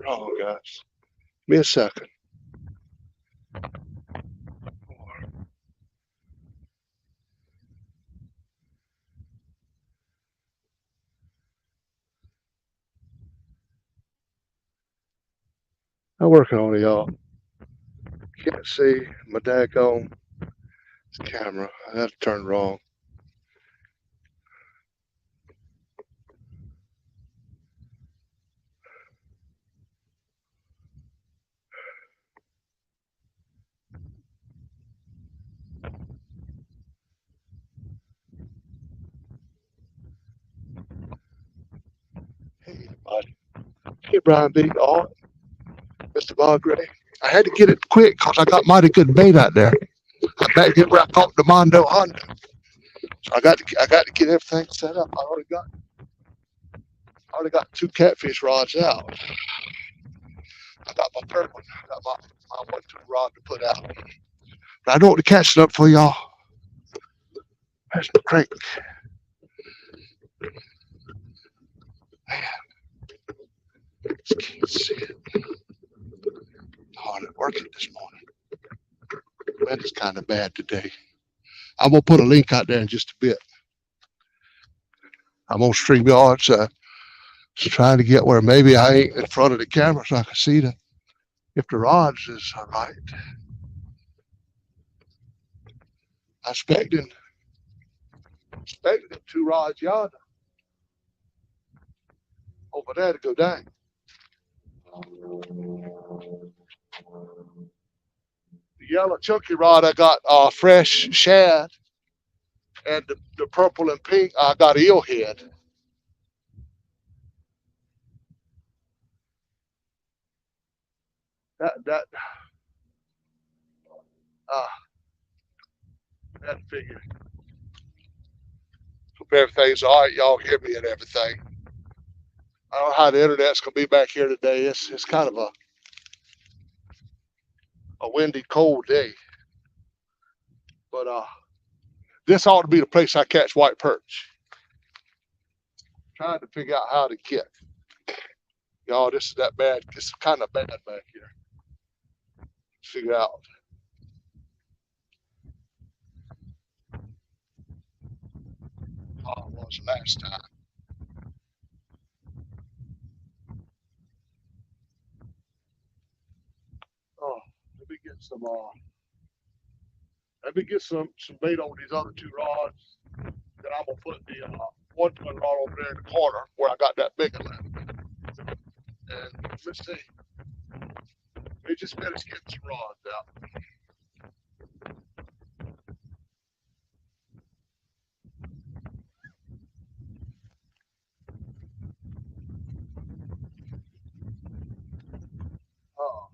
Oh, guys. Give me a second. I'm working on it, y'all. Can't see my daggone camera. I have to turn it wrong. Hey, buddy. Hey, Brian B. Oh, Mr. Bob Gray. I had to get it quick because I got mighty good bait out there. I back here where I caught the Mondo Honda. So I got to get everything set up. I already got two catfish rods out. I got my third one. I got my 1 2 rod to put out. But I know what to catch it up for y'all. There's the crank. Man, just can't see it. Hard at working this morning. Weather's kind of bad today. I'm gonna put a link out there in just a bit. I'm on StreamYard, so just trying to get where maybe I ain't in front of the camera so I can see if the rods is all right. I expected 2 rods yonder over there to go down. The yellow chunky rod I got fresh shad, and the purple and pink I got eelhead. That uh that figure. Hope everything's all right. Y'all hear me and everything. I don't know how the internet's gonna be back here today. It's kind of a windy, cold day, but this ought to be the place I catch white perch. Trying to figure out how to kick. Y'all, this is that bad. It's kind of bad back here. Figure out. How it was last time. Oh, let me get some. Let me get some bait on these other 2 rods. Then I'm gonna put the 1 ton rod over there in the corner where I got that big one. And let's see. We just finished getting some rods out. Oh,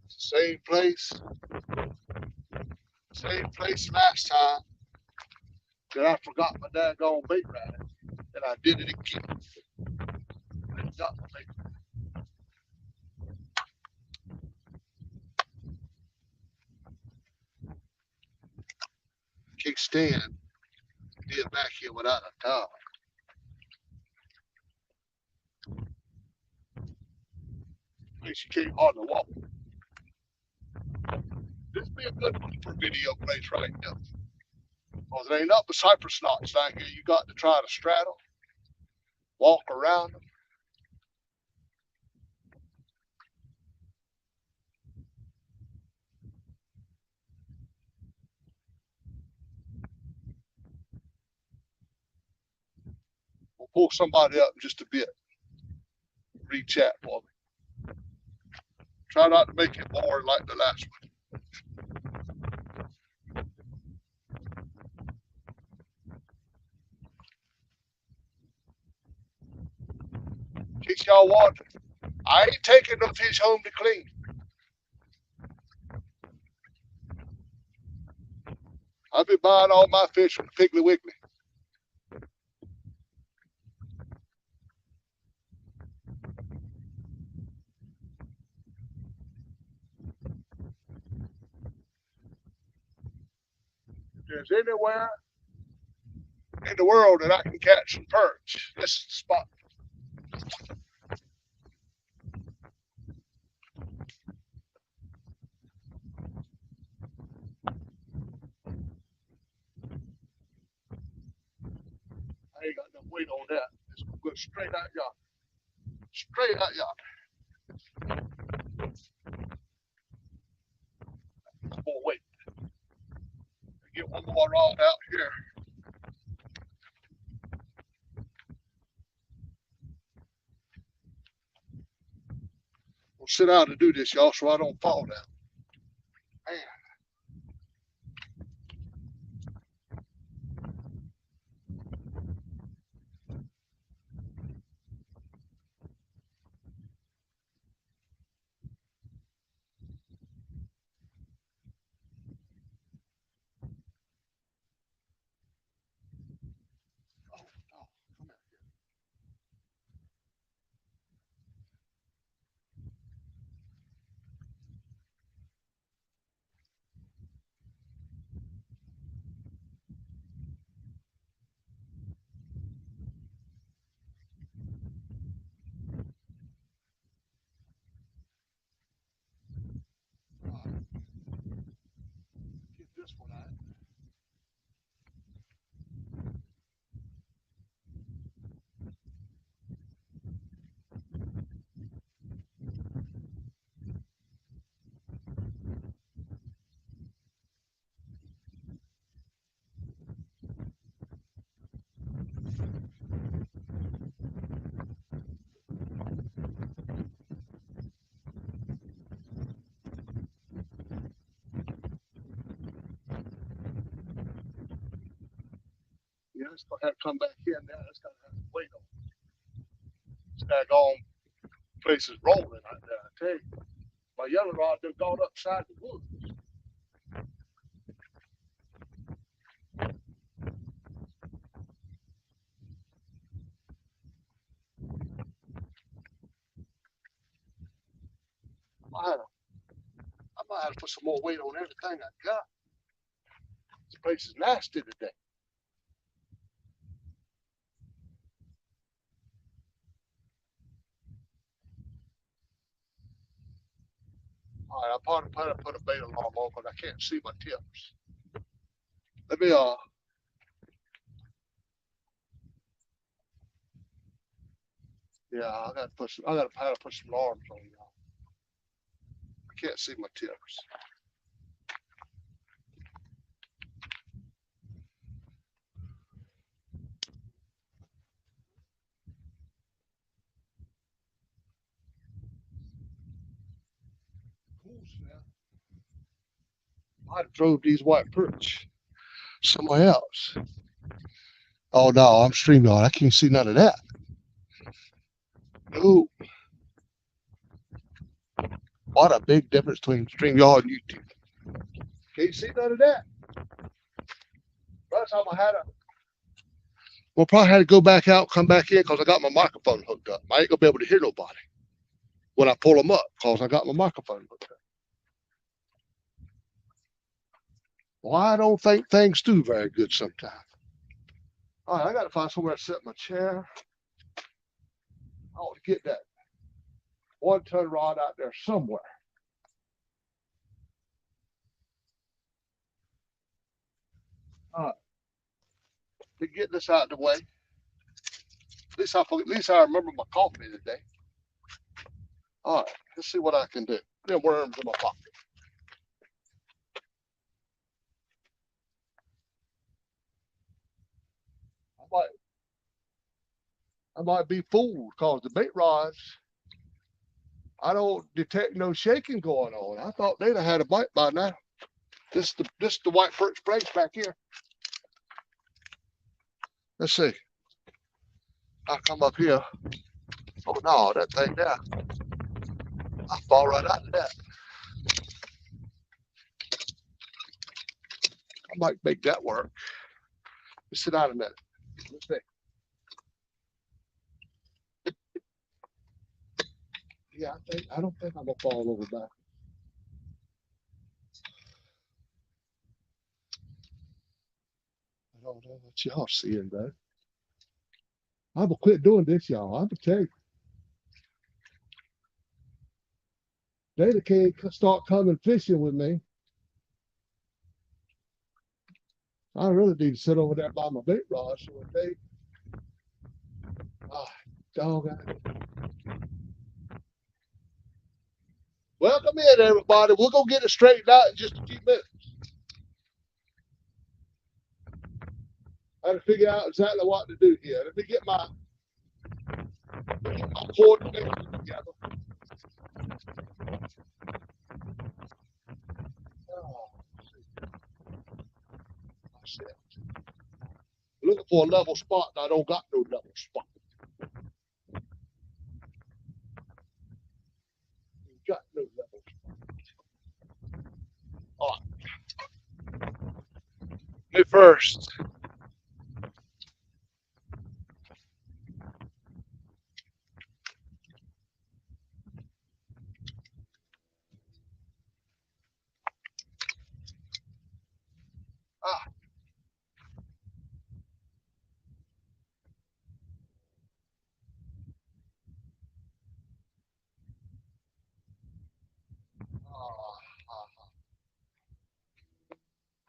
same place. Same place last time. That I forgot my daggone bait rack. And I did it again. I got my bait. Can't stand being back here without a towel. Place you can't hardly walk. This would be a good one for video place right now. Because it ain't up the cypress knots down here. You got to try to straddle, walk around them. We'll pull somebody up in just a bit. Read chat for me. Try not to make it boring like the last one. In case y'all wondering, I ain't taking no fish home to clean. I've been buying all my fish from Piggly Wiggly. there's anywhere in the world that I can catch some perch, this is the spot. I ain't got no weight on that. It's gonna go straight out y'all. Straight out y'all. More weight. Get one more rod out here. We'll sit down and do this, y'all, so I don't fall down. Man. Oh, no. Come out here. Get this one out. Yeah, it's gonna have to come back here now. It's gonna have to wait on. Stag on places rolling out there. I tell you, my yellow rod done gone upside the woods. I might have to put some more weight on everything I got. This place is nasty today. All right, I probably put a bait alarm on because I can't see my tips. Let me yeah, I gotta put some alarms on y'all. I can't see my tips. Cool snap. I drove these white perch somewhere else. Oh no, I'm StreamYard. I can't see none of that. No. What a big difference between StreamYard and YouTube. Can't see none of that. Last time I had a well, probably had to go back out, come back in because I got my microphone hooked up. I ain't gonna be able to hear nobody when I pull them up because I got my microphone hooked up. Well, I don't think things do very good sometimes. All right, I got to find somewhere to sit my chair. I ought to get that 1-ton rod out there somewhere. All right, to get this out of the way. At least I remember my coffee today. All right, let's see what I can do. Them worms in my pocket. I might, I might be fooled because the bait rods, I don't detect no shaking going on. I thought they'd have had a bite by now. This the white perch breaks back here. Let's see. I come up here. Oh no, that thing there. I fall right out of that. I might make that work. Let's sit down a minute. Let's see. Yeah, I don't think I'm gonna fall over back. what y'all seeing, though. I'm gonna quit doing this, y'all. I'm gonna tell you. They can't start coming fishing with me. I really need to sit over there by my bait rod so if they dog. Welcome in, everybody. We're gonna get it straightened out in just a few minutes. I had to figure out exactly what to do here. Let me get my coordinates together. Looking for a level spot, and I don't got no level spot. Got no level spot. All right. Me first.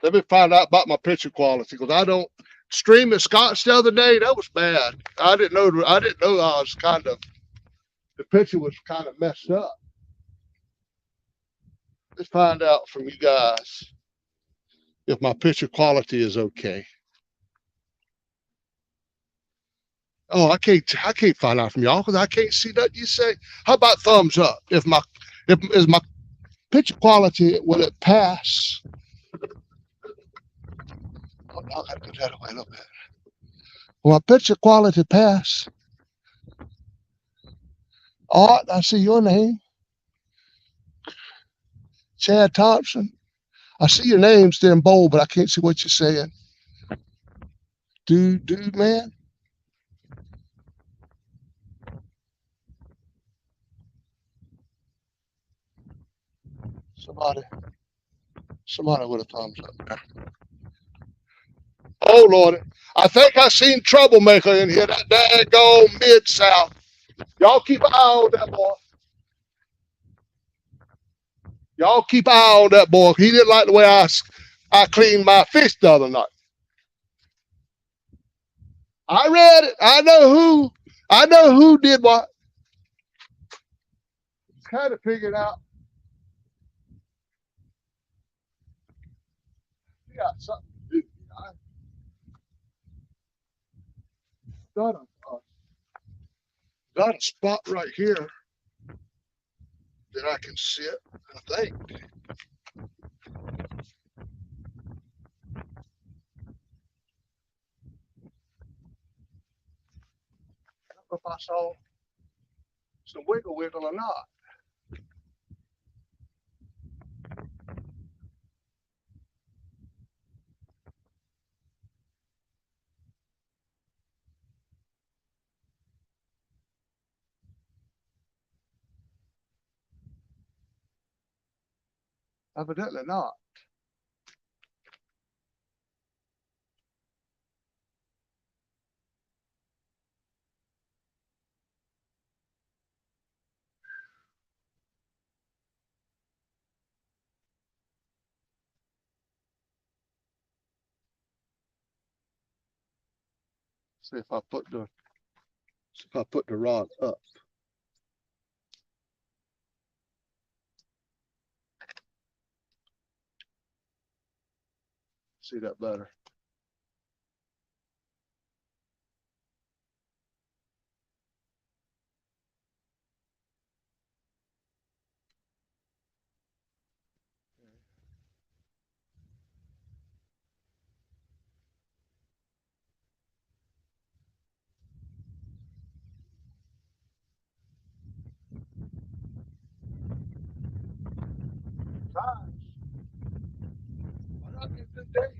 Let me find out about my picture quality because I don't stream at Scotts the other day. That was bad. I didn't know. I was kind of the picture was kind of messed up. Let's find out from you guys if my picture quality is okay. Oh, I can't find out from y'all because I can't see that you say. How about thumbs up? If my picture quality, will it pass? Oh, I gotta put that away a little bit. Will my picture quality pass? Art, I see your name. Chad Thompson. I see your name's there in bold, but I can't see what you're saying. Dude, man. Somebody with a thumbs up there. Oh Lord, I think I seen troublemaker in here. That daggone Mid-South. Y'all keep an eye on that boy. Y'all keep an eye on that boy. He didn't like the way I cleaned my fish the other night. I read it. I know who did what. Kind of figured out. You got something to do. Got a spot right here that I can sit, I think. I don't know if I saw some wiggle or not. Evidently not. See if I put the rod up. See that better.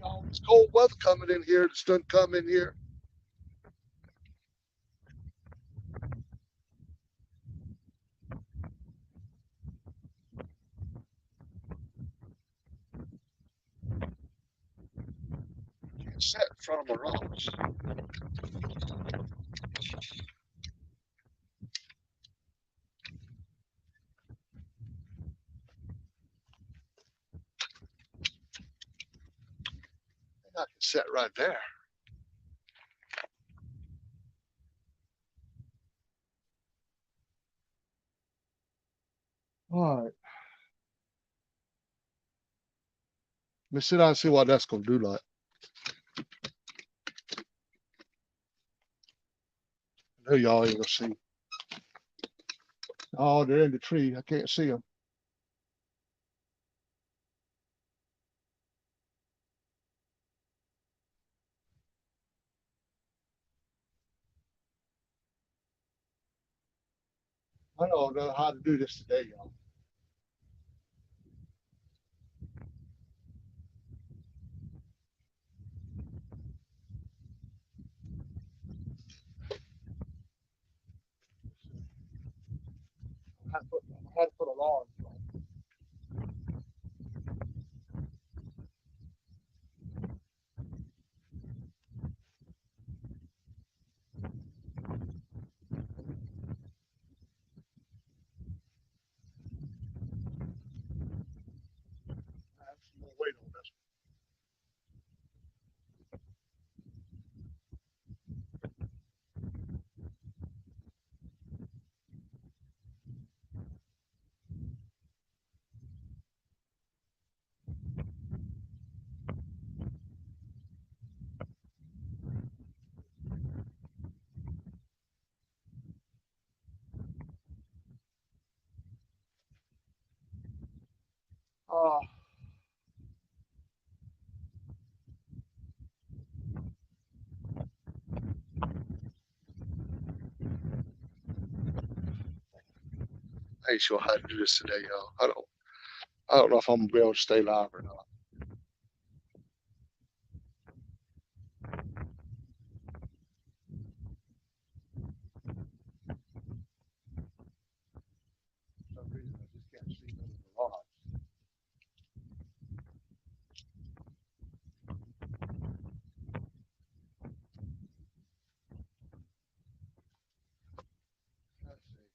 Y'all. It's cold weather coming in here. It's done come in here. set in front of my rocks. I can set right there. All right. Let me sit down and see what that's gonna do like. I know y'all ain't gonna see. Oh, they're in the tree. I can't see them. I don't know how to do this today, y'all. I had to put alarms on. I have some more weight on this. Uh, I ain't sure how to do this today, y'all. I don't know if I'm gonna be able to stay live or not. For some reason, I just can't see them in the live. Let's see.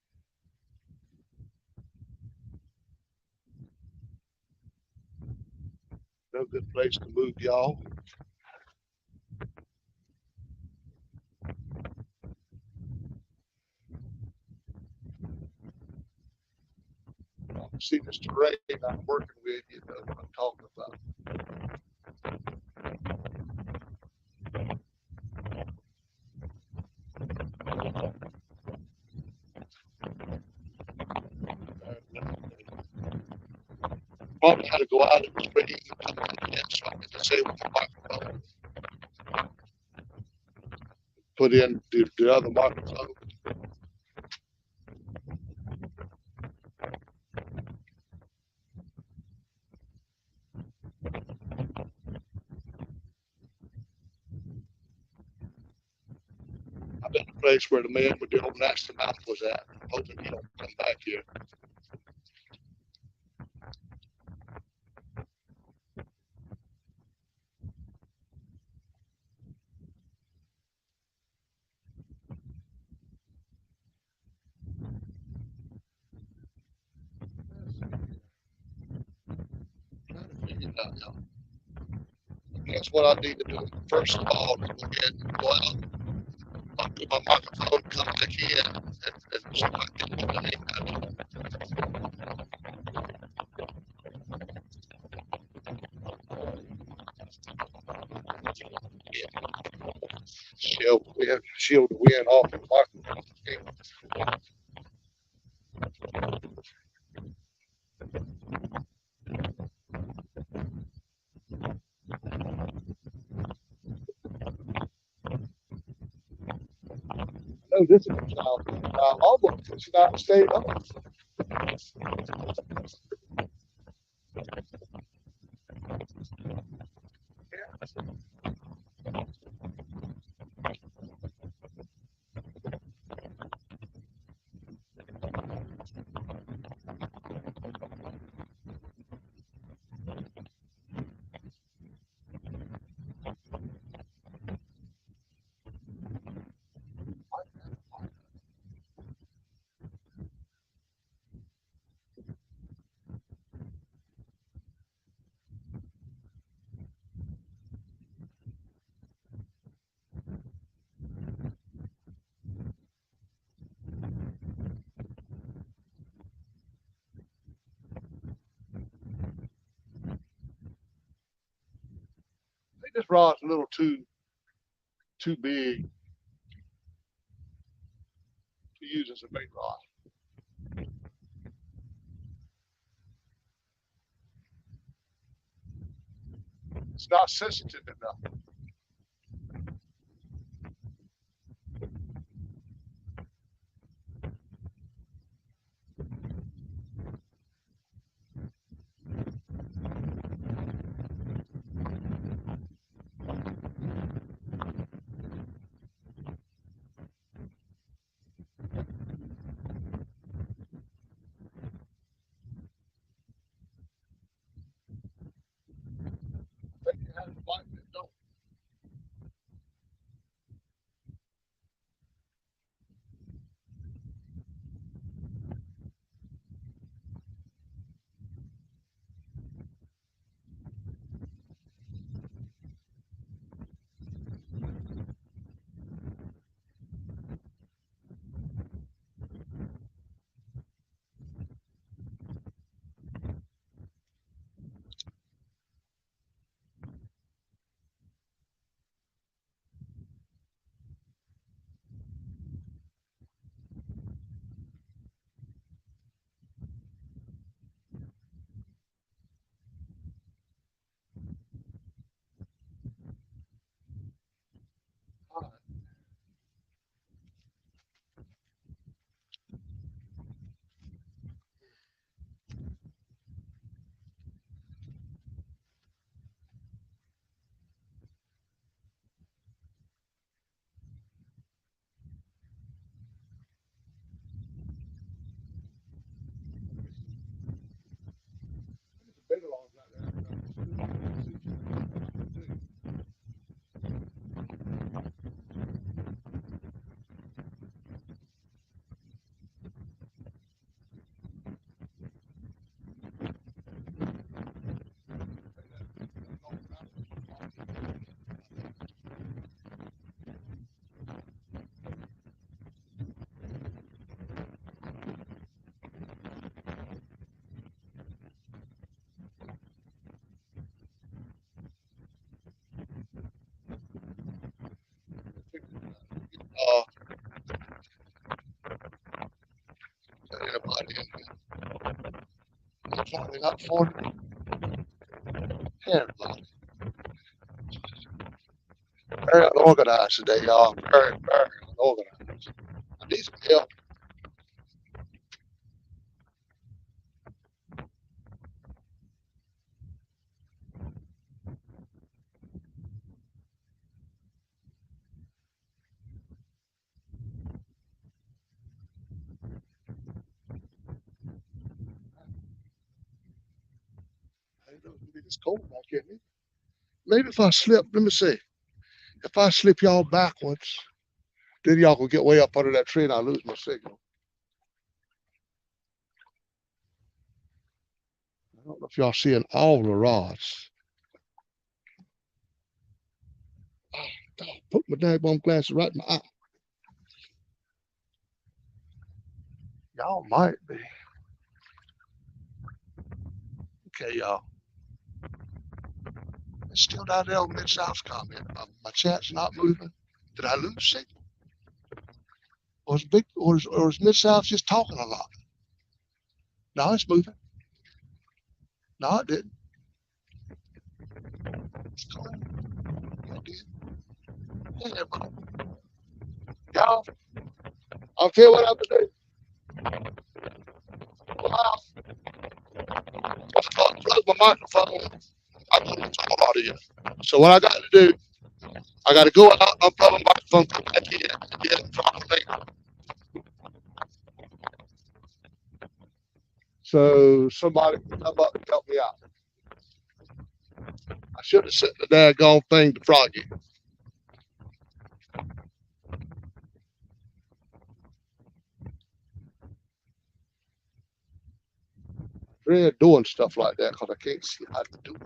No good place to move, y'all. See this terrain I'm working with, you know what I'm talking about. Probably had to go out and tree and so I can say with the microphone. Put in the other microphone. I've been to the place where the man with the old nasty mouth was at. Hoping he don't come back here. Trying to figure it out, y'all. That's what I need to do. First of all, is go ahead and go out, put my microphone, come back in, and so I can do the shield the wind off the microphone. No, this is almost it's not stayed up. this rod's a little too big to use as a bait rod. It's not sensitive enough. I think it has a bite that don't. All right. There's a bigger log out there. Uh, anybody in here? Probably not 40. Everybody. Very unorganized today, y'all. Very, very unorganized. I need some help. I didn't know it would be this cold back here. Maybe if I slip, let me see. If I slip y'all backwards, then y'all can get way up under that tree and I lose my signal. I don't know if y'all seeing all the rods. Oh, God, put my daggone glasses right in my eye. Y'all might be. Okay, y'all. It's still down there on Mid-South's comment. My chat's not moving. Did I lose signal? Or is Mid-South just talking a lot? No, it's moving. No, it didn't. It's cool. It did. Yeah, but y'all, I'll tell you what I'm gonna do. Well, if I plug my microphone, I'm gonna talk a lot of you. So what I got to do, I got to go out, unplug my microphone, come back in, and get it properly. So somebody can come up and help me out. I should have set the daggone thing to Froggy. Dread doing stuff like that because I can't see how to do it.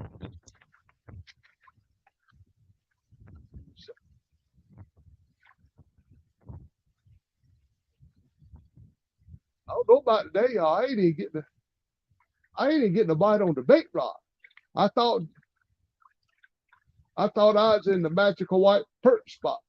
I don't know about today, y'all. I ain't even getting a bite on the bait rod. I thought I thought I was in the magical white perch spot.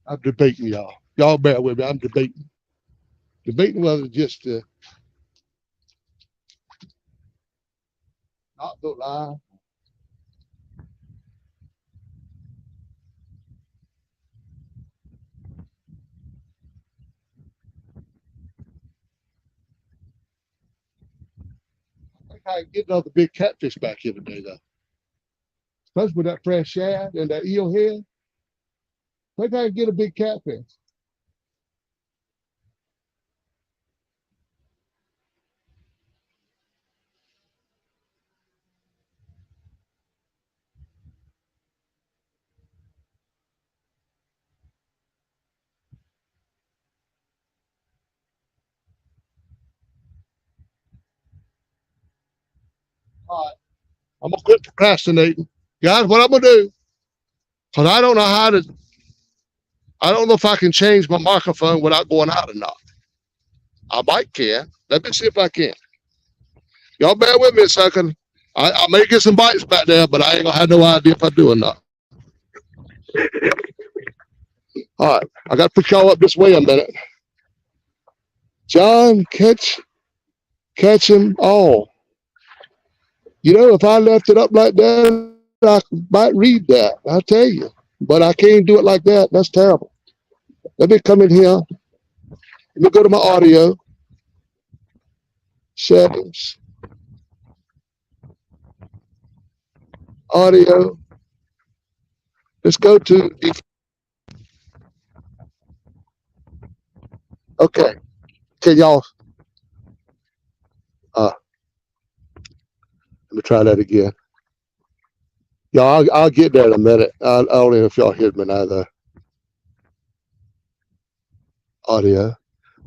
I'm debating y'all. Y'all bear with me. I'm debating. Debating whether just to not go live. I think I can get another big catfish back here today, though. Especially with that fresh shad and that eel head. I think I can get a big catfish. All right. I'm gonna quit procrastinating. Guys, what I'm gonna do, because I don't know how to I don't know if I can change my microphone without going out or not. I might can. Let me see if I can. Y'all bear with me a second. I may get some bites back there, but I ain't gonna have no idea if I do or not. All right, I got to put y'all up this way a minute. John, catch him all. You know, if I left it up like that, I might read that. I tell you, but I can't do it like that. That's terrible. Let me come in here. Let me go to my audio settings. Audio. Let's go to. Okay. Can y'all? Let me try that again. Y'all, I'll get there in a minute. I don't know if y'all hear me neither. Audio.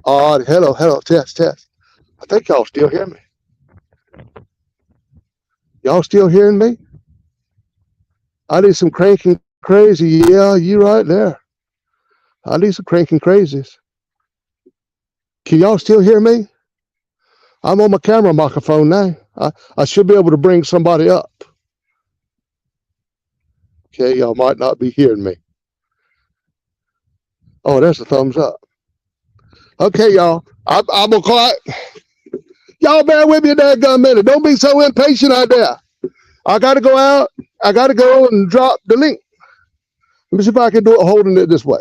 Hello, test. I think y'all still hear me. Y'all still hearing me? I need some cranking crazy. Yeah, you right there. I need some cranking crazies. Can y'all still hear me? I'm on my camera microphone now. I should be able to bring somebody up. Okay, y'all might not be hearing me. Oh, there's a thumbs up. Okay, y'all. I'm gonna call it. Y'all bear with me a dadgum minute. Don't be so impatient out there. I gotta go out. I gotta go and drop the link. Let me see if I can do it holding it this way.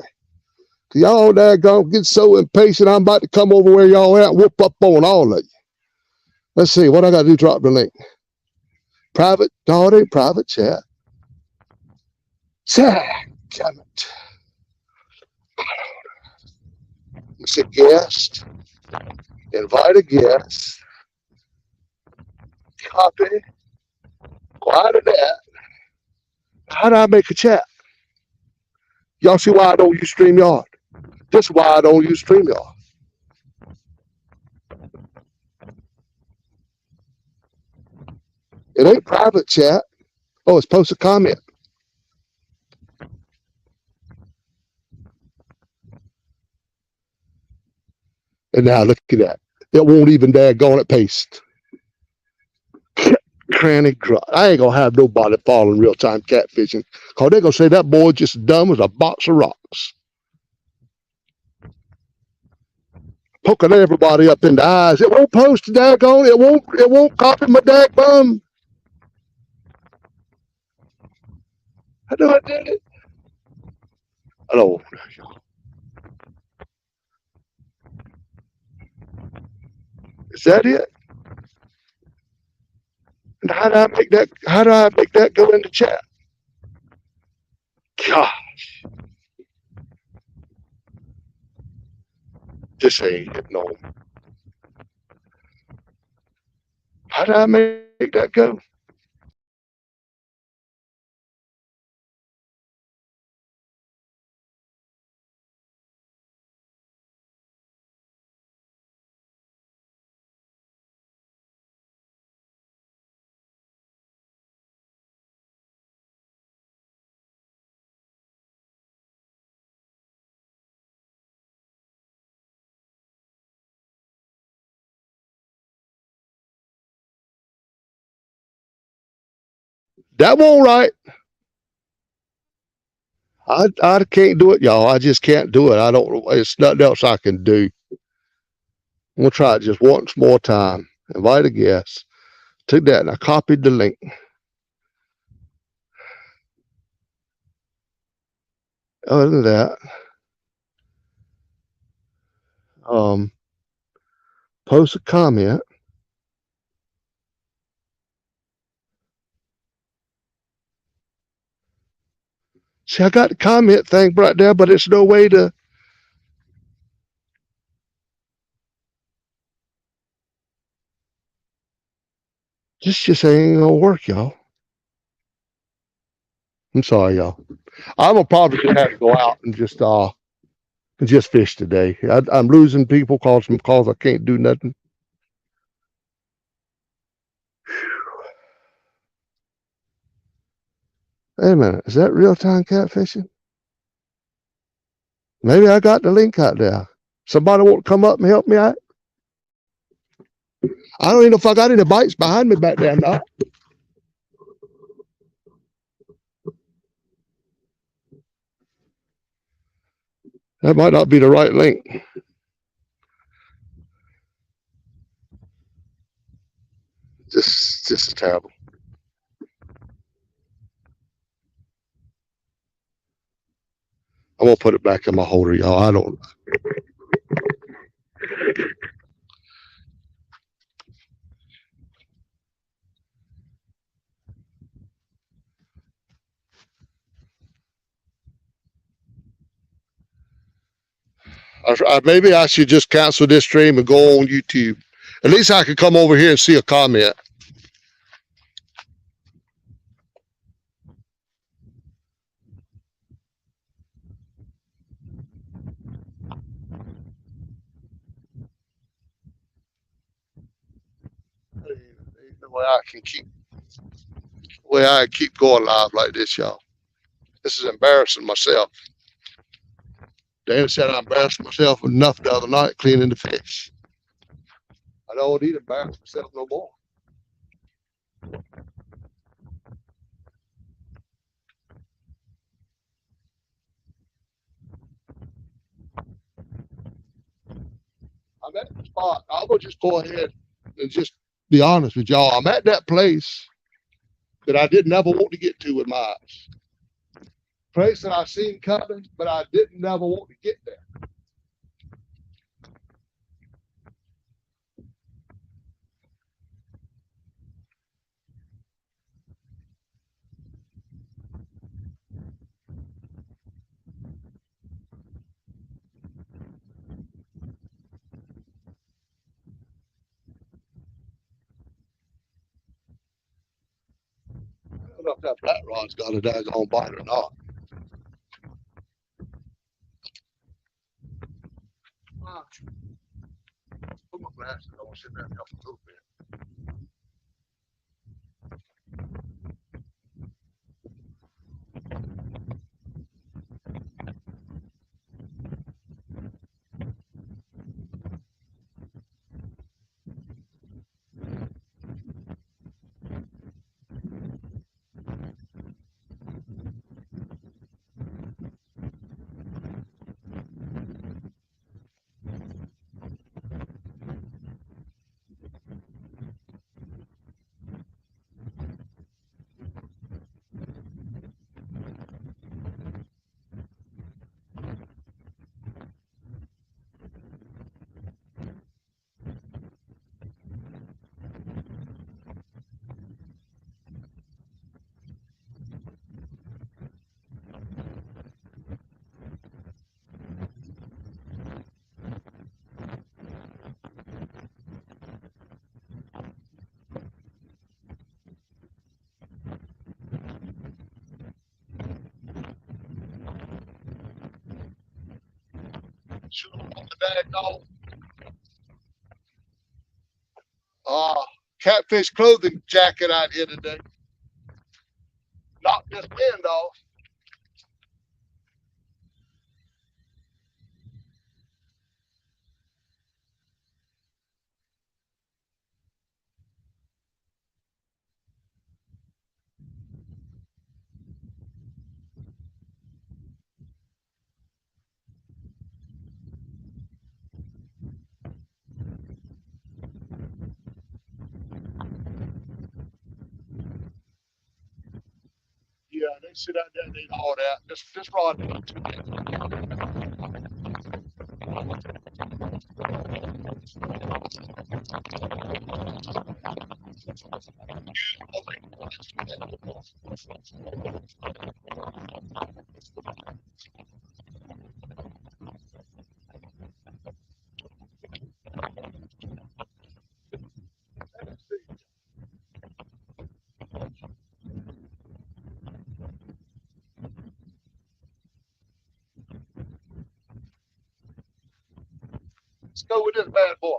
Y'all daggum get so impatient. I'm about to come over where y'all at and whoop up on all of you. Let's see what I gotta do. Drop the link. Private, daughter, private chat. Chat. Damn it. Let's see guest. Invite a guest. Copy. Go out of that. How do I make a chat? Y'all see why I don't use StreamYard? This is why I don't use StreamYard. It ain't private chat. Oh, it's post a comment. And now look at that. It won't even daggone it paste. Cranny drop. I ain't gonna have nobody falling real time catfishing. Cause they're gonna say that boy just dumb as a box of rocks. Poking everybody up in the eyes. It won't post the daggone. It won't copy my daggum. I know I did it. Hello. Is that it? And how do I make that go into chat? Gosh. This ain't it, no. How do I make that go? That won't right. I can't do it, y'all. I just can't do it. I don't. It's nothing else I can do. I'm gonna try it just once more time. Invite a guest. Took that and I copied the link. Other than that, um, post a comment. See, I got the comment thing right there, but it's no way to. This just ain't gonna work, y'all. I'm sorry, y'all. I'm gonna probably just have to go out and just fish today. I'm losing people because I can't do nothing. Wait a minute, is that real time catfishing? Maybe I got the link out there. Somebody want to come up and help me out? I don't even know if I got any bites behind me back there now. That might not be the right link. This is terrible. I'm gonna put it back in my holder, y'all. I don't. Maybe I should just cancel this stream and go on YouTube. At least I could come over here and see a comment. The way I keep going live like this, y'all. This is embarrassing myself. Dan said I embarrassed myself enough the other night cleaning the fish. I don't need to embarrass myself no more. I'm at the spot. I'm gonna just go ahead and just be honest with y'all. I'm at that place that I didn't ever want to get to with my eyes. Place that I seen coming, but I didn't ever want to get there. I don't know if that flat rod's got a daggone bite or not. Put my glasses on, sit there and help a little bit. Shoot them on the bag, dog. Catfish clothing jacket out here today. Knock this wind off. They sit out there and eat all that. This rod not too big. Let's go with this bad boy.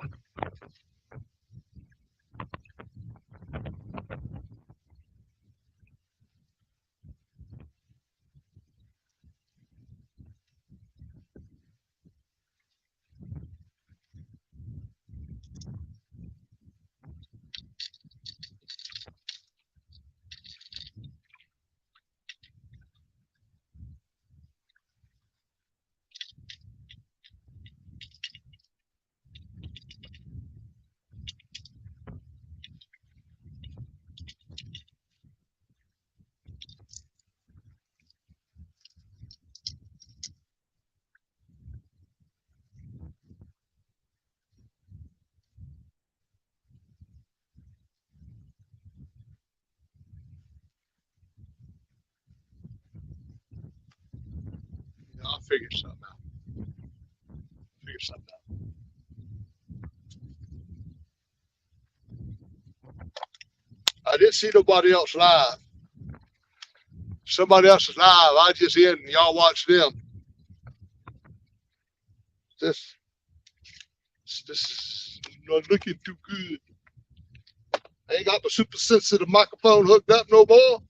I'll figure something out. I didn't see nobody else live. Somebody else is live. I just in and y'all watch them. This is not looking too good. I ain't got the super sensitive microphone hooked up no more.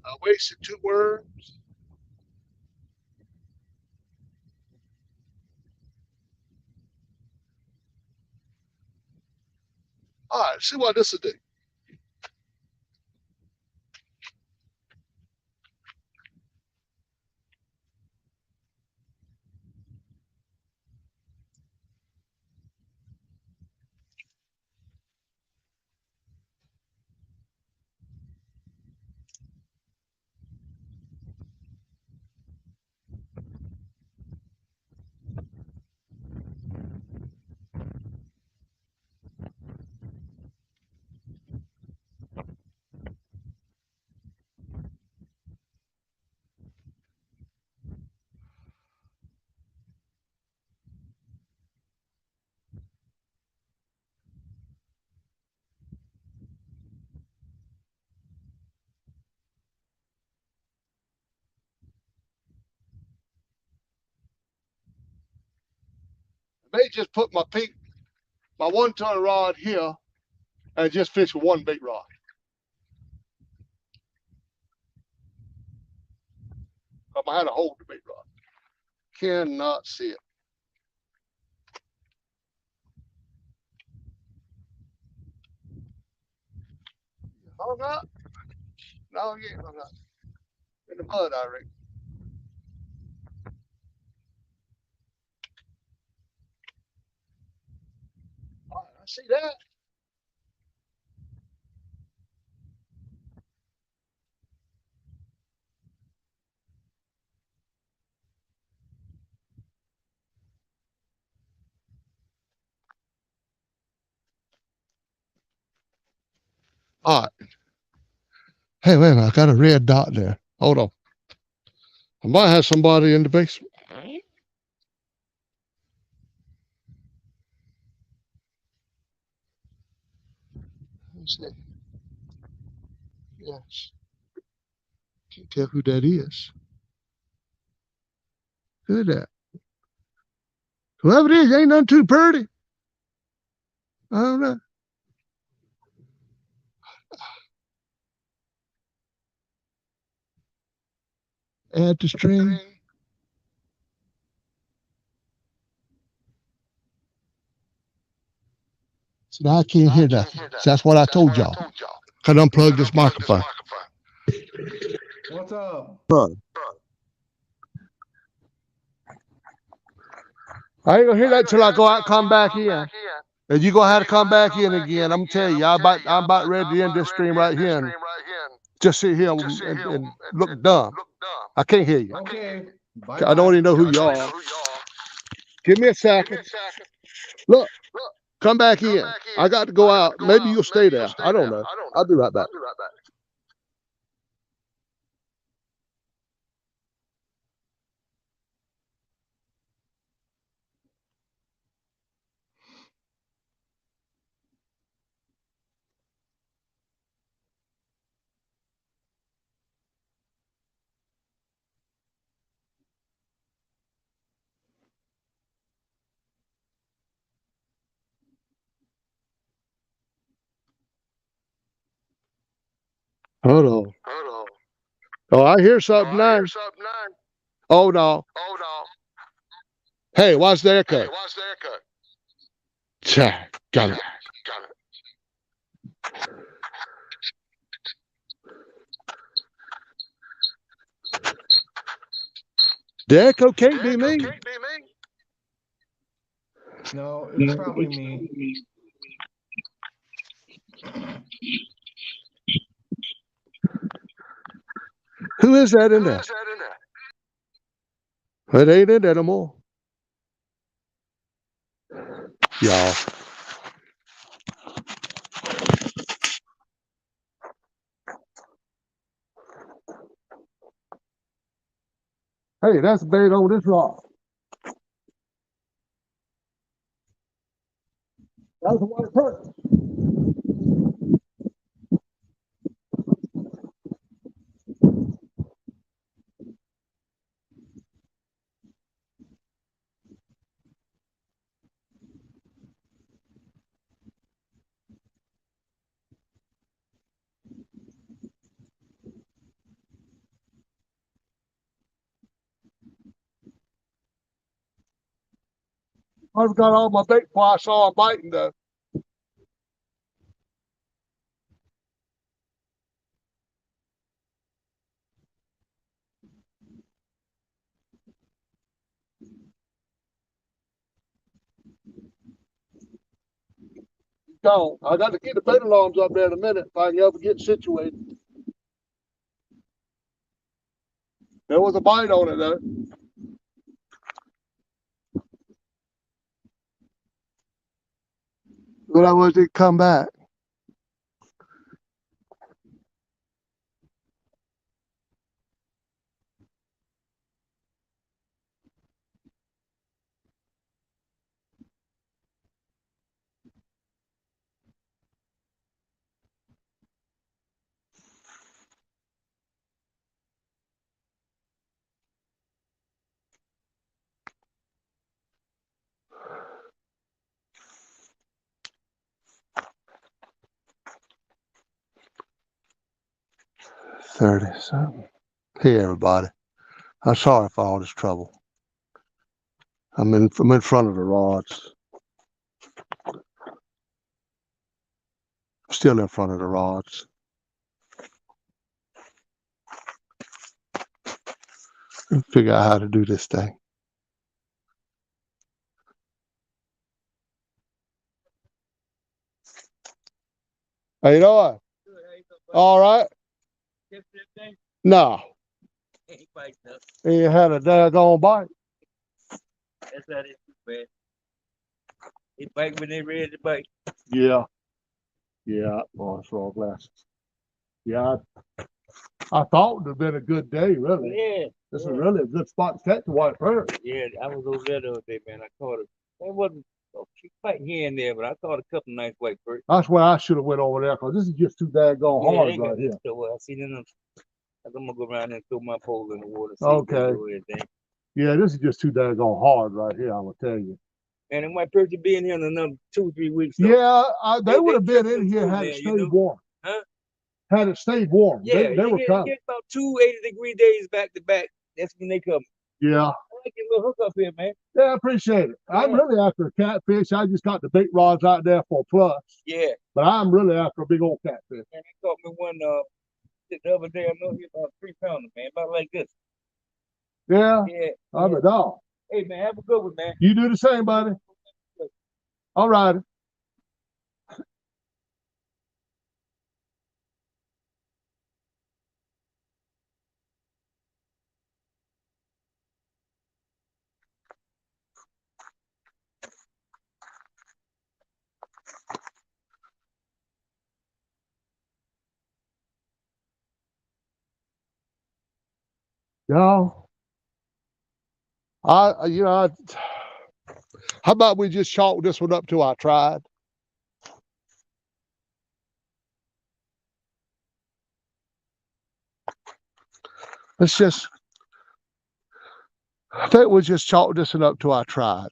I wasted 2 words. All right, see what this will do. I may just put my 1-ton rod here and just fish with 1 bait rod. I had to hold the bait rod. Cannot see it. Hung up? No, you ain't hung up. In the mud, I reckon. All right, I see that. All right. Hey, wait a minute. I got a red dot there. Hold on. I might have somebody in the basement. Let's see. Yes. Can't tell who that is. Who is that? Whoever it is, ain't nothing too pretty. I don't know. Add to string. So now I can't hear nothing. So that's what I told y'all. I unplug this microphone. What's up? I ain't gonna hear that till I go out and come back in. And you gonna have to come back in again. I'm gonna tell you, I'm about ready to end this stream right here and just sit here and look dumb. I can't hear you. Okay. Bye. I don't even know who you are. Give me a second. Look, come back in. I got to go out. Maybe you'll stay there. I don't know. I'll be right back. Hold on. Oh, I hear something now. Oh, no. Hey, watch the echo. Got it. The echo can't be me. No, it's probably me. Who is that in there? It ain't in there no more. Y'all. Hey, that's bait on this rock. That's one person. I've got all my bait before I saw a biting though. Gone. I got to keep the bait alarms up there in a minute if I can ever get situated. There was a bite on it though. But I was to come back. $30-something. Hey everybody. I'm sorry for all this trouble. I'm in front of the rods. I'm still in front of the rods. Figure out how to do this thing. How you doing? All right. No. He had a daggone bite. That's not it too bad. They bite when they ready to bite. Yeah. Yeah. Oh, it's all glasses. Yeah. I thought it would have been a good day, really. Yeah. This is really a good spot to catch the white bird. Yeah, I was over there the other day, man. I caught it. It wasn't she fight here and there, but I caught a couple nice white birds. That's where I should have went over there because this is just too daggone hard they right here. So I seen them. I'm gonna go around and throw my pole in the water. See Okay. if they do. Yeah, this is just too daggone hard right here, I'm gonna tell you. And it might be in here in another 2 or 3 weeks. Though. Yeah, they would have been in here had it stayed warm. Huh? Had it stayed warm. Yeah, they were coming. Get about 2 80-degree days back to back. That's when they come. Yeah. I like your little hook up here, man. Yeah, I appreciate it. Yeah. I'm really after a catfish. I just got the bait rods out there for a plus. Yeah. But I'm really after a big old catfish. And they caught me one the other day. I know he about 3 pounder, man, about like this. Yeah. I'm a dog. Hey man, have a good one, man. You do the same, buddy. All right. Y'all, how about we just chalk this one up to I tried? Let's just, I think we'll just chalk this one up to I tried.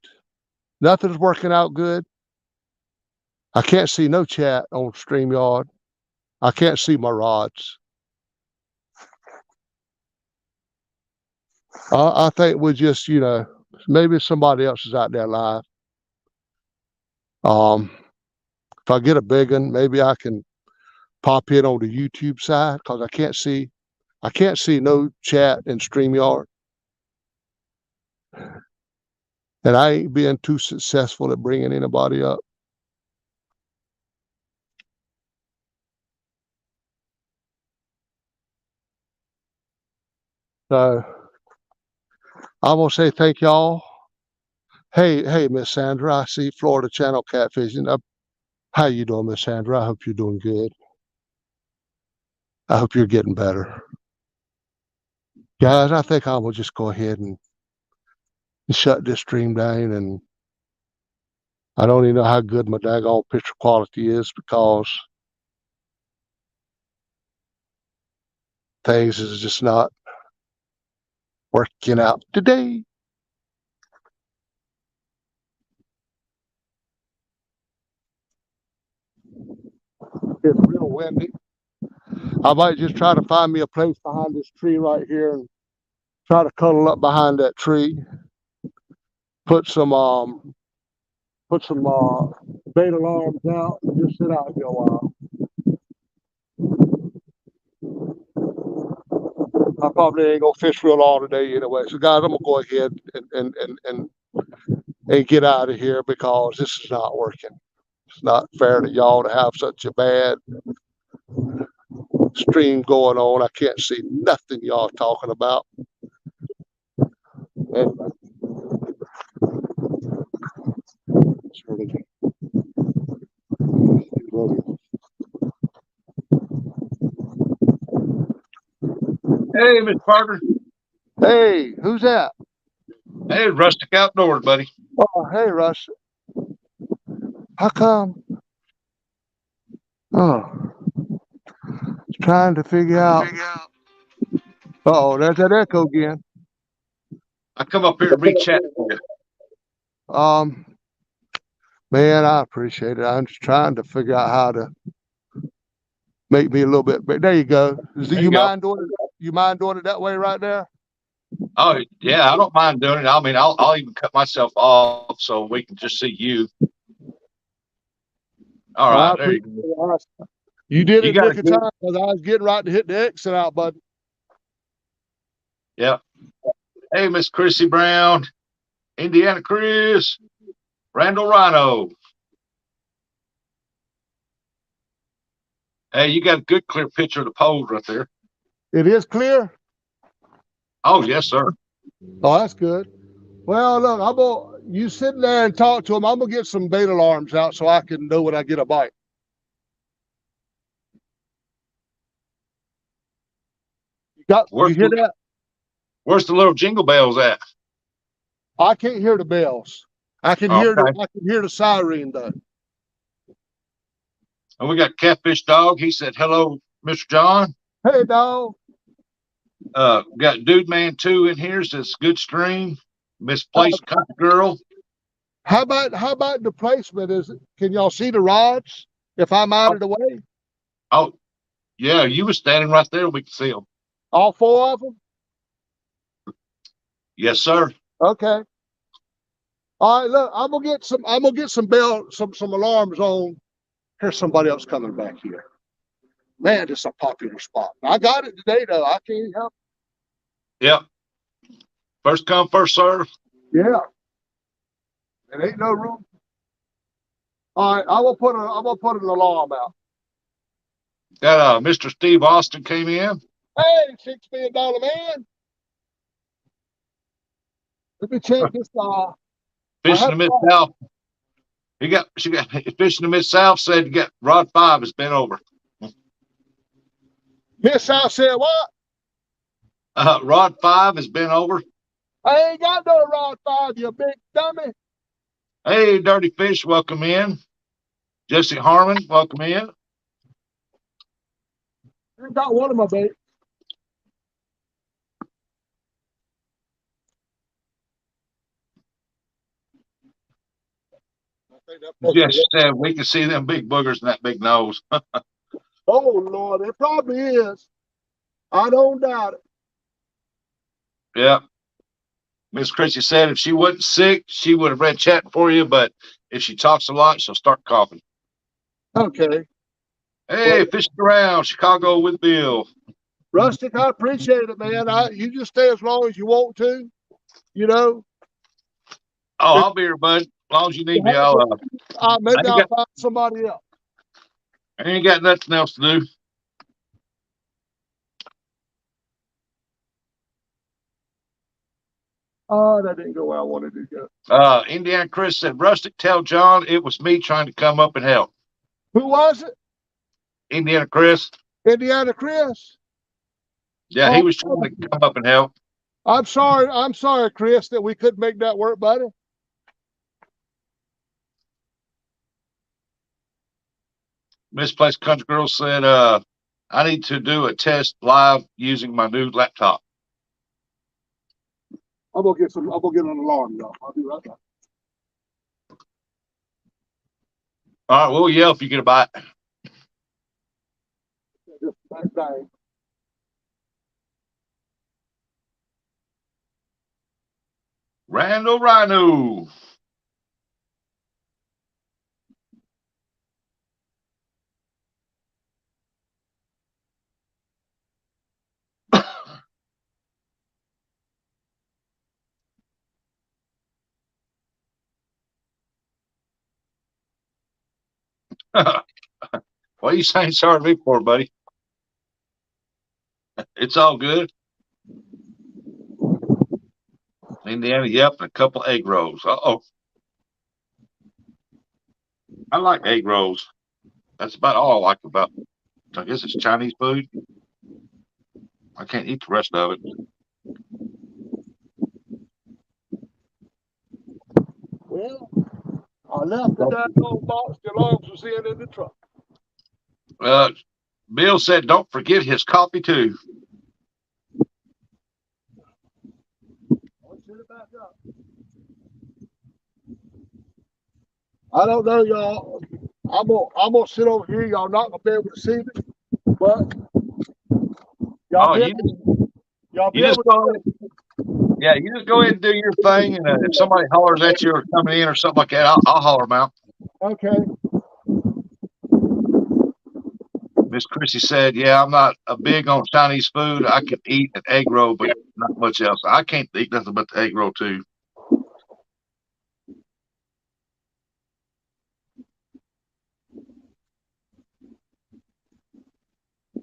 Nothing's working out good. I can't see no chat on StreamYard. I can't see my rods. I think we just, maybe somebody else is out there live. If I get a big one, maybe I can pop in on the YouTube side because I can't see no chat in StreamYard. And I ain't being too successful at bringing anybody up. So I'm gonna say thank y'all. Hey, Miss Sandra, I see Florida Channel Catfishing. How you doing, Miss Sandra? I hope you're doing good. I hope you're getting better. Guys, I think I will just go ahead and shut this stream down, and I don't even know how good my daggone picture quality is because things is just not working out today. It's real windy. I might just try to find me a place behind this tree right here and try to cuddle up behind that tree. Put some bait alarms out and just sit out here a while. I probably ain't gonna fish real long today anyway. So guys, I'm gonna go ahead and get out of here because this is not working. It's not fair to y'all to have such a bad stream going on. I can't see nothing y'all talking about. Anyway. Hey, Mr. Parker. Hey, who's that? Hey, Rustic Outdoors, buddy. Oh, hey, Russ. How come? Oh, trying to figure out. Oh, there's that echo again. I come up here to re-chat for you. Man, I appreciate it. I'm just trying to figure out how to make me a little bit. But there you go. There you go. Mind doing it? You mind doing it that way right there? Oh, yeah, I don't mind doing it. I mean, I'll even cut myself off so we can just see you. All right, there you go. You did You it in got nick of time because I was getting right to hit the exit out button. Yeah. Hey, Miss Chrissy Brown, Indiana Chris, Randall Rhino. Hey, you got a good clear picture of the poles right there. It is clear? Oh, yes, sir. Oh, that's good. Well, look, you sit there and talk to them. I'm gonna get some bait alarms out so I can know when I get a bite. You hear that? Where's the little jingle bells at? I can't hear the bells. I can hear the siren though. And we got Catfish Dog. He said, hello, Mr. John. Hey, dog. Got Dude Man 2 in here. Says good stream. Misplaced Country Girl. How about the placement? Can y'all see the rods if I'm out of the way? Oh, yeah, you were standing right there. We can see them. All four of them? Yes, sir. Okay. All right, look, I'm gonna get some alarms on. Here's somebody else coming back here. Man, this is a popular spot. I got it today though. I can't help. Yep. First come, first serve. Yeah. It ain't no room. All right, I'm gonna put an alarm out. Got Mr. Steve Austin came in. Hey, $6 million man. Let me check this. Fishing the Mid South. She got Fishing the Mid South said you got Rod 5 has been over. Miss South said what? Rod 5 has been over. I ain't got no Rod 5, you big dummy. Hey, Dirty Fish, welcome in. Jesse Harmon, welcome in. I got one of my baits. Jesse said we can see them big boogers in that big nose. Oh Lord, it probably is. I don't doubt it. Yeah. Miss Chrissy said if she wasn't sick, she would have read chat for you, but if she talks a lot, she'll start coughing. Okay. Hey, fishing around Chicago with Bill. Rustic, I appreciate it, man. You just stay as long as you want to, you know. Oh, I'll be here, bud. As long as you need me, Maybe I'll find somebody else. I ain't got nothing else to do. Oh, that didn't go where I wanted to go. Indiana Chris said, Rustic, tell John it was me trying to come up and help. Who was it? Indiana Chris. Indiana Chris. Yeah, he was trying to come up and help. I'm sorry, Chris, that we couldn't make that work, buddy. Misplaced Country Girl said, I need to do a test live using my new laptop. I'm gonna get an alarm, y'all. I'll be right back. All right, we'll yell if you get a bite. Just bang, bang. Randall Rhino. What are you saying sorry to me for, buddy? It's all good. Indiana, yep, and a couple egg rolls. Uh-oh. I like egg rolls. That's about all I like about it. I guess it's Chinese food. I can't eat the rest of it. Well, I left the old box. The alarms was in the truck. Bill said, don't forget his coffee too. I don't know, y'all. I'm gonna sit over here. Y'all not gonna be able to see me, but y'all you just go ahead and do your thing, and if somebody hollers at you or coming in or something like that, I'll holler them out. Okay. Miss Chrissy said, yeah, I'm not a big on Chinese food. I can eat an egg roll, but not much else. I can't eat nothing but the egg roll too.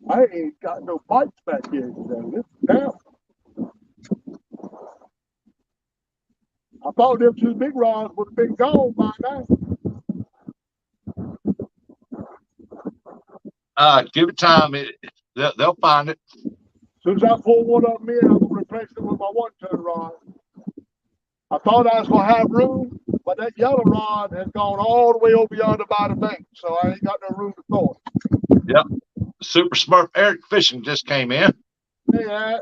I ain't got no bites back here today. This is down. I thought them two big rods would have been gone by now. Give it time. They'll find it. As soon as I pull one of them in, I'm gonna replace it with my 1-ton rod. I thought I was gonna have room, but that yellow rod has gone all the way over yonder by the bank, so I ain't got no room to throw it. Yep. Super Smurf Eric Fishing just came in. Yeah.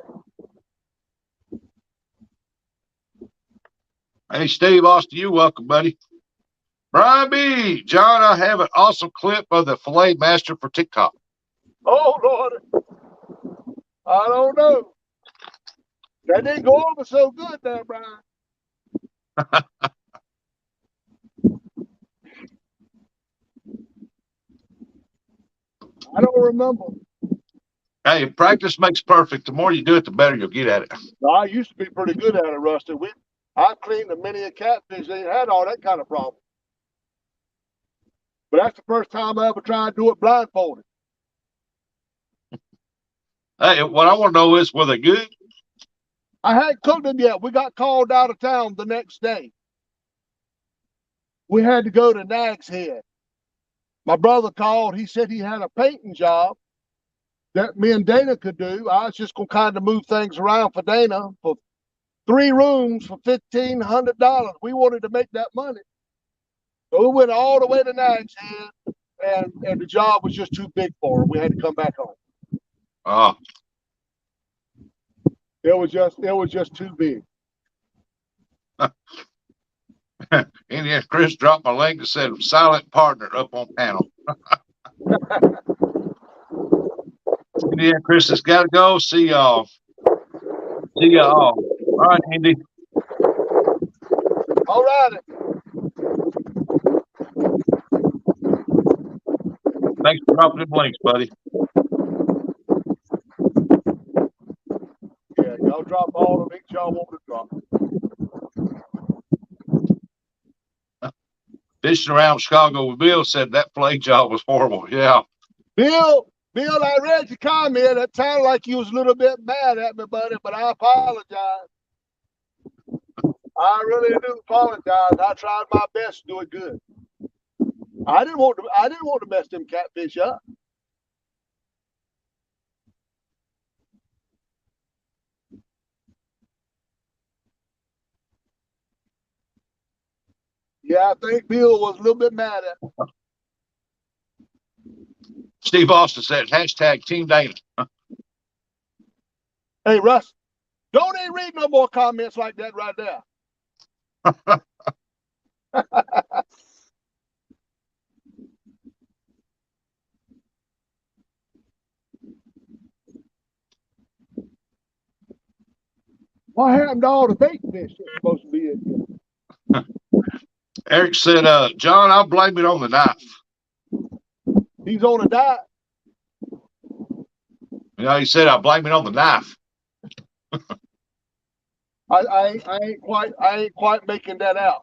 Hey, Steve Austin, you welcome, buddy. Brian B. John, I have an awesome clip of the Filet Master for TikTok. Oh, Lord. I don't know. That didn't go over so good there, Brian. I don't remember. Hey, practice makes perfect. The more you do it, the better you'll get at it. I used to be pretty good at it, Rusty. I cleaned a many a catfish. They ain't had all that kind of problem. But that's the first time I ever tried to do it blindfolded. Hey, what I want to know is, were they good? I hadn't cooked them yet. We got called out of town the next day. We had to go to Nag's Head. My brother called. He said he had a painting job that me and Dana could do. I was just going to kind of move things around for Dana for 3 rooms for $1,500. We wanted to make that money. So we went all the way to Nag's Head, and the job was just too big for her. We had to come back home. Oh, It was just too big. Indiana Chris dropped my link that said silent partner up on panel. Indiana Chris has got to go. See y'all. See y'all. All right, Indy. All righty. Thanks for dropping them links, buddy. Yeah, y'all drop all the links y'all want to drop. Fishing around Chicago with Bill said that flag job was horrible. Yeah. Bill, I read your comment. It sounded like you was a little bit mad at me, buddy, but I apologize. I really do apologize. I tried my best to do it good. I didn't want to mess them catfish up. Yeah, I think Bill was a little bit mad at me. Steve Austin said hashtag Team Dana. Hey, Russ, don't even read no more comments like that right there. What happened to all the bait fish that's supposed to be in here? Eric said, John, I'll blame it on the knife. He's on a diet. You know, he said, I'll blame it on the knife. I ain't quite making that out.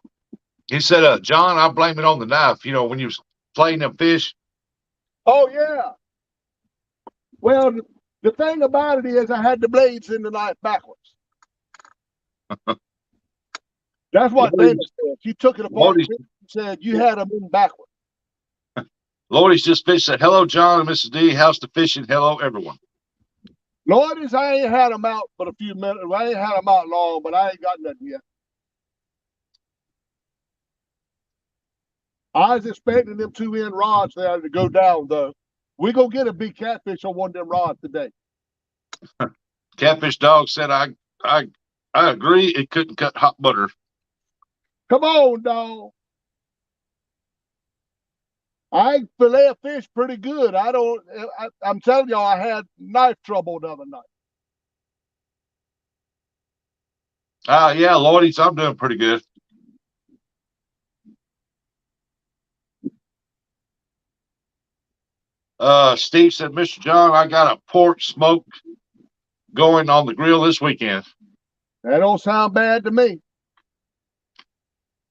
He said, John, I'll blame it on the knife. You know, when you was playing them fish. Oh, yeah. Well, the thing about it is I had the blades in the knife backwards. That's what Dana said. She took it apart and said you had them in backwards. Lordy's just fished said, hello, John and Mrs. D. How's the fishing? Hello, everyone. Lordy's, I ain't had them out for a few minutes. I ain't had them out long, but I ain't got nothing yet. I was expecting them 2 end rods there to go down, though. We go get a big catfish on one of them rods today. Catfish Dog said, I agree. It couldn't cut hot butter. Come on, dog. I fillet a fish pretty good. I'm telling y'all, I had knife trouble the other night. Yeah, Lordy's, I'm doing pretty good. Steve said, Mr. John, I got a pork smoke going on the grill this weekend. That don't sound bad to me.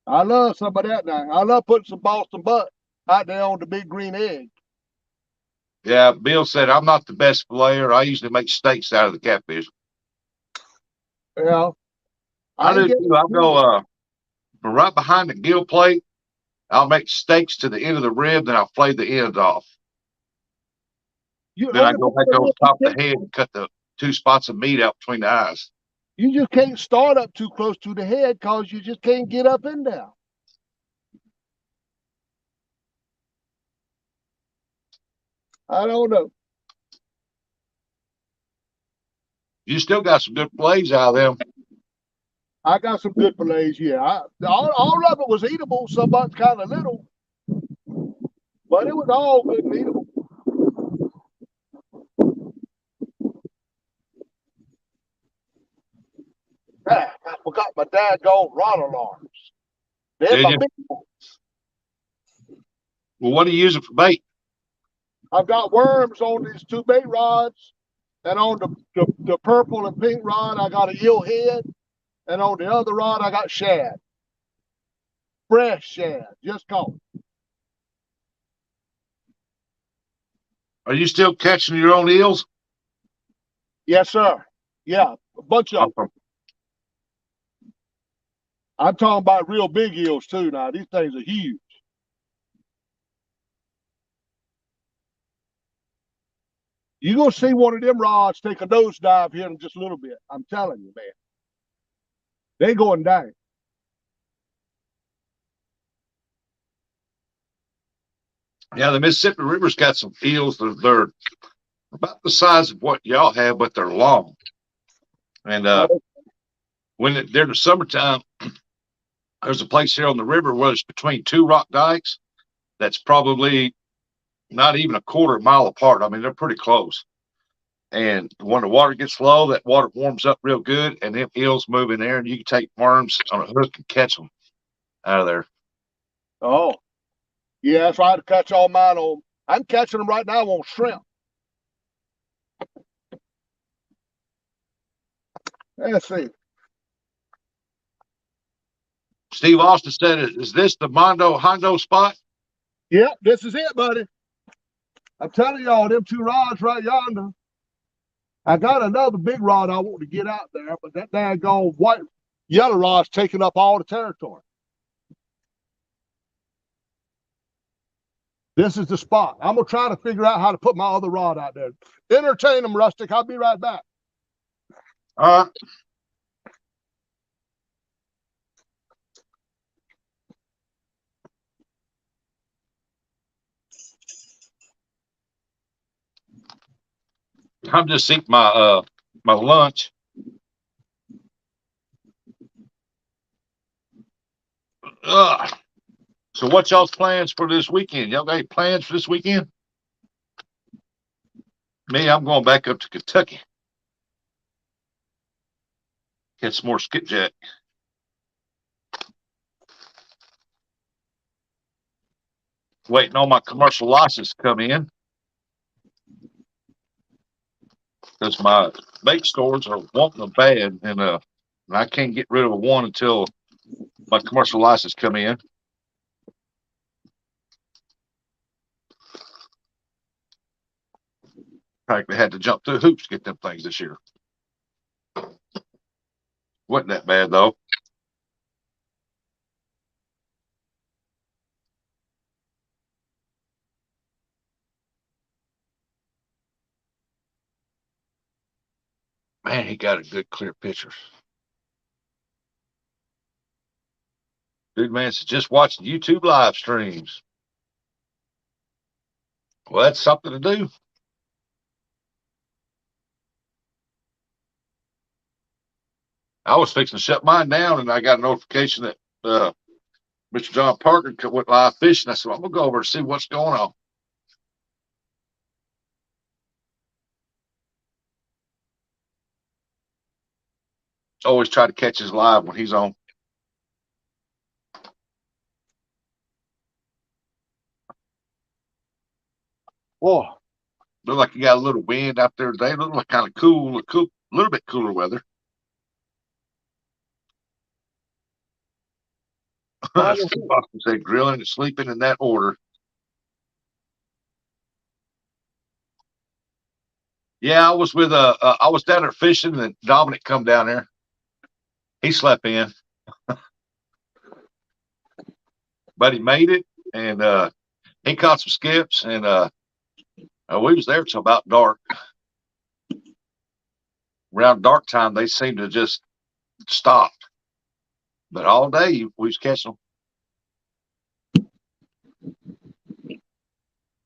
I love some of that now. I love putting some Boston butt out there on the big green egg. Yeah, Bill said, I'm not the best filleter. I usually make steaks out of the catfish. Yeah. I do too. I'll go from right behind the gill plate. I'll make steaks to the end of the rib, then I'll flay the ends off. Then I go back over top of the head and cut the 2 spots of meat out between the eyes. You just can't start up too close to the head because you just can't get up and down. I don't know. You still got some good fillets out of them. I got some good fillets, yeah. All of it was eatable, some of it's kind of little. But it was all good and eatable. I forgot my daggone rod alarms. They're my big ones. Well, what are you using for bait? I've got worms on these 2 bait rods, and on the purple and pink rod, I got a eel head, And on the other rod, I got shad. Fresh shad, just caught. Are you still catching your own eels? Yes, sir. Yeah, a bunch of them. I'm talking about real big eels too now. These things are huge. You're going to see one of them rods take a nosedive here in just a little bit. I'm telling you, man. They going down. Yeah, the Mississippi River's got some eels that they're about the size of what y'all have, but they're long. And when they're in the summertime, there's a place here on the river where it's between two rock dikes that's probably not even a quarter mile apart. I mean, they're pretty close. And when the water gets low, that water warms up real good, and them eels move in there, and you can take worms on a hook and catch them out of there. Oh, yeah, that's right. To catch all mine on. I'm catching them right now on shrimp. Let's see. Steve Austin said, "Is this the Hondo spot?" Yep, this is it, buddy. I'm telling y'all, them two rods right yonder. I got another big rod I want to get out there, but that daggone white yellow rod's taking up all the territory. This is the spot. I'm gonna try to figure out how to put my other rod out there. Entertain them, Rustic. I'll be right back. All right. I'm just eating my lunch. So what y'all's plans for this weekend? Y'all got any plans for this weekend? Me, I'm going back up to Kentucky. Get some more skipjack. Waiting on my commercial license to come in. Because my bait stores are wanting them bad, and I can't get rid of one until my commercial license come in. In fact, they had to jump through hoops to get them things this year. Wasn't that bad though. Man, he got a good clear picture. Dude, man, it's just watching YouTube live streams. Well, that's something to do. I was fixing to shut mine down, and I got a notification that Mr. John Parker went live fishing. I said, I'm going to go over and see what's going on. Always try to catch his live when he's on. Whoa. Look like you got a little wind out there today. Look like kind of cool, a little bit cooler weather. Steve Austin said grilling and sleeping in that order. Yeah, I was with I was down there fishing, and Dominic come down there. He slept in, but he made it, and he caught some skips, and we was there till about dark. Around dark time, they seemed to just stop, but all day we was catching them.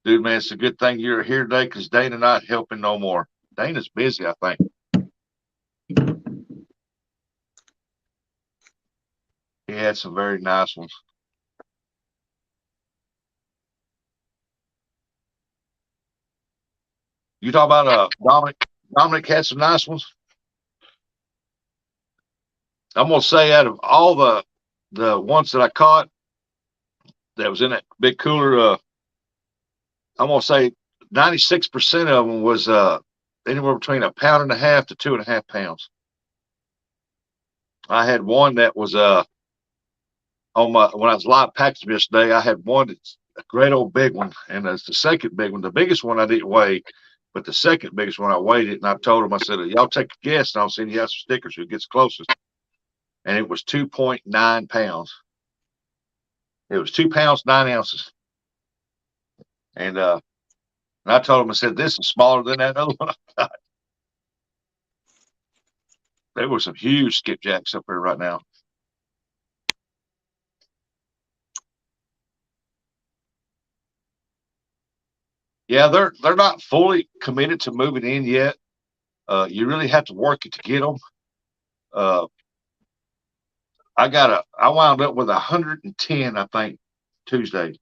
Dude, man, it's a good thing you're here today because Dana not helping no more. Dana's busy, I think. He had some very nice ones. You talk about Dominic. Dominic had some nice ones. I'm gonna say out of all the ones that I caught that was in that big cooler, I'm gonna say 96% of them was anywhere between 1.5 pounds to 2.5 pounds. I had one that was on my when I was live packaging yesterday. I had one that's a great old big one, and that's the second big one. The biggest one I didn't weigh, but the second biggest one I weighed it, and I told him, I said, y'all take a guess, and I'll send you out some stickers who gets closest. And it was 2.9 pounds. It was 2 pounds 9 ounces. And I told him, I said, this is smaller than that other one I got. There were some huge skipjacks up there right now. Yeah, they're not fully committed to moving in yet. You really have to work it to get them. I wound up with 110, I think, Tuesday.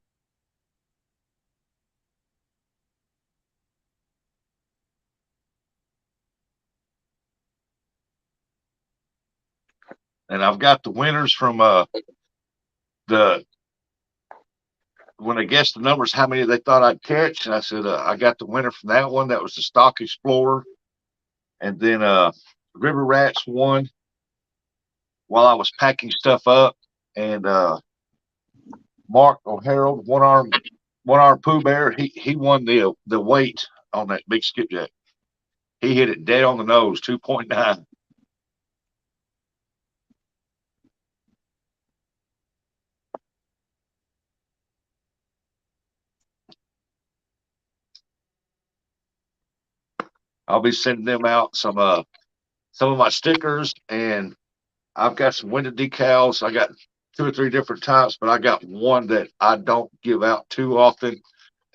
And I've got the winners from when I guessed the numbers, how many they thought I'd catch. And I said, I got the winner from that one. That was the Stock Explorer. And then River Rats won while I was packing stuff up. And Mark O'Harold, one arm Pooh Bear, he won the weight on that big skipjack. He hit it dead on the nose, 2.9. I'll be sending them out some of my stickers, and I've got some window decals. I got 2 or 3 different types, but I got one that I don't give out too often,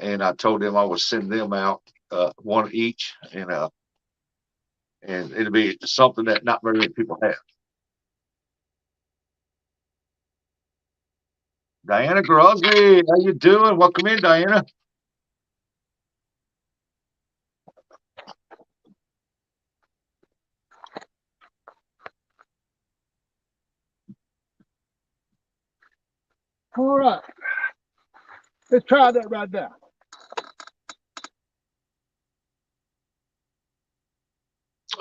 and I told them I would send them out one each, and it'll be something that not very many people have. Diana Grosby, how you doing? Welcome in, Diana. All right. Let's try that right now.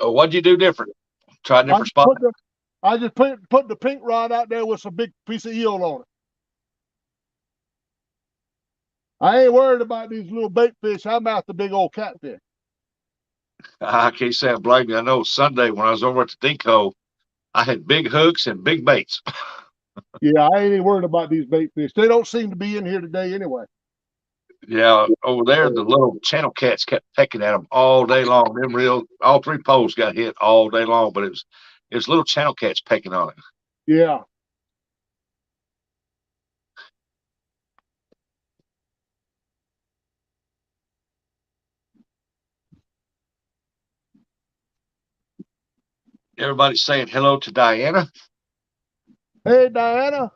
What'd you do different? Try a different spot? I just put the pink rod out there with some big piece of eel on it. I ain't worried about these little bait fish. I'm after big old catfish. I can't say I blame you. I know Sunday when I was over at the Dinko, I had big hooks and big baits. Yeah, I ain't even worried about these bait fish. They don't seem to be in here today anyway. Yeah, over there, the little channel cats kept pecking at them all day long. All 3 poles got hit all day long, but it was little channel cats pecking on it. Yeah. Everybody's saying hello to Diana. Hey, Diana.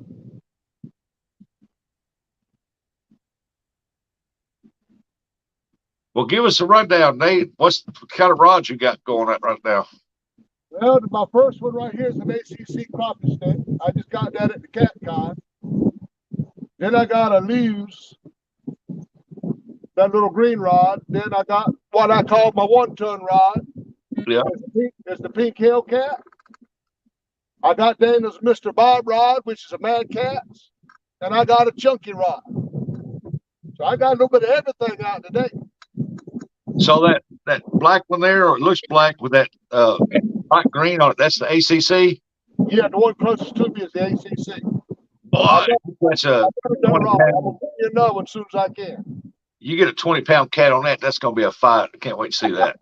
Well, give us a rundown, Nate. What kind of rods you got going on right now? Well, my first one right here is an ACC crappie stick. I just got that at the Cat Con. Then I got a Leaves, that little green rod. Then I got what I call my 1-ton rod. Yeah. It's the pink Hellcat. I got Dana's Mr. Bob rod, which is a Mad Cat's. And I got a chunky rod. So I got a little bit of everything out today. So that black one there, or it looks black with that light green on it, that's the ACC? Yeah, the one closest to me is the ACC. Oh, that's a 20 I'm pound. gonna give you another one as soon as I can. You get a 20-pound cat on that, that's going to be a fight. I can't wait to see that.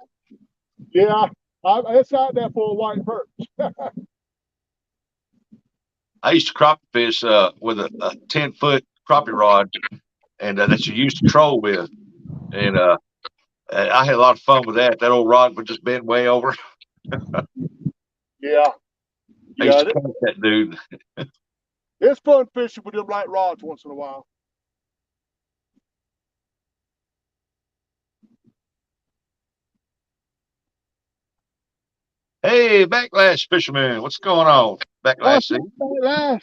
Yeah, it's out there for a white perch. I used to crappie fish with a 10-foot crappie rod, and that you used to troll with. And I had a lot of fun with that. That old rod would just bend way over. Yeah. I used to catch that dude. It's fun fishing with them light rods once in a while. Hey, Backlash fisherman, what's going on? Backlash. Backlash.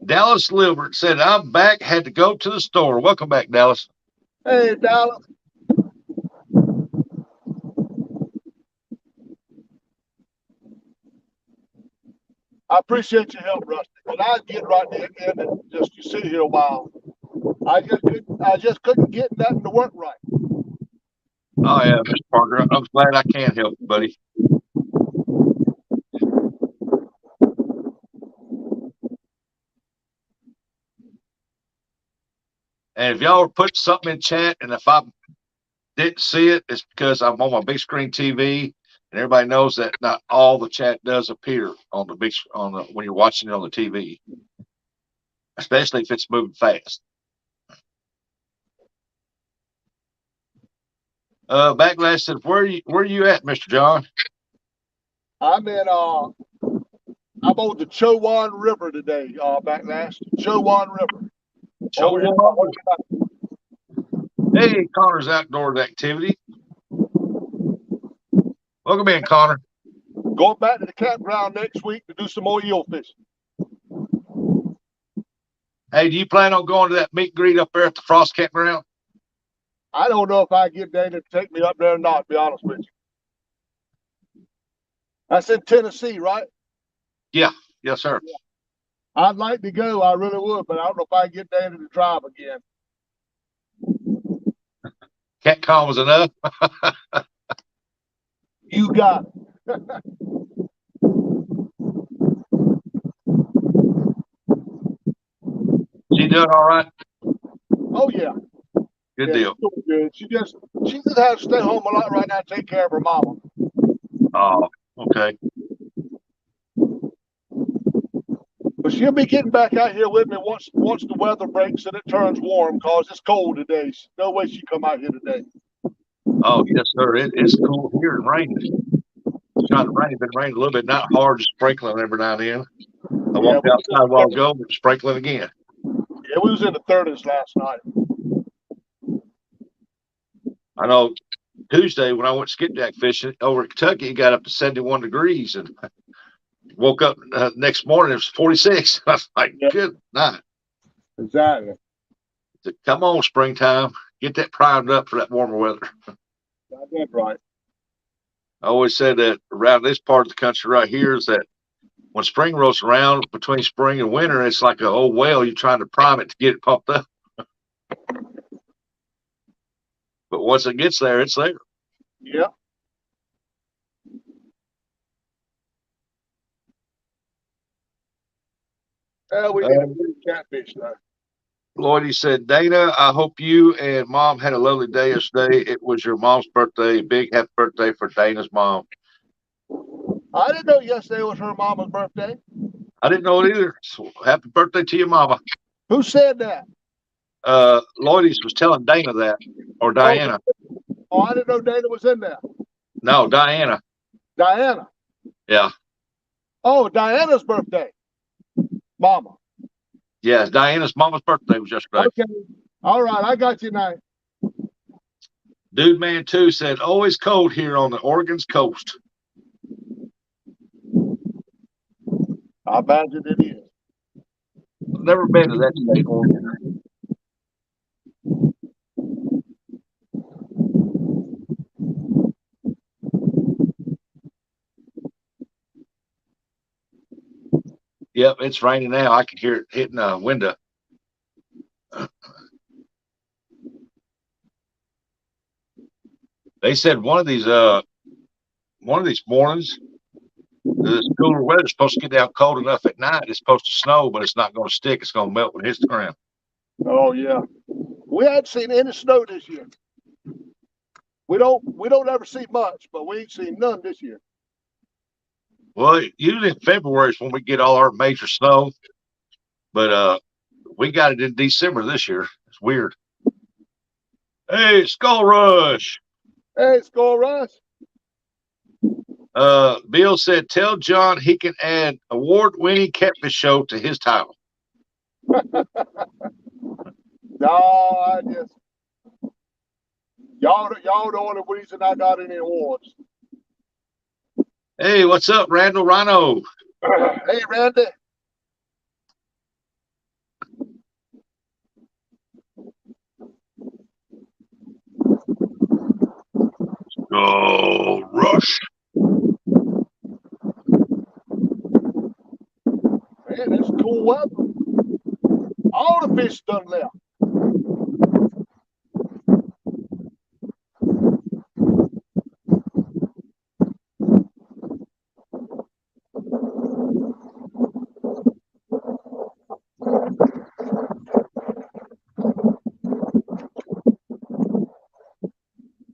Dallas Lilbert said, I'm back, had to go to the store. Welcome back, Dallas. Hey, Dallas. I appreciate your help, Rusty. But I get right there again and just you sit here a while. I just couldn't get nothing to work right. Oh yeah, Mr. Parker. I'm glad I can help you, buddy. And if y'all were putting something in chat, and if I didn't see it, it's because I'm on my big screen TV, and everybody knows that not all the chat does appear on the when you're watching it on the TV, especially if it's moving fast. Backlash said, where are you at, Mr. John? I'm in I'm on the Chowan River today, Backlash. Chowan River. Over here. Hey, Connor's outdoors activity. Welcome in, Connor. Going back to the campground next week to do some more eel fishing. Hey, do you plan on going to that meet and greet up there at the Frost Campground? I don't know if I get Dana to take me up there or not, to be honest with you. That's in Tennessee, right? Yeah, yes, sir. I'd like to go, I really would, but I don't know if I get Dana to drive again. Can't calm was enough. You got it. She doing all right? Oh yeah. Good Yeah, deal. she's doing good. She just has to stay home a lot right now and take care of her mama. Oh, okay. But she'll be getting back out here with me once the weather breaks and it turns warm, cause it's cold today. No way she come out here today. Oh, yes, sir. It's cool here and raining. It's trying to rain. It's been raining a little bit, not hard, just sprinkling every now and then. I walked outside a while ago, but sprinkling again. Yeah, we was in the 30s last night. I know Tuesday when I went skipjack fishing over in Kentucky, it got up to 71 degrees, and woke up next morning, it was 46. I was like, good night. Exactly. So, come on, springtime. Get that primed up for that warmer weather. That's right. I always said that around this part of the country right here is that when spring rolls around, between spring and winter, it's like an old well. You're trying to prime it to get it pumped up. But once it gets there, it's there. Yeah. We need a good catfish now. Lloyd, he said, Dana, I hope you and mom had a lovely day yesterday. It was your mom's birthday. Big happy birthday for Dana's mom. I didn't know yesterday was her mama's birthday. I didn't know it either. So happy birthday to your mama. Who said that? Lloydie was telling Dana that, or Diana. Oh, I didn't know Dana was in there. No, Diana. Diana. Yeah. Oh, Diana's birthday. Mama. Yes, Diana's mama's birthday was yesterday. Okay. All right, I got you now. Dude Man 2 said, always cold here on the Oregon's coast. I imagine it is. I've never been to that state, Oregon. Yep, it's raining now. I can hear it hitting a window. They said one of these mornings, this cooler weather is supposed to get down cold enough at night. It's supposed to snow, but it's not going to stick. It's going to melt when it hits the ground. Oh yeah. We hadn't seen any snow this year. We don't ever see much, but we ain't seen none this year. Well, usually in February is when we get all our major snow, but we got it in December this year. It's weird. Hey, Skull Rush. Hey, Skull Rush. Bill said, tell John he can add award-winning catfish show to his title. No, I just y'all the only reason I got any awards. Hey, what's up, Randall Rhino? Hey, Randy. Oh, Rush. weather. All the fish done left.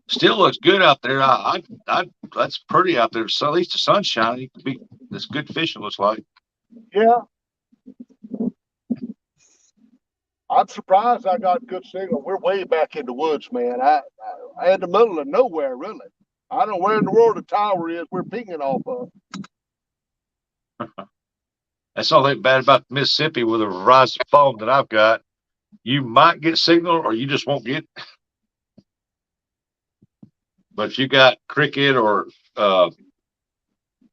Still looks good out there. That's pretty out there. So at least the sun's shining. It's good fishing. Looks like. Yeah. I'm surprised I got good signal. We're way back in the woods, man. I in the middle of nowhere, really. I don't know where in the world the tower is we're pinging off of. That's all that bad about Mississippi with the Verizon phone that I've got. You might get signal, or you just won't get. But if you got Cricket or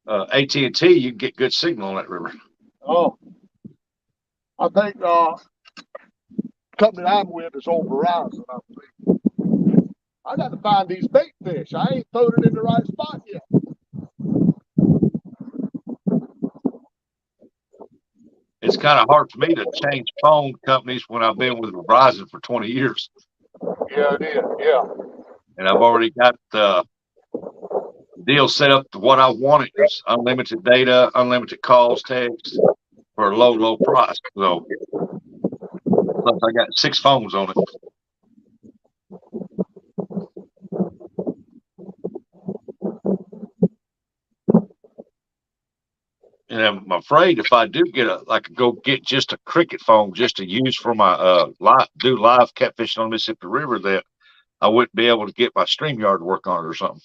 AT&T, you can get good signal on that river. Oh, I think company I'm with is on Verizon, I believe. I got to find these bait fish. I ain't thrown it in the right spot yet. It's kind of hard for me to change phone companies when I've been with Verizon for 20 years. Yeah, it is. Yeah. And I've already got the deal set up to what I wanted. It's unlimited data, unlimited calls, text for a low, low price. So plus I got 6 phones on it. And I'm afraid if I do get go get just a Cricket phone just to use for my live catfishing on the Mississippi River, that I wouldn't be able to get my StreamYard to work on it or something.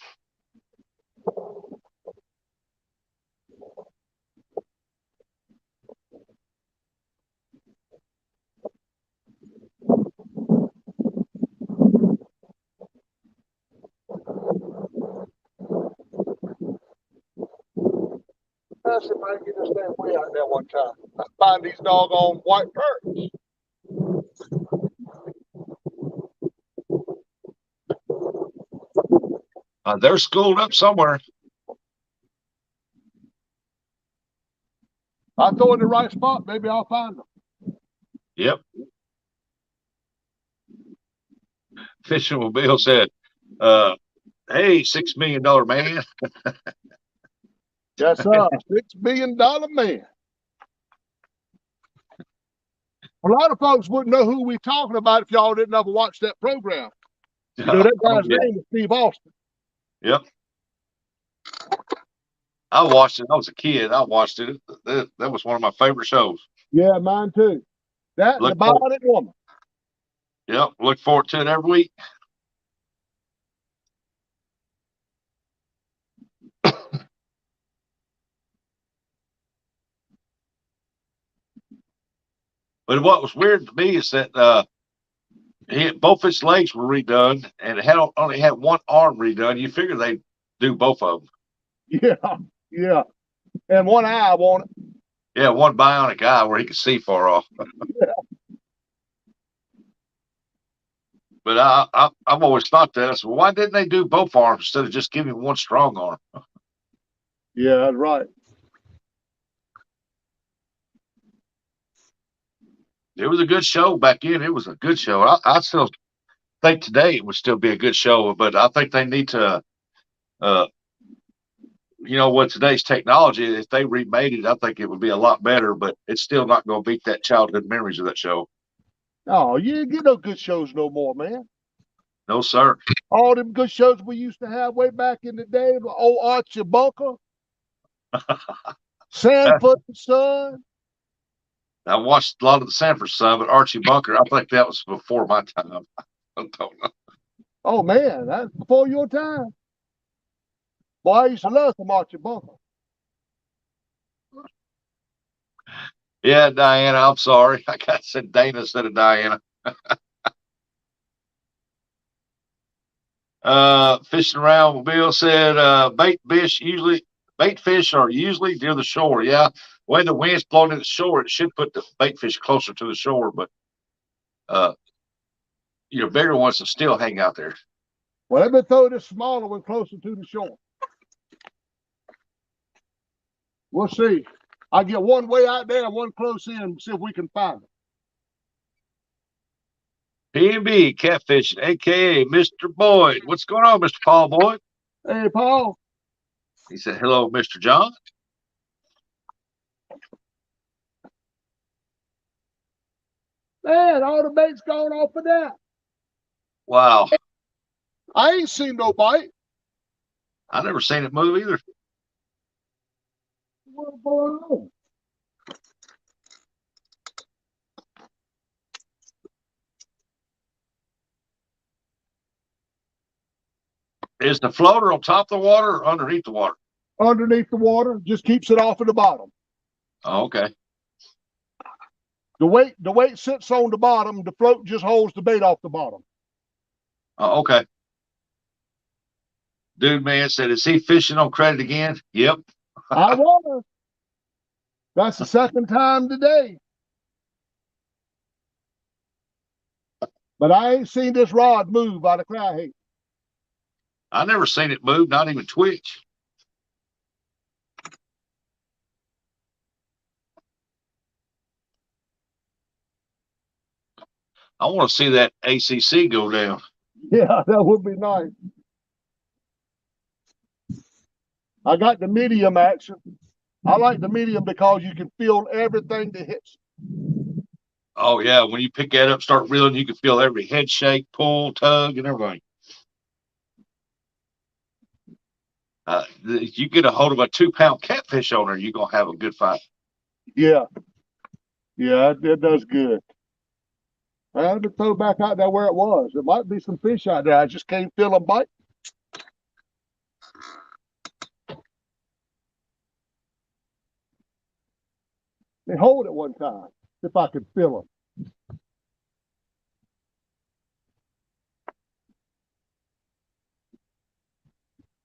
Let's see if I can get this damn way out there one time. I find these doggone white perch. They're schooled up somewhere. I throw in the right spot, maybe I'll find them. Yep. Fishing with Bill said, hey, $6 million man. Yes, sir. $6 billion man. A lot of folks wouldn't know who we talking about if y'all didn't ever watch that program. You know, that guy's name is Steve Austin. Yep. I watched it. I was a kid. I watched it. That was one of my favorite shows. Yeah, mine too. That and the Bionic Woman. Yep. Look forward to it every week. But what was weird to me is that both his legs were redone, and it only had one arm redone. You figure they'd do both of them. Yeah, yeah. And one eye on it. Yeah, one bionic eye where he could see far off. Yeah. But I've always thought that. I said, well, why didn't they do both arms instead of just giving one strong arm? Yeah, that's right. It was a good show back then. It was a good show. I still think today it would still be a good show, but I think they need to, with today's technology, if they remade it, I think it would be a lot better, but it's still not going to beat that childhood memories of that show. Oh, you ain't get no good shows no more, man. No, sir. All them good shows we used to have way back in the day, old Archie Bunker, Sanford and Son. I watched a lot of the Sanford Son, but Archie Bunker, I think that was before my time. I don't know. Oh, man, that's before your time. Boy, I used to love some Archie Bunker. Yeah, Diana, I'm sorry. I got said Dana instead of Diana. Fishing around, Bill said, bait fish are usually near the shore. Yeah, when the wind's blowing to the shore, it should put the bait fish closer to the shore, but bigger ones will still hang out there. Well, let me throw this smaller one closer to the shore. We'll see. I get one way out there and one close in and see if we can find it. P&B Catfishing, aka Mr. Boyd. What's going on, Mr. Paul Boyd? Hey, Paul. He said, hello, Mr. John. Man, all the bait's gone off of that. Wow. I ain't seen no bite. I never seen it move either. What's going on? Is the floater on top of the water or underneath the water? Underneath the water, just keeps it off of the bottom. Oh, okay. The weight sits on the bottom. The float just holds the bait off the bottom. Oh, okay. Dude, man said, is he fishing on credit again? Yep. I was. That's the second time today. But I ain't seen this rod move out of Cry-Hate. I never seen it move, not even twitch. I want to see that ACC go down. Yeah, that would be nice. I got the medium action. I like the medium because you can feel everything that hits. Oh, yeah. When you pick that up, start reeling, you can feel every head shake, pull, tug, and everything. If you get a hold of a 2-pound catfish on there, you're going to have a good fight. Yeah. Yeah, it does good. I had to throw back out there where it was. There might be some fish out there. I just can't feel them bite. They hold it one time if I could feel them.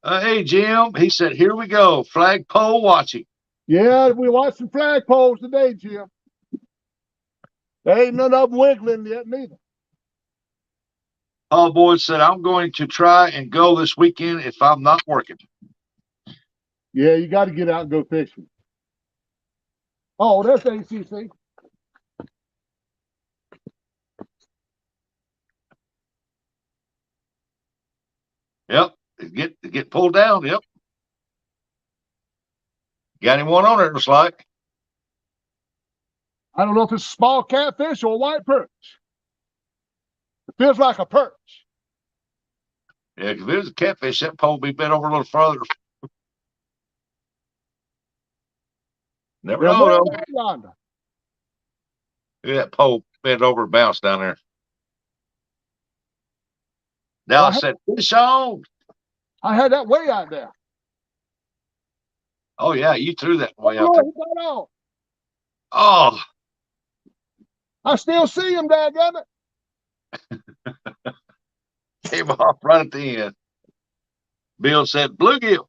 Hey, Jim. He said, here we go. Flagpole watching. Yeah, we watched some flagpoles today, Jim. There ain't none of them wiggling yet, neither. Paul Boyd said, I'm going to try and go this weekend if I'm not working. Yeah, you got to get out and go fishing. Oh, that's ACC. Yep. Get pulled down. Yep. Got him one on there, it looks like. I don't know if it's a small catfish or a white perch. It feels like a perch. Yeah, if it was a catfish, that pole would be bent over a little further. Never They're know, way though. out yonder. Look at that pole bent over and bounced down there. Now I said, fish on. I had that way out there. Oh, yeah, you threw that way out Oh, there. he got on. Oh, I still see him, dadgummit. came off right at the end. Bill said, bluegill.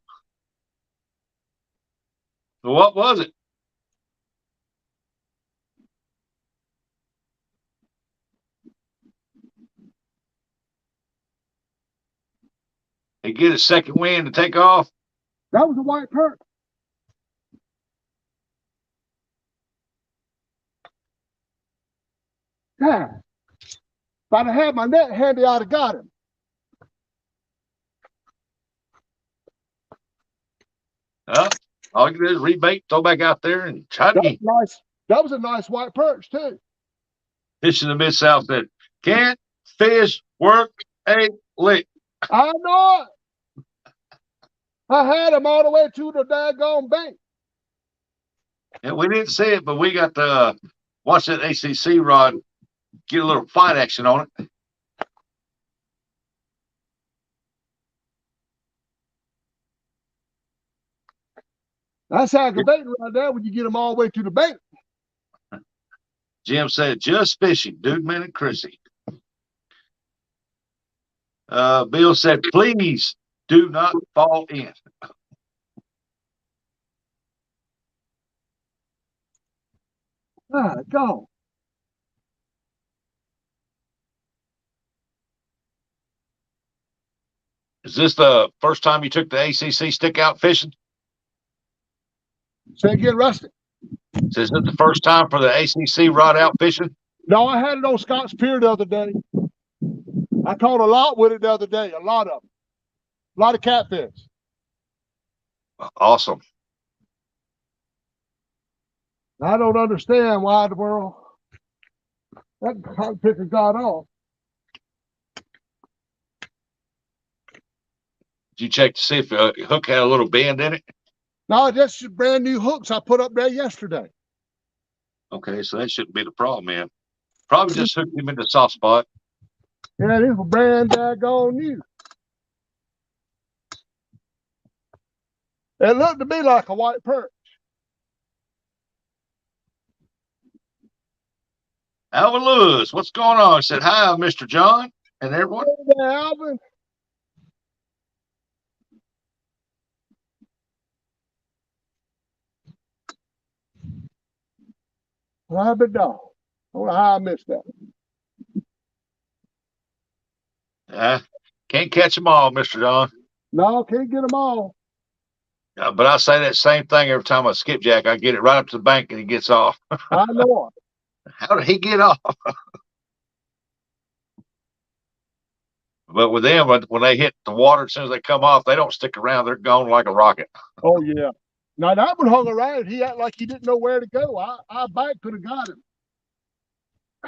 So what was it? He get a second wind to take off. That was a white perch. Yeah. If I'd have had my net handy, I'd have got him. All you can do is rebait, throw back out there, and try to That was get nice. That was a nice white perch, too. fish in the Mid-South that can't fish work a lick. I know it. I had him all the way to the daggone bank. And we didn't see it, but we got to watch that ACC rod get a little fight action on it. That's aggravating right there when you get them all the way to the bank. Jim said, just fishing, Dude Man and Chrissy. Bill said, please do not fall in. Ah, go. Is this the first time you took the ACC stick out fishing? Say again, Rusty. So is it the first time for the ACC rod out fishing? No, I had it on Scotts Pier the other day. I caught a lot with it the other day. A lot of them. A lot of catfish. Awesome. I don't understand why the world that cotton picker got off. Did you check to see if the hook had a little bend in it? No, that's just brand new hooks I put up there yesterday. Okay, so that shouldn't be the problem, man. Probably just hooked him in the soft spot. Yeah, these were brand daggone new. It looked to me like a white perch. Alvin Lewis, what's going on? I said, hi, Mr. John, and everyone. Hey there, Alvin. Rabbit dog. I don't know how I missed that. Can't catch them all, Mr. John. No, can't get them all. But I say that same thing every time I skipjack. I get it right up to the bank and he gets off. I know it. How did he get off? But with them, when they hit the water, as soon as they come off, they don't stick around. They're gone like a rocket. Oh, yeah. Now, that one hung around. He acted like he didn't know where to go. Our bike could have got him.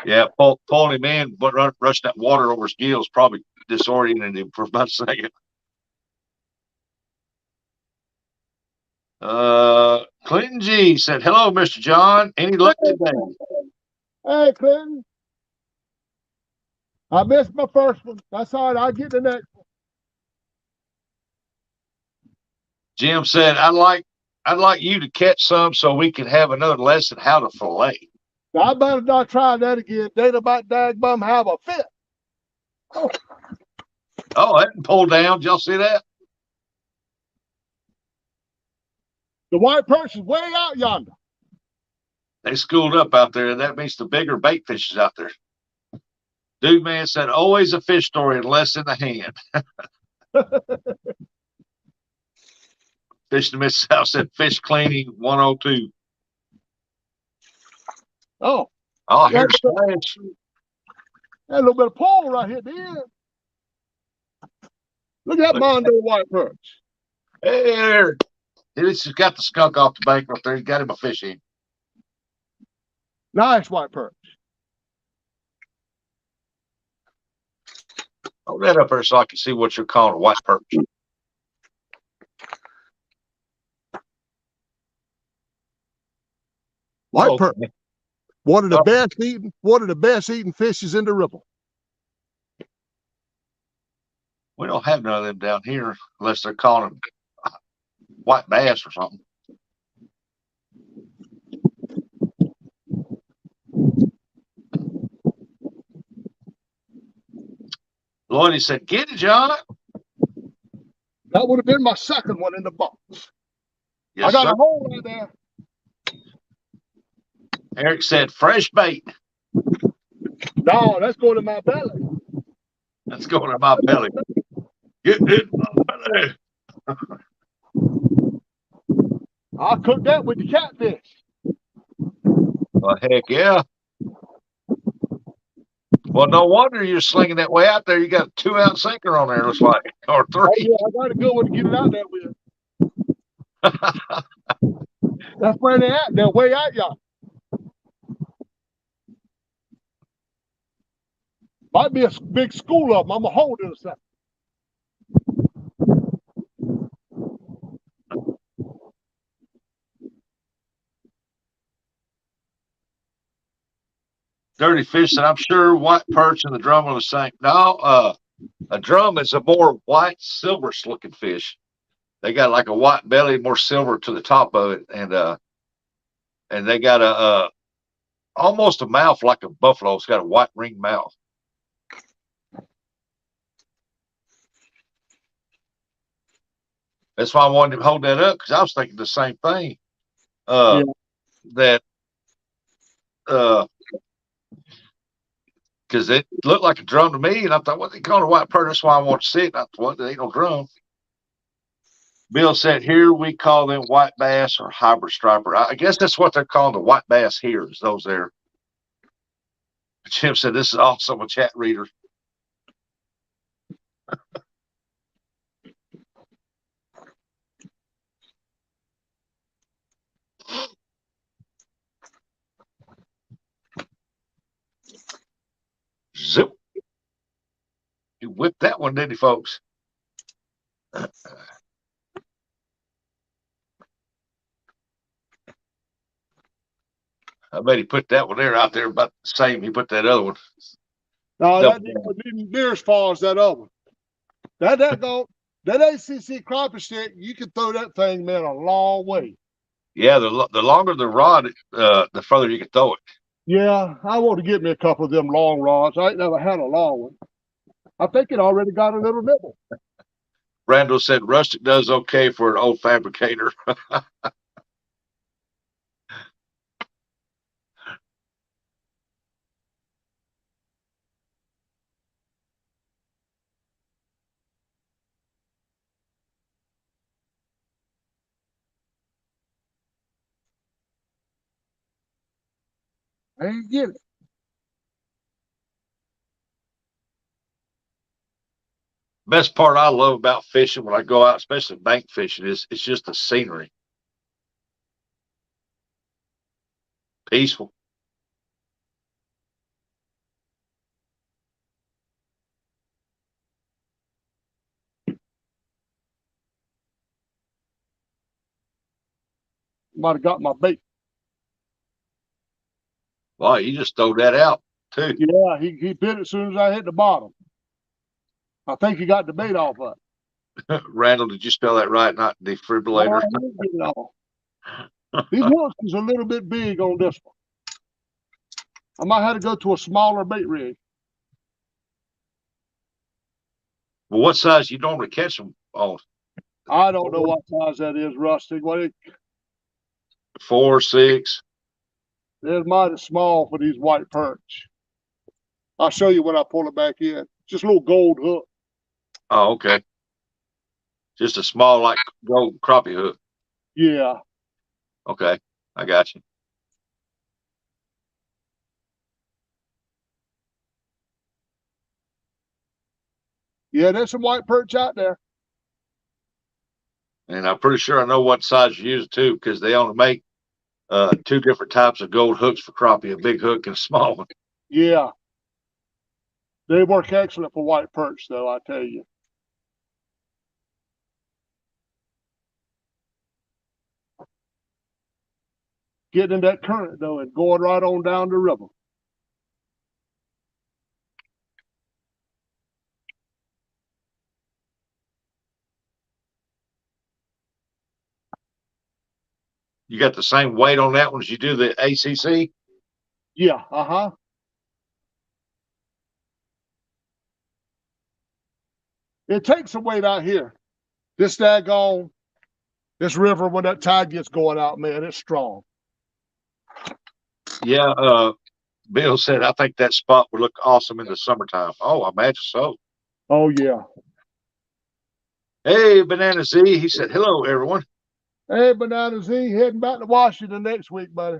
Yeah, pulling him in, but rushing that water over his gills probably disoriented him for about a second. Clinton G said, hello, Mr. John. Any luck today? Hey, Clinton. I missed my first one. That's all right. I'll get the next one. Jim said, I'd like you to catch some so we can have another lesson how to fillet. Now, I better not try that again. They about dagbum have a fit. Oh, that pulled down. Did y'all see that? The white perch is way out yonder. They schooled up out there, and that means the bigger bait fish is out there. Dude, man said, always a fish story unless in the hand. Fish to Miss South said, fish cleaning 102. Oh, Oh, here's Slash. a little bit of pull right here at the end. Look at that Mondo white perch. Hey, there. He's got the skunk off the bank right there. He's got him a fish in. Nice white perch. Hold that up there so I can see what you're calling a white perch. White perch. One of the best eating fishes in the river. We don't have none of them down here unless they're calling them white bass or something. Lloyd said, get it, John. That would have been my second one in the box. Yes, I got sir. a hole right there. Eric said, fresh bait. No, that's going to my belly. That's going in my belly. Get it in my belly. I'll cook that with the catfish. Well, heck yeah. Well, no wonder you're slinging that way out there. You got a 2-ounce sinker on there, looks like, or 3. Oh, yeah, I got a good one to get it out there with. That's where they're at. They're way out, y'all. Might be a big school of them. I'm going to hold it a second. Dirty Fish said, I'm sure white perch and the drum are the same. No, a drum is a more white, silverish looking fish. They got like a white belly, more silver to the top of it. And they got a almost a mouth like a buffalo. It's got a white ring mouth. That's why I wanted to hold that up, because I was thinking the same thing. That because it looked like a drum to me, and I thought, what they call a white perch? That's why I want to see it. I thought, well, there ain't no drum. Bill said here we call them white bass or hybrid striper. I guess that's what they're calling the white bass here, is those there. Jim said this is also a chat reader. Zip. He whipped that one, didn't he, folks? I bet he put that one there out there about the same he put that other one. No, Double that didn't near as far as that other one. That ACC crappie stick, you can throw that thing, man, a long way. Yeah, the longer the rod, the further you can throw it. Yeah, I want to get me a couple of them long rods. I ain't never had a long one. I think it already got a little nibble. Randall said rustic does okay for an old fabricator. I ain't get it. Best part I love about fishing when I go out, especially bank fishing, is it's just the scenery. Peaceful. Might have got my bait. Wow, you just throw that out too. Yeah, he bit it as soon as I hit the bottom. I think he got the bait off of it. Randall, did you spell that right? Not defibrillator. No, I didn't get it off. These hooks is a little bit big on this one. I might have to go to a smaller bait rig. Well, what size you normally catch them on? I don't know what size that is, Rusty. What it 4, 6. is mighty small for these white perch. I'll show you when I pull it back in. Just a little gold hook. Oh, okay. Just a small, like gold crappie hook. Yeah. Okay, I got you. Yeah, there's some white perch out there. And I'm pretty sure I know what size you use too, because they only make 2 different types of gold hooks for crappie, a big hook and a small one. Yeah. They work excellent for white perch, though, I tell you. Getting in that current, though, and going right on down the river. You got the same weight on that one as you do the ACC? Yeah, uh-huh. It takes some weight out here. This daggone, this river, when that tide gets going out, man, it's strong. Yeah, Bill said, I think that spot would look awesome in the summertime. Oh, I imagine so. Oh, yeah. Hey, Banana Z, he said, hello, everyone. Hey, Banana Z, heading back to Washington next week, buddy.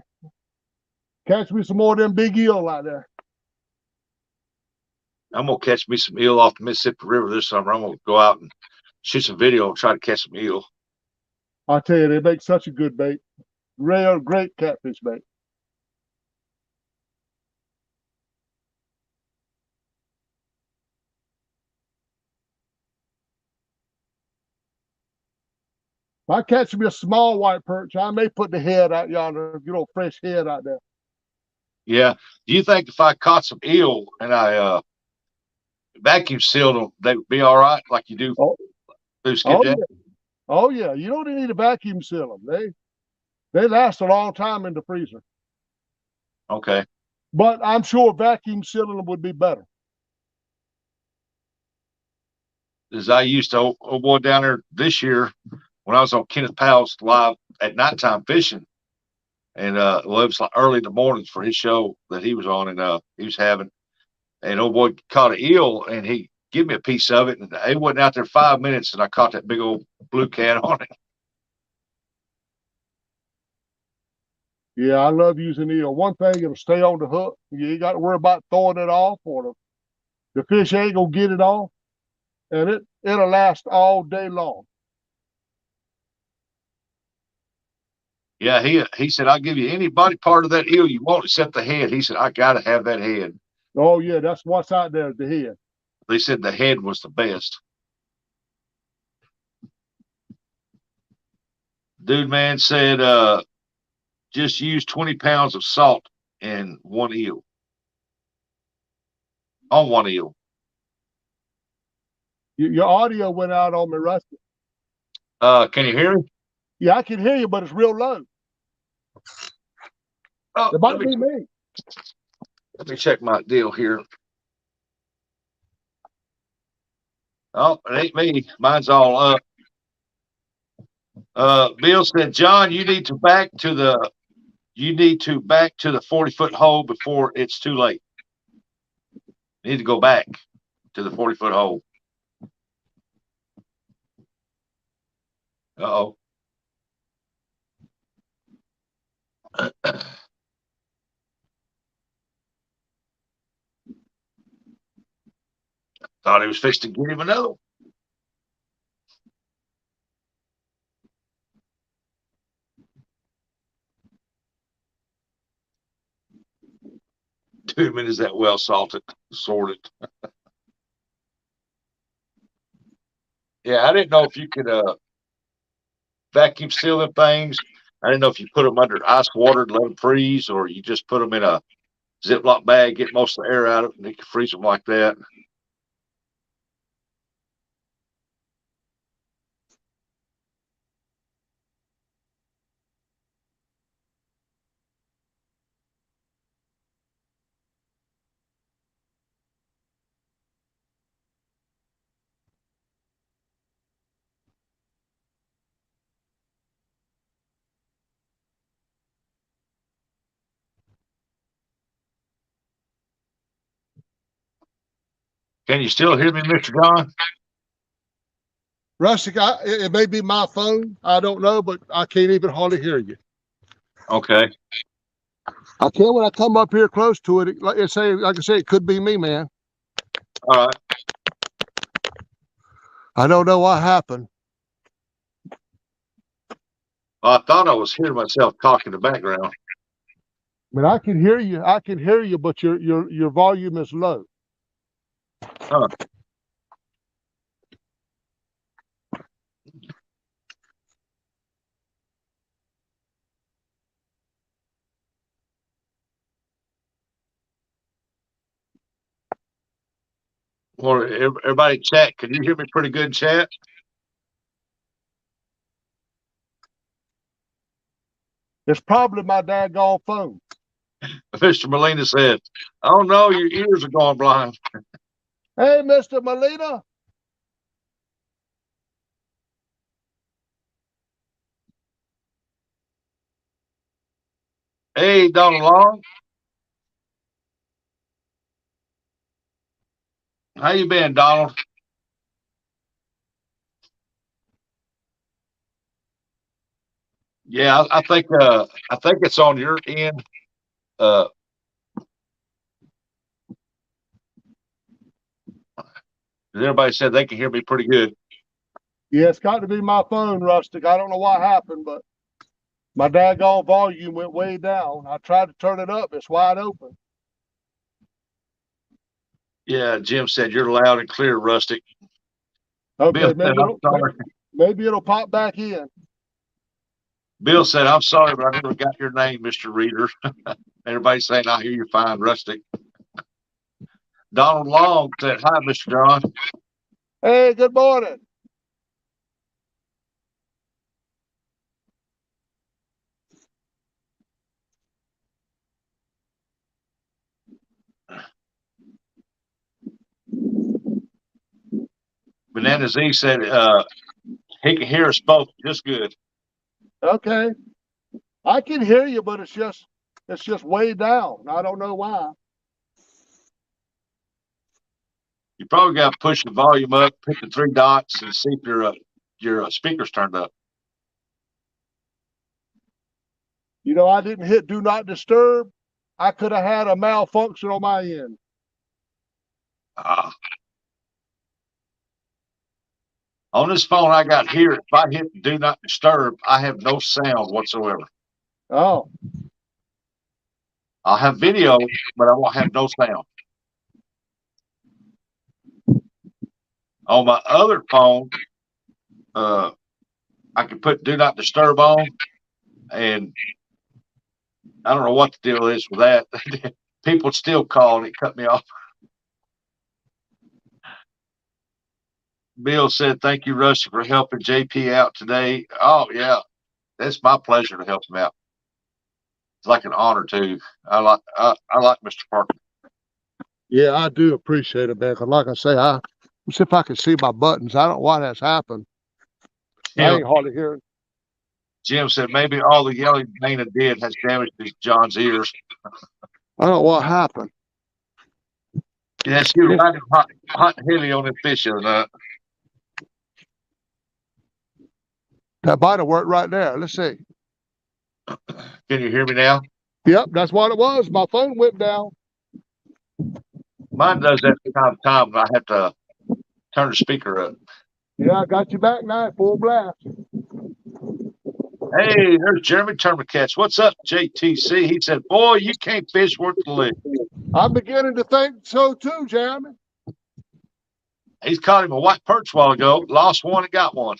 Catch me some more of them big eel out there. I'm going to catch me some eel off the Mississippi River this summer. I'm going to go out and shoot some video and try to catch some eel. I tell you, they make such a good bait. Rare, great catfish bait. If I catch me a small white perch, I may put the head out yonder, fresh head out there. Yeah. Do you think if I caught some eel and I vacuum sealed them, they would be all right like you do through skipjack? Yeah. Oh, yeah. You don't need a vacuum seal them. They last a long time in the freezer. Okay. But I'm sure vacuum sealing them would be better. As I used to, old boy down there this year, when I was on Kenneth Powell's live at nighttime fishing, and it was like early in the mornings for his show that he was on, and he was having, and old boy caught an eel, and he give me a piece of it. And it wasn't out there 5 minutes, and I caught that big old blue cat on it. Yeah, I love using eel. One thing, it'll stay on the hook. You ain't got to worry about throwing it off, or the fish ain't gonna get it off, and it'll last all day long. Yeah, he said, I'll give you any body part of that eel you want except the head. He said, I gotta have that head. Oh yeah, that's what's out there at the head. They said the head was the best. Dude man said, just use 20 pounds of salt in one eel. On one eel. Your audio went out on me, Rusty. Can you hear me? Yeah, I can hear you, but it's real low. Oh, It might be me. let me check my deal here. Oh, it ain't me. Mine's all up. Bill said, John, you need to back to the 40-foot hole before it's too late. You need to go back to the 40-foot hole. Uh-oh. Thought he was fixing to get him another one. Dude, man, is that well salted, sorted? Yeah, I didn't know if you could vacuum seal them things. I didn't know if you put them under ice water and let them freeze, or you just put them in a Ziploc bag, get most of the air out of it, and you can freeze them like that. Can you still hear me, Mr. John? Rusty, it may be my phone. I don't know, but I can't even hardly hear you. Okay. I can when I come up here close to it. Like I say, it could be me, man. All right. I don't know what happened. Well, I thought I was hearing myself talk in the background. I mean, I can hear you. I can hear you, but your volume is low. Huh. Well, everybody chat. Can you hear me pretty good in chat? It's probably my daggone phone. Mr. Molina said, oh no, your ears are going blind. Hey, Mr. Molina. Hey, Donald Long. How you been, Donald? Yeah, I think it's on your end. Everybody said they can hear me pretty good. Yeah, it's got to be my phone, Rustic. I don't know what happened, but my daggone volume went way down. I tried to turn it up. It's wide open. Yeah, Jim said you're loud and clear, Rustic. Okay, Bill said, I'm sorry. maybe it'll pop back in. Bill said, I'm sorry, but I never got your name, Mr. Reader. Everybody's saying, I hear you fine, Rustic. Donald Long said, hi, Mr. John. Hey, good morning. Banana Z said he can hear us both just good. Okay. I can hear you, but it's just way down. I don't know why. You probably got to push the volume up, hit the three dots, and see if your speaker's turned up. You know, I didn't hit do not disturb. I could have had a malfunction on my end. On this phone I got here, if I hit do not disturb, I have no sound whatsoever. Oh, I'll have video, but I won't have no sound. On my other phone, I can put do not disturb on, and I don't know what the deal is with that. People still call and it cut me off. Bill said, "Thank you, Rusty, for helping JP out today." Oh yeah, it's my pleasure to help him out. It's like an honor too. I like Mr. Parker. yeah, I do appreciate it, man. 'Cause like I say, let's see if I can see my buttons. I don't know why that's happened. I ain't hardly hearing. Jim said maybe all the yelling Dana did has damaged John's ears. I don't know what happened. Yeah, she was riding hot and heavy on that fish the other night. That might have worked right there. Let's see. Can you hear me now? Yep, that's what it was. My phone went down. Mine does that from time to time, and I have to turn the speaker up. Yeah, I got you back now at full blast. Hey, there's Jeremy Termacats. What's up, JTC? He said, "Boy, you can't fish worth the lick." I'm beginning to think so too, Jeremy. He's caught him a white perch a while ago, lost one and got one.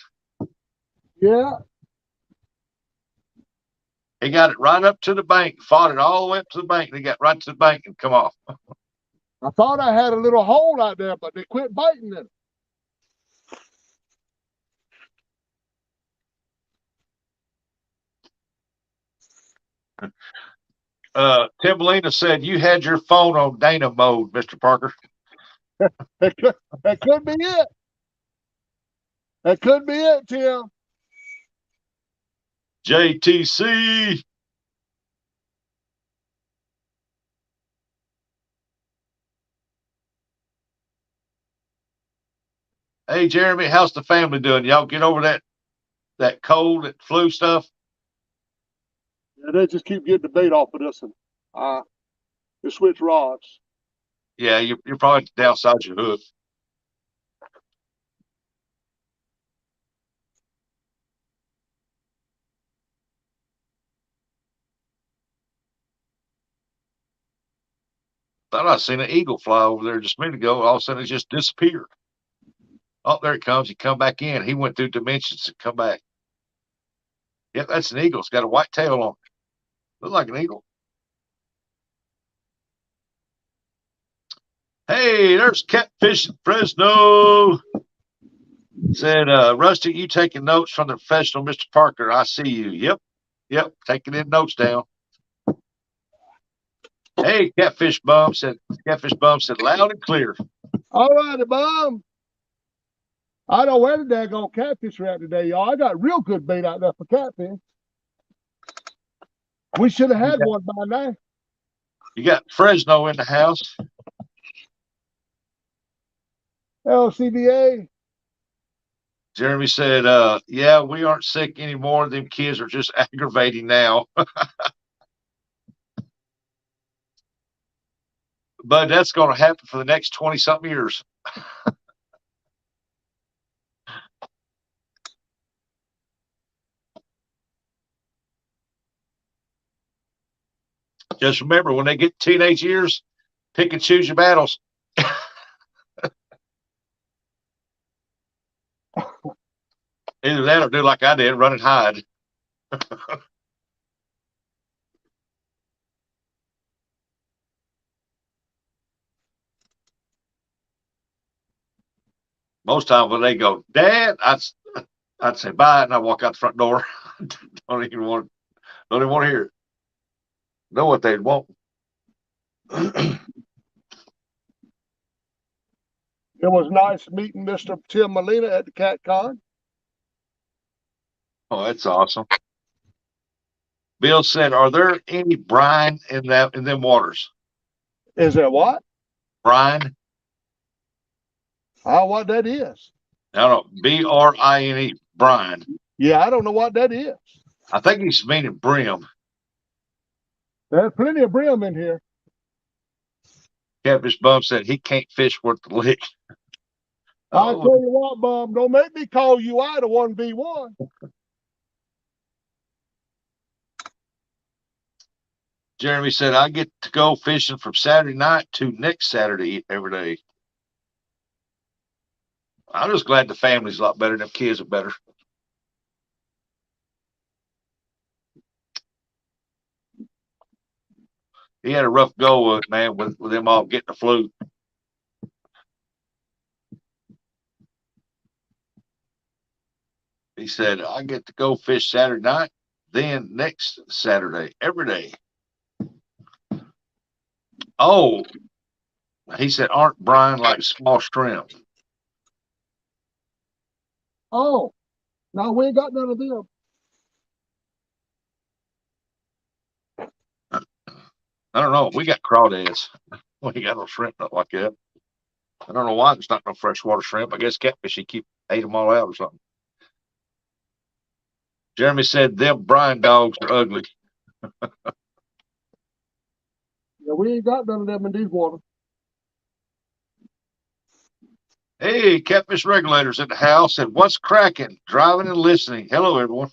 Yeah. He got it right up to the bank, fought it all the way up to the bank, and he got right to the bank and come off. I thought I had a little hole out there, but they quit biting it. Timbalina said you had your phone on Dana mode, Mr. Parker. That could be it. That could be it, Tim. JTC. Hey, Jeremy, how's the family doing? Y'all get over that cold, that flu stuff? Yeah, they just keep getting the bait off of this one. They switch rods. Yeah, you're probably downside your hook. Thought I seen an eagle fly over there just a minute ago. All of a sudden, it just disappeared. Oh, there it comes. He come back in. He went through dimensions and come back. Yep, that's an eagle. It's got a white tail on it. Looks like an eagle. Hey, there's Catfish in Fresno. Said, Rusty, you taking notes from the professional Mr. Parker. I see you. Yep, taking in notes down. Hey, Catfish Bum said loud and clear. All righty, Bum. I know where the daggone catfish are at today, y'all. I got real good bait out there for catfish. We should have had one by now. You got Fresno in the house. LCBA. Jeremy said, yeah, we aren't sick anymore. Them kids are just aggravating now. But that's going to happen for the next 20-something years. Just remember, when they get teenage years, pick and choose your battles. Either that or do like I did, run and hide. Most times when they go, Dad, I'd say bye, and I walk out the front door. don't even want to hear it. Know what they'd want. It was nice meeting Mr. Tim Molina at the CatCon. Oh, that's awesome. Bill said, "Are there any brine in them waters?" Is there what? Brine. What that is. I don't know, Brine, Brian. Yeah, I don't know what that is. I think he's meaning brim. There's plenty of brim in here. Catfish Bum said he can't fish worth the lick. I'll Oh, tell you what, Bum, don't make me call you out of 1v1. Jeremy said, I get to go fishing from Saturday night to next Saturday every day. I'm just glad the family's a lot better. Them kids are better. He had a rough go with it, man, with them all getting the flu. He said, I get to go fish Saturday night, then next Saturday, every day. Oh, he said, aren't brine like small shrimp? Oh, no, we ain't got none of them. I don't know. We got crawdads. We ain't got no shrimp, not like that. I don't know why there's not no freshwater shrimp. I guess catfish, he ate them all out or something. Jeremy said, them brine dogs are ugly. Yeah, we ain't got none of them in these waters. Hey, catfish regulators at the house. And what's cracking? Driving and listening. Hello, everyone.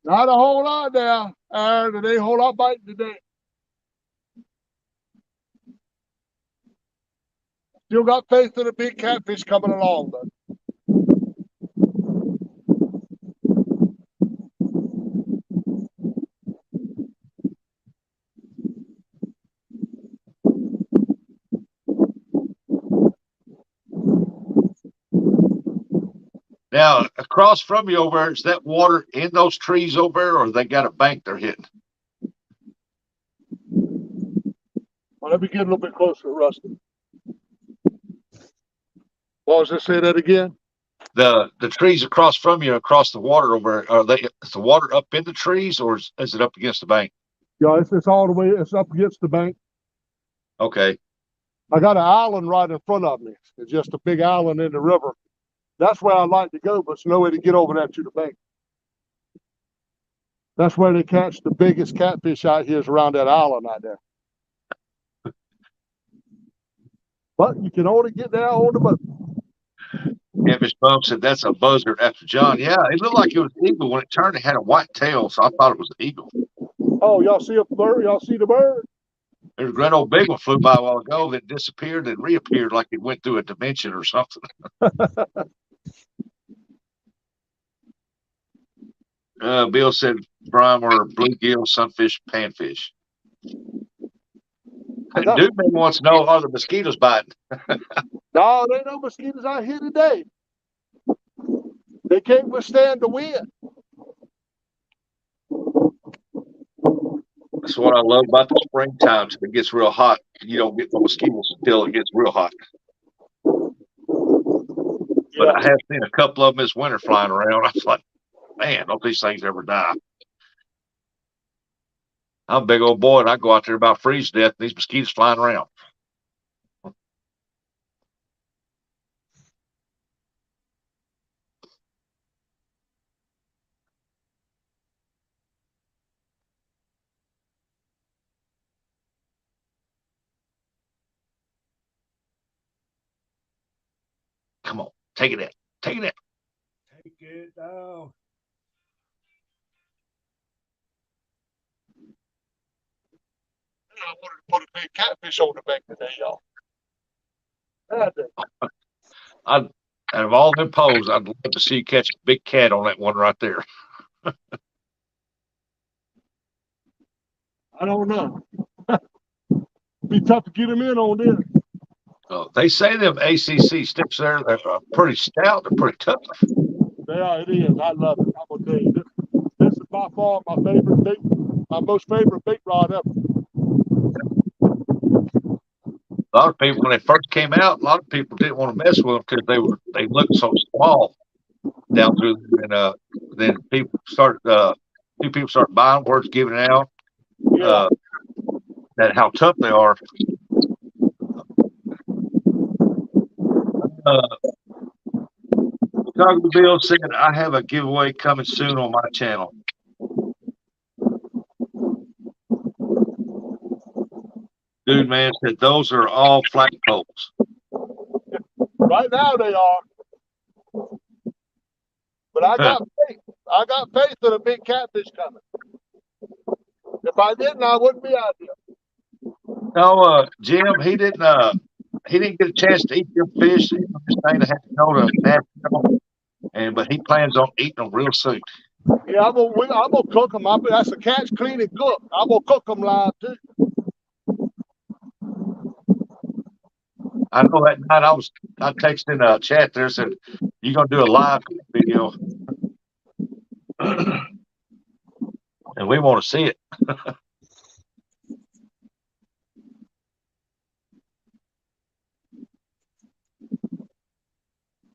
Not a whole lot there. There ain't a whole lot biting today. Still got faith in the big catfish coming along, though. Now, across from you over there, is that water in those trees over there, or they got a bank they're hitting? Well, let me get a little bit closer, Rusty. What was I say that again? The trees across from you, across the water over there, is the water up in the trees, or is it up against the bank? Yeah, it's all the way, it's up against the bank. Okay. I got an island right in front of me. It's just a big island in the river. That's where I like to go, but there's no way to get over there to the bank. That's where they catch the biggest catfish out here is around that island out there. But you can only get there on the boat. Catfish Bum said that's a buzzard after John. Yeah, it looked like it was an eagle. When it turned, it had a white tail, so I thought it was an eagle. Oh, y'all see a bird? Y'all see the bird? There's a great old big one flew by a while ago that disappeared and reappeared like it went through a dimension or something. Bill said brine or bluegill, sunfish, panfish. Dude wants to know, are the mosquitoes biting? No, there ain't no mosquitoes out here today. They can't withstand the wind. That's what I love about the springtime. It gets real hot. You don't get no mosquitoes until it gets real hot. But I have seen a couple of them this winter flying around. I was like, man, don't these things ever die? I'm a big old boy, and I go out there about freeze to death, and these mosquitoes flying around. Come on, take it in. Take it in. Take it down. I wanted to put a big catfish on the bank today, y'all. Out of all them poles, I'd love to see you catch a big cat on that one right there. I don't know. Be tough to get him in on this. They say them ACC sticks there, they're pretty stout. They're pretty tough. They are, it is. I love it. I'm gonna tell you, this is by far my most favorite bait rod ever. A lot of people, when they first came out, a lot of people didn't want to mess with them because they looked so small down through there. And then people started buying words, giving it out. Yeah. That how tough they are. Chicago Bill said, I have a giveaway coming soon on my channel. Dude, man, said those are all flagpoles. Right now they are. But I got faith. I got faith in a big catfish coming. If I didn't, I wouldn't be out here. No, Jim, he didn't get a chance to eat them fish. He just ain't had to go to Nashville, but he plans on eating them real soon. Yeah, I'm gonna cook them. That's a catch, clean, and cook. I'm gonna cook them live too. I know that night I texted in a chat there, said, you gonna do a live video. And we want to see it.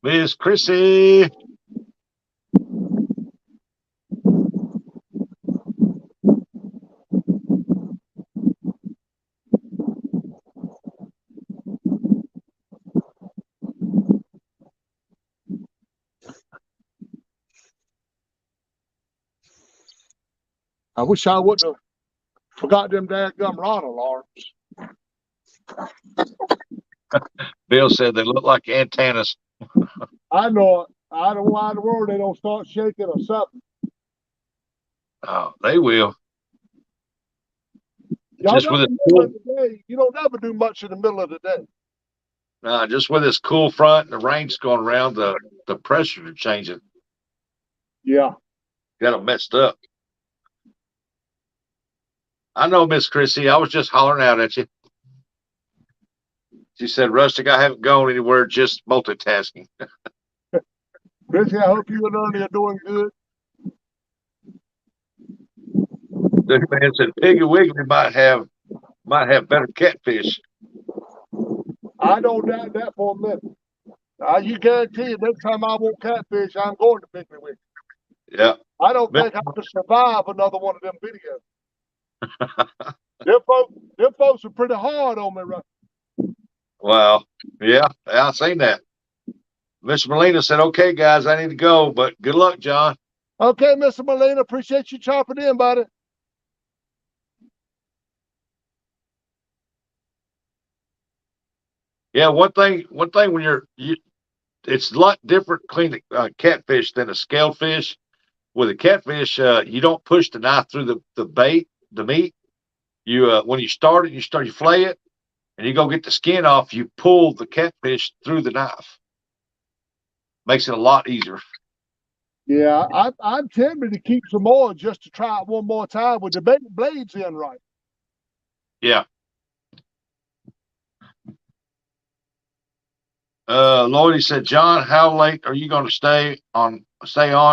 Miss Chrissy. I wish I wouldn't have forgot them dadgum rod alarms. Bill said they look like antennas. I know it. I don't know why in the world they don't start shaking or something. Oh, they will. Y'all Just never with it do cool, it today. You don't ever do much in the middle of the day. just with this cool front and the rain's going around, the pressure changing. Yeah. Got them messed up. I know, Miss Chrissy. I was just hollering out at you. She said, Rustic, I haven't gone anywhere, just multitasking. Chrissy, I hope you and Ernie are doing good. The man said Piggy Wiggly might have better catfish. I don't doubt that for a minute. You guarantee you, next time I want catfish, I'm going to Piggly Wiggly. Yeah. I don't think I could survive another one of them videos. them folks are pretty hard on me, right? Well, yeah, I seen that. Mr. Molina said, okay, guys, I need to go, but good luck, John. Okay, Mr. Molina, appreciate you chopping in, buddy. Yeah, one thing when it's a lot different cleaning catfish than a scaled fish. With a catfish, you don't push the knife through the bait, the meat. You when you flay it, and you go get the skin off. You pull the catfish through the knife. Makes it a lot easier. Yeah, I'm tempted to keep some more just to try it one more time with the blades in right. Yeah. Lloydie said, John, how late are you going to stay on?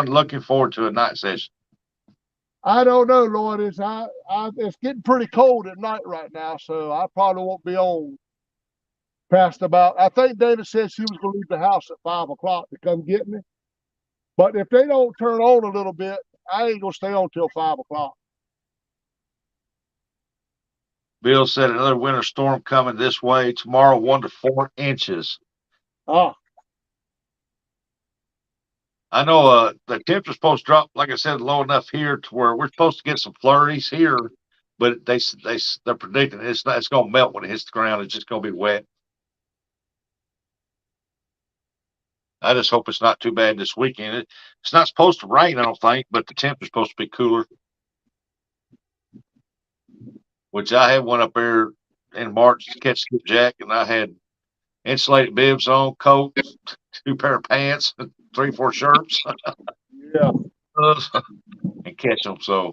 Looking forward to a night session. I don't know, Lloyd. It's getting pretty cold at night right now, so I probably won't be on past about. I think Dana said she was going to leave the house at 5 o'clock to come get me. But if they don't turn on a little bit, I ain't gonna stay on till 5 o'clock. Bill said another winter storm coming this way tomorrow, 1 to 4 inches. Ah, I know the temperature's supposed to drop, like I said, low enough here to where we're supposed to get some flurries here, but they're predicting it's going to melt when it hits the ground. It's just going to be wet. I just hope it's not too bad this weekend. It's not supposed to rain, I don't think, but the temperature's supposed to be cooler. Which I had one up there in March to catch skipjack, and I had insulated bibs on, coat, 2 pair of pants, 3-4 shirts. yeah. And catch them. So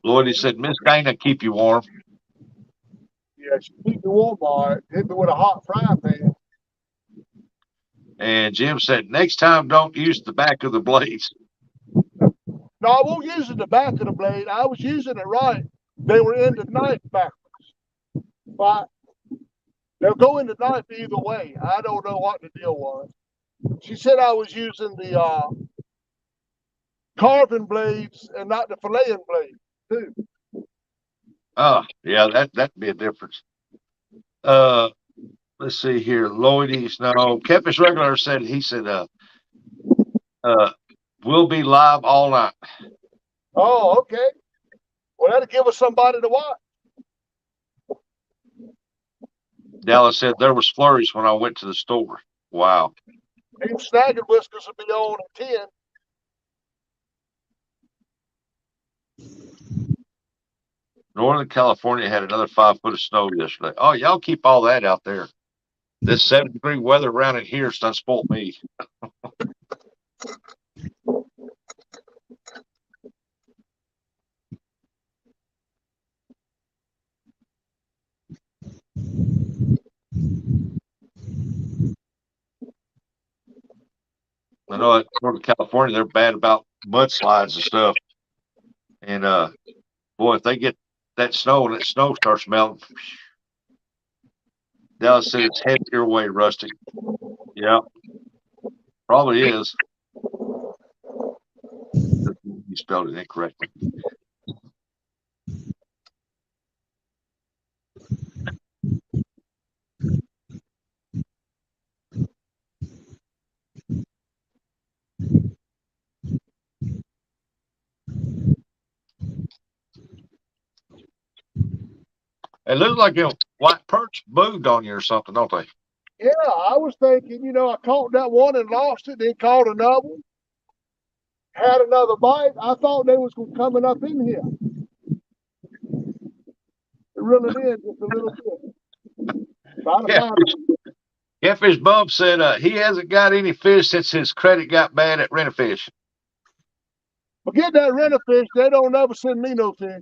Lloyd, he said, Miss Dana keep you warm. Yeah, she keep me warm, all right. Hit me with a hot frying pan. And Jim said, next time don't use the back of the blades. No, I won't use the back of the blade. I was using it right. They were in the knife backwards. But They'll go in the knife either way. I don't know what the deal was. She said I was using the carving blades and not the filleting blades too. Oh, yeah, that'd be a difference. Let's see here. Lloydie's no. Catfish Regular said we'll be live all night. Oh, okay. Well, that'll give us somebody to watch. Dallas said there was flurries when I went to the store. Wow. Them snagging whiskers will be on at 10. Northern California had another 5 foot of snow yesterday. Oh, y'all keep all that out there. This 70-degree weather around in here's done spoilt me. I know in Northern California they're bad about mudslides and stuff. And boy, if they get that snow and that snow starts melting, Dallas said it's headed your way, Rusty. Yeah, probably is. You spelled it incorrectly. It looks like white perch moved on you or something, don't they? Yeah, I was thinking, I caught that one and lost it, then caught another one. Had another bite. I thought they was coming up in here. Reeling in just a little bit. Trying to find them. Catfish Bump said he hasn't got any fish since his credit got bad at Rent-A-Fish. Forget that Rent-A-Fish. They don't ever send me no fish.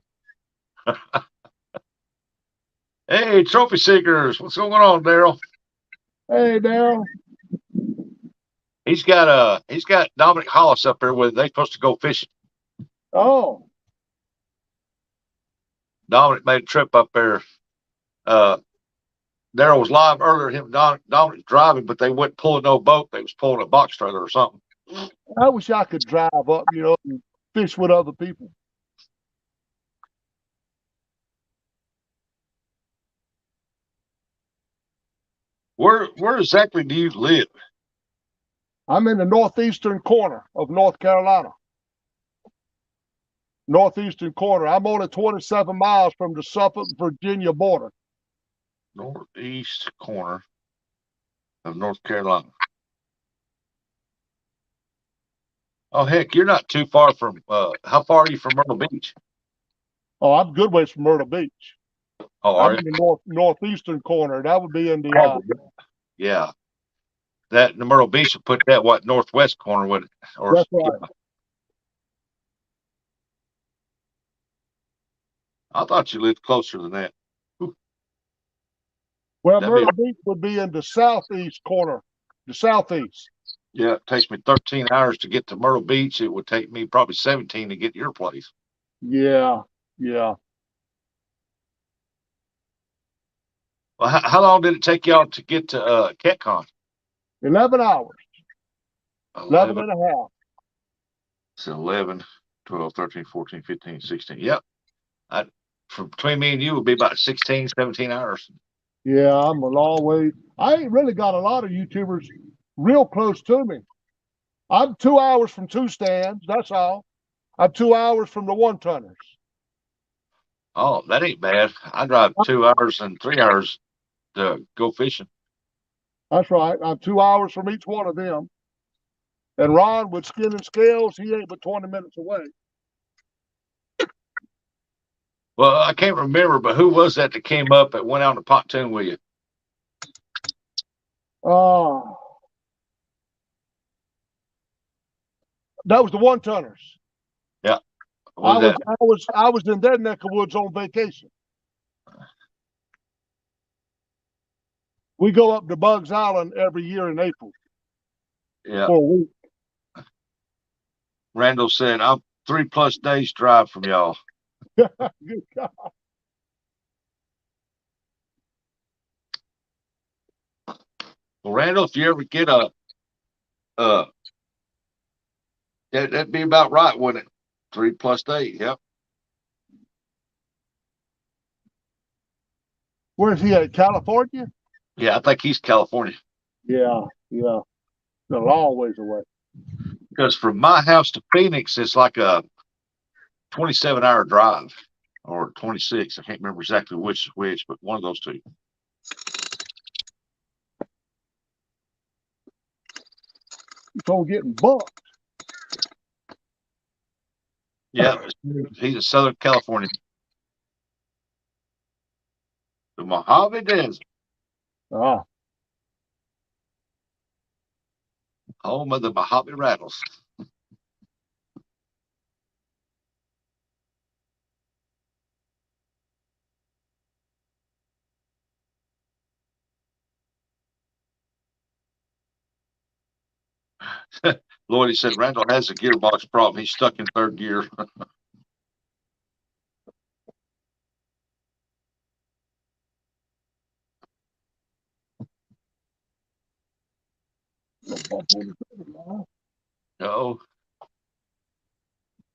Hey, trophy seekers, what's going on, Daryl? Hey, Daryl. He's got Dominic Hollis up there with. They're supposed to go fishing. Oh. Dominic made a trip up there. Daryl was live earlier. Him and Dominic driving, but they wasn't pulling no boat. They was pulling a box trailer or something. I wish I could drive up, and fish with other people. Where exactly do you live? I'm in the northeastern corner of North Carolina. Northeastern corner. I'm only 27 miles from the Suffolk, Virginia border. Northeast corner of North Carolina. Oh, heck, you're not too far from, how far are you from Myrtle Beach? Oh, I'm good ways from Myrtle Beach. Oh, I'm in the northeastern corner. That would be in the yeah. That the Myrtle Beach would put that northwest corner would it? Or that's right. Yeah. I thought you lived closer than that. Well, Myrtle Beach would be in the southeast corner, the southeast. Yeah, it takes me 13 hours to get to Myrtle Beach. It would take me probably 17 to get to your place. Yeah. Well, how long did it take y'all to get to CatCon? 11 hours. 11 and a half. So 11, 12, 13, 14, 15, 16. Yep. From between me and you would be about 16, 17 hours. Yeah, I'm a long way. I ain't really got a lot of YouTubers real close to me. I'm 2 hours from two stands. That's all. I'm 2 hours from the one tonners. Oh, that ain't bad. I drive 2 hours and 3 hours to go fishing. That's right. I'm 2 hours from each one of them. And Ron with Skin and Scales, he ain't but 20 minutes away. Well, I can't remember, but who was that came up and went out to pontoon with you? That was the one tonners. Yeah. I was in their neck of woods on vacation. We go up to Bugs Island every year in April. Yeah. For a week. Randall said, I'm 3+ days drive from y'all. Good God. Well, Randall, if you ever get uh, that'd be about right, wouldn't it? 3 plus 8. Yep. Where's he at? California? Yeah, I think he's California. Yeah, yeah. A long ways away. Because from my house to Phoenix, it's like a 27-hour drive or 26. I can't remember exactly which is which, but one of those two. He's all getting bumped. Yeah, he's in Southern California. The Mojave Desert, Ah, home of the Mojave Rattles. Lloyd, he said Randall has a gearbox problem. He's stuck in third gear. No,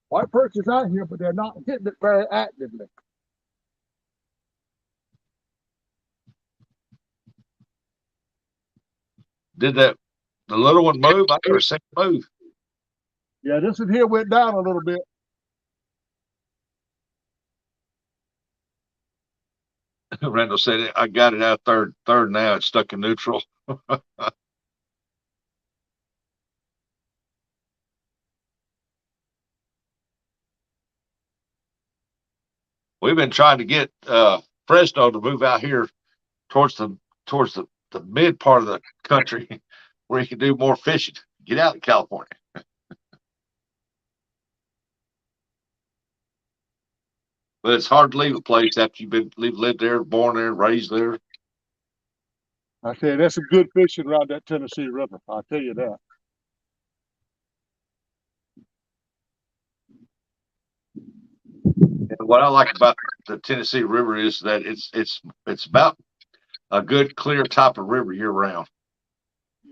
White perch is out here, but they're not hitting it very actively. did the little one move? I never seen it move. Yeah, this one here went down a little bit. Randall said, I got it out third now. It's stuck in neutral. We've been trying to get Fresno to move out here towards the mid part of the country where you can do more fishing. Get out in California. But it's hard to leave a place after lived there, born there, raised there. I said that's some good fishing around that Tennessee River. I'll tell you that. And what I like about the Tennessee River is that it's about a good clear type of river year round.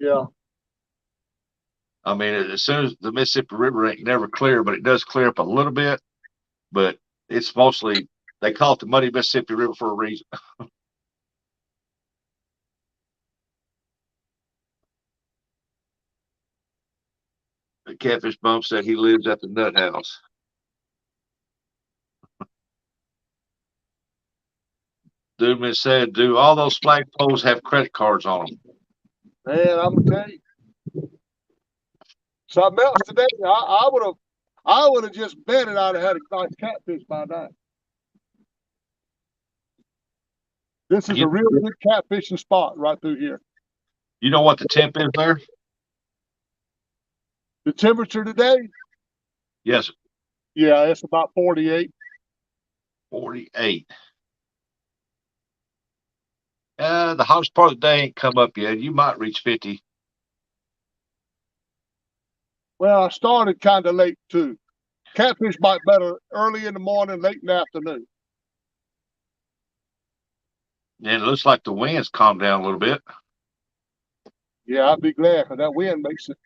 Yeah. I mean, as soon as the Mississippi River ain't never clear, but it does clear up a little bit. But it's mostly, they call it the Muddy Mississippi River for a reason. The Catfish Bump said he lives at the Nut House. Dudeman said, do all those flagpoles have credit cards on them? Man, I'm gonna tell you. Something else today. I would have just bet it I'd have had a nice catfish by now. This is a real good catfishing spot right through here. You know what the temp is there? The temperature today, Yes, yeah, it's about 48. 48. The hottest part of the day ain't come up yet. You might reach 50. Well, I started kind of late too. Catfish bite better early in the morning, late in the afternoon. And it looks like the wind's calmed down a little bit. Yeah, I'd be glad because that wind makes it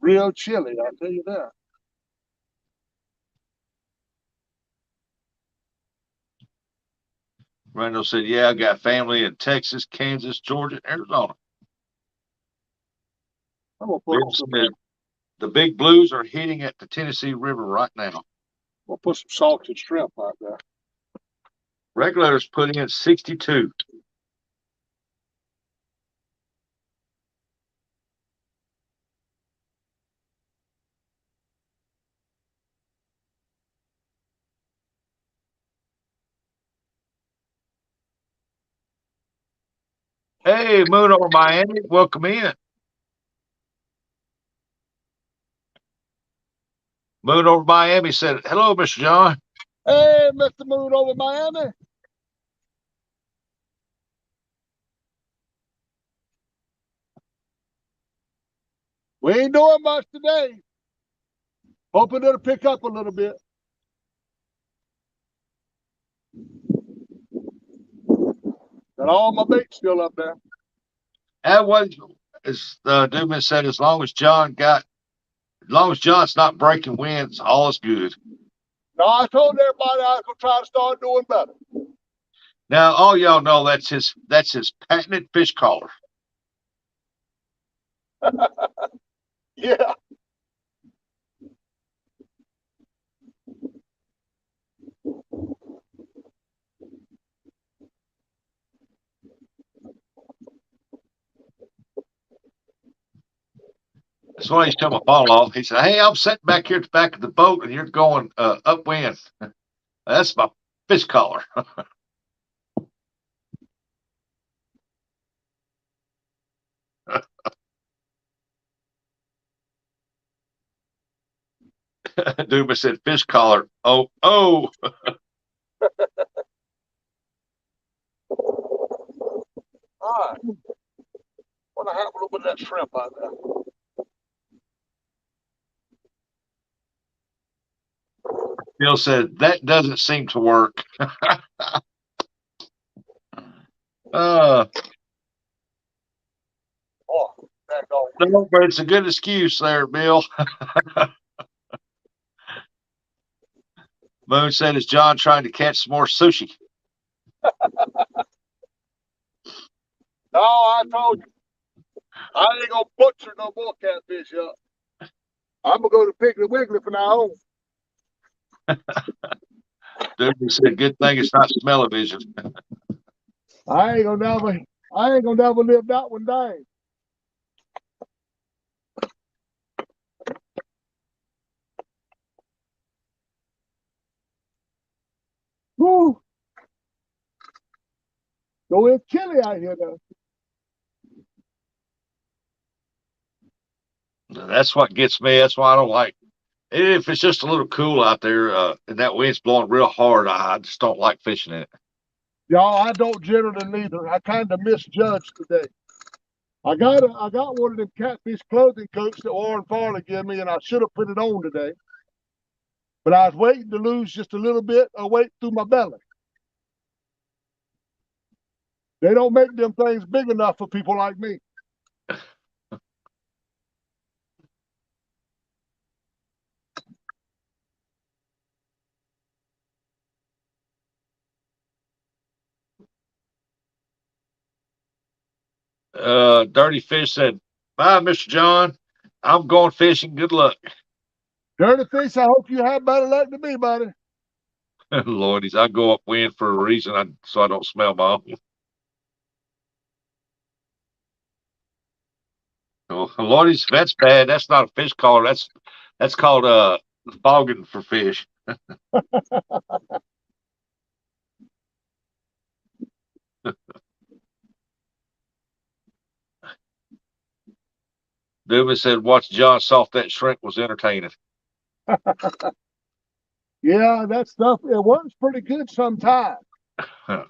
real chilly. I'll tell you that. Randall said, yeah, I got family in Texas, Kansas, Georgia, Arizona. I'm gonna put some, The big blues are hitting at the Tennessee River right now. we'll put some salted shrimp out there. Regulators put in 62. Hey, Moon over Miami, welcome in. Moon over Miami said, hello, Mr. John. Hey, Mr. Moon over Miami. We ain't doing much today. Hoping it'll pick up a little bit. Got all my bait still up there. That was, as Newman said, as long as John's not breaking winds, all is good. No, I told everybody I was gonna try to start doing better. Now, all y'all know that's his patented fish collar. Yeah. That's what he's telling my father-in-law. He said, "Hey, I'm sitting back here at the back of the boat, and you're going upwind. That's my fish collar." Dude said, "Fish collar." Oh, oh. All right. Want to have a little bit of that shrimp out there. Bill said that doesn't seem to work. uh, Oh, that dog. no, but it's a good excuse there, Bill. Moon said, "Is John trying to catch some more sushi?" No, I told you. I ain't gonna butcher no more catfish up. I'm gonna go to Piggly Wiggly from now on. Dude said, "Good thing it's not smell-o-vision." I ain't gonna never live that one down. Woo! So it's chilly out here though. That's what gets me. That's why I don't like. If it's just a little cool out there, and that wind's blowing real hard, I just don't like fishing in it. Y'all, I don't generally neither. I kind of misjudged today. I got one of them catfish clothing coats that Warren Farley gave me, and I should have put it on today. But I was waiting to lose just a little bit of weight through my belly. They don't make them things big enough for people like me. Dirty Fish said, "Bye, Mr. John. I'm going fishing. Good luck." Dirty Fish, I hope you have better luck than me, buddy. Lordies, I go upwind for a reason, so I don't smell my own. Oh, Lordies, that's bad. That's not a fish collar. That's called fogging for fish. Dumas said, "Watch John soft that shrimp was entertaining." Yeah, that stuff, it works pretty good sometimes.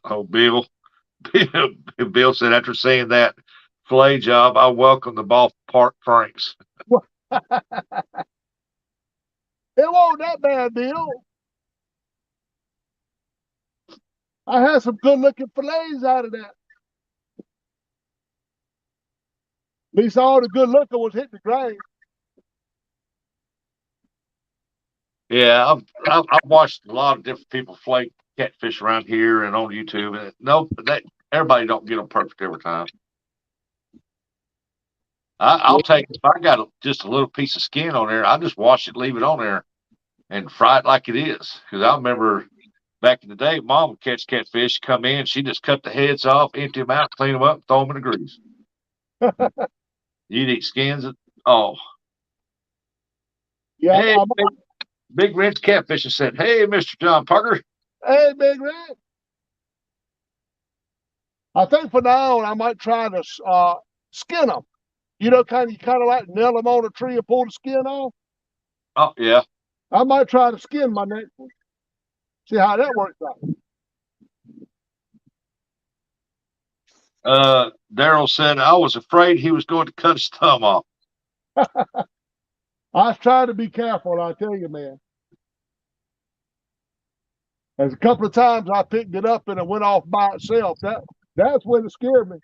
Oh, Bill said, after seeing that fillet job, I welcome the ballpark Franks. It wasn't that bad, Bill. I had some good looking fillets out of that. At least all the good looking was hitting the grain. Yeah, I've watched a lot of different people flake catfish around here and on YouTube, and no, that everybody don't get them perfect every time. I'll take if I got just a little piece of skin on there, I just wash it, leave it on there, and fry it like it is. Because I remember back in the day, Mom would catch catfish, come in, she just cut the heads off, empty them out, clean them up, throw them in the grease. You'd eat skins. Oh, Yeah, hey, Big Red's catfish and said, "Hey, Mr. John Parker." hey, Big Red. I think for now on, I might try to skin them. You kind of like nail them on a tree and pull the skin off. Oh yeah. I might try to skin my next one. See how that works out. Daryl said, "I was afraid he was going to cut his thumb off." I was trying to be careful, I tell you, man. There's a couple of times I picked it up and it went off by itself. That's when it scared me.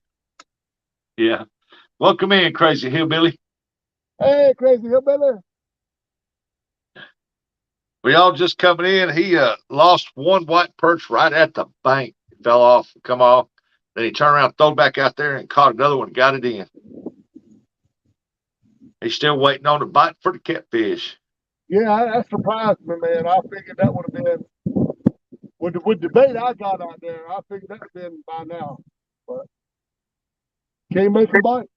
Yeah. Welcome in, Crazy Hillbilly. Hey, Crazy Hillbilly. We all just coming in. He lost one white perch right at the bank. Fell off, come off. Then he turned around, threw it back out there, and caught another one, got it in. He's still waiting on the bite for the catfish. Yeah, that surprised me, man. I figured that would have been with the bait I got out there. I figured that would have been by now, but can't make a bite.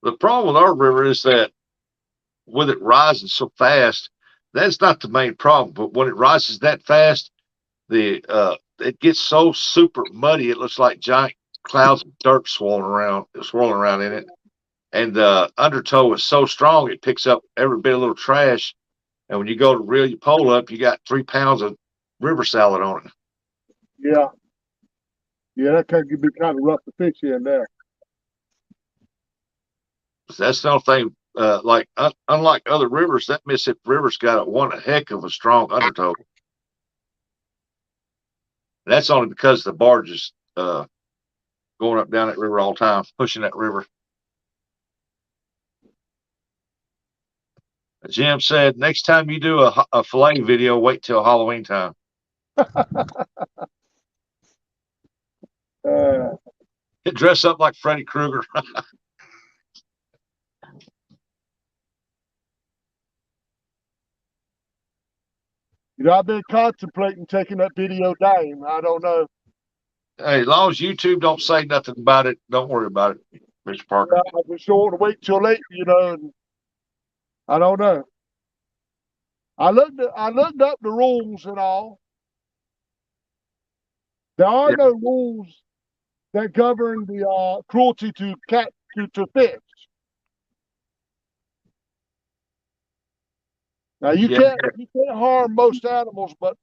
The problem with our river is that with it rising so fast, that's not the main problem. But when it rises that fast, it gets so super muddy, it looks like giant clouds of dirt swirling around in it. And the undertow is so strong, it picks up every bit of little trash. And when you go to reel your pole up, you got 3 pounds of river salad on it. Yeah. Yeah, that could be kind of rough to fish here and there. That's the only thing. Unlike other rivers, that Mississippi River's got one heck of a strong undertow. And that's only because the barge is going up down that river all the time, pushing that river. Jim said, next time you do a fillet video, wait till Halloween time. Dress up like Freddy Krueger. I've been contemplating taking that video down. I don't know. Hey, as long as YouTube don't say nothing about it, don't worry about it, Mr. Parker. I just don't want to wait till late, and I don't know. I looked up the rules and all. There are no rules that govern the cruelty to fish. Now you can't harm most animals, but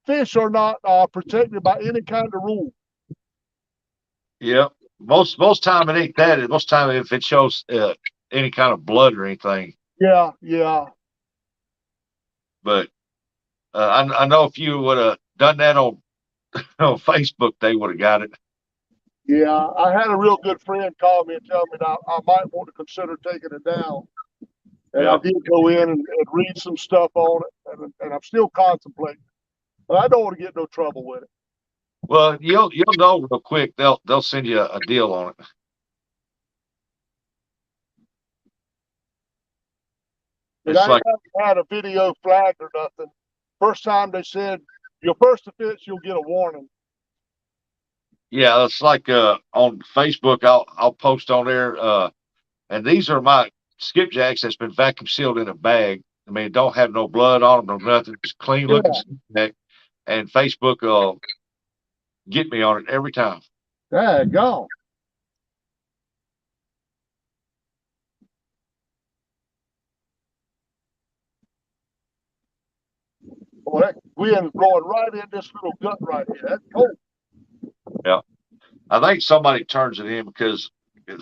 fish are not protected by any kind of rule. Yep. Most time it ain't that. Most time if it shows any kind of blood or anything. Yeah, yeah. But I know if you would have done that on Facebook, they would have got it. Yeah, I had a real good friend call me and tell me that I might want to consider taking it down. And I did go in and read some stuff on it, and I'm still contemplating. But I don't want to get no trouble with it. Well, you'll know real quick. They'll send you a deal on it. And I haven't had a video flagged or nothing. First time they said your first offense, you'll get a warning. Yeah, it's like on Facebook. I'll post on there, and these are my skipjacks that's been vacuum sealed in a bag. I mean, don't have no blood on them, no nothing. Just clean looking skipjack. And Facebook will get me on it every time. There you go. Boy, that wind's blowing right in this little gut right here. That's cold. Yeah. I think somebody turns it in because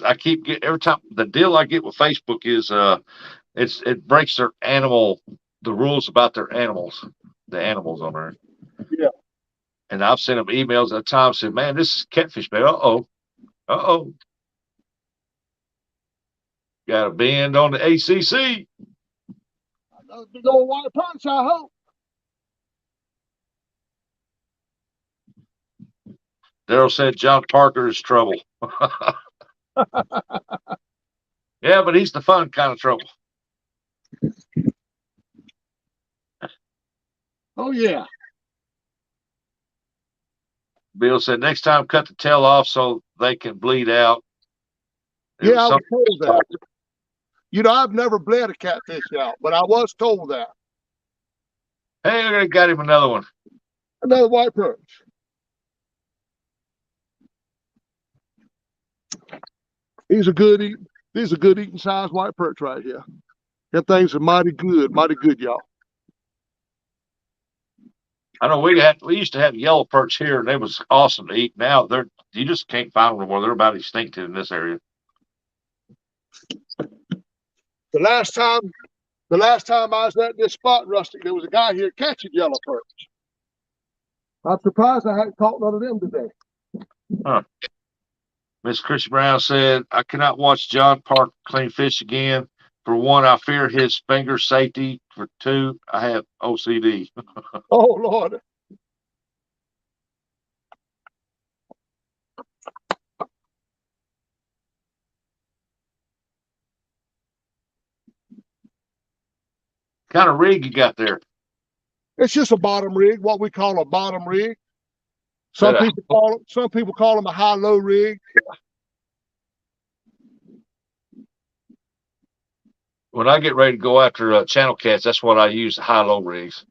I keep getting every time the deal I get with Facebook is it breaks their the rules about their animals, the animals on there. Yeah. And I've sent them emails at times saying, man, this is catfish, man. Uh-oh. Got a bend on the ACC. Another big old white punch, I hope. Daryl said John Parker is trouble. Yeah, but he's the fun kind of trouble. Oh, yeah. Bill said next time cut the tail off so they can bleed out. Yeah, I was told that. I've never bled a catfish out, but I was told that. Hey, I got him another one. Another white perch. These are good eating size white perch right here. That things are mighty good, y'all. I know we used to have yellow perch here, and they was awesome to eat. Now you just can't find them anymore. They're about extinct in this area. The last time I was at this spot, Rustic, there was a guy here catching yellow perch. I'm surprised I hadn't caught none of them today. Huh. Miss Christian Brown said, I cannot watch John Park clean fish again. For one, I fear his finger safety. For two, I have OCD. Oh, Lord. Kind of rig you got there? It's just a bottom rig, what we call a bottom rig. Some Yeah. people call them a high-low rig. When I get ready to go after channel cats, that's what I use, the high-low rigs.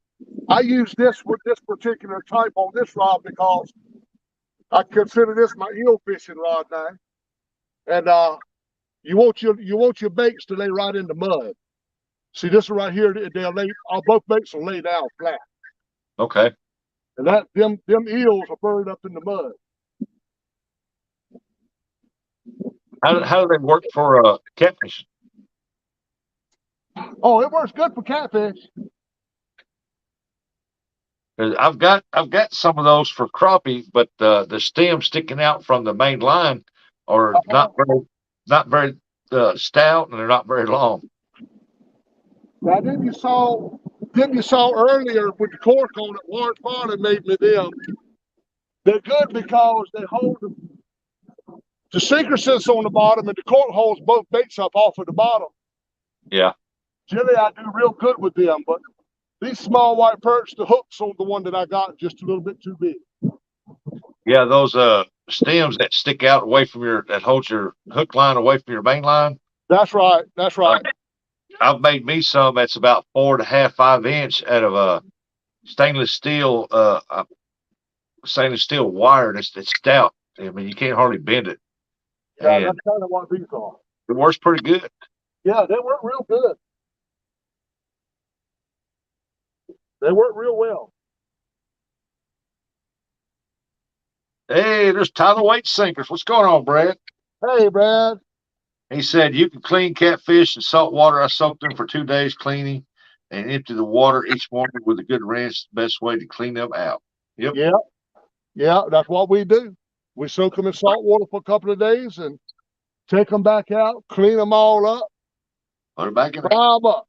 I use this with this particular type on this rod because I consider this my eel fishing rod now. And you want your baits to lay right in the mud. See this one right here, they'll lay both baits will lay down flat. Okay. And them eels are buried up in the mud. How do they work for catfish? Oh, it works good for catfish. 'Cause I've got some of those for crappie, but the stems sticking out from the main line are not very stout, and they're not very long. Now then you saw earlier with the cork on it, Warren Farley made me them. They're good because they hold the sinker sits on the bottom and the cork holds both baits up off of the bottom. Yeah. Generally, I do real good with them, but these small white perch, the hook's on the one that I got just a little bit too big. Yeah, those stems that stick out away from that holds your hook line away from your main line. That's right. That's right. I've made me some that's about 4.5, 5 inch out of stainless steel wire. It's stout. I mean, you can't hardly bend it. Yeah, And that's kind of what these are. it works pretty good. Yeah, they work real good. They work real well. Hey, there's Tyler Waite sinkers. What's going on, Brad? Hey, Brad. He said you can clean catfish in salt water. I soaked them for 2 days cleaning and empty the water each morning with a good rinse. Best way to clean them out. Yep. Yeah, that's what we do. We soak them in salt water for a couple of days and take them back out, clean them all up, Put them back in. fry them up.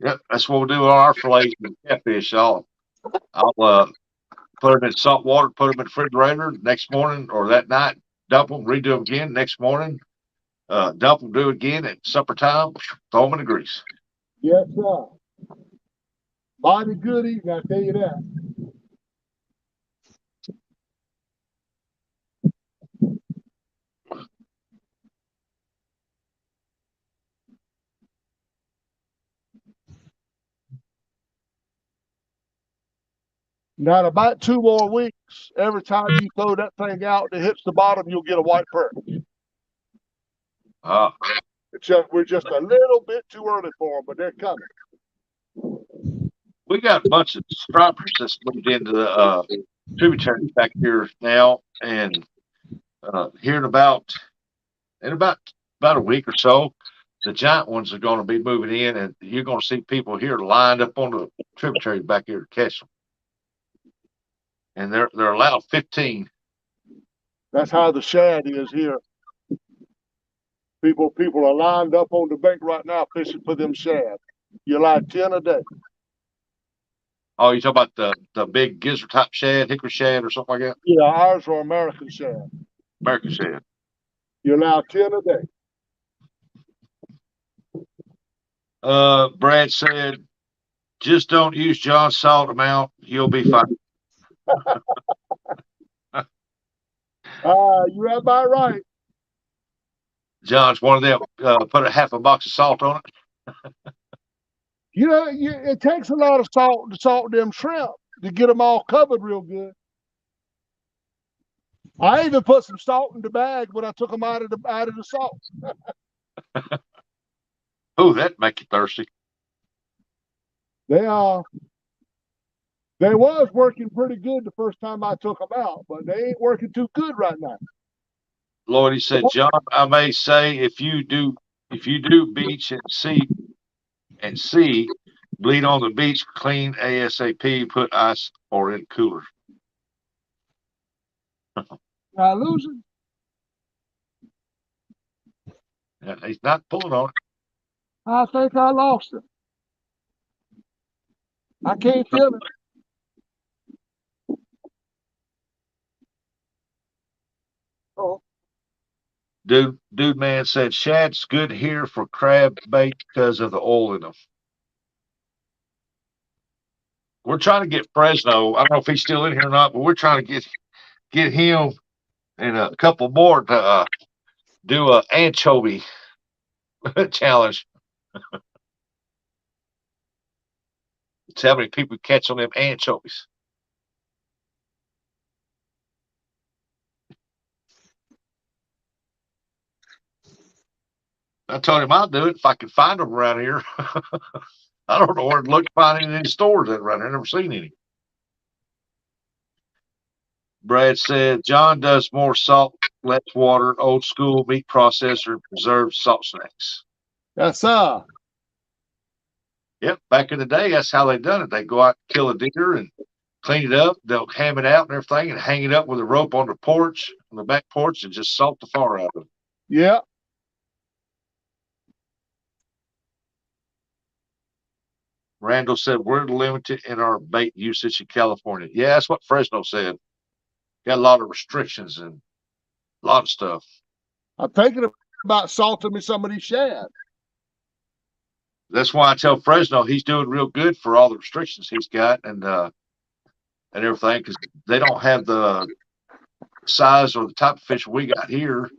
Yep, that's what we'll do with our fillets and catfish. I'll put them in salt water, put them in the refrigerator next morning or that night, dump them, redo them again next morning, dump them, do it again at supper time, throw them in the grease. Yes, sir. Mighty good eating, I tell you that. Now, in about 2 more weeks, every time you throw that thing out that hits the bottom, you'll get a white perch. We're just a little bit too early for them, but they're coming. We got a bunch of stripers that's moved into the tributaries back here now, and here in about a week or so, the giant ones are going to be moving in, and you're going to see people here lined up on the tributaries back here to catch them. And they're allowed 15. That's how the shad is here. People are lined up on the bank right now fishing for them shad. You like 10 a day. Oh, you talking about the big gizzard type shad, hickory shad, or something like that? Yeah, ours are American shad. American shad. You allow 10 a day. Brad said, just don't use John's salt amount. You'll be fine. You're about right. John's one of them. Put a half a box of salt on it. You know, it takes a lot of salt to salt them shrimp to get them all covered real good. I even put some salt in the bag when I took them out of the salt. Oh, that make you thirsty. They was working pretty good the first time I took them out, but they ain't working too good right now. Lloyd, he said, John, I may say if you do beach and sea, bleed on the beach, clean ASAP, put ice or in cooler. Now losing. Yeah, he's not pulling on it. I think I lost it. I can't feel it. Oh, Dude man said shad's good here for crab bait because of the oil in them. We're trying to get Fresno. I don't know if he's still in here or not, but we're trying to get him and a couple more to do a anchovy challenge. It's how many people catch on them anchovies. I told him I'll do it if I can find them around here. I don't know where to look to find any stores that around here. I've never seen any. Brad said John does more salt, less water, old school meat processor, preserved salt snacks. yes, sir. Yep, back in the day, that's how they done it. They go out and kill a deer and clean it up. They'll ham it out and everything and hang it up with a rope on the porch, on the back porch, and just salt the far out of it. Yeah. Randall said we're limited in our bait usage in California. Yeah, that's what Fresno said. Got a lot of restrictions and a lot of stuff. I'm thinking about salting me some of these shad. That's why I tell Fresno he's doing real good for all the restrictions he's got and everything, because they don't have the size or the type of fish we got here,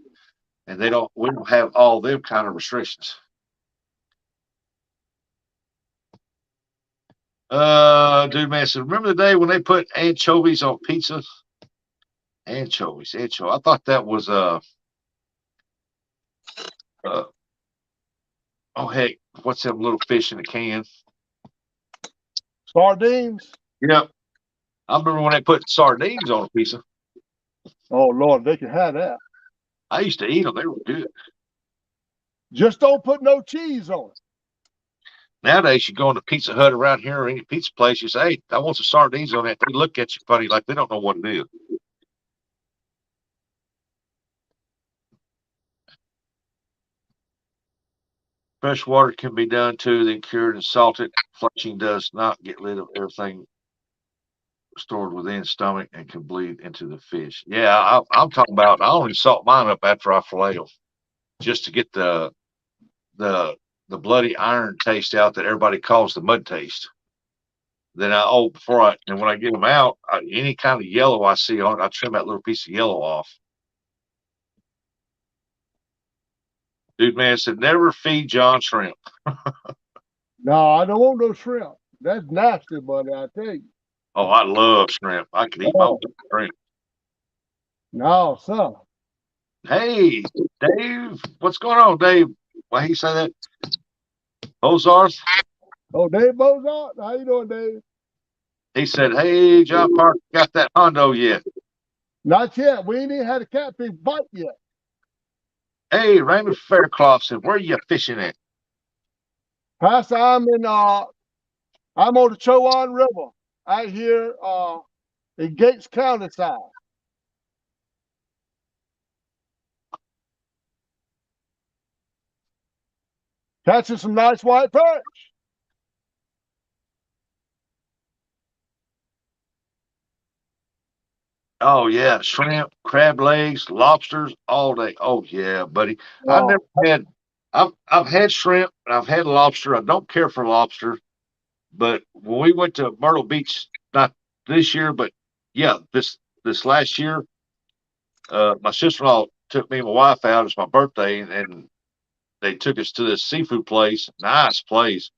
and we don't have all them kind of restrictions. Dude man said, remember the day when they put anchovies on pizza? Anchovies. I thought that was oh heck, what's them little fish in a can? Sardines. Yep. I remember when they put sardines on a pizza. Oh Lord, they can have that. I used to eat them. They were good. Just don't put no cheese on it. Nowadays, you go into Pizza Hut around here or any pizza place, you say, hey, I want some sardines on that. They look at you funny, like they don't know what it is. Fresh water can be done too, then cured and salted. Flushing does not get rid of everything stored within stomach and can bleed into the fish. Yeah, I'm talking about, I only salt mine up after I fillet them just to get the bloody iron taste out that everybody calls the mud taste. Then and when I get them out, any kind of yellow I see on it, I trim that little piece of yellow off. Dude man said, never feed John shrimp. No, I don't want no shrimp. That's nasty, buddy, I tell you. Oh, I love shrimp. I could eat my own shrimp. No, sir. Hey, Dave, what's going on, Dave? Why he say that? Ozarth? Oh, Dave Bozart, how you doing, Dave? He said, hey, John Park, got that Hondo yet? Not yet. We ain't even had a catfish bite yet. Hey, Raymond Fairclough said, where you fishing at? Pastor, I'm on the Chowan River out here in Gates County side. Catching some nice white perch. Oh yeah, shrimp, crab legs, lobsters all day. Oh yeah, buddy. Wow. I've had shrimp and I've had lobster. I don't care for lobster, but when we went to Myrtle Beach, not this year, but yeah, this last year, my sister-in-law took me and my wife out. It's my birthday, and they took us to this seafood place, nice place,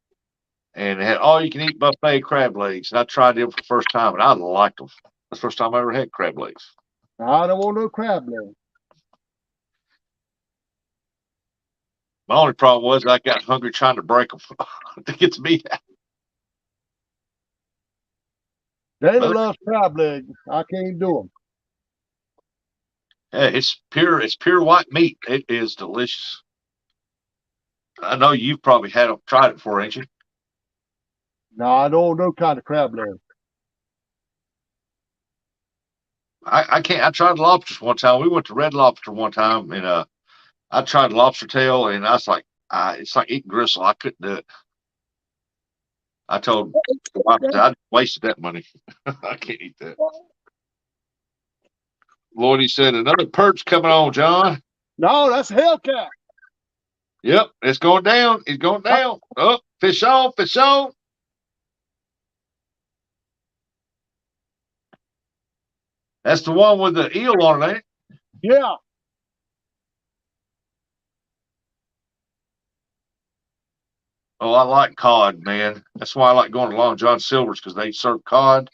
and they had all you can eat buffet crab legs. And I tried them for the first time, and I liked them. That's the first time I ever had crab legs. I don't want no crab legs. My only problem was I got hungry trying to break them to get to meat. Dana loves crab legs. I can't do them. Yeah, it's pure white meat. It is delicious. I know you've probably tried it before, ain't you? No, I don't want no kind of crab legs. I can't. I tried lobsters one time. We went to Red Lobster one time, and I tried lobster tail, and I was like, it's like eating gristle. I couldn't do it. I told the wife, I wasted that money. I can't eat that. Lloydie said another perch coming on, John. No, that's Hellcat. Yep, it's going down. It's going down. Oh, fish on, fish on. That's the one with the eel on it, ain't it? Yeah. Oh, I like cod, man. That's why I like going to Long John Silver's, because they serve cod.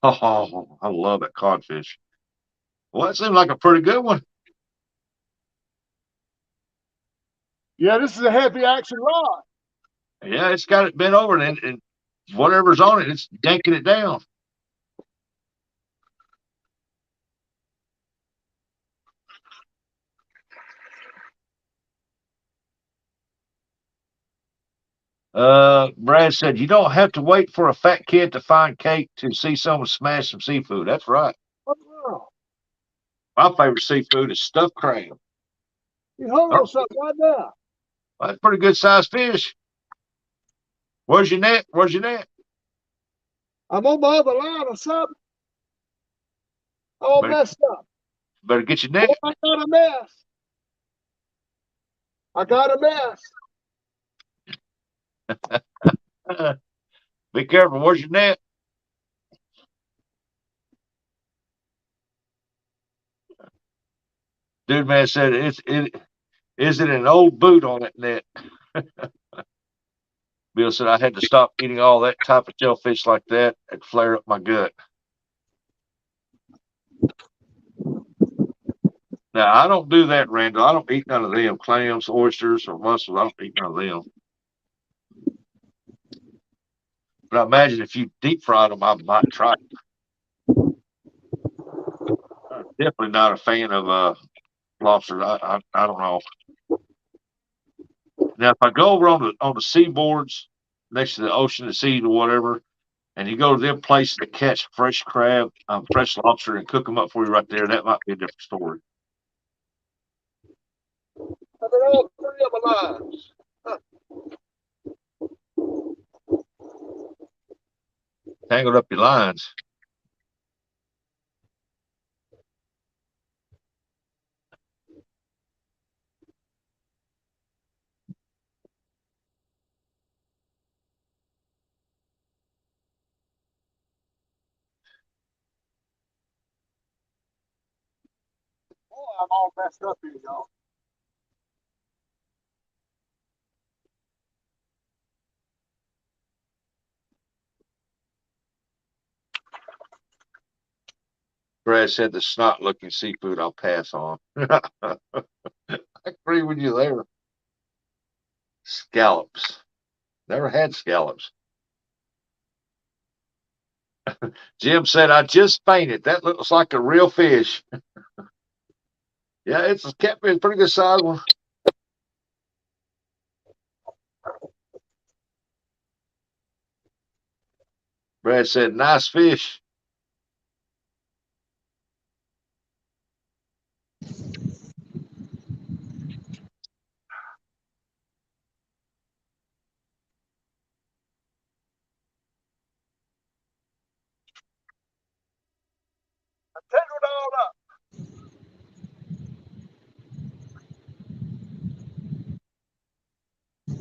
Oh, I love that codfish. Well, that seems like a pretty good one. Yeah, this is a heavy action rod. Yeah, it's got it bent over, and whatever's on it, it's yanking it down. Brad said, you don't have to wait for a fat kid to find cake to see someone smash some seafood. That's right. Oh, My favorite seafood is stuffed crab. you hold on something right now. That's pretty good sized fish. Where's your net? Where's your net? I'm on my other line or something. All Better- messed up. Better get your net. Oh, I got a mess. I got a mess. Be careful. Where's your net? Dude, man said is it an old boot on that net? Bill said I had to stop eating all that type of shellfish like that. It'd flare up my gut. Now I don't do that, Randall. I don't eat none of them. Clams, oysters, or mussels. I don't eat none of them. But I imagine if you deep fried them, I might try it. I'm definitely not a fan of lobster. I don't know. Now, if I go over on the seaboards next to the ocean, the sea, or whatever, and you go to them places that catch fresh crab, fresh lobster, and cook them up for you right there, that might be a different story. I got all three of my lines. Tangled up your lines. Boy, I'm all messed up here, y'all. Brad said the snot looking seafood I'll pass on. I agree with you there. Scallops. Never had scallops. Jim said, I just fainted. That looks like a real fish. Yeah, it's a catfish, pretty good size one. Brad said, nice fish. I tangled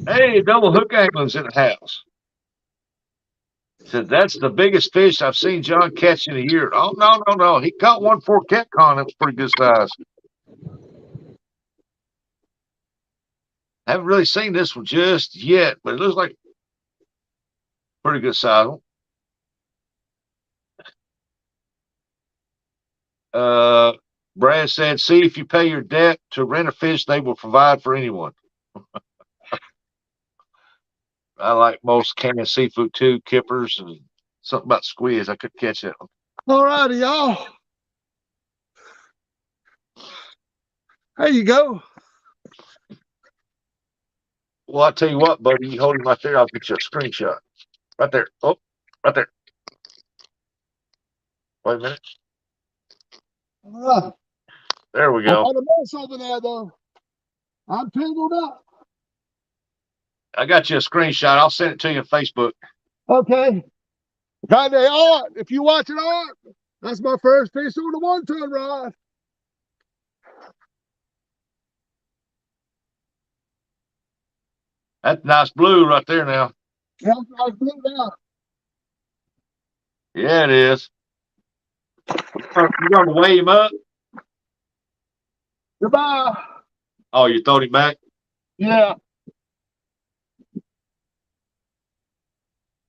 all up. Hey, double hook angling's in the house. Said that's the biggest fish I've seen John catch in a year. Oh no. He caught one for catcon. It was pretty good size. Haven't really seen this one just yet, but it looks like pretty good size one. Brad said, see if you pay your debt to rent a fish, they will provide for anyone. I like most canned seafood too, kippers and something about squid. I couldn't catch that one. All righty, y'all. There you go. Well, I'll tell you what, buddy, you hold him right there. I'll get you a screenshot. Right there. Oh, right there. Wait a minute. There we I go. got a mess over there, though. I'm tangled up. I got you a screenshot. I'll send it to you on Facebook. Okay. Got the art. If you watch it art, that's my first fish on the 1-ton rod. That's nice blue right there now. That's nice blue now. Yeah, it is. You going to weigh him up? Goodbye. Oh, you throwed him back? Yeah.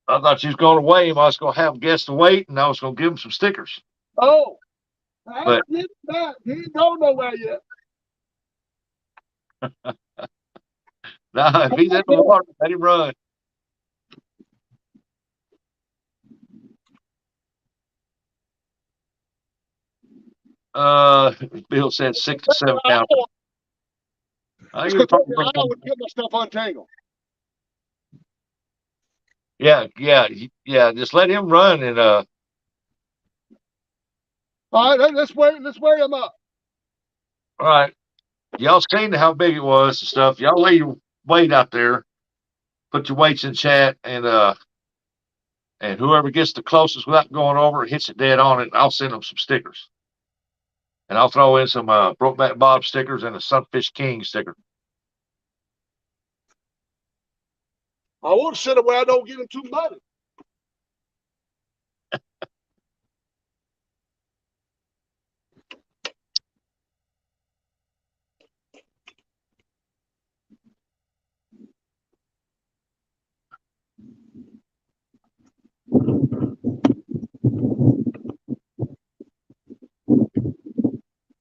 I thought you was going to weigh him. I was going to have him guess the weight, and I was going to give him some stickers. Oh. I But- did that. He ain't going nowhere yet. Nah, if he's in the water, let him run. Bill said 6 to 7 pounds. I think I you're probably- would get my stuff untangled. yeah. Just let him run and All right, let's weigh him up. all right. Y'all seen how big it was and stuff. Y'all lay your weight out there. Put your weights in chat and whoever gets the closest without going over it hits it dead on it. I'll send them some stickers. And I'll throw in some Brokeback Bob stickers and a Sunfish King sticker. I want to sit it where I don't get him too muddy.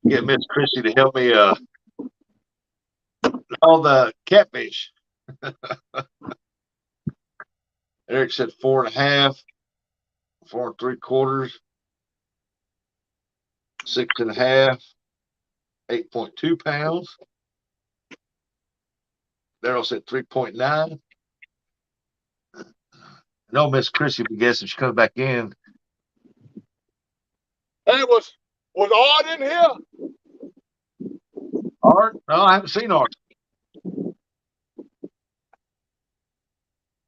Get Miss Chrissy to help me all the catfish. Eric said 4.5, 4 3/4, 6.5, 8.2 pounds. Daryl said 3.9. No, Miss Chrissy be guessing she comes back in. Hey, was Art in here? Art? No, I haven't seen Art.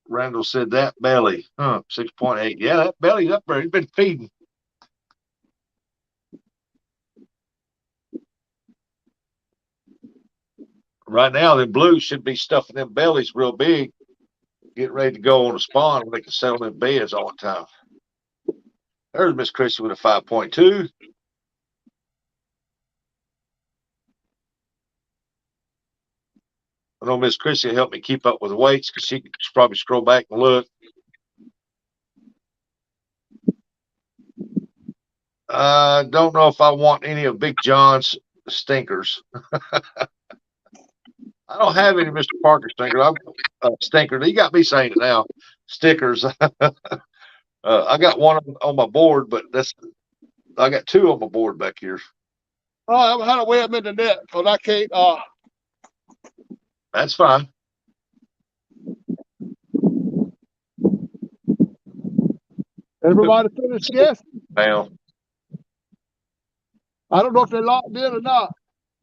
Randall said that belly, 6.8. Yeah, that belly's up there. He's been feeding. Right now, the blues should be stuffing them bellies real big, get ready to go on a spawn where they can settle in beds all the time. There's Miss Chrissy with a 5.2. I know Miss Chrissy will help me keep up with the weights because she can probably scroll back and look. I don't know if I want any of Big John's stinkers. I don't have any Mr. Parker stinkers. I've stinker. He got me saying it now. Stickers. I got one on my board, but I got 2 on my board back here. Oh, I had to weigh him in the net because I can't. That's fine. Everybody finished guessing. Now, I don't know if they're locked in or not.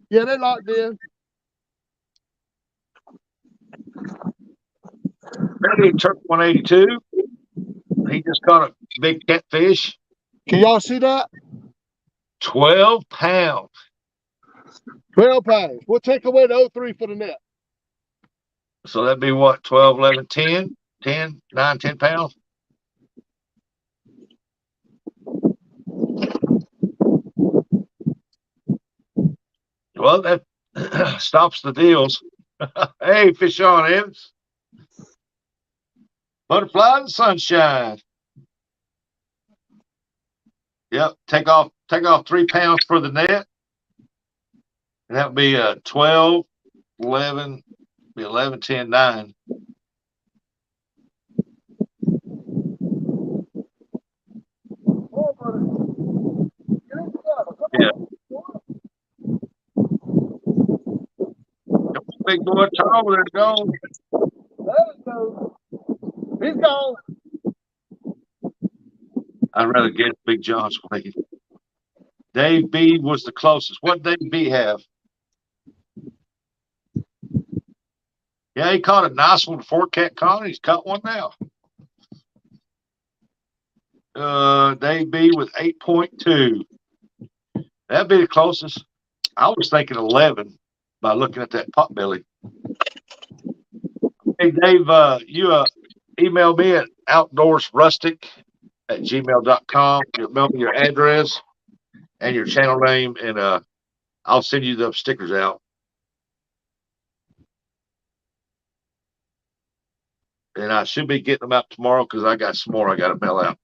Yeah, they're locked in. Betty Turk 182. He just caught a big catfish. Can y'all see that? 12 pounds. 12 pounds. We'll take away the 03 for the net. So that'd be what? 12, 11, 10, 10, 9, 10 pounds. Well, that stops the deals. Hey, fish on, Evans. Butterfly and sunshine. Yep. Take off 3 pounds for the net. And that would be 12, 11, 11, 10, 9. Yeah. Big boy, turn over there, go. He's gone. I'd rather get Big John's weight. Dave B was the closest. What did Dave B have? Yeah, he caught a nice one before Cat Con. He's caught one now. Dave B with 8.2. That'd be the closest. I was thinking 11 by looking at that pot belly. Hey, Dave, you email me at outdoorsrustic@gmail.com. You mail me your address and your channel name, and I'll send you the stickers out. And I should be getting them out tomorrow because I got some more I got to mail out.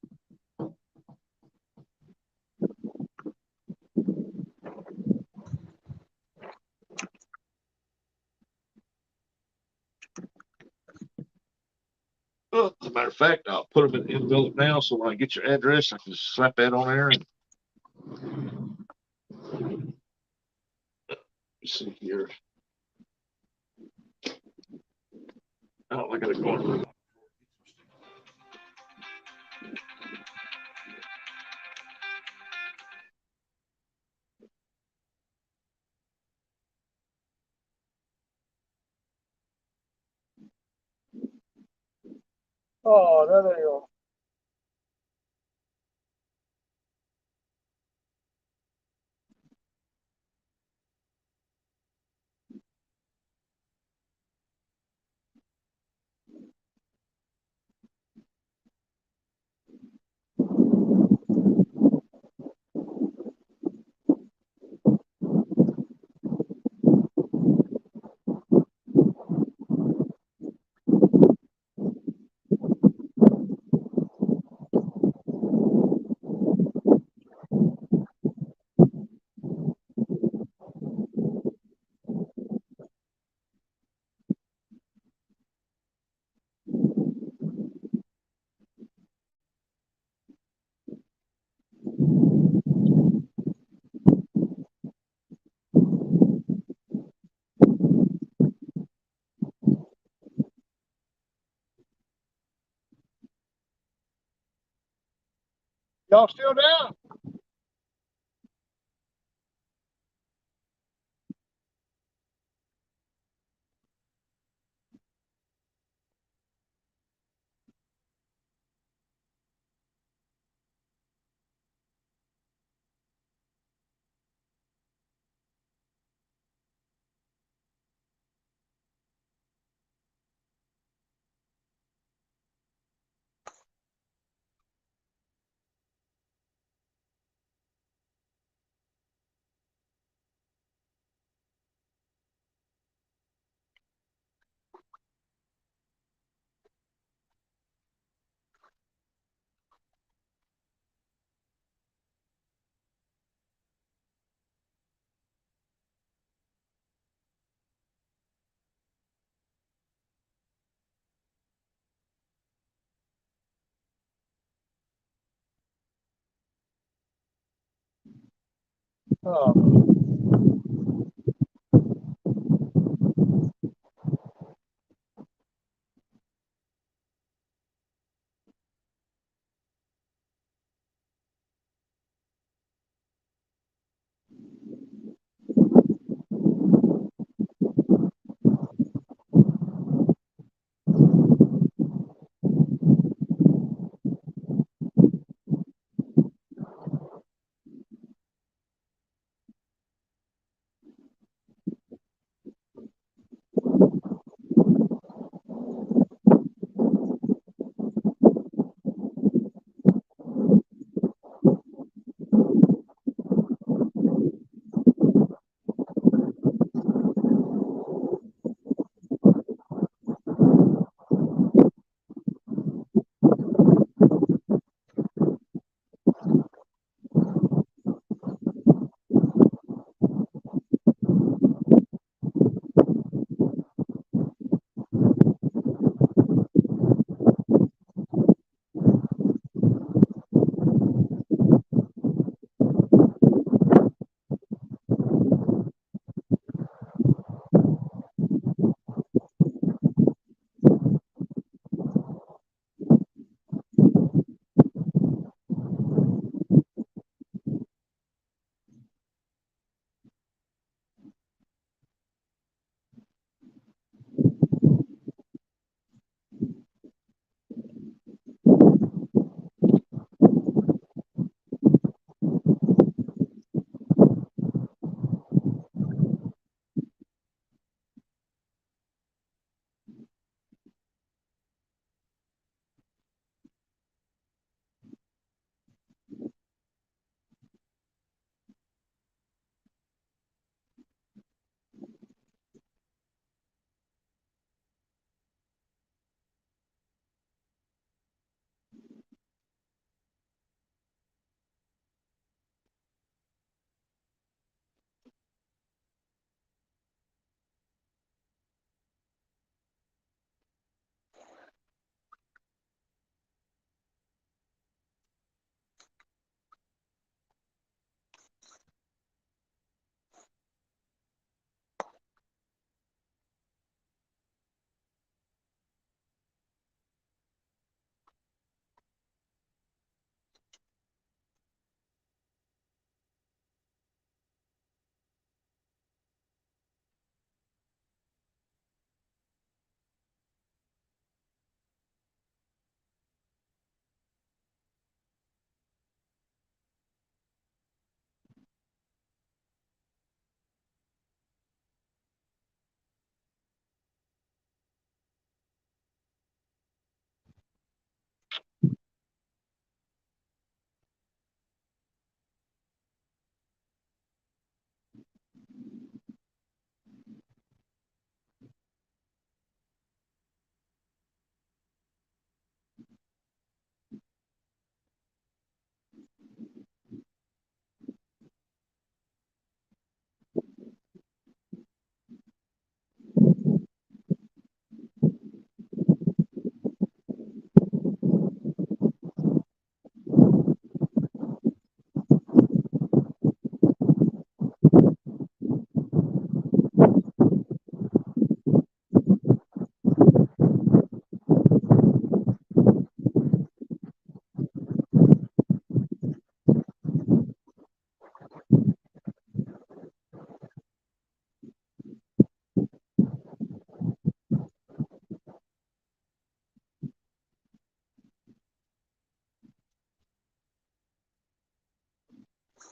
Well, as a matter of fact, I'll put them in the envelope now, so when I get your address, I can just slap that on there. And let's see here. Oh, I gotta go. Oh, there they go. Y'all still down? Oh.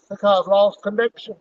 think I've lost connection.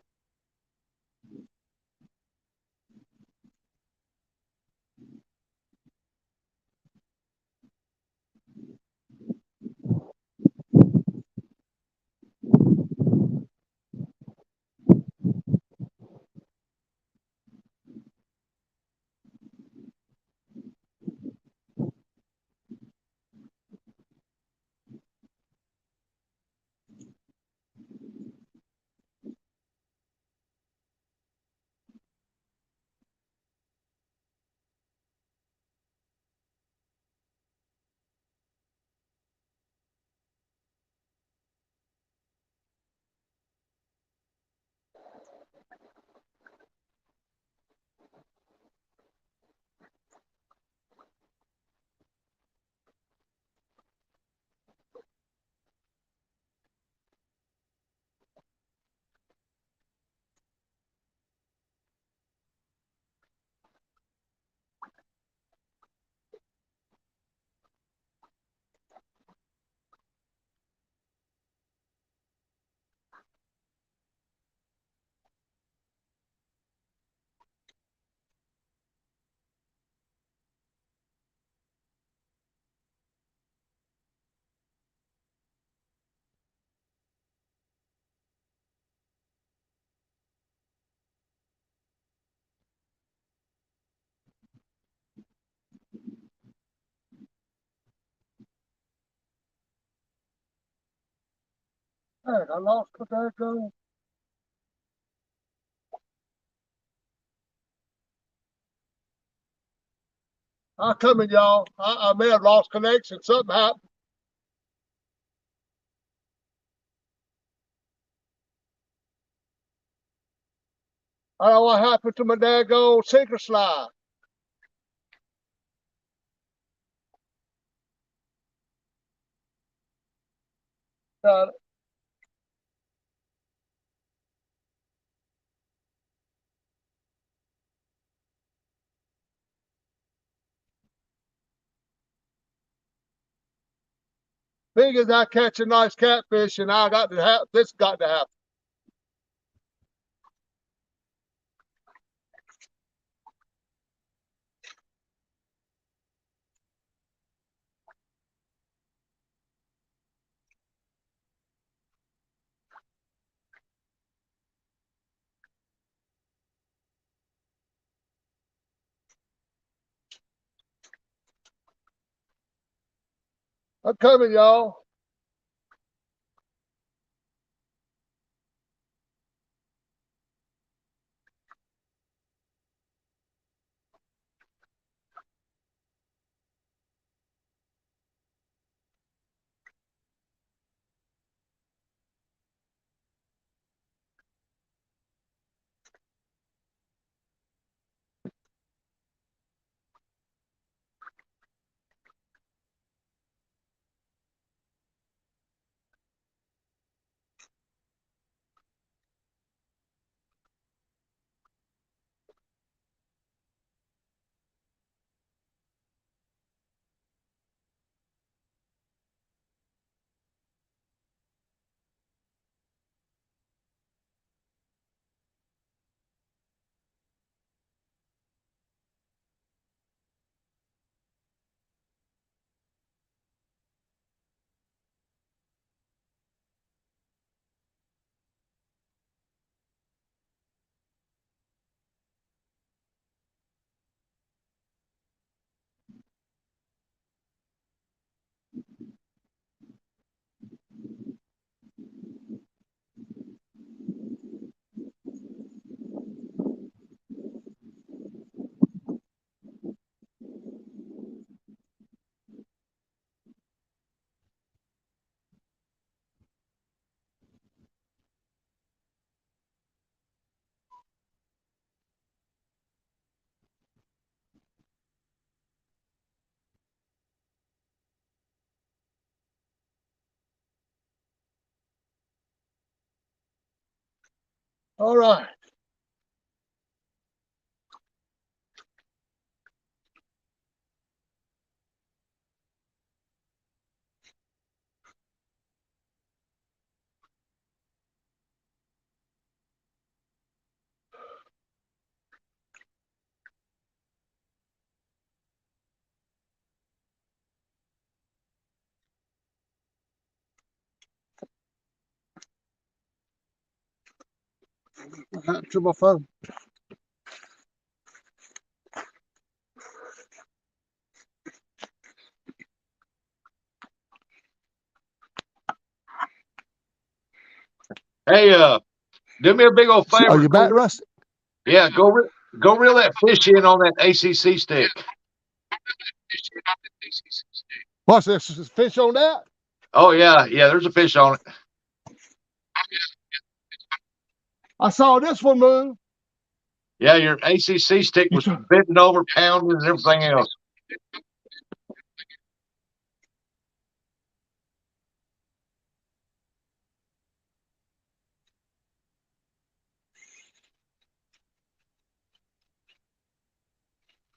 Hey, I lost the daggone. I'm coming, y'all. I may have lost connection. Something happened. I don't know what happened to my daggone sinker slide. Uh, Big as I catch a nice catfish, and I got to have this. Got to happen. I'm coming, y'all. All right. What happened to my phone? Hey, do me a big old favor. Are you back, Rusty? Yeah, go reel that fish in on that ACC stick. What's this? Is fish on that? Oh yeah, there's a fish on it. I saw this one move. Yeah, your ACC stick was bending over, pounding, and everything else.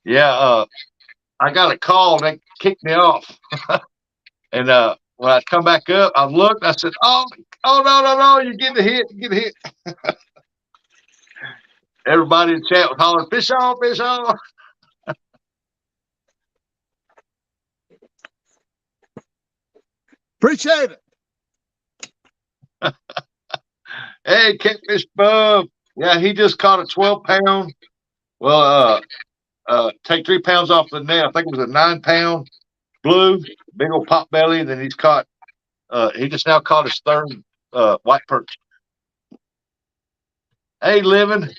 Yeah, I got a call. They kicked me off, and when I come back up, I looked. I said, "Oh, no! You're getting a hit! You get a hit!" Everybody in the chat was hollering, "Fish on, fish on!" Appreciate it. Hey, Catfish Bub. Yeah, he just caught a 12-pound. Well, take 3 pounds off the net. I think it was a 9-pound blue, big old pot belly. And then he's caught. He just now caught his third white perch. Hey, Living.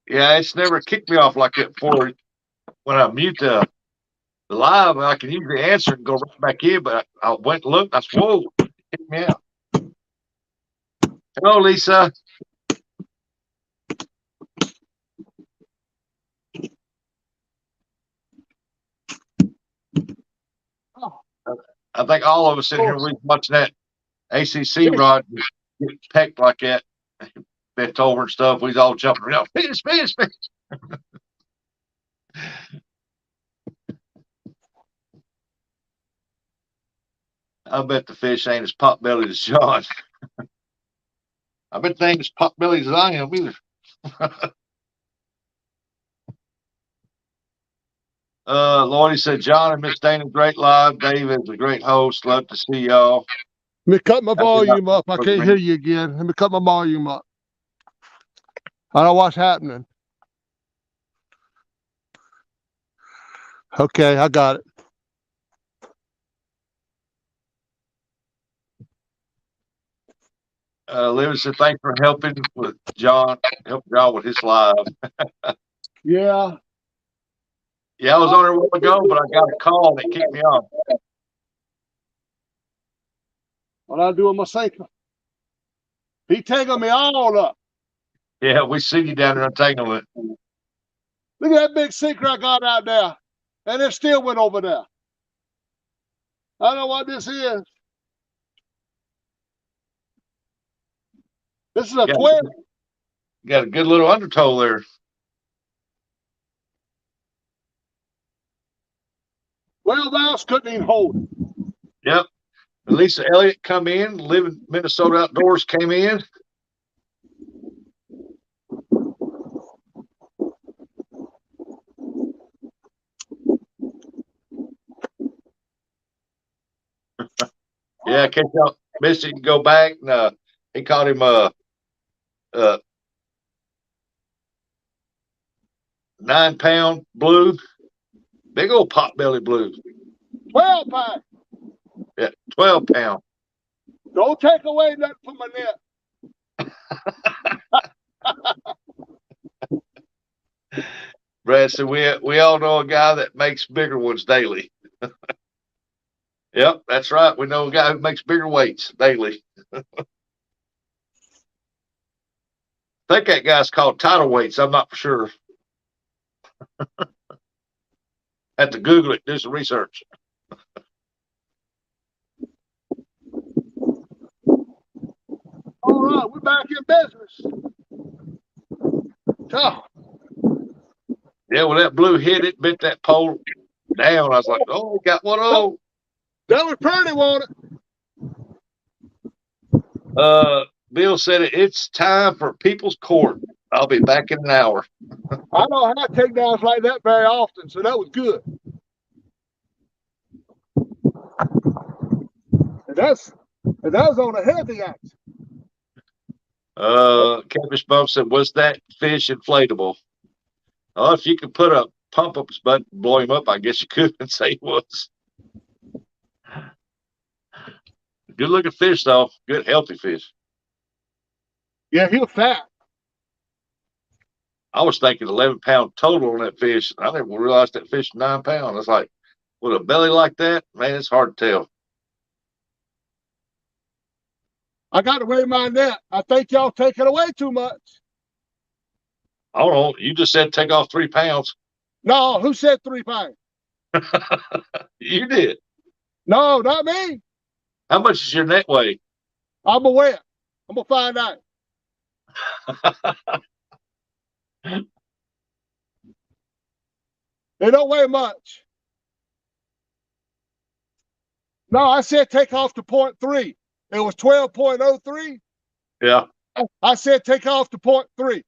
Yeah, it's never kicked me off like that before. When I mute the live, I can usually answer and go right back in, but I went and looked. I said, "Whoa, it kicked me out." Hello, Lisa. I think all of us in here, we watching that ACC rod get pecked like that, bent over and stuff. We was all jumping around. Fish, fish, fish. I bet the fish ain't as pot bellied as John. I bet they ain't as pot bellied as I am either. Lloydie said, "John and Miss Dana, great live. Dave is a great host. Love to see y'all." Let me cut my volume up. I can't hear you again. Let me cut my volume up. I don't know what's happening. Okay, I got it. Living said, "Thanks for helping with John, helping y'all with his live." Yeah. Yeah, I was on there a while ago, but I got a call that kicked me off. What I do with my sinker? He taking me all up. Yeah, we see you down there untangling it. Look at that big sinker I got out there. And it still went over there. I don't know what this is. This is a 12. Got a good little undertow there. Well, mouse couldn't even hold it. Yep. Lisa Elliott come in, living Minnesota Outdoors came in. Yeah, catch y'all missed it, you can go back and he caught him 9-pound blue, big old pot belly blue. 12 pack. Yeah, 12-pound. Don't take away nothing from my net. Brad said we all know a guy that makes bigger ones daily. Yep, that's right. We know a guy who makes bigger weights daily. I think that guy's called Tidal Weights. I'm not for sure. Have to Google it, do some research. All right, we're back in business. Oh. Yeah, when that blue hit it, bent that pole down. I was like, "Oh, got one on." That was pretty, wasn't it? Bill said it's time for People's Court. I'll be back in an hour. I don't have takedowns like that very often, so that was good. And that was on a heavy action. Catfish Bump said, was that fish inflatable? Oh, if you could put a pump up his butt and blow him up, I guess you could and say it was. Good looking fish, though. Good, healthy fish. Yeah, he was fat. I was thinking 11-pound total on that fish. I never realized that fish was 9 pounds. It's like, with a belly like that, man, it's hard to tell. I got to weigh my net. I think y'all taking away too much. I don't know. You just said take off 3 pounds. No, who said 3 pounds? You did. No, not me. How much is your net weigh? I'm aware. I'm gonna find out. They don't weigh much. No, I said take off to 0.3. It was 12.03. Yeah. I said take off to 0.3.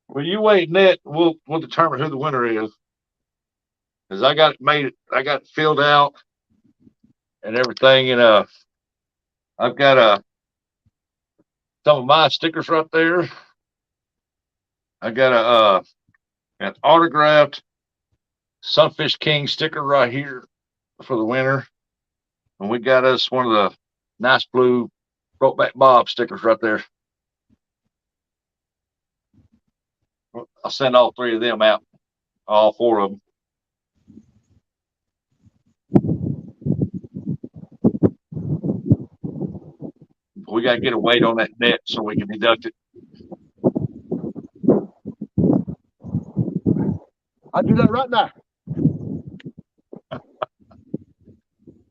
Well, you weigh net, we'll determine who the winner is. Because I got it filled out and everything, and I've got some of my stickers right there. I got an autographed Sunfish King sticker right here for the winner. And we got us one of the nice blue Brokeback Bob stickers right there. I'll send all 3 of them out, all 4 of them. We got to get a weight on that net so we can deduct it. I'll do that right now.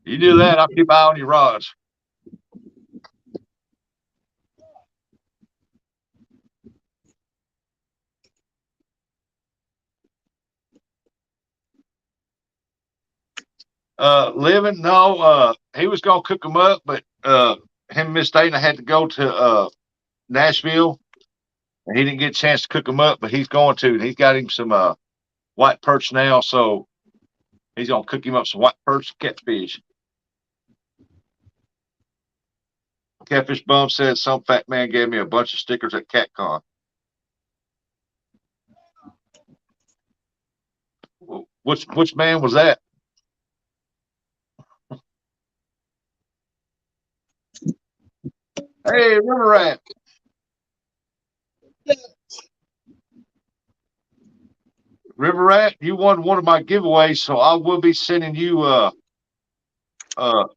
You do that, I'll keep an eye on your rods. Living, no, he was gonna cook them up, but him and Miss Dana had to go to Nashville, and he didn't get a chance to cook them up, but he's going to. And he's got him some white perch now, so he's gonna cook him up some white perch catfish. Catfish Bum said some fat man gave me a bunch of stickers at CatCon. Which man was that? Hey, River Rat. River Rat, you won one of my giveaways, so I will be sending you some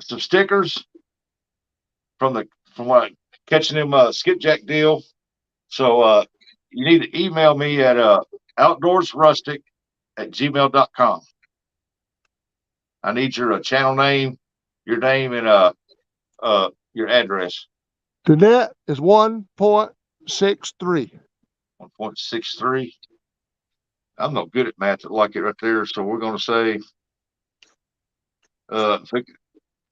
stickers from what catching them skipjack deal. So you need to email me at outdoorsrustic@gmail.com. I need your channel name, your name, and your address. The net is 1.63. 1.63. I'm not good at math. I like it right there. So we're going to say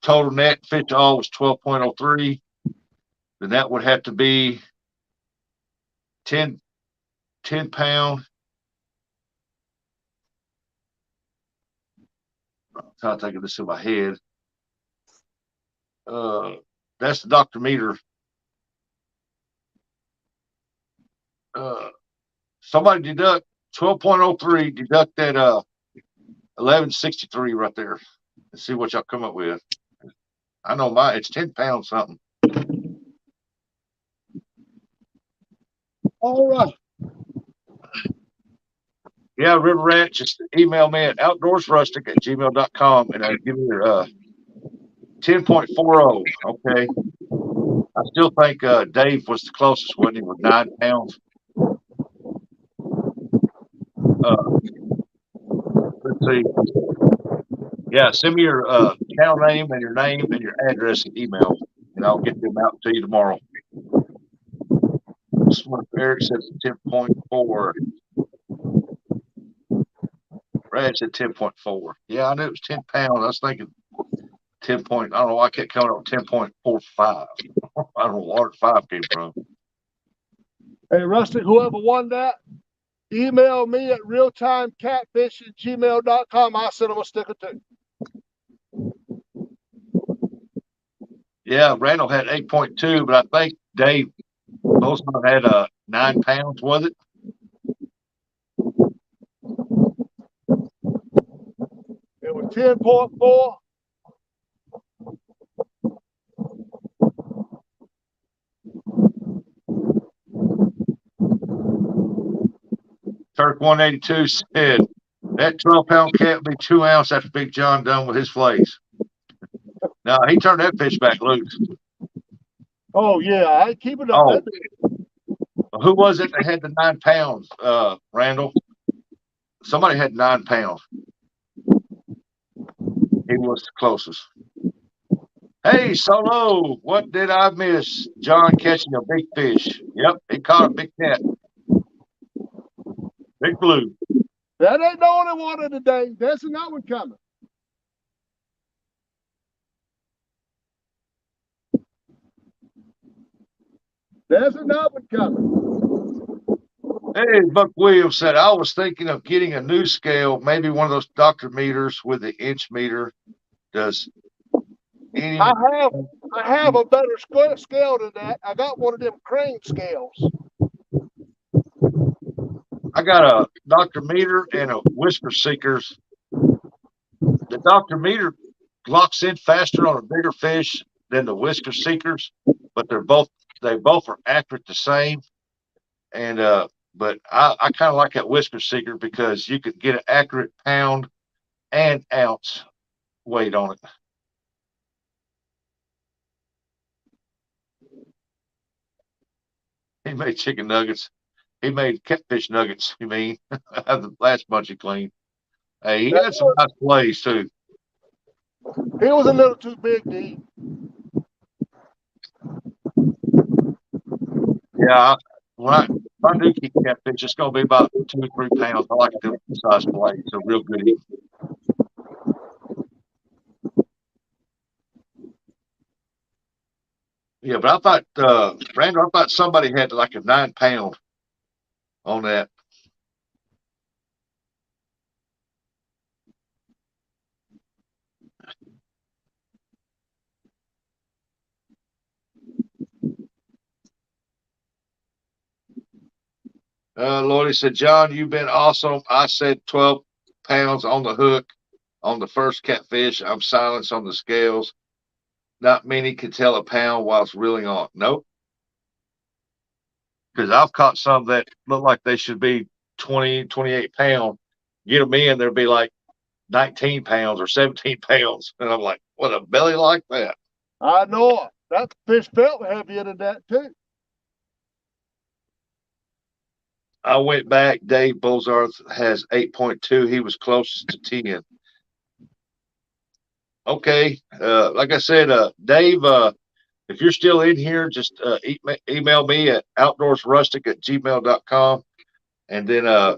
total net fish to all was 12.03. Then that would have to be 10 pound. I'm trying to think of this in my head. That's the Dr. Meter. Somebody deduct 12.03, deduct that 1163 right there and see what y'all come up with. I know it's 10 pounds something. All right. Yeah, River Rat, just email me at outdoorsrustic@gmail.com and give me your 10.40. Okay. I still think Dave was the closest, wasn't he, with 9 pounds? Let's see. Yeah, send me your channel name and your address and email, and I'll get them out to you tomorrow. This one, Eric says 10.4. Brad said 10.4. Yeah, I knew it was 10 pounds. I was thinking 10 point. I don't know why I kept coming up with 10.45. I don't know where the 5 came from. Hey, Rusty, whoever won that, email me at realtimecatfish@gmail.com. I'll send them a sticker too. Yeah, Randall had 8.2, but I think Dave Bozeman had 9 pounds, was it? It was 10.4. Turk 182 said that 12-pound cat will be 2 ounce after Big John done with his flays. Now he turned that fish back loose. Oh yeah, I keep it up. Oh, who was it that had the 9 pounds? Randall. Somebody had 9 pounds. He was the closest. Hey, Solo, what did I miss? John catching a big fish. Yep, he caught a big cat. Big blue. That ain't the only one of the day. There's another one coming. There's another one coming. Hey, Buck Williams said, I was thinking of getting a new scale, maybe one of those Dr. meters with the inch meter. Does any I have a better scale than that. I got one of them crane scales. I got a Dr. meter and a whisker seekers. The Dr. meter locks in faster on a bigger fish than the whisker seekers, but they both are accurate the same. And but I kind of like that whisker seeker because you could get an accurate pound and ounce weight on it. He made chicken nuggets. He made catfish nuggets. You mean the last bunch he cleaned? Hey, he had some nice plays too. He was a little too big to eat. Yeah, if I do keep catfish, it's gonna be about 2 or 3 pounds. I like them size plays. They're real good eating. Yeah, but I thought Randall, I thought somebody had like a 9 pound on that. Lordy said, John, you've been awesome. I said 12 pounds on the hook on the first catfish. I'm silenced on the scales. Not many can tell a pound while it's reeling on. Nope. Because I've caught some that look like they should be 20, 28 pounds. Get them in, they'll be like 19 pounds or 17 pounds. And I'm like, what, a belly like that? I know. That fish felt heavier than that too. I went back. Dave Bozarth has 8.2. He was closest to 10. Okay. Like I said, Dave, if you're still in here, just email me at outdoorsrustic@gmail.com and then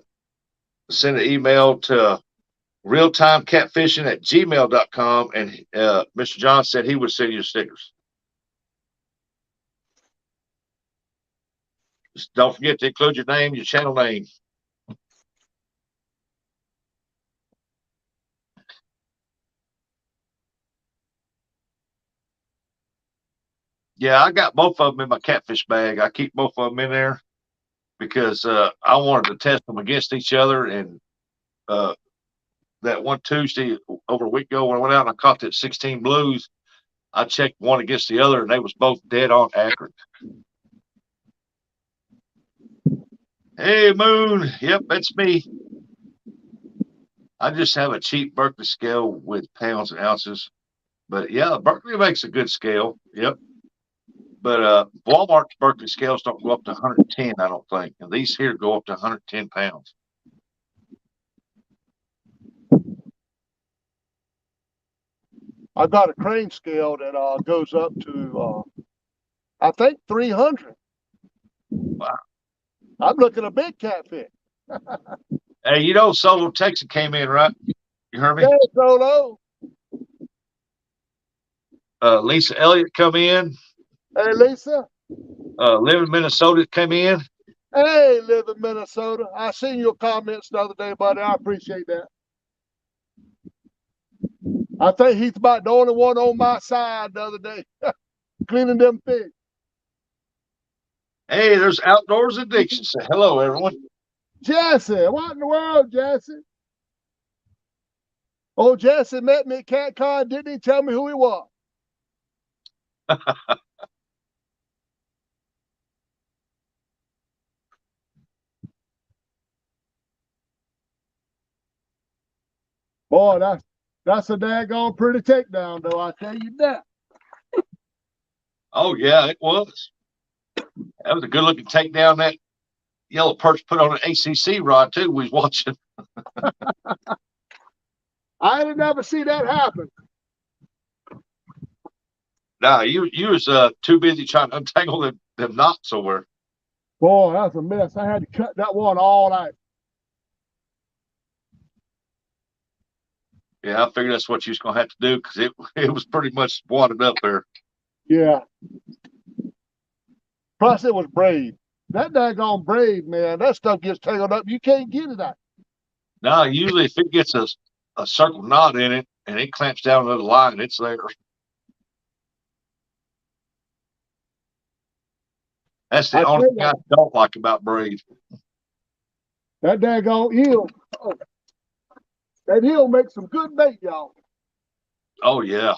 send an email to realtimecatfishing@gmail.com. And Mr. John said he would send you stickers. Just don't forget to include your name, your channel name. Yeah, I got both of them in my catfish bag. I keep both of them in there because I wanted to test them against each other. And that one Tuesday over a week ago when I went out and I caught that 16 blues, I checked one against the other and they was both dead on accurate. Hey, Moon. Yep, that's me. I just have a cheap Berkeley scale with pounds and ounces. But yeah, Berkeley makes a good scale. Yep. But Walmart's Berkeley scales don't go up to 110, I don't think. And these here go up to 110 pounds. I got a crane scale that goes up to I think 300. Wow. I'm looking at a big catfish. Hey, you know, Solo Texas came in, right? You heard me? Yeah, Solo. Lisa Elliott come in. Hey, Lisa. Live in Minnesota came in. Hey, live in Minnesota. I seen your comments the other day, buddy. I appreciate that. I think he's about the only one on my side the other day, cleaning them fish. Hey, there's Outdoors Addiction. Say hello, everyone. Jesse, what in the world, Jesse? Oh, Jesse met me at CatCon. Didn't he tell me who he was? Boy, that's a daggone pretty takedown, though. I tell you that. Oh yeah, it was. That was a good looking takedown. That yellow perch put on an ACC rod too. We was watching. I didn't ever see that happen. Nah, you was too busy trying to untangle them knots somewhere. Boy, that's a mess. I had to cut that one all out. Yeah, I figured that's what you was gonna have to do because it was pretty much wadded up there. Yeah. Plus, it was braid. That daggone braid, man, that stuff gets tangled up. You can't get it out. Now, usually if it gets a circle knot in it and it clamps down another line, it's there. That's the only thing I don't like about braid. That daggone eel. Oh, that eel makes some good bait, y'all. Oh yeah.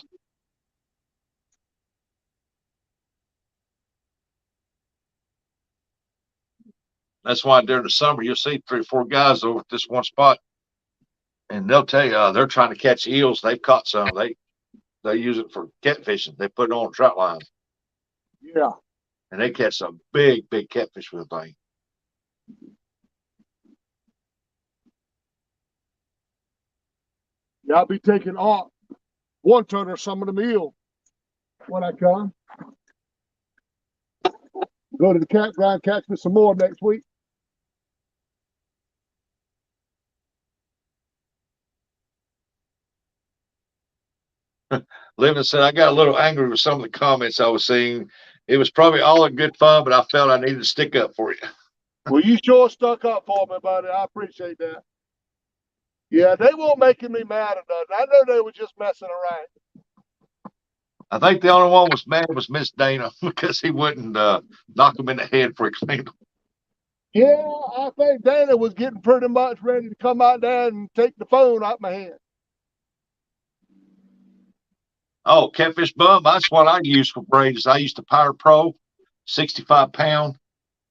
That's why during the summer you'll see 3 or 4 guys over at this one spot, and they'll tell you they're trying to catch eels. They've caught some. They use it for catfishing. They put it on a trout line. Yeah. And they catch some big catfish with a thing. Yeah, I'll be taking off 1 ton or some of the eel when I come. Go to the campground, catch me some more next week. Living said, I got a little angry with some of the comments I was seeing. It was probably all in good fun, but I felt I needed to stick up for you. Well, you sure stuck up for me, buddy. I appreciate that. Yeah, they weren't making me mad or nothing. I know they were just messing around. I think the only one was mad was Miss Dana because he wouldn't knock him in the head for a clean. Yeah, I think Dana was getting pretty much ready to come out there and take the phone out my hand. Oh, catfish bum. That's what I use for braids. I used the Power Pro 65 pound,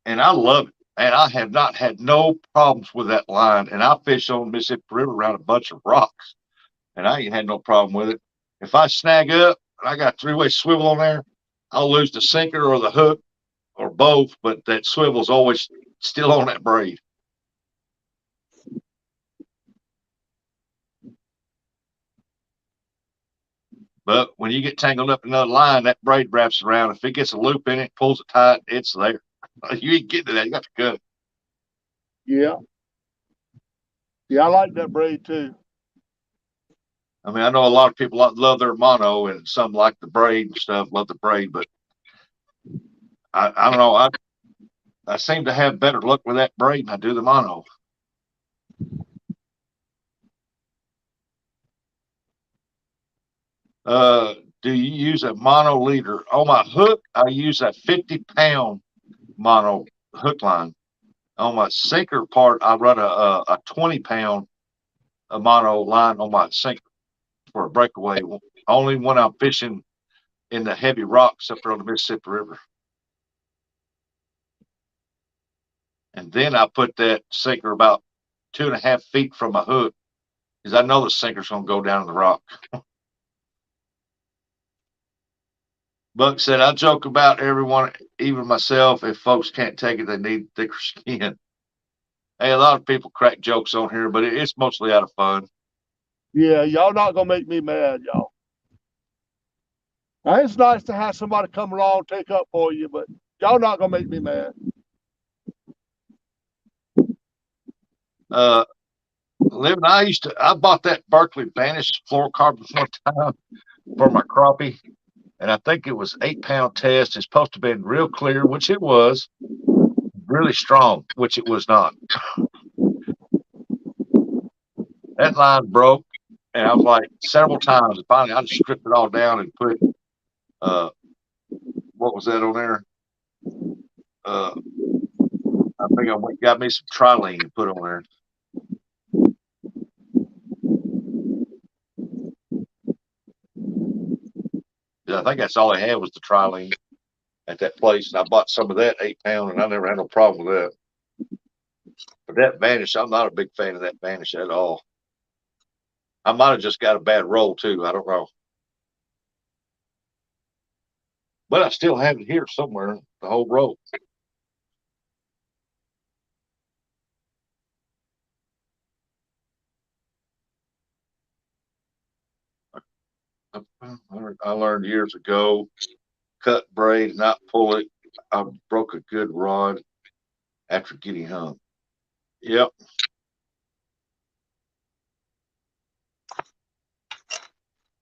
and I love it. And I have not had no problems with that line. And I fish on Mississippi River around a bunch of rocks, and I ain't had no problem with it. If I snag up, I got a 3-way swivel on there, I'll lose the sinker or the hook or both, but that swivel's always still on that braid. But when you get tangled up in another line, that braid wraps around. If it gets a loop in it, pulls it tight, it's there. You ain't getting to that. You got to cut it. Yeah. Yeah, I like that braid too. I mean, I know a lot of people love their mono, and some like the braid and stuff, love the braid, but I don't know. I seem to have better luck with that braid than I do the mono. Do you use a mono leader? On my hook, I use a 50-pound mono hook line. On my sinker part, I run a 20-pound mono line on my sinker for a breakaway. Only when I'm fishing in the heavy rocks up there on the Mississippi River. And then I put that sinker about 2.5 feet from my hook because I know the sinker's going to go down in the rock. Buck said, I joke about everyone, even myself. If folks can't take it, they need thicker skin. Hey, a lot of people crack jokes on here, but it's mostly out of fun. Yeah, y'all not going to make me mad, y'all. Now, it's nice to have somebody come along and take up for you, but y'all not going to make me mad. Living, I bought that Berkeley Vanish fluorocarbon one time for my crappie, and I think it was 8 pound test. It's supposed to be real clear, which it was, really strong, which it was not. That line broke, and I was like several times. And finally, I just stripped it all down and put what was that on there? I think I went got me some trilene to put on there. Yeah, I think that's all I had was the trilene at that place, and I bought some of that 8 pound, and I never had no problem with that. But that Vanish, I'm not a big fan of that Vanish at all. I might have just got a bad roll too. I don't know. But I still have it here somewhere, the whole roll. I learned years ago, cut braid, not pull it. I broke a good rod after getting hung. Yep.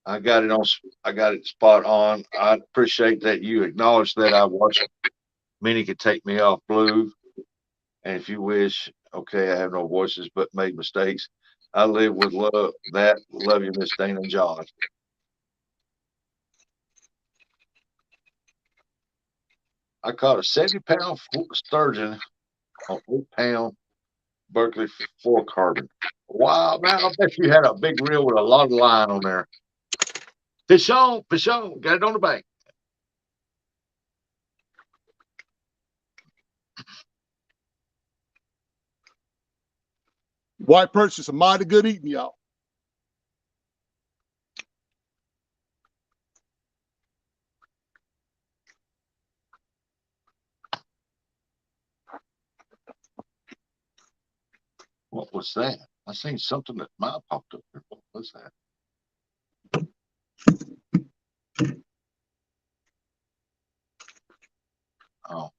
I got it spot on. I appreciate that you acknowledge that I watched many could take me off blue. And if you wish, okay, I have no voices but made mistakes. I live with love. That love you, Miss Dana and John. I caught a 70-pound sturgeon on 8 pound Berkeley 4 carbon. Wow, man! I bet you had a big reel with a lot of line on there. Fish on, got it on the bank. White perch is a mighty good eating, y'all. What was that? I seen something that might have popped up there. What was that? Oh.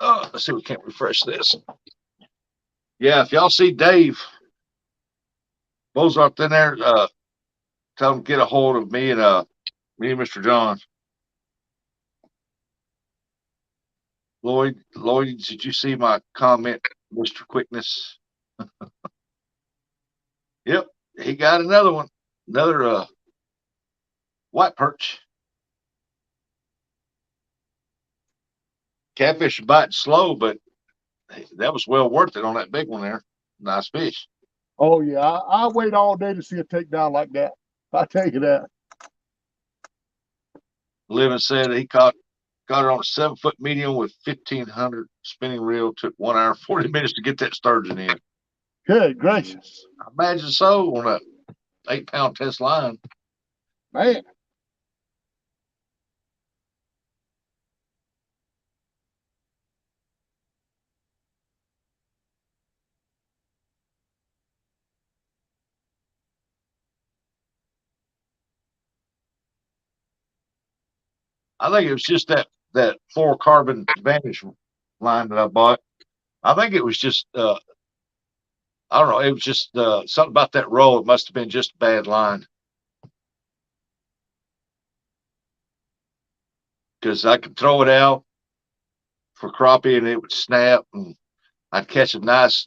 Oh, let's see if we can't refresh this. Yeah, if y'all see Dave Bozarth in there, tell him to get a hold of me and Mr. John. Lloyd, did you see my comment, Mr. Quickness? Yep, he got another one, another white perch. Catfish are biting slow, but that was well worth it on that big one there. Nice fish. Oh yeah, I wait all day to see a takedown like that. I tell you that. Living said he caught it on a 7-foot medium with 1500 spinning reel. Took 1 hour 40 minutes to get that sturgeon in. Good gracious, I imagine so on a 8 pound test line. man. I think it was just that 4 carbon Vanish line that I bought. I think it was just I don't know. It was just something about that roll. It must have been just a bad line because I could throw it out for crappie and it would snap, and I'd catch a nice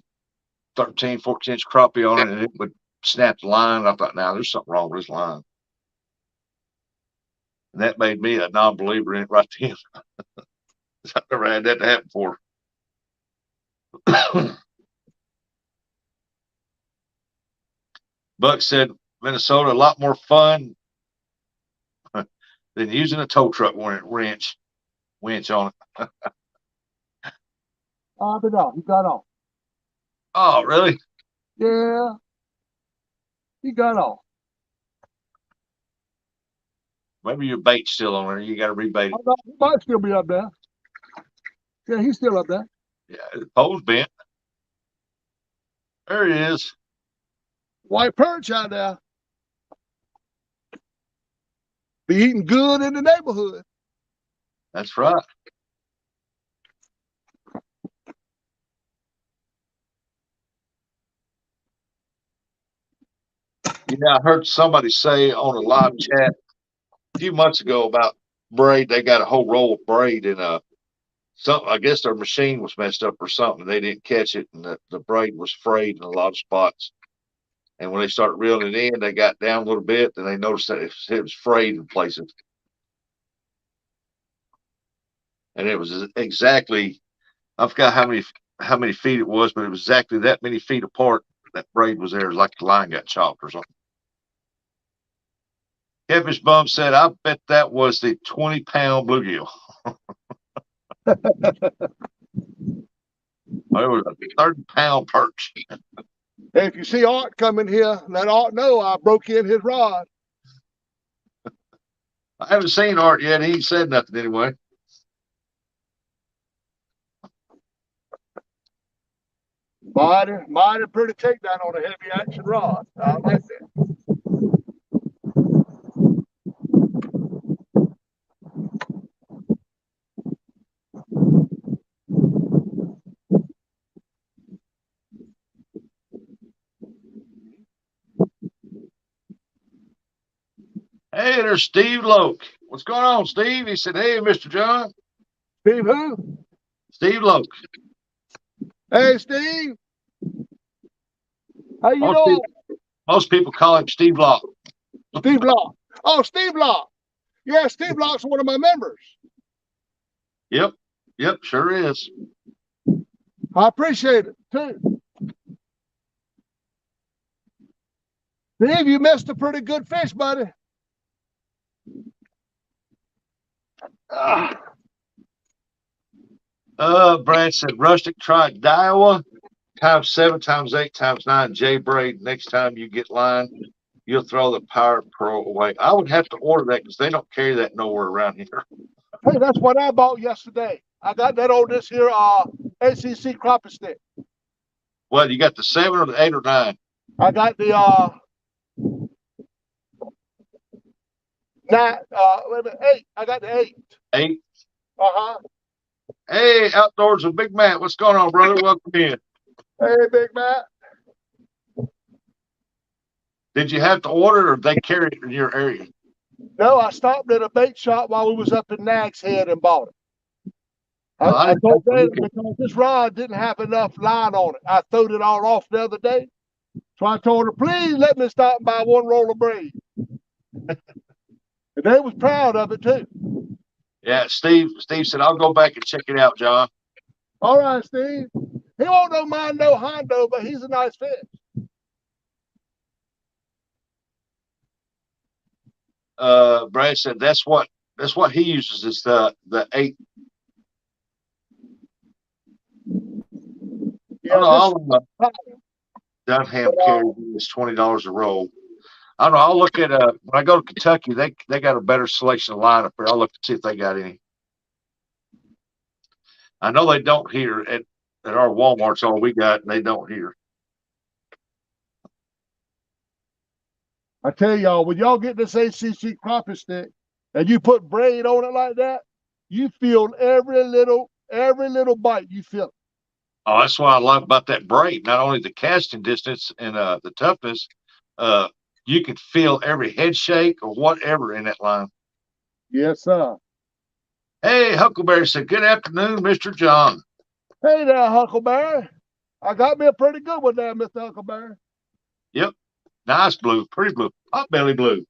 13, 14-inch crappie on it, and it would snap the line. I thought, now there's something wrong with this line, and that made me a non-believer in it right then. I've never had that to happen before. Buck said Minnesota a lot more fun than using a tow truck winch on it. But no, he got off. Oh, really? Yeah, he got off. Maybe your bait's still on there. You got to rebait it. Oh, no, he might still be up there. Yeah, he's still up there. Yeah, the pole's bent. There he is. White perch out there. Be eating good in the neighborhood. That's right. Yeah, I heard somebody say on a live chat a few months ago about braid. They got a whole roll of braid and I guess their machine was messed up or something. They didn't catch it, and the braid was frayed in a lot of spots. And when they started reeling it in, they got down a little bit, and they noticed that it was frayed in places. And it was exactly, I forgot how many feet it was, but it was exactly that many feet apart. That braid was there. It was like the line got chopped or something. Catfish Bum said, "I bet that was the 20-pound bluegill." It was a 30-pound perch. Hey, if you see Art coming here, let Art know I broke in his rod. I haven't seen Art yet. He ain't said nothing anyway. Mighty pretty takedown on a heavy action rod. I like that. Hey, there's Steve Loke. What's going on, Steve? He said, "Hey, Mr. John." Steve who? Steve Loke. Hey, Steve. How you Most doing? most people call him Steve Locke. Steve Locke. Oh, Steve Locke. Yeah, Steve Locke's one of my members. Yep, sure is. I appreciate it too. Steve, you missed a pretty good fish, buddy. Brad said, "Rustic tried Daiwa times 7 times 8 times 9 J braid. Next time you get line, you'll throw the Power Pro away." I would have to order that because they don't carry that nowhere around here. Hey, that's what I bought yesterday. I got that on this here ACC crappie stick. Well, you got the 7 or the 8 or 9? I got the 9 wait a minute, 8. I got the 8. 8. Uh-huh. Hey, Outdoors with Big Matt. What's going on, brother? Welcome in. Hey, Big Matt. Did you have to order, or they carry it in your area? No, I stopped at a bait shop while we was up in Nag's Head and bought it. I didn't told have to them look at- because this rod didn't have enough line on it. I throwed it all off the other day. So I told her, please let me stop and buy one roll of braid. And they was proud of it too. Yeah, Steve said, "I'll go back and check it out, John." All right, Steve. He won't no mind no Hondo, but he's a nice fish. Brad said that's what he uses is the 8. Yeah, All of them Dunham carry is $20 a roll. I don't know. I'll look at when I go to Kentucky, they got a better selection of line up there. I'll look to see if they got any. I know they don't here at our Walmart's all we got, and they don't here. I tell y'all, when y'all get this ACC crappie stick and you put braid on it like that, you feel every little bite. You feel it. Oh, that's what I like about that braid. Not only the casting distance and the toughness, you can feel every head shake or whatever in that line. Yes, sir. Hey, Huckleberry said, "Good afternoon, Mr. John." Hey there, Huckleberry. I got me a pretty good one there, Mr. Huckleberry. Yep. Nice blue, pretty blue, pot belly blue.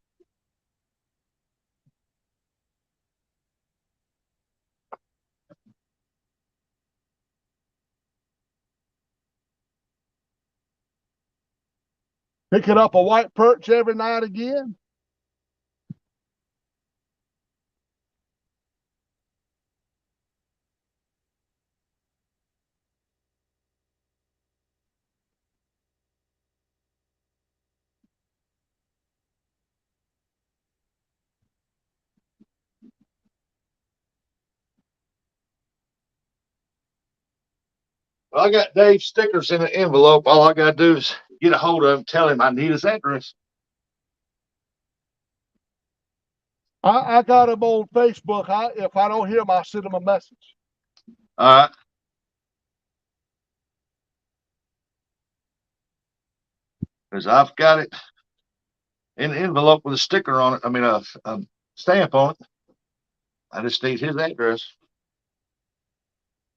Picking up a white perch every now and again. Well, I got Dave's stickers in an envelope. All I got to do is get a hold of him, tell him I need his address. I got him on Facebook. If I don't hear him, I'll send him a message. All right. Because I've got it. in the envelope with a sticker on it. I mean, a stamp on it. I just need his address.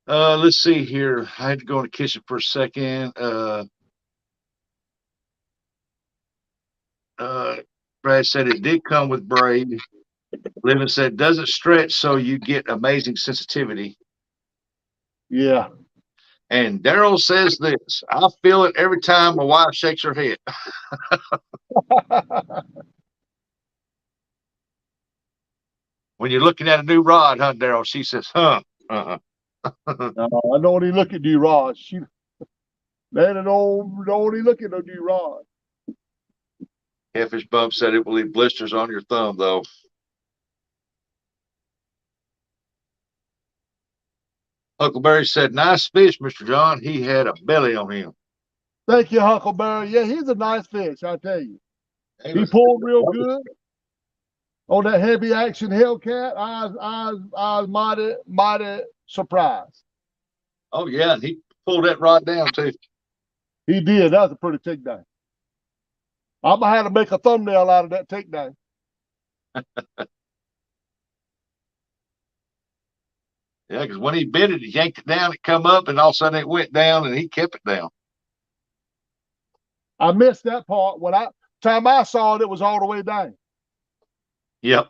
Let's see here. I had to go in the kitchen for a second. Brad said it did come with braid. Living said doesn't stretch, so you get amazing sensitivity. Yeah. And Daryl says this: I feel it every time my wife shakes her head. When you're looking at a new rod, huh, Daryl? She says, huh. Uh-uh. I know when he look at you, Rod. Man, don't he look at you, Rod. Catfish Bump said it will leave blisters on your thumb, though. Huckleberry said, nice fish, Mr. John. He had a belly on him. Thank you, Huckleberry. Yeah, he's a nice fish, I tell you. Hey, He pulled real good on that heavy action Hellcat. I was mighty surprised. oh, yeah. And he pulled that rod down, too. He did. That was a pretty takedown. I'm gonna have to make a thumbnail out of that takedown. Yeah, because when he bit it, he yanked it down, it come up, and all of a sudden it went down, and he kept it down. I missed that part. Time I saw it, it was all the way down. Yep.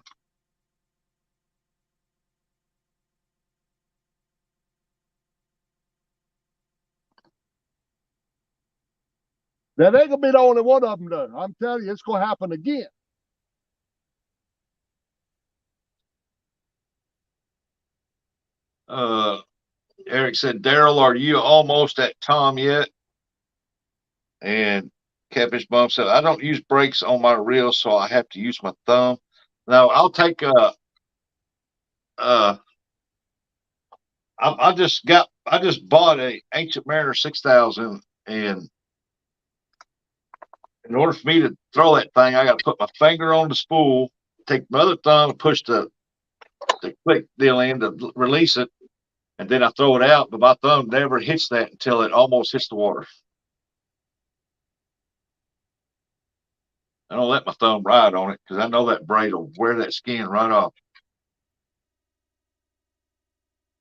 That ain't gonna be the only one of them, though. I'm telling you, it's gonna happen again. Eric said, Daryl, are you almost at Tom yet? And Catfish Bump said, I don't use brakes on my reel, so I have to use my thumb. Now I'll take I just bought a Ancient Mariner 6000, and in order for me to throw that thing, I got to put my finger on the spool, take my other thumb and push the click deal in to release it, and then I throw it out, but my thumb never hits that until it almost hits the water. I don't let my thumb ride on it because I know that braid will wear that skin right off.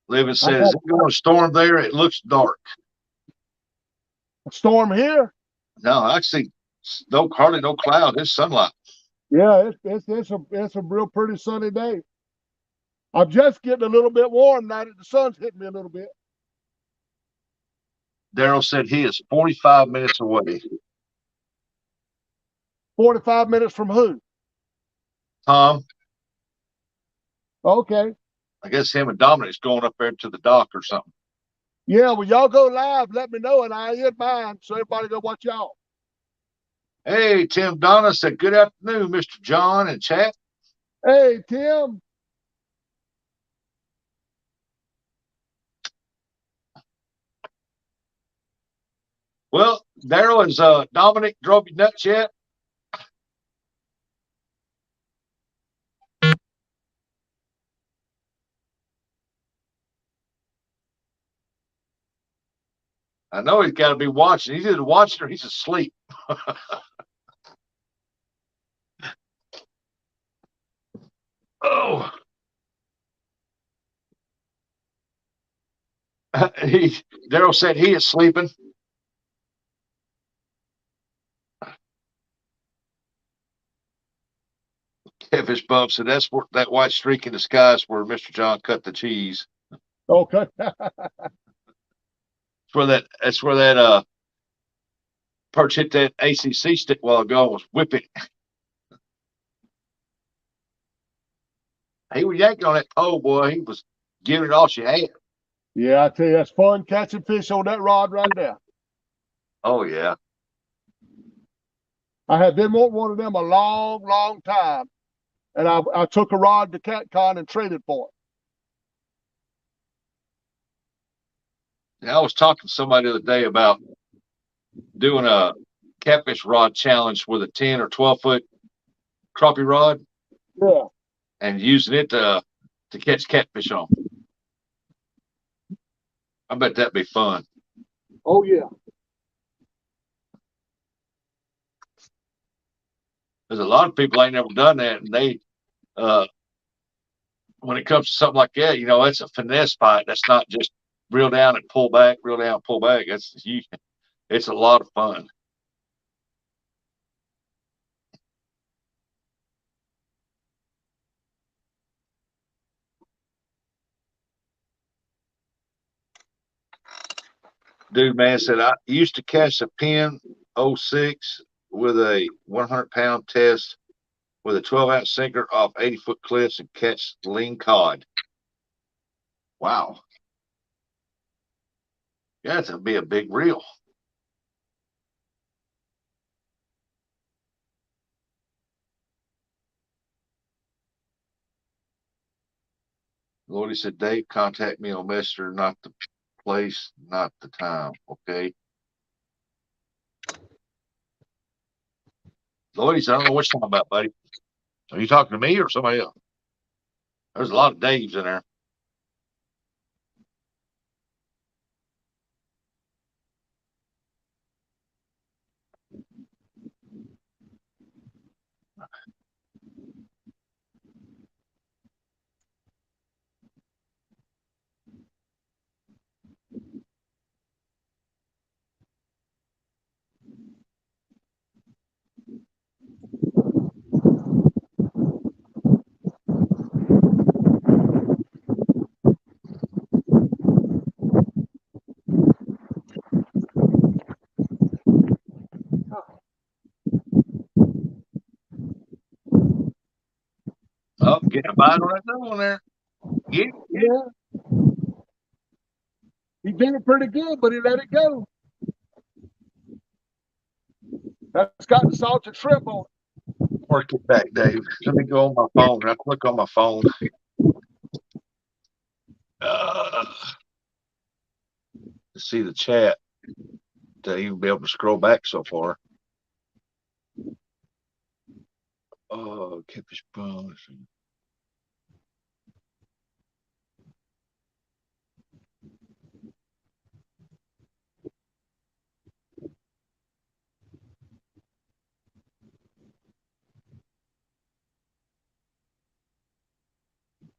Living says, is it going to storm there? It looks dark. A storm here? No, I see hardly no cloud. It's sunlight. Yeah, it's a real pretty sunny day. I'm just getting a little bit warm now that the sun's hitting me a little bit. Daryl said he is 45 minutes away. 45 minutes from who? Tom, Okay. I guess him and Dominic's going up there to the dock or something. Yeah, when y'all go live, let me know, and I hit mine so everybody go watch y'all. Hey, Tim Donna said, good afternoon, Mr. John and chat. Hey, Tim. Well, Daryl, has Dominic drove you nuts yet? I know he's got to be watching. He's either watching or he's asleep. Oh. Daryl said he is sleeping. Catfish Bump said that's where that white streak in the sky is where Mr. John cut the cheese. Okay. That's where that perch hit that ACC stick while ago and was whipping. He was yanking on that pole, boy. He was giving it all she had. Yeah, I tell you, that's fun catching fish on that rod right there. Oh, yeah. I had been wanting one of them a long, long time. And I took a rod to CatCon and traded for it. Yeah, I was talking to somebody the other day about doing a catfish rod challenge with a 10 or 12-foot crappie rod. Yeah. And using it to catch catfish on. I bet that'd be fun. Oh, yeah. There's a lot of people ain't never done that, and they, when it comes to something like that, it's a finesse fight. That's not just reel down and pull back, reel down, pull back. It's a lot of fun. Dude, man said I used to catch a pin 06 with a 100-pound test with a 12-ounce sinker off 80-foot cliffs and catch lean cod. Wow. Yeah, that'd be a big reel. Lordy said, Dave, contact me on Messenger, not the place, not the time. Okay. Lordy said, I don't know what you're talking about, buddy. Are you talking to me or somebody else? There's a lot of Daves in there. Oh, getting a bite on that other one there. Yeah. He did it pretty good, but he let it go. That's got the salted shrimp on it. Work it back, Dave. Let me go on my phone. I click on my phone. To see the chat to even be able to scroll back so far. Oh, Catfish Bones.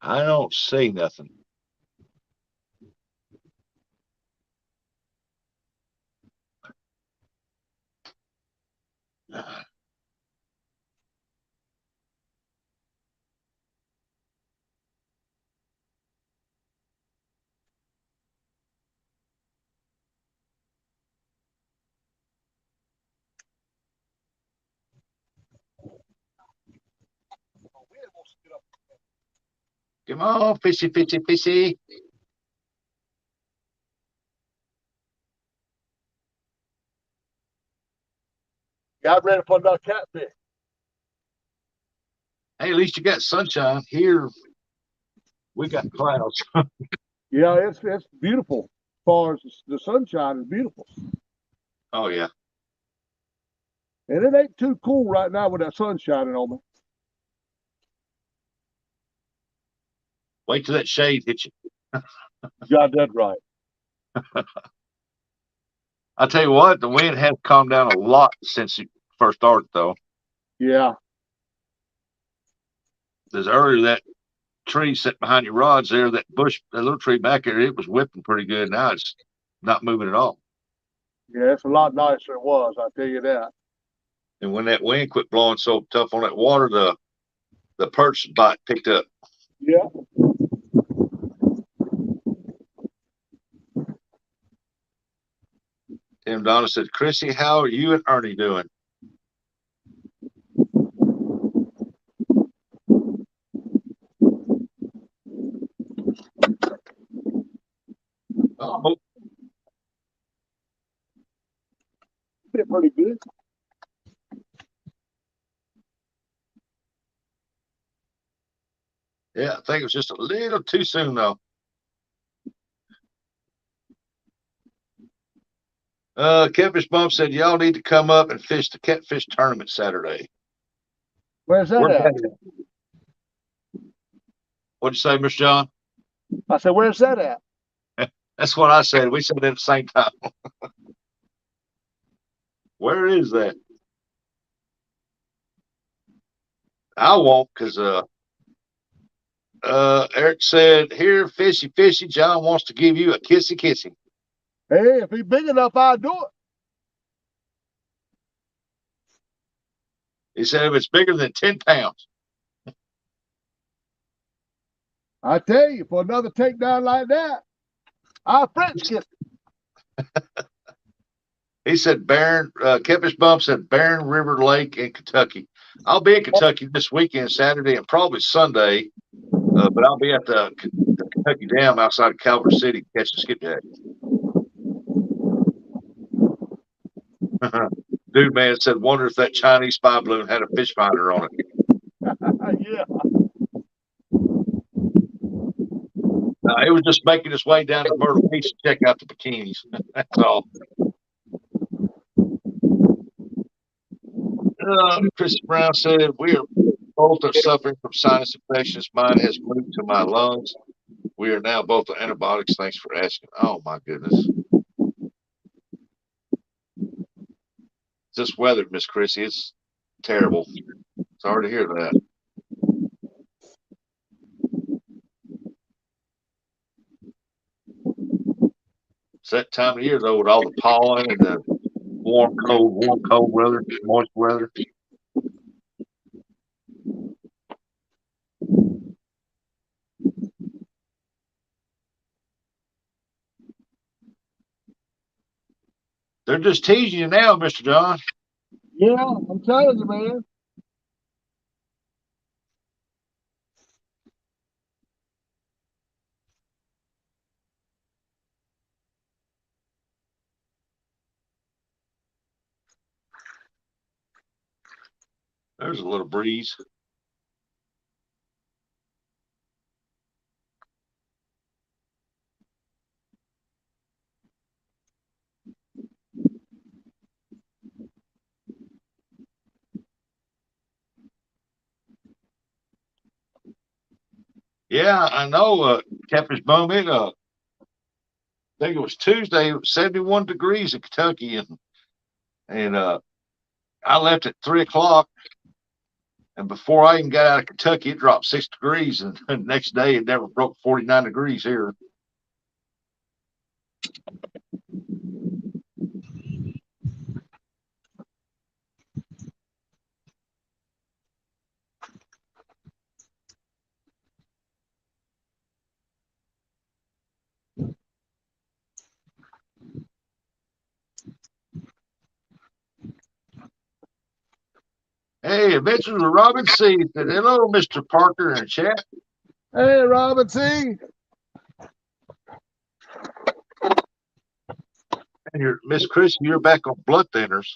I don't see nothing. Come on, fishy, fishy, fishy. Yeah, I'm ready for another catfish. Hey, at least you got sunshine. Here, we got clouds. Yeah, it's beautiful. As far as the sunshine is beautiful. Oh, yeah. And it ain't too cool right now with that sun shining on me. Wait till that shade hits you. Got that right. I tell you what, the wind has calmed down a lot since it first started, though. Yeah. There's earlier that tree set behind your rods there, that bush, that little tree back there, it was whipping pretty good. Now it's not moving at all. Yeah, it's a lot nicer than it was, I tell you that. And when that wind quit blowing so tough on that water, the perch bite picked up. Yeah. Tim Donna said, Chrissy, how are you and Ernie doing? Oh, Been pretty good. yeah, I think it was just a little too soon, though. Catfish Bump said, y'all need to come up and fish the catfish tournament Saturday. Where's that Where's at? that at? What'd you say, Mr. John? I said, where's that at? That's what I said. We said it at the same time. Where is that? I won't, because Eric said, "Here, fishy, fishy. John wants to give you a kissy, kissy." Hey, if he's big enough, I'll do it. He said, "If it's bigger than 10 pounds." I tell you, for another takedown like that, I'll French kiss. He said, Kepish Bum said, Barren River Lake in Kentucky. I'll be in Kentucky this weekend, Saturday, and probably Sunday, but I'll be at the Kentucky Dam outside of Calvert City catching skipjack. Dude, man said, wonder if that Chinese spy balloon had a fish finder on it. Yeah. It was just making its way down to Myrtle Beach to check out the bikinis. That's all. Chris Brown said, we are both are suffering from sinus infections. Mine has moved to my lungs. We are now both on antibiotics. Thanks for asking. Oh, my goodness. This weather, Miss Chrissy, it's terrible. Sorry to hear that. It's that time of year, though, with all the pollen and the warm, cold weather, moist weather. They're just teasing you now, Mr. John. Yeah, I'm telling you, man. There's a little breeze. Yeah, I know, Catfish Bum. I think it was Tuesday. It was 71 degrees in Kentucky, and I left at 3 o'clock. And before I even got out of Kentucky, it dropped 6 degrees, and the next day it never broke 49 degrees here. Hey, Adventures with Robin C. said, hello, Mr. Parker in chat. Hey, Robin C. And you're Miss Chris, you're back on blood thinners.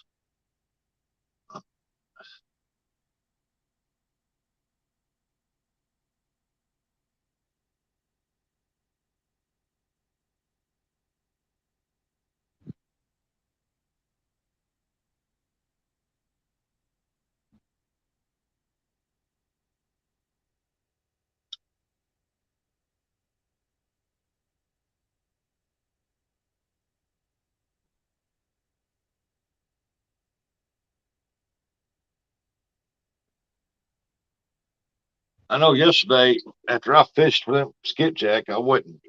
I know yesterday after I fished for them skipjack, I wasn't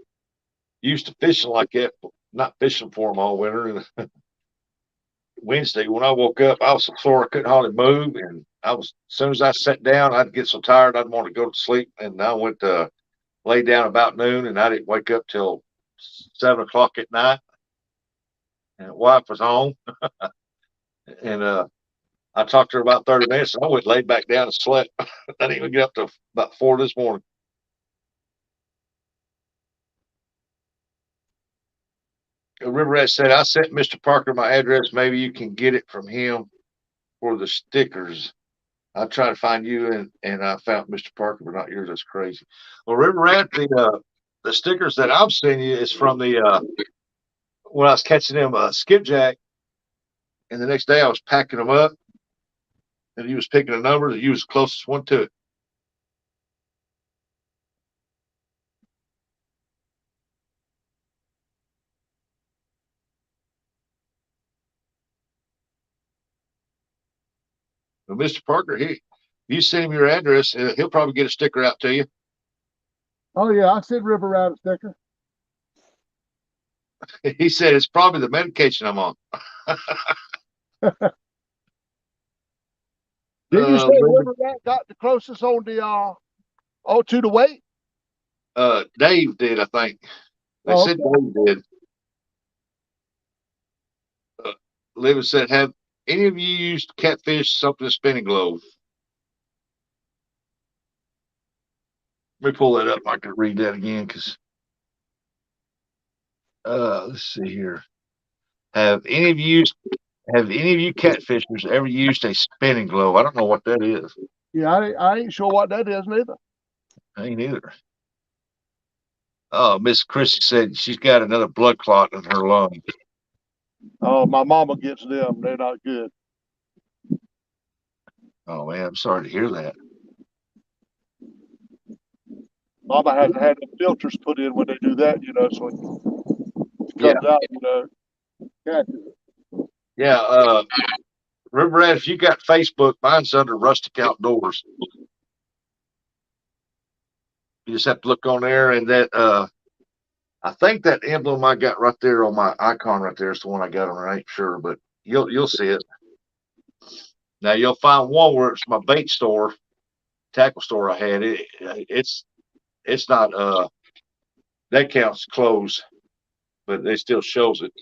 used to fishing like that, not fishing for them all winter. And Wednesday, when I woke up, I was so sore I couldn't hardly move. And as soon as I sat down, I'd get so tired I'd want to go to sleep. And I went to lay down about noon, and I didn't wake up till 7 o'clock at night. And the wife was home, and I talked to her about 30 minutes. And I went laid back down and slept. I didn't even get up to about 4 this morning. River Rat said, I sent Mr. Parker my address. Maybe you can get it from him for the stickers. I'll try to find you, and I found Mr. Parker, but not yours. That's crazy. Well, River Rat, the stickers that I'm sending you is from the when I was catching them skipjack, and the next day I was packing them up, and he was picking a number that you was the closest one to it. But Mr. Parker, You send him your address, he'll probably get a sticker out to you. Oh yeah, I sent River Rat a sticker. He said it's probably the medication I'm on. Did you say Brother, River Rat got the closest on the to the weight? Dave did, I think. They Oh, said Dave did. Living said, have any of you used catfish something spinning globe? Let me pull that up. I can read that again because let's see here. Have any of you catfishers ever used a spinning globe? I don't know what that is. yeah, I ain't sure what that is neither. I ain't either. Oh, Miss Chrissy said she's got another blood clot in her lung. Oh, my mama gets them. They're not good. Oh man, I'm sorry to hear that. Mama has to have the filters put in when they do that, so it comes out, catches it. Yeah, River Rat, if you got Facebook, mine's under Rustic Outdoors. You just have to look on there, and that I think that emblem I got right there on my icon right there is the one I got on there. I ain't sure, but you'll see it. Now you'll find one where it's my bait store, tackle store I had. It's not that counts closed, but it still shows it.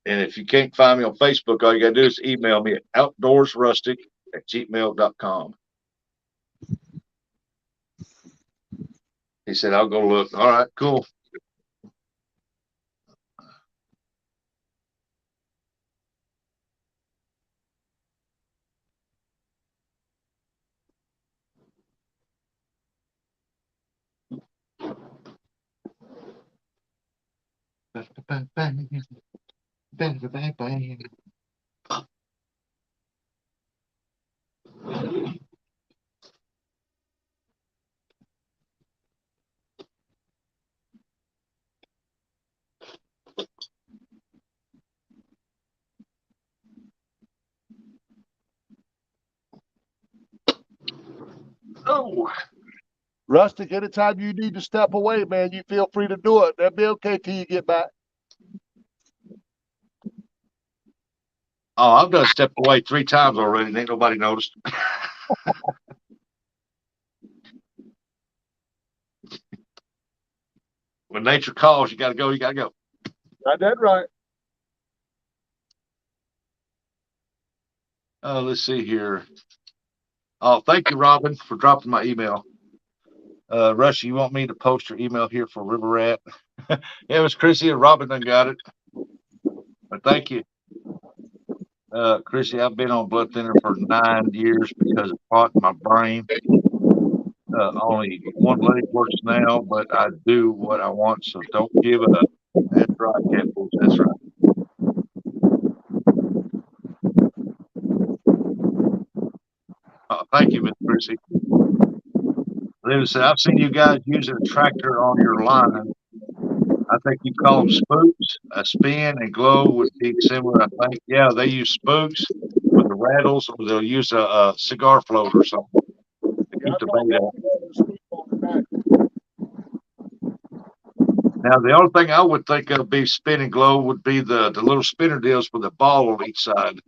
And if you can't find me on Facebook, all you gotta do is email me at outdoorsrustic@gmail.com. He said, I'll go look. All right, cool. Oh, Rustic, anytime you need to step away, man, you feel free to do it. That'll be okay till you get back. oh, I've done stepped away 3 times already, and ain't nobody noticed. When nature calls, you gotta go, you gotta go. Got that right. Let's see here. Oh, thank you, Robin, for dropping my email. Russia, you want me to post your email here for River Rat? Yeah, it was Chrissy and Robin done got it. But thank you. Chrissy, I've been on blood thinner for 9 years because of pot in my brain. Only one leg works now, but I do what I want, so don't give it up. That's right, Catfools. That's right. Thank you, Miss Chrissy. They said, I've seen you guys using a tractor on your line. I think you call them spooks. A spin and glow would be similar, I think. Yeah, they use spooks with the rattles, or they'll use a cigar float or something to keep the bait out. Now, the only thing I would think of be spin and glow would be the little spinner deals with a ball on each side.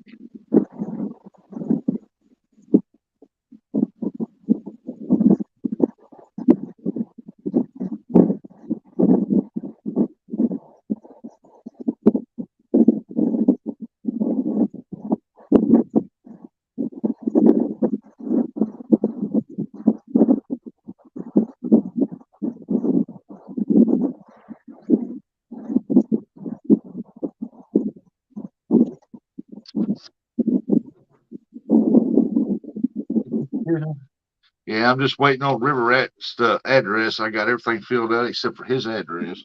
Yeah, I'm just waiting on River Rat's address. I got everything filled out except for his address.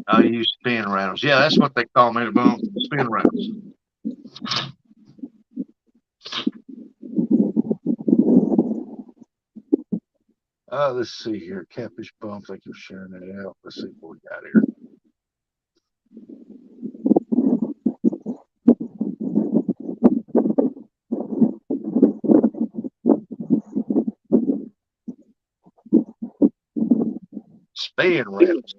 I use spin rattles. Yeah, that's what they call me, boom, spin rattles. Let's see here. Catfish bump. Thank you for sharing that out. Let's see what we got here. staying rents.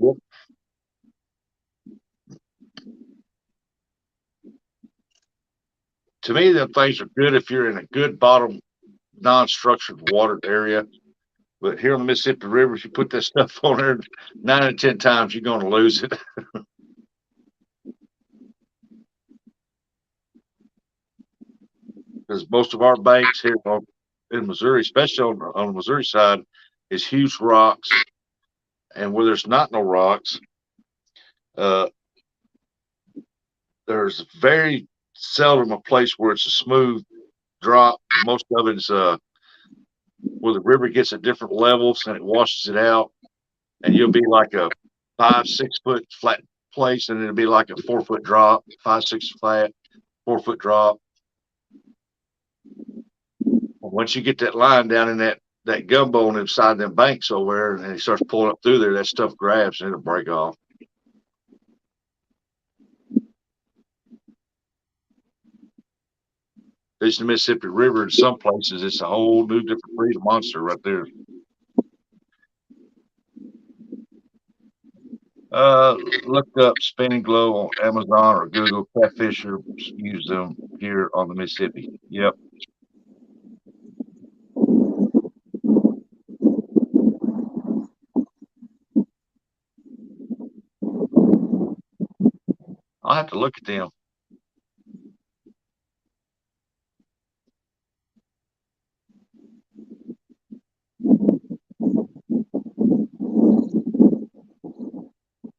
To me, them things are good if you're in a good bottom, non-structured watered area. But here on the Mississippi River, if you put that stuff on there, 9 out of 10 times you're going to lose it. Because most of our banks here in Missouri, especially on the Missouri side, is huge rocks, and where there's not no rocks, there's very seldom a place where it's a smooth drop. Most of it is where the river gets at different levels and it washes it out, and you'll be like a 5-6 foot flat place, and it'll be like a 4 foot drop, 5-6 flat, 4 foot drop. Once you get that line down in that gumbo inside them banks over there, and it starts pulling up through there, that stuff grabs and it'll break off. It's the Mississippi River. In some places, it's a whole new different breed of monster right there. Look up Spinning Glow on Amazon or Google. Catfisher use them here on the Mississippi. Yep. I'll have to look at them.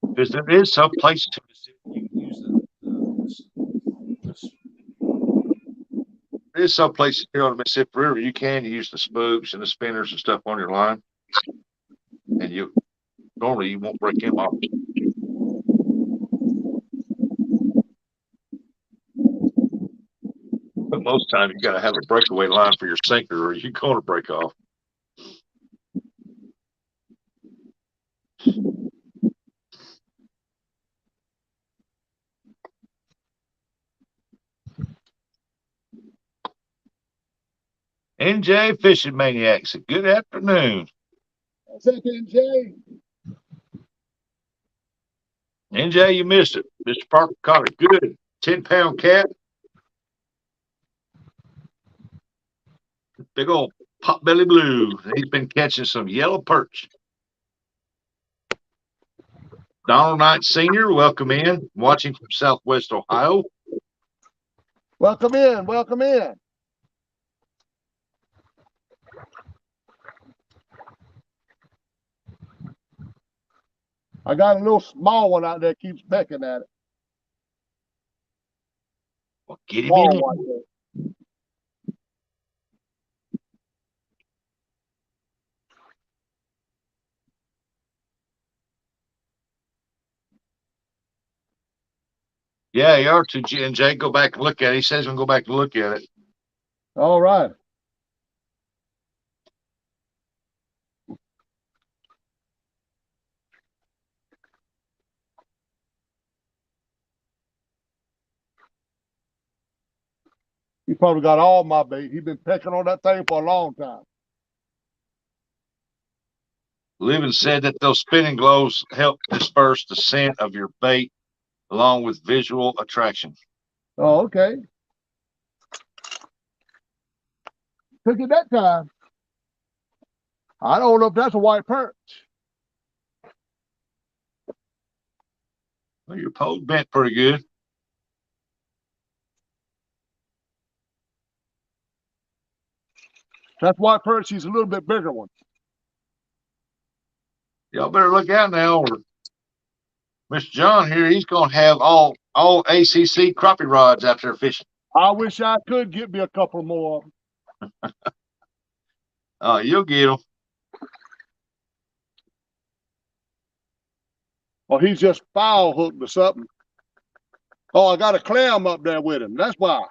Because there is some places you can use there is some places here on the Mississippi River you can use the spooks and the spinners and stuff on your line, and you won't break them off. But most times you got to have a breakaway line for your sinker, or you're going to break off. NJ Fishing Maniacs, good afternoon. What's up, NJ? NJ, you missed it. Mr. Parker caught a good 10-pound cat. Big old potbelly blue. He's been catching some yellow perch. Donald Knight Sr., welcome in. Watching from Southwest Ohio. Welcome in. Welcome in. I got a little small one out there keeps pecking at it. Well, get him Small in. one there. Yeah, you are too, Jay. Go back and look at it. He says we'll go back and look at it. All right. He probably got all my bait. He's been pecking on that thing for a long time. Living said that those spinning glows help disperse the scent of your bait along with visual attraction. Oh, okay. Took it that time. I don't know if that's a white perch. Well, your pole bent pretty good. That's white perch. He's a little bit bigger one. Y'all better look out now. Or Mr. John here, he's going to have all ACC crappie rods out there fishing. I wish I could get me a couple more of them. You'll get them. Or he's just foul hooked or something. Oh, I got a clam up there with him. That's why.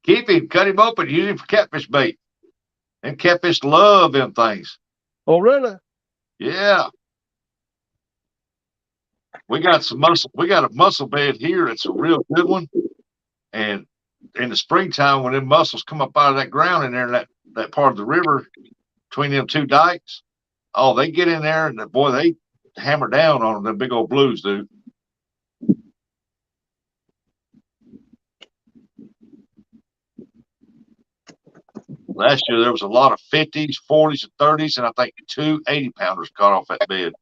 Keep him, cut him open, use him for catfish bait. And catfish love them things. Oh, really? Yeah. We got a mussel bed here. It's a real good one. And in the springtime, when them mussels come up out of that ground in there in that part of the river between them two dikes, Oh, they get in there and boy, they hammer down on the big old blues, dude. Last year there was a lot of 50s, 40s, and 30s, and I think 2 80-pounders caught off that bed.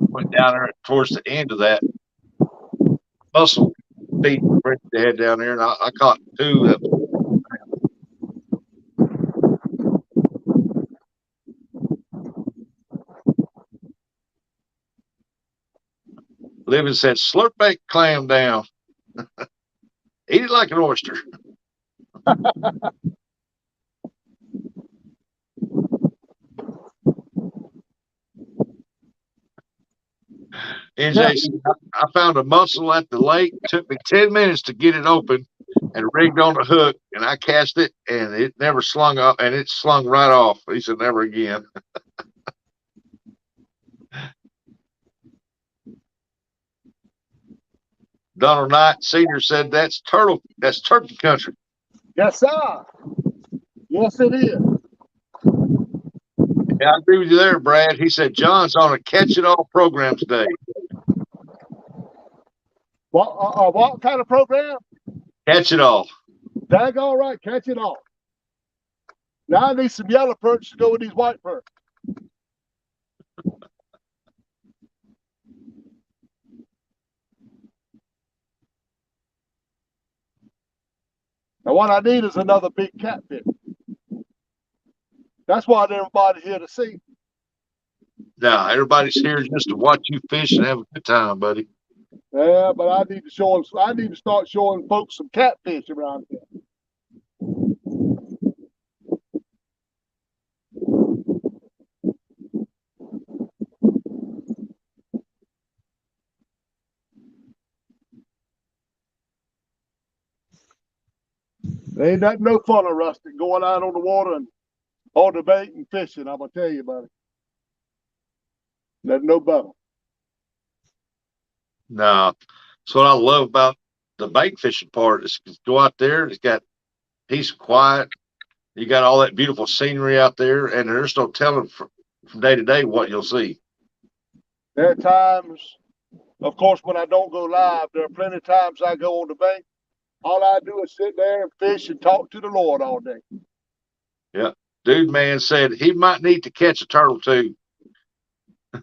Went down there towards the end of that muscle feed they had down there, and I caught 2 of them. Living said, slurp that clam down. Eat it like an oyster. NJ said, I found a mussel at the lake. Took me 10 minutes to get it open and rigged on the hook, and I cast it, and it never slung up, and it slung right off. He said, never again. Donald Knight Sr. said, that's turkey country. Yes, sir. Yes, it is. Yeah, I agree with you there, Brad. He said, John's on a catch-it-all program today. What kind of program? Catch it all. Dag all right, catch it all. Now I need some yellow perch to go with these white perch. Now what I need is another big catfish. That's what everybody's here to see. Nah, everybody's here just to watch you fish and have a good time, buddy. Yeah, but I need to start showing folks some catfish around here. There ain't nothing no fun of Rusty going out on the water and on the bait and fishing. I'm gonna tell you, buddy. There's no better. No. That's what I love about the bait fishing part is go out there, it's got peace and quiet. You got all that beautiful scenery out there, and there's no telling from day to day what you'll see. There are times, of course, when I don't go live, there are plenty of times I go on the bank. All I do is sit there and fish and talk to the Lord all day. Yeah. Dude, man said he might need to catch a turtle too.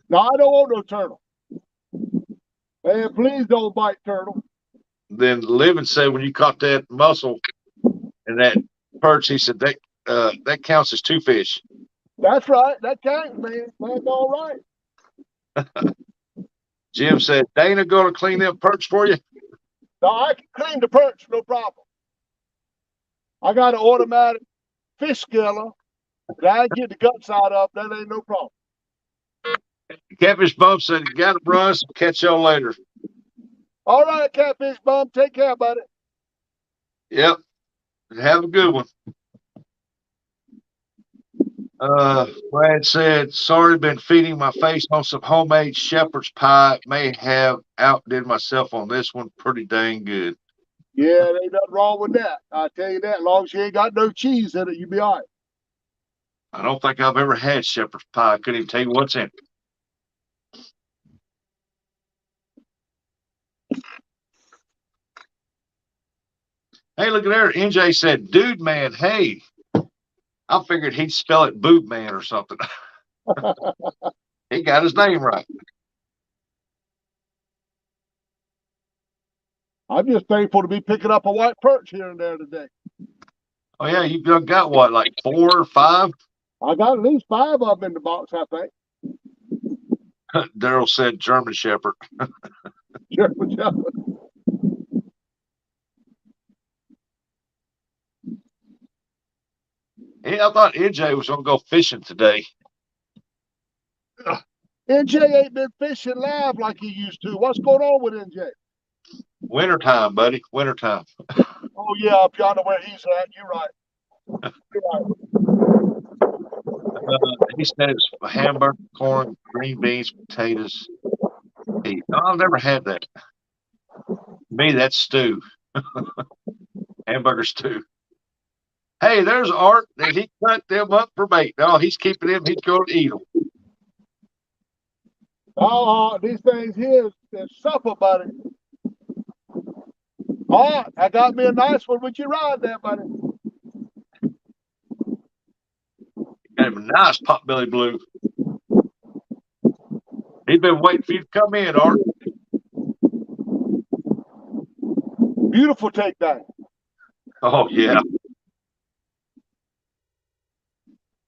No, I don't want no turtle. Man, please don't bite turtle. Then Living said when you caught that mussel and that perch, he said that counts as 2 fish. That's right. That counts, man. That's all right. Jim said, Dana gonna clean them perch for you? No, I can clean the perch, no problem. I got an automatic fish skiller that I get the guts out of. That ain't no problem. Catfish Bump said, you got it, Russ. Catch y'all later. All right, Catfish Bum. Take care, buddy. Yep. Have a good one. Brad said, sorry, been feeding my face on some homemade shepherd's pie. May have outdid myself on this one. Pretty dang good. Yeah, there ain't nothing wrong with that. I tell you that. As long as you ain't got no cheese in it, you be all right. I don't think I've ever had shepherd's pie. I couldn't even tell you what's in it. Hey, look at there. NJ said, dude, man, hey. I figured he'd spell it Boob Man or something. He got his name right. I'm just thankful to be picking up a white perch here and there today. Oh, yeah, you got what, like 4 or 5? I got at least 5 of them in the box, I think. Daryl said German Shepherd. German Shepherd. Yeah, I thought NJ was going to go fishing today. NJ ain't been fishing live like he used to. What's going on with NJ? Wintertime, buddy. Wintertime. Oh, yeah, up yonder where he's at. You're right. You're right. He said it's hamburger, corn, green beans, potatoes. No, I've never had that. me, that's stew. Hamburger stew. Hey, there's Art. And he cut them up for bait. No, he's keeping them. He's going to eat them. Oh, these things here, they're supper, buddy. All right, I got me a nice one with you ride there, buddy. Got him a nice potbelly blue. He's been waiting for you to come in, Art. Beautiful takedown. Oh, yeah.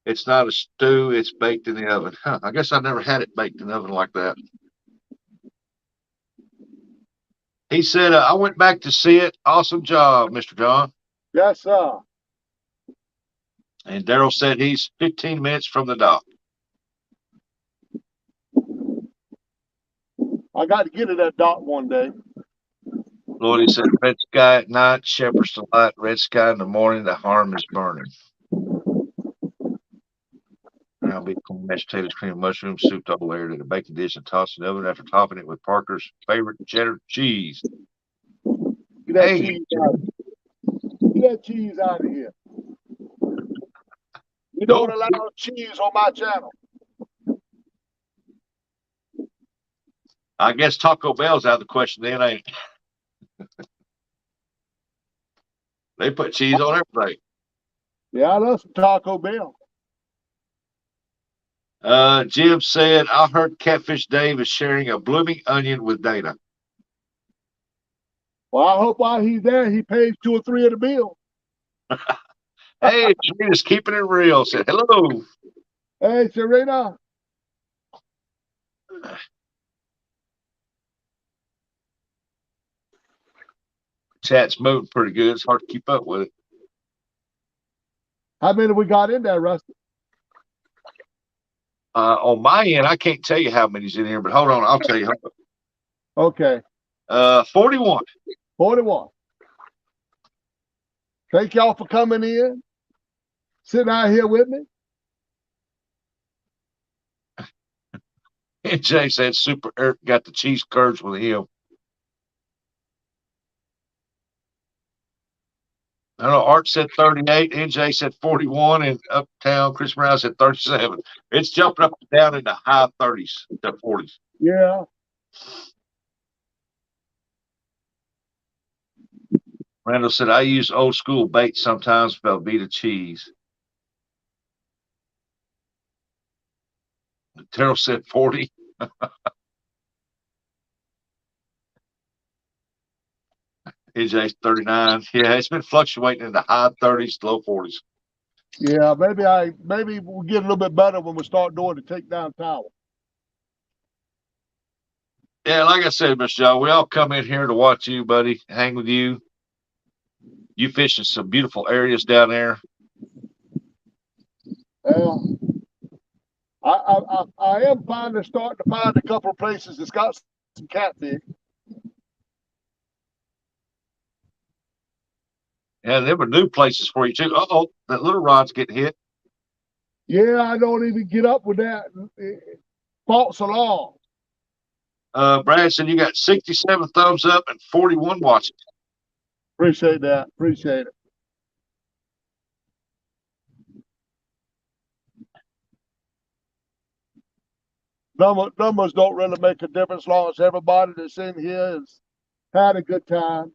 It's not a stew. It's baked in the oven. Huh, I guess I never had it baked in the oven like that. He said, I went back to see it. Awesome job, Mr. John. Yes, sir. And Daryl said he's 15 minutes from the dock. I got to get to that dock one day. Lord, he said, red sky at night, shepherd's delight, red sky in the morning, the harm is burning. And I'll be mashed potatoes, cream, mushroom, soup, double layered in a baking dish and tossed in the oven after topping it with Parker's favorite cheddar cheese. Get that Hey. cheese out. Get that cheese out of here. You don't allow cheese on my channel. I guess Taco Bell's out of the question then, ain't it? They put cheese on everything. Yeah, I love some Taco Bell. Jim said, I heard Catfish Dave is sharing a blooming onion with Dana. Well, I hope while he's there, he pays 2 or 3 of the bills. Hey, Trina's keeping it real. Said, hello. Hey, Serena. Chat's moving pretty good. It's hard to keep up with it. How many we got in there, Rusty? On my end, I can't tell you how many's in here, but hold on. I'll tell you. Okay, 41. 41. Thank y'all for coming in, sitting out here with me. And Jay said, Super Eric got the cheese curds with him. I don't know. Art said 38. NJ said 41. And Uptown, Chris Brown said 37. It's jumping up and down in the high 30s to 40s. Yeah. Randall said, I use old school bait sometimes, Velveeta cheese. Terrell said 40. NJ's 39. Yeah, it's been fluctuating in the high 30s, low 40s. Yeah, maybe we'll get a little bit better when we start doing the takedown tower. Yeah, like I said, Mr. Joe, we all come in here to watch you, buddy, hang with you. You fish in some beautiful areas down there. Well, I am finally starting to find a couple of places that's got some catfish. Yeah, there were new places for you too. Uh-oh, that little rod's getting hit. Yeah, I don't even get up with that. False alarm. Brad said you got 67 thumbs up and 41 watching. Appreciate that. Appreciate it. Numbers don't really make a difference as long as everybody that's in here has had a good time.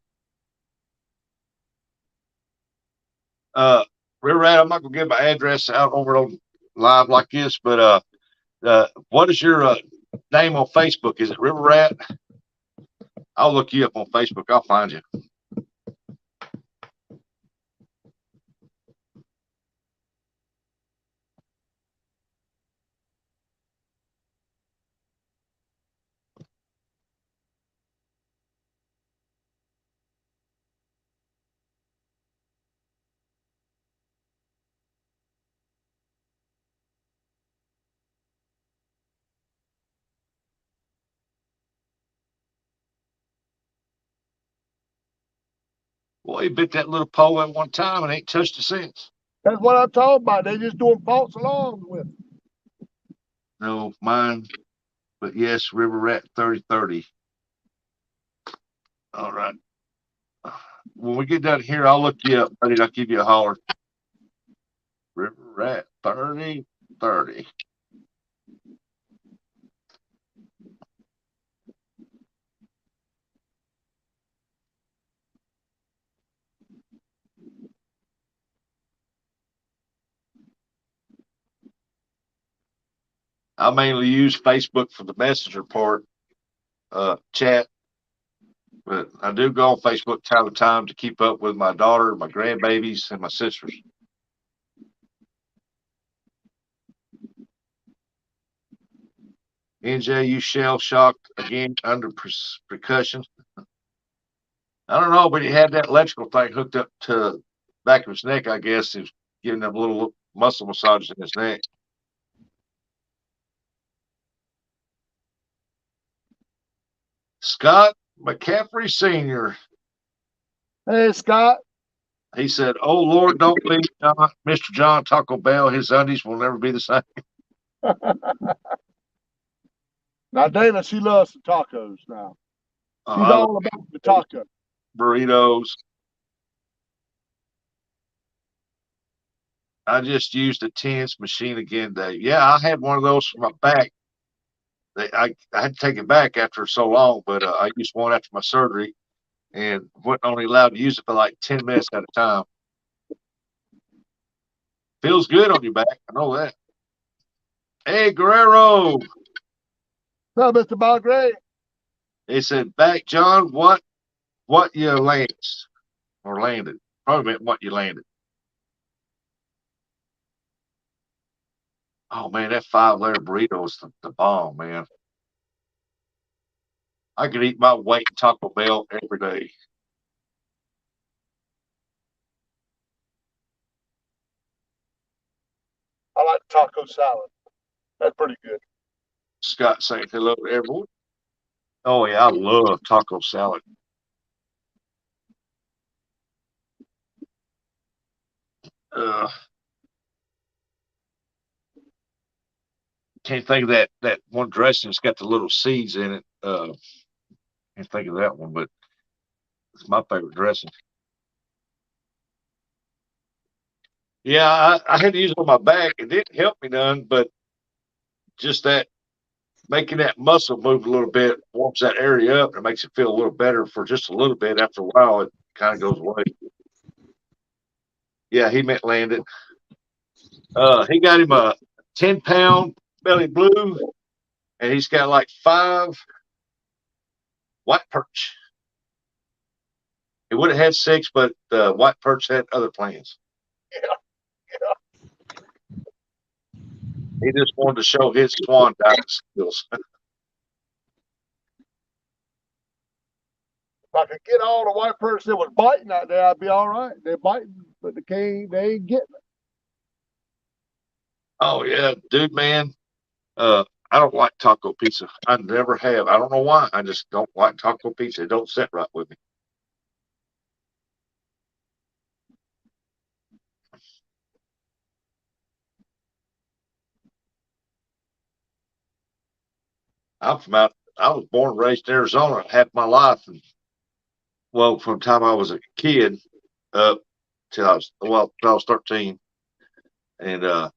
River Rat, I'm not gonna give my address out over on live like this, but what is your name on Facebook? Is it River Rat? I'll look you up on Facebook. I'll find you. Boy, he bit that little pole at one time and ain't touched it since. That's what I'm talking about. They're just doing false alarms with it. No, mine. But yes, River Rat 3030. All right. When we get done here, I'll look you up, buddy. I'll give you a holler. River Rat 3030. I mainly use Facebook for the messenger part, chat, but I do go on Facebook time to time to keep up with my daughter, my grandbabies, and my sisters. NJ, you shell shocked again under percussion. I don't know, but he had that electrical thing hooked up to the back of his neck. I guess he was giving him a little muscle massage in his neck. Scott McCaffrey Sr. Hey, Scott. He said, "Oh Lord, don't leave Mr. John Taco Bell. His undies will never be the same." Now, Dana, she loves the tacos now. She's I all about the taco. burritos. I just used a TENS machine again, Dave. Yeah, I had one of those for my back. I had to take it back after so long, but I used one after my surgery and wasn't only allowed to use it for like 10 minutes at a time. Feels good on your back. I know that. Hey, Guerrero. Well, Mr. Belgrade. He said, "Back, John, what you landed or landed? Probably meant what you landed." Oh man, that 5-layer burrito is the bomb, man. I could eat my weight in Taco Bell every day. I like taco salad. That's pretty good. Scott saying hello to everyone. Oh yeah, I love taco salad. Can't think of that one dressing that's got the little seeds in it. Can't think of that one, but it's my favorite dressing. Yeah, I had to use it on my back. It didn't help me none, but just that making that muscle move a little bit warms that area up and makes it feel a little better for just a little bit. After a while, it kind of goes away. Yeah, he meant landed. He got him a 10-pound belly blue, and he's got like 5 white perch. He would have had 6, but white perch had other plans. Yeah. He just wanted to show his swan diving skills. If I could get all the white person that was biting out there, I'd be all right. They're biting, but they ain't getting it. Oh yeah, dude, man. I don't like taco pizza. I never have. I don't know why. I just don't like taco pizza. It don't sit right with me. I'm from out. I was born and raised in Arizona half my life, and well, from the time I was a kid up till till I was 13, and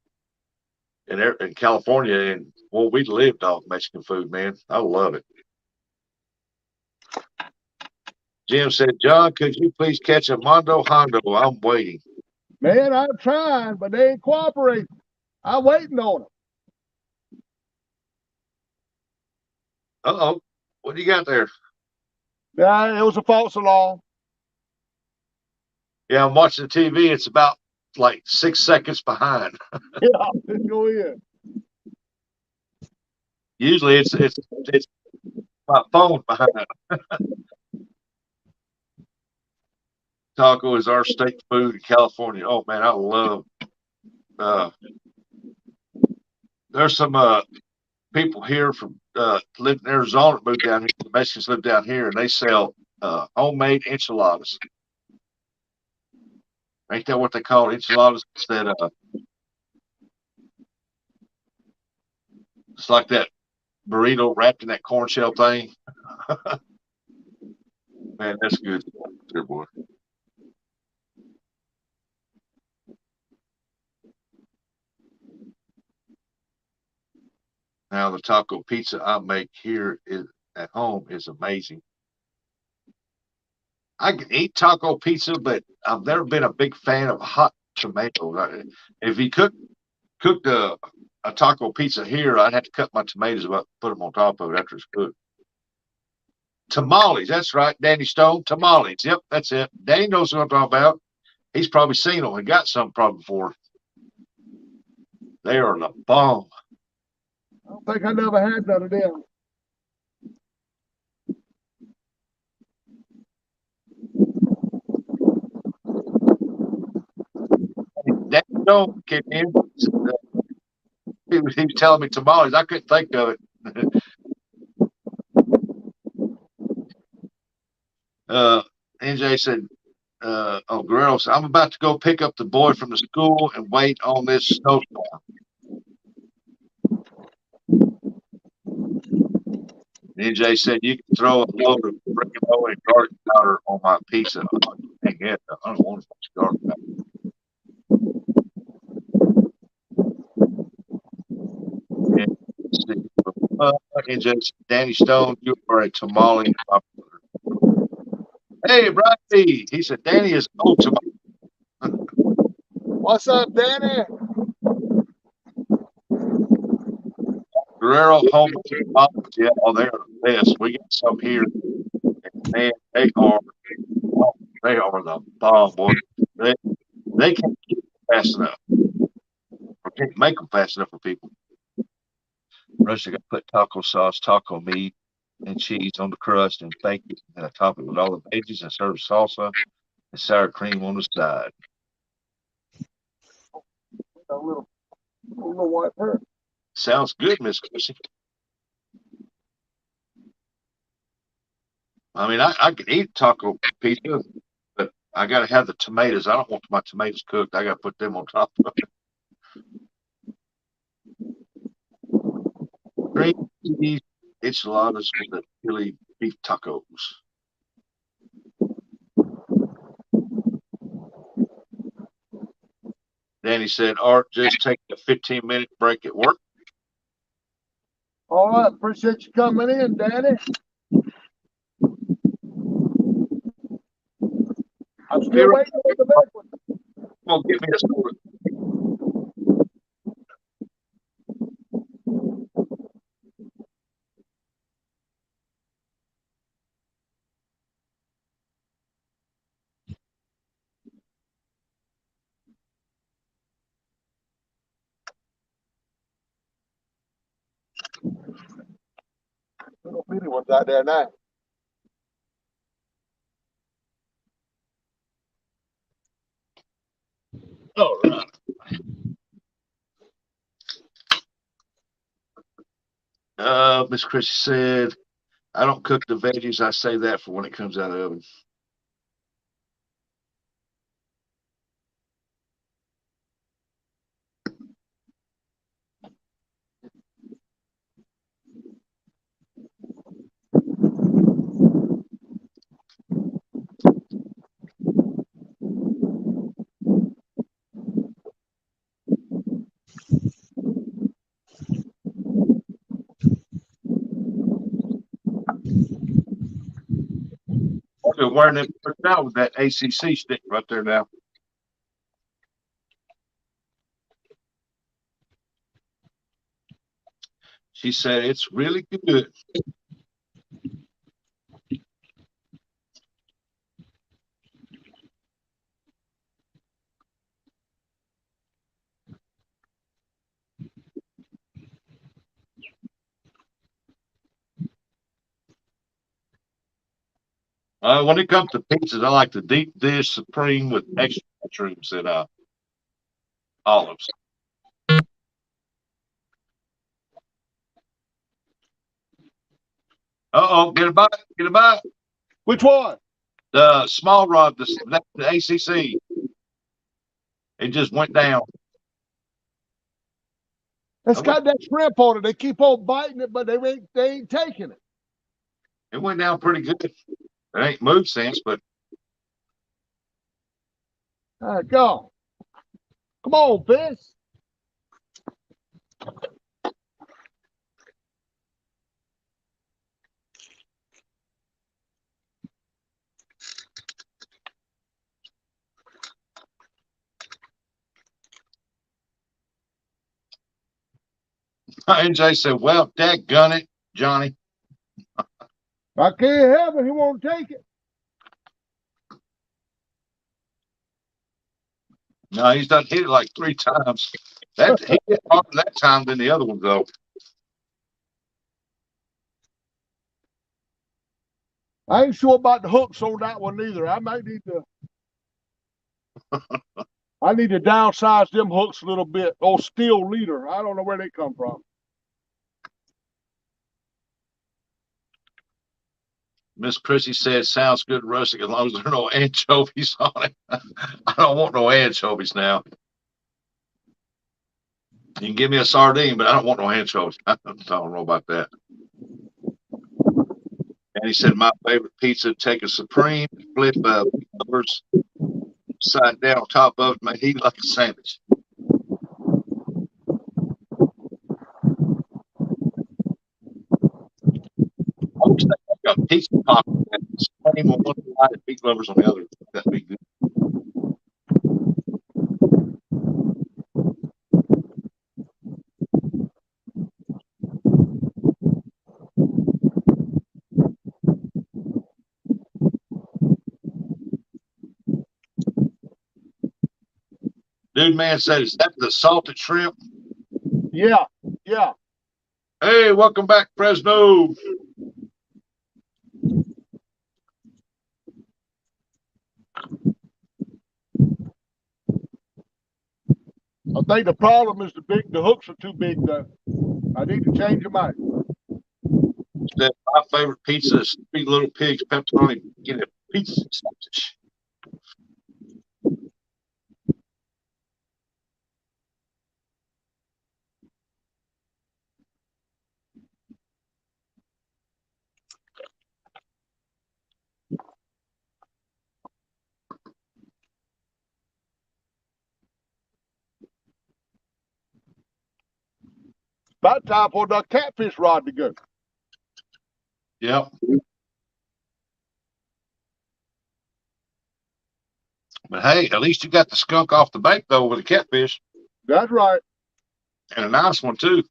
in California, and well, we lived off Mexican food, man. I love it. Jim said, "John, could you please catch a Mondo Hondo? I'm waiting." Man, I'm trying, but they ain't cooperating. I'm waiting on them. Uh-oh. What do you got there? Yeah, it was a false alarm. Yeah, I'm watching the TV. It's about like 6 seconds behind. Yeah, let's go in. Usually it's my phone behind. Taco is our state food in California. Oh man, I love there's some people here from live in Arizona, moved down here. The Mexicans live down here, and they sell homemade enchiladas. Ain't that what they call enchiladas? It's like that burrito wrapped in that corn shell thing. Man, that's good. Dear boy. Now the taco pizza I make here at home is amazing. I can eat taco pizza, but I've never been a big fan of hot tomatoes. If you cooked a taco pizza here, I'd have to cut my tomatoes up, put them on top of it after it's cooked. Tamales, that's right, Danny Stone. Tamales, yep, that's it. Danny knows what I'm talking about. He's probably seen them and got some probably before. They are the bomb. I don't think I never had none of them. Danny Stone came in. He was telling me tamales. I couldn't think of it. NJ said, oh, Guerrero said, I'm about to go pick up the boy from the school and wait on this snowstorm. NJ said, you can throw a load of oregano and garlic powder on my pizza. Dang it, I don't want much garlic powder. NJ said, Danny Stone, you are a tamale popular. Hey, Bradley. He said, Danny is old tamale. What's up, Danny? Guerrero home tamales. Yeah, oh, they're the best. We got some here. And man, they are the bomb, boy. They can't keep them fast enough. Or can't make them fast enough for people. Russia got to put taco sauce, taco meat, and cheese on the crust and bake it. And I top it with all the veggies and serve salsa and sour cream on the side. A little white pearl. Sounds good, Miss Chrissy. I mean, I can eat taco pizza, but I got to have the tomatoes. I don't want my tomatoes cooked. I got to put them on top of it. Green cheese enchiladas with the chili beef tacos. Danny said, Art, just take a 15-minute break at work. All right, appreciate you coming in, Danny. I'm still waiting for the big one. Well, give me a soda. Little bitty ones out there now. All right. Miss Chrissy said, I don't cook the veggies. I say that for when it comes out of the oven. They're wearing it now with that ACC stick right there now. She said it's really good. When it comes to pizzas, I like the deep dish supreme with extra mushrooms and olives. Uh-oh, get a bite, get a bite. Which one? The small rod, the ACC. It just went down. It's got that shrimp on it. They keep on biting it, but they ain't taking it. It went down pretty good. It ain't moved since, but All right, go. Come on, fish. NJ said, well, dadgun it, Johnny. I can't help it. He won't take it. No, he's done hit it like 3 times. That he hit harder that time than the other one, though. I ain't sure about the hooks on that one either. I might need to. I need to downsize them hooks a little bit. Oh, steel leader. I don't know where they come from. Miss Chrissy said, sounds good, Rustic, as long as there are no anchovies on it. I don't want no anchovies now. You can give me a sardine, but I don't want no anchovies. I don't know about that. And he said, my favorite pizza, take a Supreme, flip peppers side down on top of it, make it like a sandwich. I wish they got pizza pop. Supreme on one side and meat lovers on the other. That'd be good. Dude, man said, is that the salted shrimp? Yeah, yeah. Hey, welcome back, Fresno. I think the problem is the hooks are too big though. I need to change them out. Said, my favorite pizza is 3 Little Pigs pepperoni. Get a pizza sausage. About time for the catfish rod to go. Yep. But hey, at least you got the skunk off the bank though with the catfish, That's right. and a nice one too.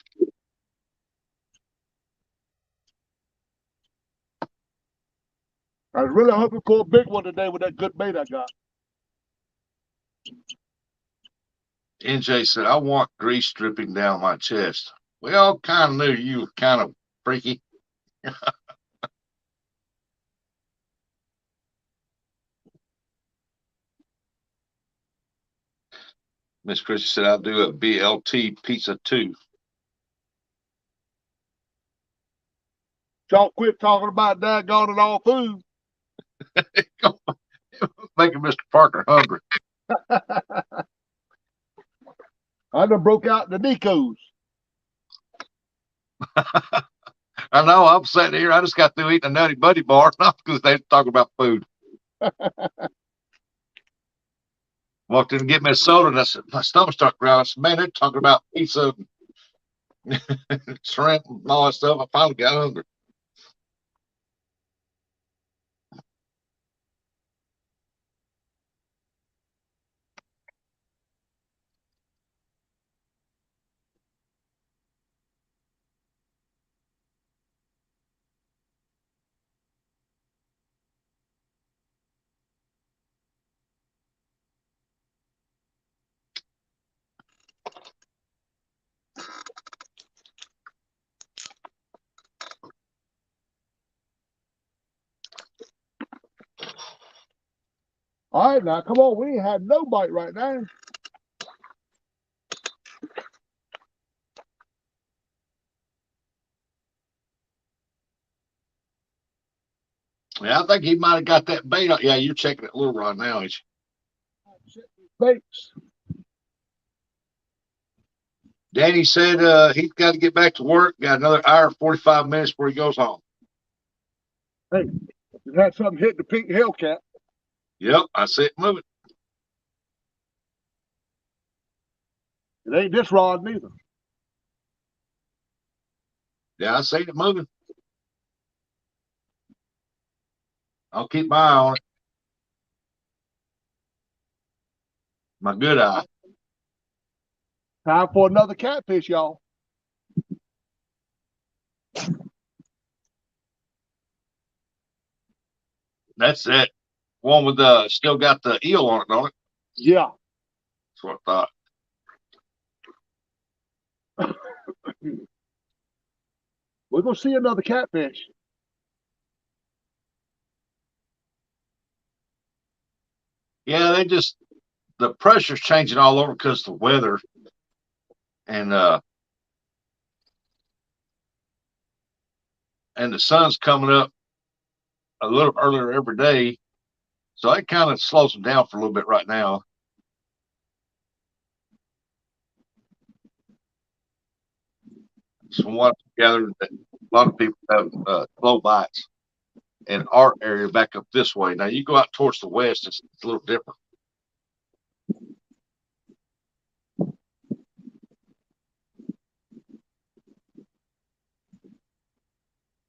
I was really hoping for a big one today with that good bait I got. NJ said, I want grease dripping down my chest. We all kind of knew you were kind of freaky. Miss Chrissy said, I'll do a BLT pizza too. Y'all quit talking about daggone it all food. Making Mr. Parker hungry. I done broke out the Nikos. I know, I'm sitting here. I just got through eating a Nutty Buddy bar, not because they talking about food. Walked in to get me a soda, and I said, my stomach started growling. I said, man, they're talking about pizza and shrimp and all that stuff. I finally got hungry. All right, now come on. We ain't had no bite right now. Yeah, I think he might have got that bait out. Yeah, you're checking it little rod now, ain't you? Baits. Danny said he's got to get back to work. Got another hour, 45 minutes before he goes home. Hey, You had something hit the pink Hellcat. Yep, I see it moving. It ain't this rod neither. Yeah, I see it moving. I'll keep my eye on it. My good eye. Time for another catfish, y'all. That's it. One with still got the eel on it, don't it? Yeah. That's what I thought. We're gonna see another catfish. Yeah, the pressure's changing all over because of the weather. And the sun's coming up a little earlier every day. So that kind of slows them down for a little bit right now. From what I've gathered, that a lot of people have slow bites in our area back up this way. Now you go out towards the west, it's a little different.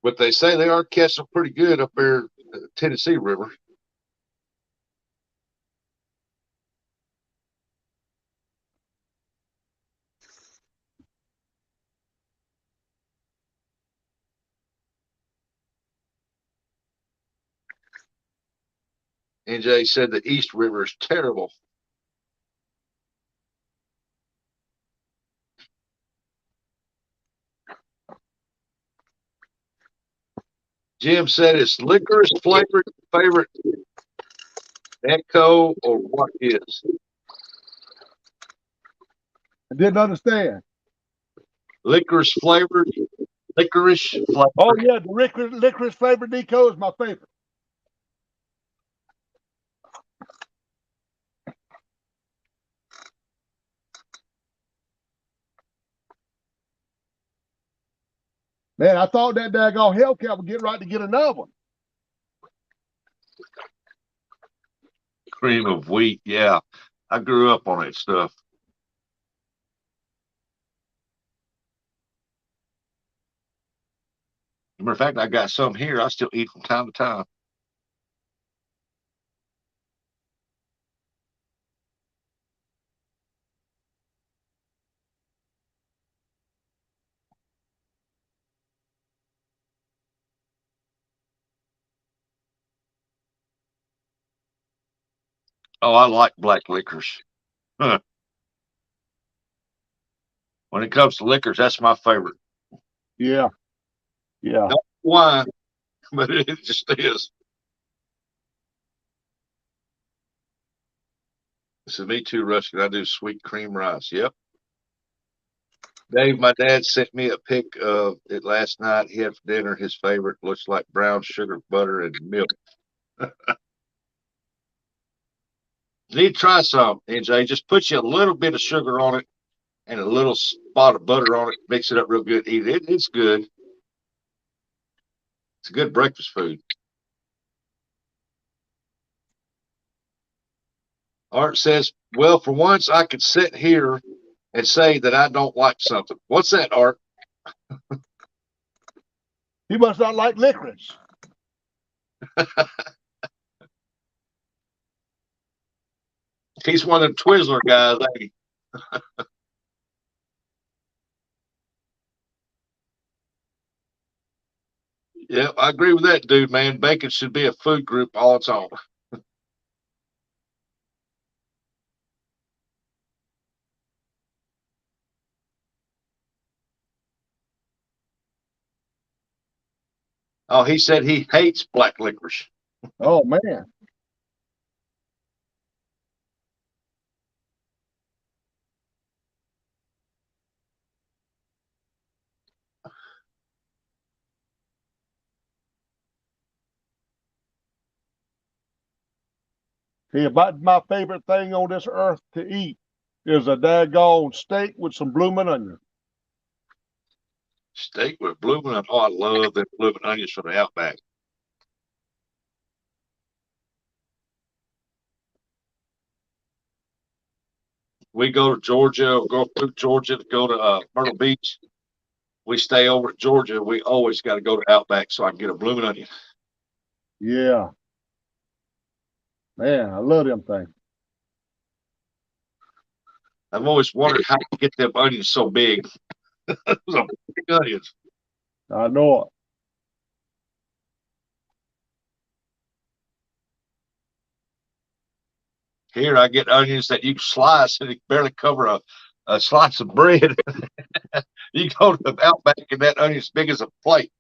But they say they are catching pretty good up there at the Tennessee River. NJ said the East River is terrible. Jim said it's licorice flavored favorite Echo or what is? I didn't understand. Licorice flavored. Oh yeah, the licorice flavored Nico is my favorite. Man, I thought that daggone Hellcat would get right to get another one. Cream of wheat. Yeah, I grew up on that stuff. Matter of fact, I got some here. I still eat from time to time. Oh, I like black licorice. Huh. When it comes to licorice, that's my favorite. Yeah. Yeah. Not why, but it just is. This is me too, Ruskin. I do sweet cream rice. Yep. Dave, my dad sent me a pic of it last night. He had for dinner his favorite. Looks like brown sugar, butter, and milk. You need to try some, NJ. Just put you a little bit of sugar on it and a little spot of butter on it. Mix it up real good. Eat it. It's good. It's a good breakfast food. Art says, well, for once I could sit here and say that I don't like something. What's that, Art? He must not like licorice. He's one of them Twizzler guys, ain't he? Yeah, I agree with that, dude, man. Bacon should be a food group all its own. Oh, he said he hates black licorice. Oh man. See, about my favorite thing on this earth to eat is a daggone steak with some blooming onion. Steak with blooming onions. Oh, I love them blooming onions from the Outback. we go to Georgia, or go through Georgia to go to Myrtle Beach. We stay over at Georgia. We always got to go to Outback so I can get a blooming onion. Yeah. Man, I love them things. I've always wondered how to get them onions so big. Those are big onions. I know it. Here I get onions that you can slice and they barely cover a slice of bread. You go to the Outback and that onion's big as a plate.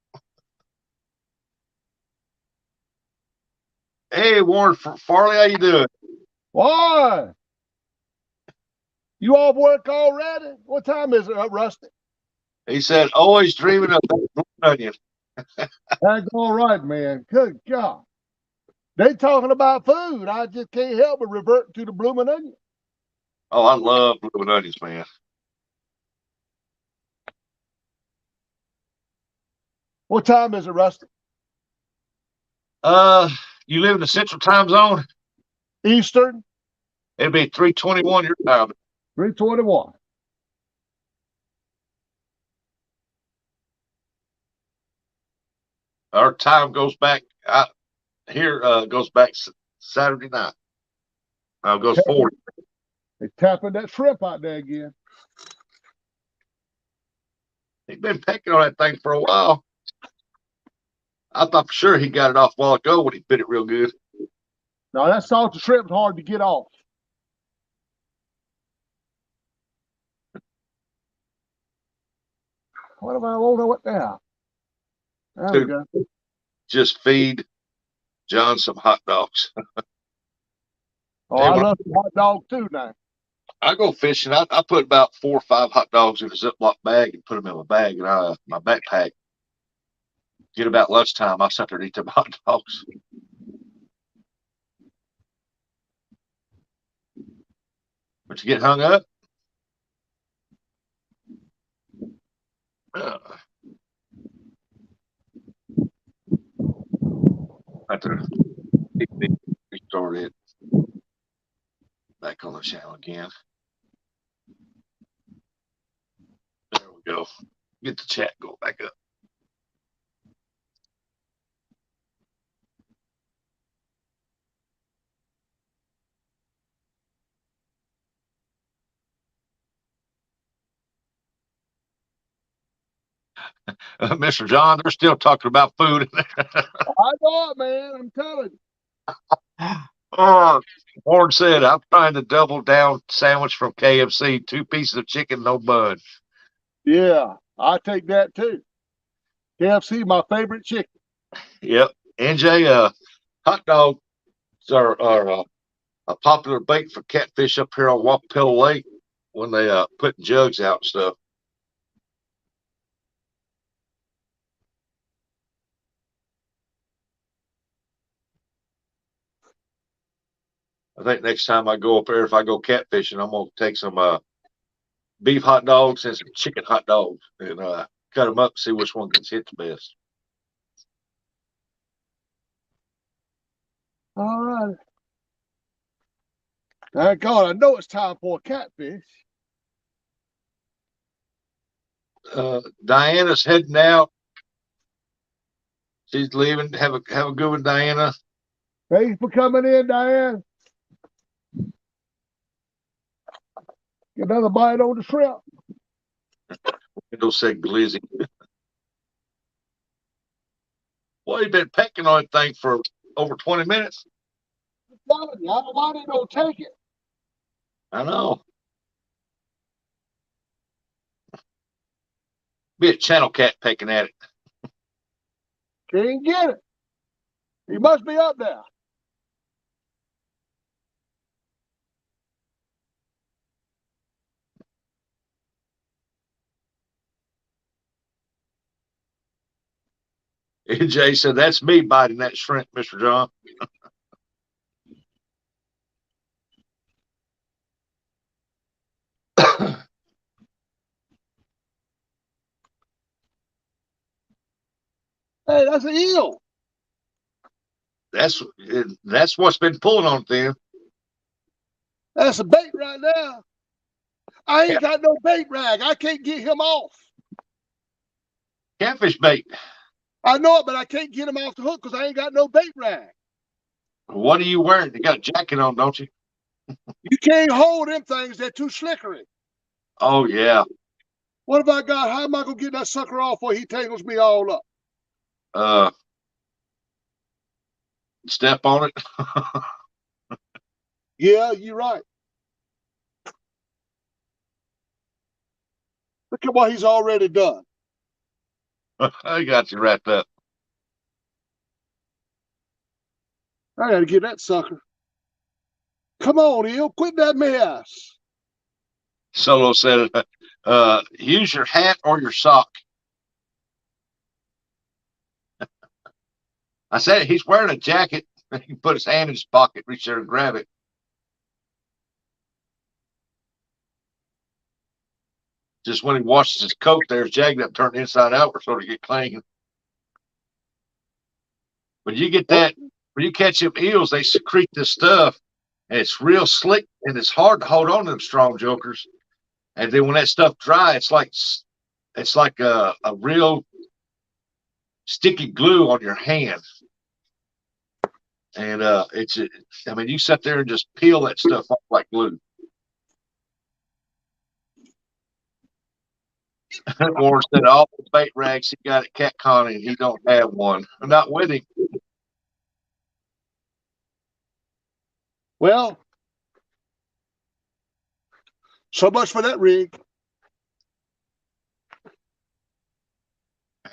Hey, Warren Farley, how you doing? Why? You off work already? What time is it, Rusty? He said, always dreaming of that blooming onion. That's all right, man. Good God. They talking about food. I just can't help but revert to the blooming onion. Oh, I love blooming onions, man. What time is it, Rusty? You live in the Central Time Zone? Eastern, It'd be 3:21 your time. 3:21. Our time goes back out here, goes back Saturday night. Goes forward. They tapping that shrimp out there again. He's been pecking on that thing for a while. I thought for sure he got it off a while ago when he bit it real good. Now that salted shrimp's hard to get off. What am I loading with now? There we go. Just feed John some hot dogs. Oh, I love some hot dogs too now. I go fishing. I put about 4 or 5 hot dogs in a Ziploc bag and put them in my bag and my backpack. Get about lunchtime, I sit there and eat them hot dogs. But you get hung up. Right there. Restart it. Back on the channel again. There we go. Get the chat going back up. Mr. John, they're still talking about food. I know it, man. I'm telling you. Warren said, I'm trying to double down sandwich from KFC, 2 pieces of chicken, no bun. Yeah, I take that too. KFC, my favorite chicken. Yep. NJ, hot dogs are a popular bait for catfish up here on Wappapello Lake when they put jugs out and stuff. I think next time I go up there, if I go catfishing, I'm gonna take some beef hot dogs and some chicken hot dogs and cut them up and see which one gets hit the best. All right. Thank God, I know it's time for a catfish. Diana's heading out. She's leaving. Have a good one, Diana. Thanks for coming in, Diane. Get another bite on the shrimp. Window said glizzy. Well, you've been pecking on that thing for over 20 minutes. I'm telling you, I don't know why they don't take it. I know. Be a channel cat pecking at it. Can't get it. He must be up there. AJ said, that's me biting that shrimp, Mr. John. Hey, that's an eel. That's what's been pulling on them. That's a bait right there. I ain't got no bait rag. I can't get him off. Catfish bait. I know it, but I can't get him off the hook because I ain't got no bait rag. What are you wearing? You got a jacket on, don't you? You can't hold them things. They're too slickery. Oh yeah. What have I got? How am I going to get that sucker off before he tangles me all up? Step on it. Yeah, you're right. Look at what he's already done. I got you wrapped up. I got to get that sucker. Come on, Eel, quit that mess. Solo said, use your hat or your sock. I said, he's wearing a jacket. He can put his hand in his pocket, reach there and grab it. Just when he washes his coat, there's jagged up, turned inside out, or sort of get clean. When you get that, when you catch them eels, they secrete this stuff, and it's real slick, and it's hard to hold on to them strong jokers. And then when that stuff dries, it's like a real sticky glue on your hand. And I mean, you sit there and just peel that stuff off like glue. Warren said all the bait rags he got at Cat Connie, he don't have one. I'm not with him. Well, so much for that rig.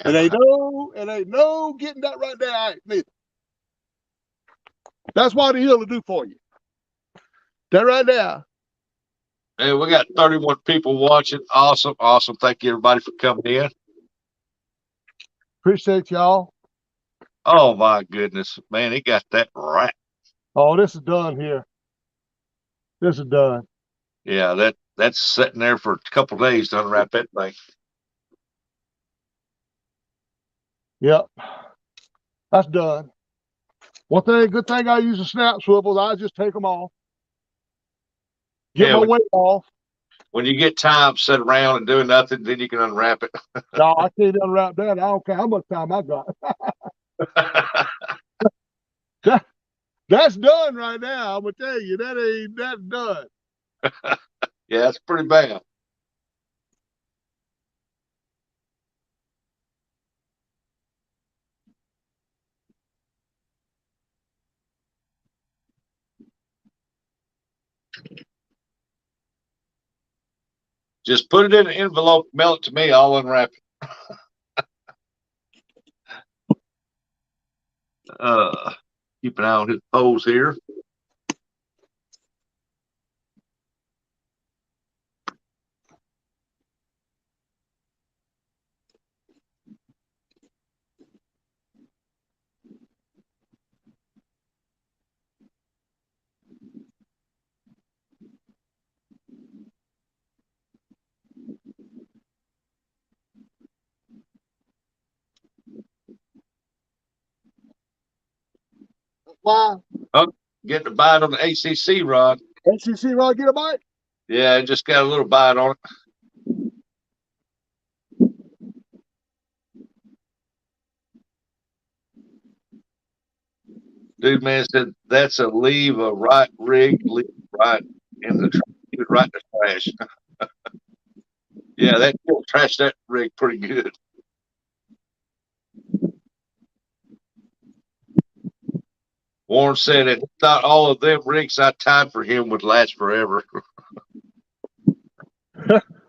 It ain't no getting that right there. I ain't neither. That's what the Eel will do for you. That right there. Hey, we got 31 people watching. Awesome, awesome. Thank you, everybody, for coming in. Appreciate y'all. Oh my goodness, man, he got that right. Oh, this is done here. This is done. Yeah, that's sitting there for a couple of days to unwrap that thing. Yep. That's done. Good thing I use the snap swivels. I just take them off. Get my weight off. When you get time, sit around and do nothing, then you can unwrap it. No, I can't unwrap that. I don't care how much time I got. That's done right now. I'm gonna tell you, that's done. Yeah, that's pretty bad. Just put it in an envelope, mail it to me, I'll unwrap it. Keep an eye on his pose here. Why? Oh, getting a bite on the ACC rod. ACC rod get a bite? Yeah, it just got a little bite on it. Dude, man said that's a leave a right rig, leave right in the leave it right in the trash. Yeah, that will trash that rig pretty good. Warren said it thought all of them rigs I tied for him would last forever.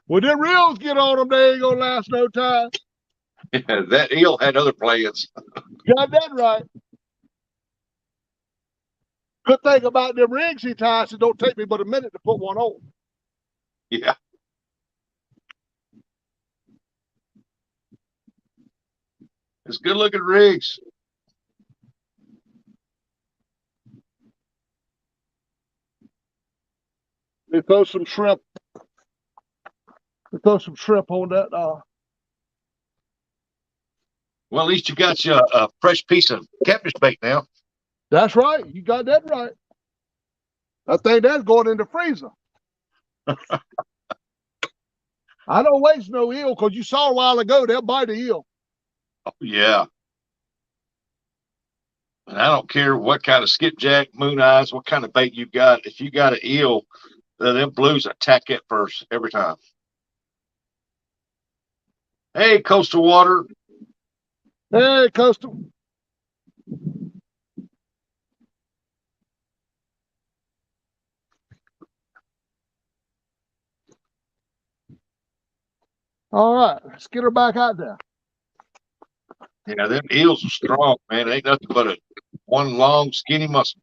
When them reels get on them, they ain't gonna last no time. Yeah, that eel had other plans. Got that right. Good thing about them rigs he ties, it don't take me but a minute to put one on. Yeah. It's good looking rigs. They throw some shrimp. They throw some shrimp on that. Well, at least you got you a fresh piece of catfish bait now. That's right. You got that right. I think that's going in the freezer. I don't waste no eel because you saw a while ago they'll bite an eel. Oh, yeah. And I don't care what kind of skipjack, moon eyes, what kind of bait you got. If you got an eel, them blues attack it first every time. Hey, coastal water. Hey, Coastal. All right, let's get her back out there. Yeah, them eels are strong, man. It ain't nothing but a one long, skinny muscle.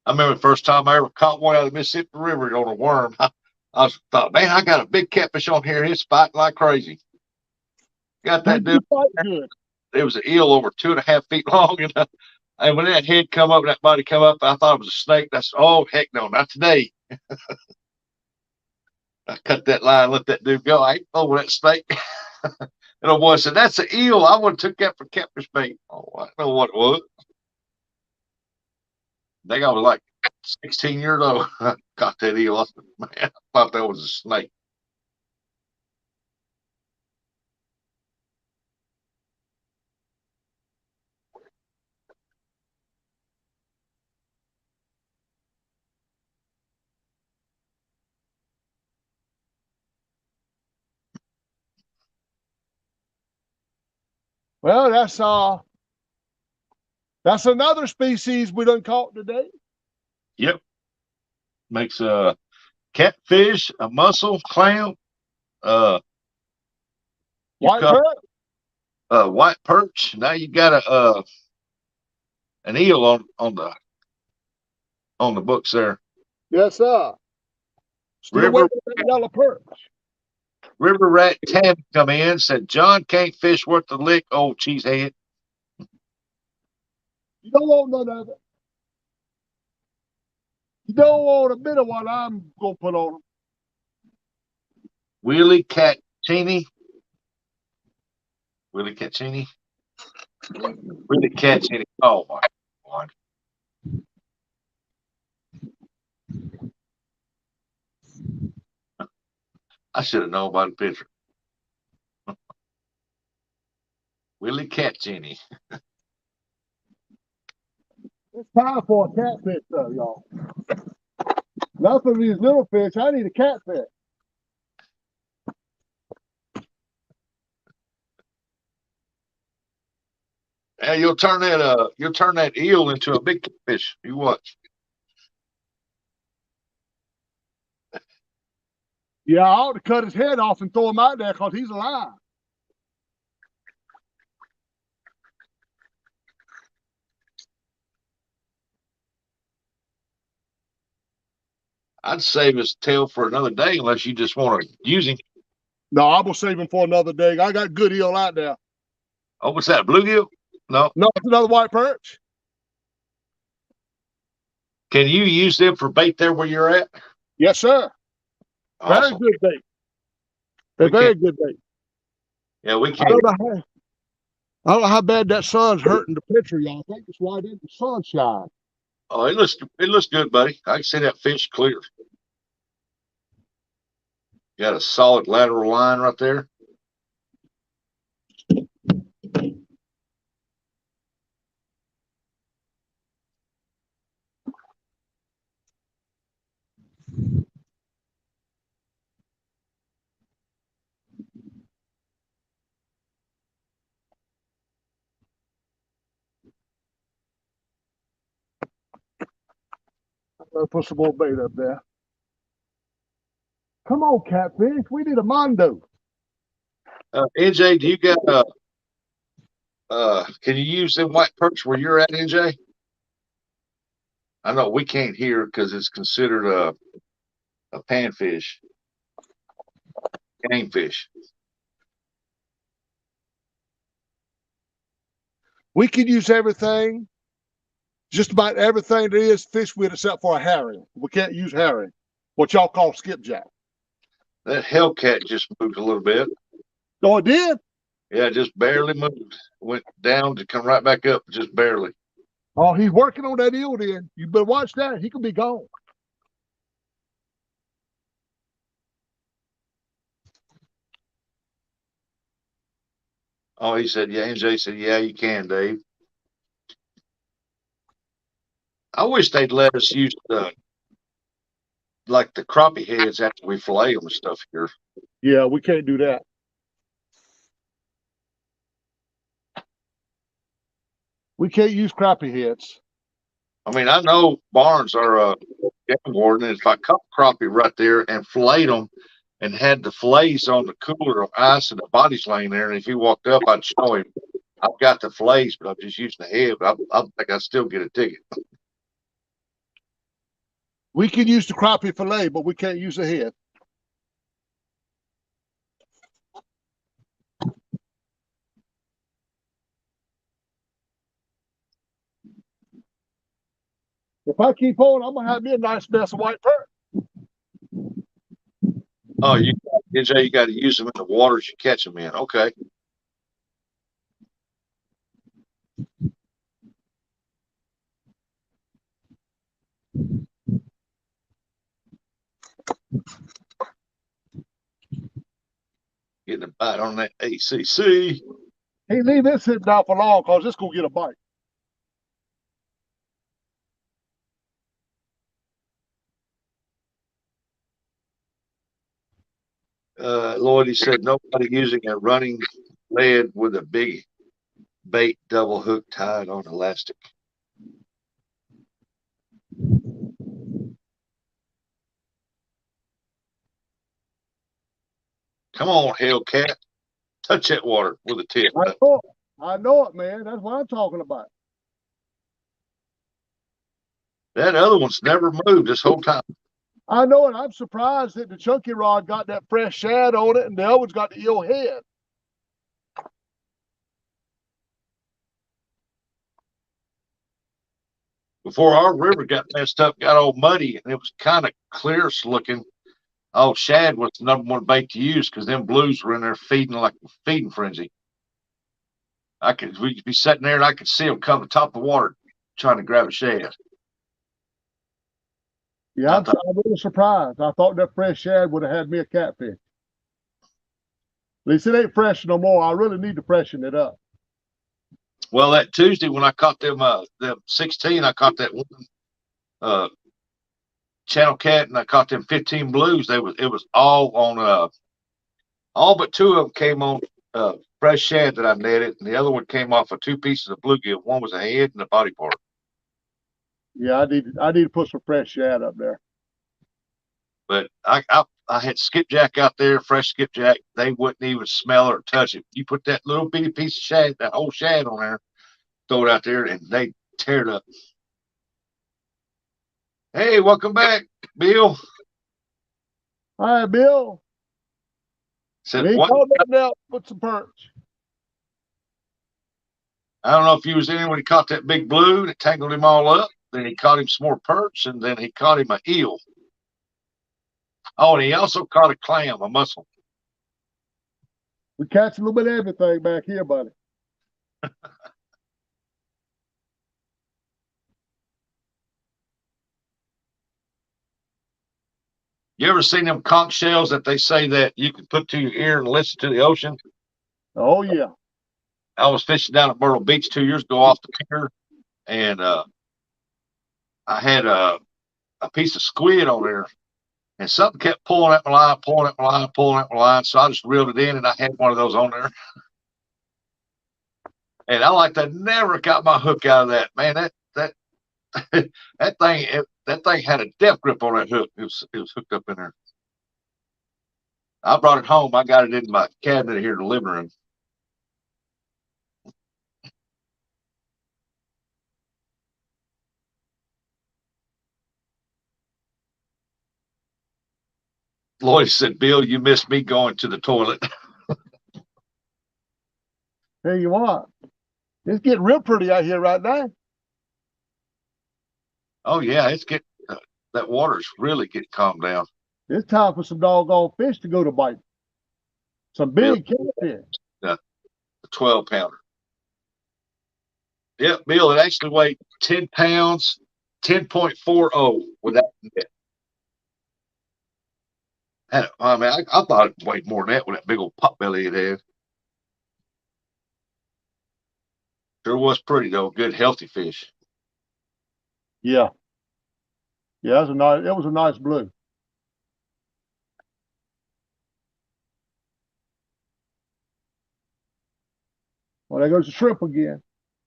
I remember the first time I ever caught one out of the Mississippi River on a worm. I thought, man, I got a big catfish on here. It's fighting like crazy. Got that dude. Good. There was an eel over 2.5 feet long, and when that head come up, that body come up, I thought it was a snake. That's oh heck no, not today. I cut that line, let that dude go. I ain't over that snake. And old boy said, "That's an eel. I would have took that for catfish bait." Oh, I don't know what it was. I think I was like 16 years old. I caught that eel. I said, man, I thought that was a snake. Well, that's another species we done caught today. Yep. Makes a catfish, a mussel, clam, you White caught perch. a white perch. Now you got an eel on the books there. Yes, sir. Still River waiting for that yellow perch. River Rat Tabby come in, said John can't fish worth the lick, old cheesehead. You don't want none of it. You don't want a bit of what I'm gonna put on them. Willie Catchini. Willie Catchini. Willie Catchini. Oh my God. I should have known about the picture. Willie Catchini. It's time for a catfish, though, y'all. Nothing of these little fish. I need a catfish. Yeah, you'll turn that eel into a big fish. You watch. Yeah, I ought to cut his head off and throw him out there because he's alive. I'd save his tail for another day unless you just want to use him. No, I will save him for another day. I got good eel out there. Oh, what's that? Bluegill? No. No, it's another white perch. Can you use them for bait there where you're at? Yes, sir. Awesome. Very good bait. A We very can't- good bait. Yeah, we I can't. don't know how bad that sun's hurting the picture, y'all. I think it's right in the sunshine. Oh, it looks good, buddy. I can see that fish clear. Got a solid lateral line right there. I'll put some more bait up there. Come on, catfish. We need a mondo. NJ, do you got can you use them white perch where you're at, NJ? I know we can't hear because it's considered a panfish, game fish. We can use everything, just about everything there is fish with except for a herring. We can't use herring, what y'all call skipjack. That Hellcat just moved a little bit. Oh, it did? Yeah, just barely moved. Went down to come right back up, just barely. Oh, he's working on that eel then. You better watch that. He could be gone. Oh, he said, yeah. And Jay said, yeah, you can, Dave. I wish they'd let us use like the crappie heads after we fillet them and stuff here. Yeah, we can't do that. We can't use crappie heads. I mean, I know barns are game warden, and if I caught crappie right there and filleted them and had the fillets on the cooler of ice and the body's laying there, and if he walked up, I'd show him I've got the fillets, but I'm just using the head. But I think I'd still get a ticket. We can use the crappie fillet, but we can't use the head. If I keep on, I'm gonna have me a nice mess of white perch. Oh, you got to use them in the waters you catch them in. Okay. Getting a bite on that ACC. Hey, leave this sitting down for long because it's gonna get a bite. Lloyd, he said nobody using a running lead with a big bait double hook tied on elastic. Come on, Hellcat. Touch that water with a tip. I know it, man. That's what I'm talking about. That other one's never moved this whole time. I know it. I'm surprised that the chunky rod got that fresh shad on it and the other one's got the eel head. Before our river got messed up, got all muddy, and it was kind of clear looking. Oh, shad was the number one bait to use because them blues were in there feeding like a feeding frenzy. We'd be sitting there and I could see them come to the top of the water trying to grab a shad. Yeah, I'm really surprised. I thought that fresh shad would have had me a catfish. At least it ain't fresh no more. I really need to freshen it up. Well, that Tuesday when I caught them 16, I caught that one channel cat, and I caught them 15 blues. It was all on all but two of them came on fresh shad that I netted, and the other one came off of two pieces of bluegill. One was a head and a body part. Yeah, I need to put some fresh shad up there. But I had skipjack out there, fresh skipjack. They wouldn't even smell it or touch it. You put that little bitty piece of shad, that whole shad on there, throw it out there, and they tear it up. Hey, welcome back, Bill. Hi, Bill. Said, He what? called that out, put some perch. I don't know if he was in when he caught that big blue and it tangled him all up. Then he caught him some more perch, and then he caught him an eel. Oh, and he also caught a clam, a mussel. We catch a little bit of everything back here, buddy. You ever seen them conch shells that they say that you can put to your ear and listen to the ocean? Oh, yeah. I was fishing down at Myrtle Beach 2 years ago off the pier, and I had a piece of squid on there, and something kept pulling at my line, pulling at my line, pulling at my line. So I just reeled it in, and I had one of those on there. And I like to never got my hook out of that. Man, that that thing had a death grip on that hook. It was hooked up in there. I brought it home. I got it in my cabinet here in the living room. Lloyd said, Bill, you missed me going to the toilet. Tell you what, it's getting real pretty out here right now. Oh, yeah, it's getting, that water's really getting calmed down. It's time for some doggone fish to go to bite. Some big catfish. Yeah. 12 pounder. Yep, Bill, it actually weighed 10 pounds, 10.40 with that net. I mean, I thought it weighed more than that with that big old pot belly it had. Sure was pretty though. Good, healthy fish. Yeah. Yeah, it was a nice blue. Well, there goes the shrimp again.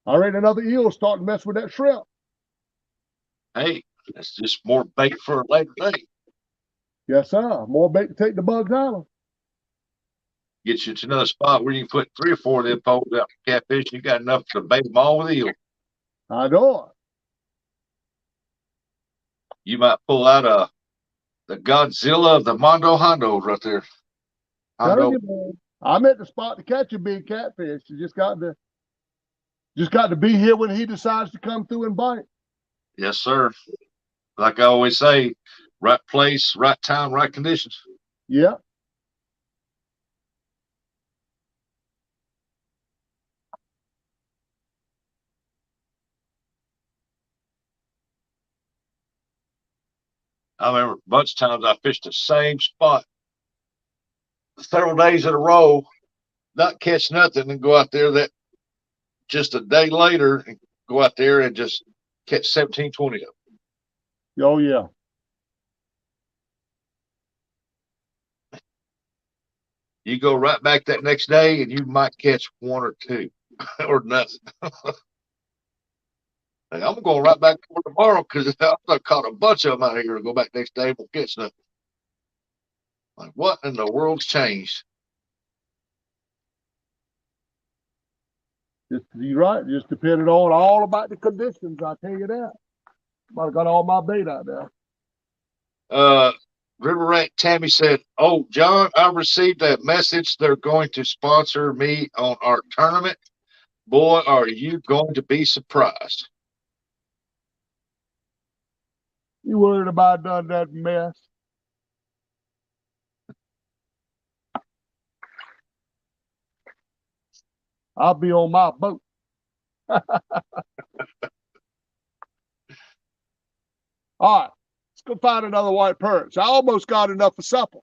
I reckon another eel starting to mess with that shrimp. Hey, that's just more bait for a later day. Yes, sir. More bait to take to Bugs Island. Get you to another spot where you can put 3 or 4 of them poles out for catfish. You got enough to bait them all with eel. I know it. You might pull out the Godzilla of the Mondo Hondos right there. Telling you, man, I'm at the spot to catch a big catfish. You just got to be here when he decides to come through and bite. Yes, sir. Like I always say, right place, right time, right conditions. Yeah. I remember a bunch of times I fished the same spot several days in a row, not catch nothing, and go out there that just a day later and go out there and just catch 17, 20 of them. Oh, yeah. You go right back that next day and you might catch 1 or 2 or nothing. Like, I'm going right back for tomorrow because I caught a bunch of them out here to go back next day and won't catch nothing. Like, what in the world's changed? You're right. Just depended on all about the conditions. I tell you that. Might have got all my bait out there. River Rat Tammy said, "Oh, John, I received a message. They're going to sponsor me on our tournament. Boy, are you going to be surprised." You worried about done that mess? I'll be on my boat. All right, let's go find another white perch. I almost got enough for supper.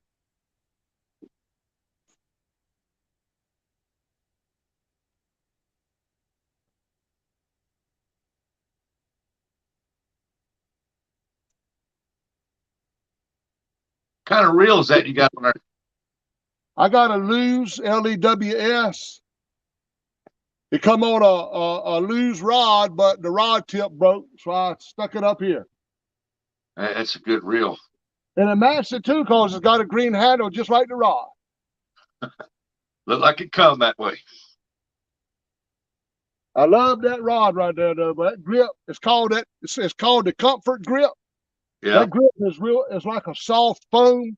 Kind of reel is that you got on there? I got a Lew's LEWS. It come on a Lew's rod, but the rod tip broke, so I stuck it up here. That's a good reel. And it matched it too, because it's got a green handle just like the rod. Look like it come that way. I love that rod right there, though. But that grip, it's called the Comfort Grip. Yeah. That grip is real. It's like a soft foam,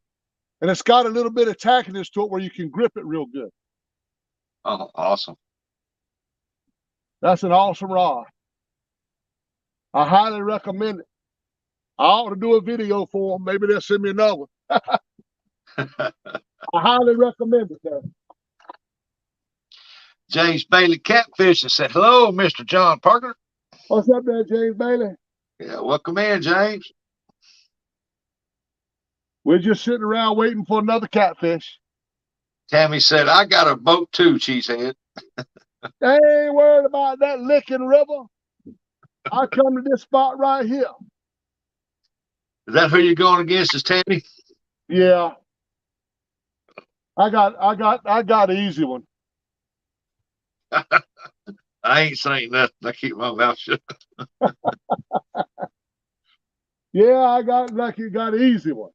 and it's got a little bit of tackiness to it where you can grip it real good. Oh, awesome. That's an awesome rod. I highly recommend it. I ought to do a video for them. Maybe they'll send me another one. I highly recommend it, though. James Bailey Catfish said, "Hello, Mr. John Parker." What's up there, James Bailey? Yeah, welcome in, James. We're just sitting around waiting for another catfish. Tammy said, "I got a boat too, Cheesehead." They ain't worried about that Licking River. I come to this spot right here. Is that who you're going against, is Tammy? Yeah. I got an easy one. I ain't saying nothing. I keep my mouth shut. Yeah, I got an easy one.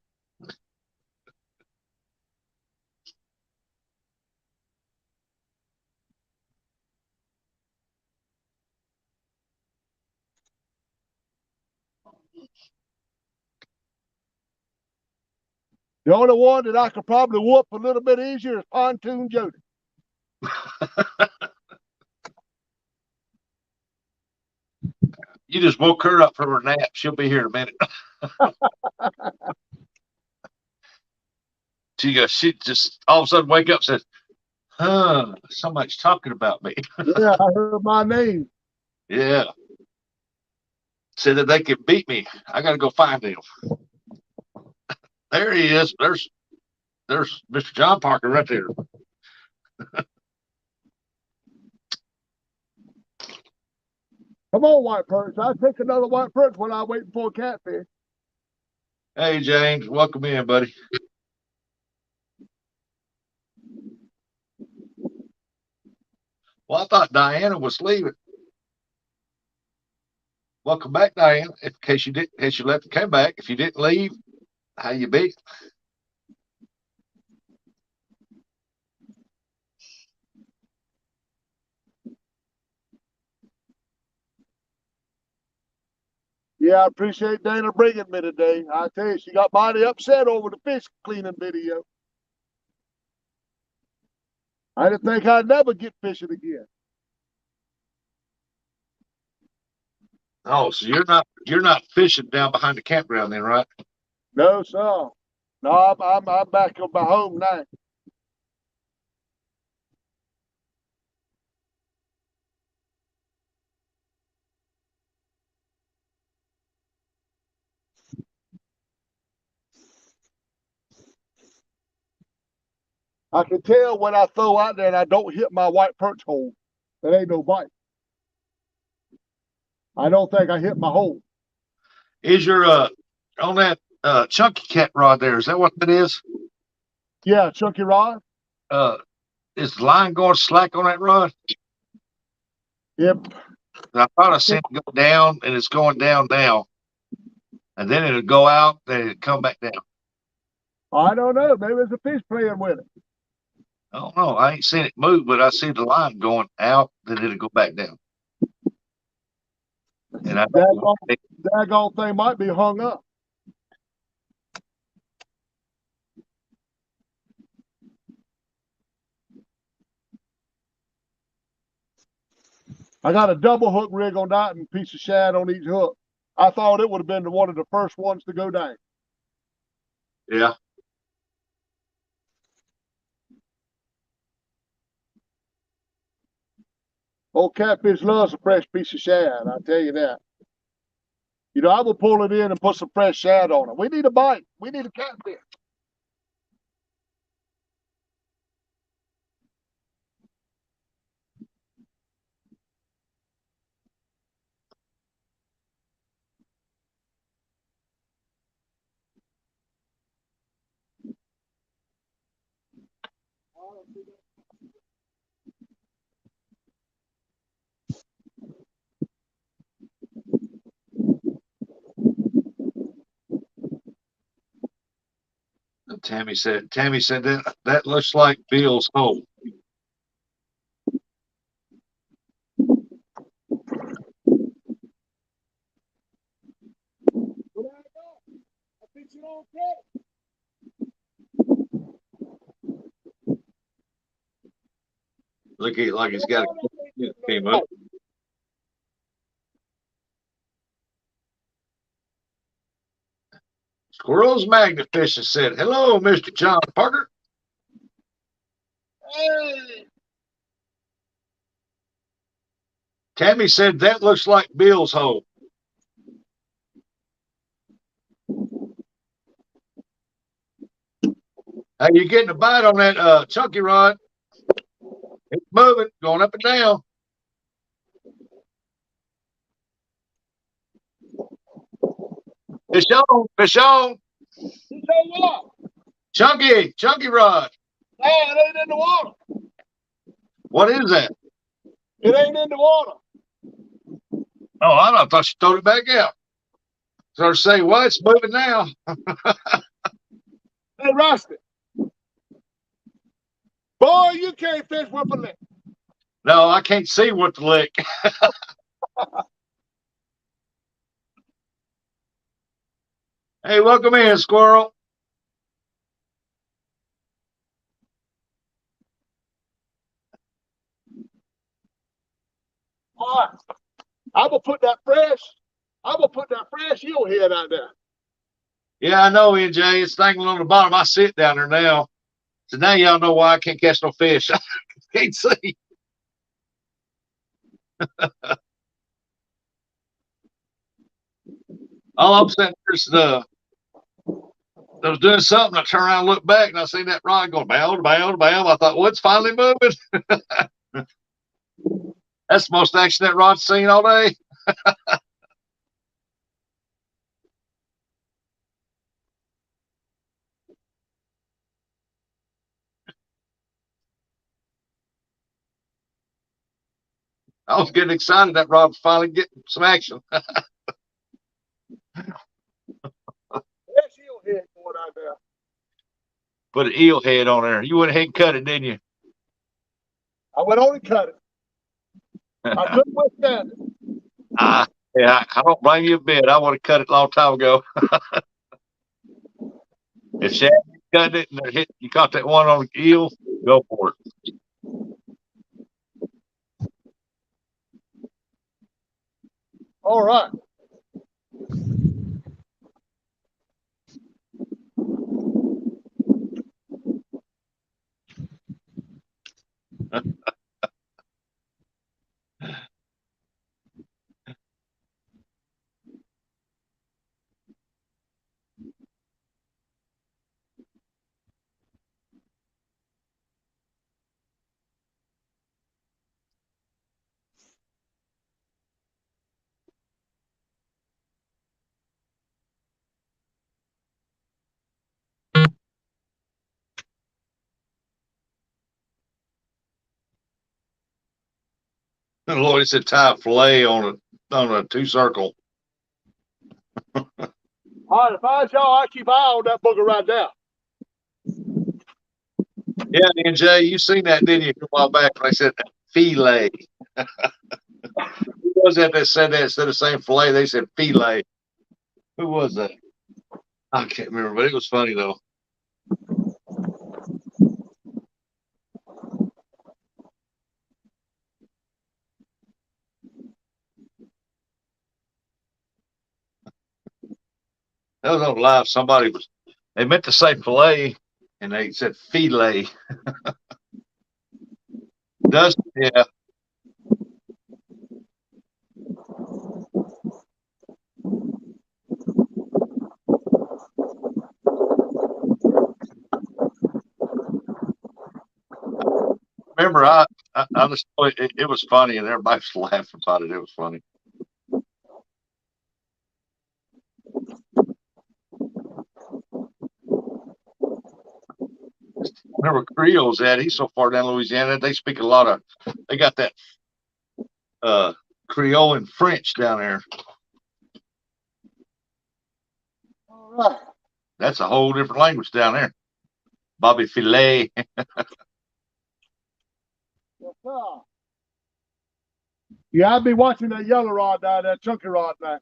The only one that I could probably whoop a little bit easier is Pontoon Jody. You just woke her up from her nap. She'll be here in a minute. She just all of a sudden wake up and says, "Huh, somebody's talking about me. Yeah, I heard my name. Yeah. Said that they could beat me. I got to go find him. There he is. There's Mr. John Parker right there. Come on, white perch. I'll take another white perch when I'm waiting for a catfish. Hey, James, welcome in, buddy. Well, I thought Diana was leaving. Welcome back, Diana. In case you didn't, in case you left and came back. If you didn't leave, how you be? Yeah, I appreciate Dana bringing me today. I tell you, she got mighty upset over the fish cleaning video. I didn't think I'd never get fishing again. Oh, so you're not fishing down behind the campground then, right? No, sir. No, I'm back on my home now. I can tell when I throw out there and I don't hit my white perch hole. That ain't no bite. I don't think I hit my hole. Is your on that chunky cat rod there? Is that what that is? Yeah, chunky rod. Is the line going slack on that rod? Yep. I thought I seen it go down, and it's going down now, and then it'll go out, then it'll come back down. I don't know. Maybe there's a fish playing with it. I don't know. I ain't seen it move, but I see the line going out, then it'll go back down. And Daggone thing might be hung up. I got a double hook rig on that and a piece of shad on each hook. I thought it would have been one of the first ones to go down. yeah. Old catfish loves a fresh piece of shad, I tell you that. You know, I will pull it in and put some fresh shad on it. We need a bite. We need a catfish. And Tammy said that looks like Bill's hole. Look at it like it's got a came up. Squirrels Magnet Fishing said, "Hello, Mr. John Parker." Hey. Tammy said that looks like Bill's hole. Hey, you getting a bite on that chunky rod? It's moving, going up and down. Fish on, fish on. You know what? Chunky rod. No, it ain't in the water. What is that? It ain't in the water. Oh, I thought she threw it back out. So I say, well, it's moving now. Hey, Rusty. Boy, you can't fish with a lick. No, I can't see what to lick. Hey, welcome in, squirrel. All right. I'm gonna put that fresh eel head out there. Yeah, I know, NJ. It's dangling on the bottom. I see it down there now. So now y'all know why I can't catch no fish. Can't see. All I'm saying is I was doing something. I turned around and looked back and I seen that rod going bam, bam, bam. I thought, well, it's finally moving. That's the most action that rod's seen all day. I was getting excited that rod was finally getting some action. That's your head going out there. Put an eel head on there. You went ahead and cut it, didn't you? I went on and cut it. I couldn't withstand it. Yeah, I don't blame you a bit. I would have cut it a long time ago. If Shad cut it and you caught that one on the eel, go for it. All right. Lord, it's a tie fillet on a two circle. All right, if I was y'all, I keep eye on that booger right there. Yeah, and Jay, you seen that, didn't you, a while back when I said filet? Who was that said that instead of saying filet, they said filet? Who was that? I can't remember, but it was funny though. That was on live. They meant to say filet and they said filet. Yeah. Remember, I just it was funny and everybody was laughing about it. It was funny. Remember Creole's at? He's so far down Louisiana. They speak a lot of. They got that Creole and French down there. All right. That's a whole different language down there. Bobby Filet. Yes, sir. Yeah, I'd be watching that yellow rod down there, chunky rod now.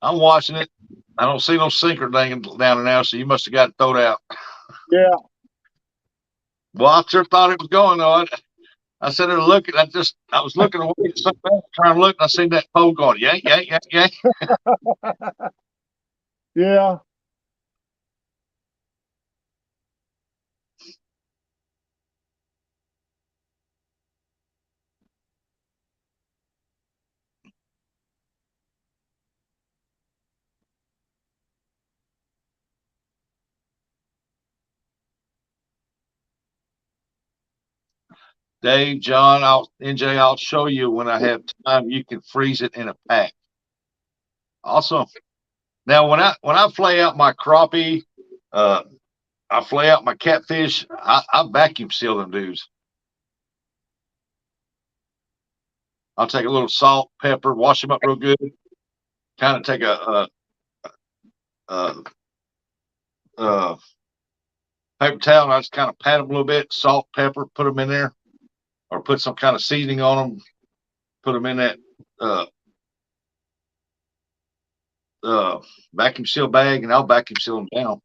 I'm watching it. I don't see no sinker down there now, so you must have got it thrown out. Yeah. Well, I sure thought it was going though. I said, looking. I was looking away at something else, trying to look, and I seen that pole going, yank, yank, yank, yank. Yeah. Dave, John, I'll show you when I have time. You can freeze it in a pack. Awesome. Now, when I flay out my crappie, I flay out my catfish. I vacuum seal them dudes. I'll take a little salt, pepper, wash them up real good. Kind of take a paper towel and I just kind of pat them a little bit, salt, pepper, put them in there, or put some kind of seasoning on them. Put them in that vacuum seal bag, and I'll vacuum seal them down.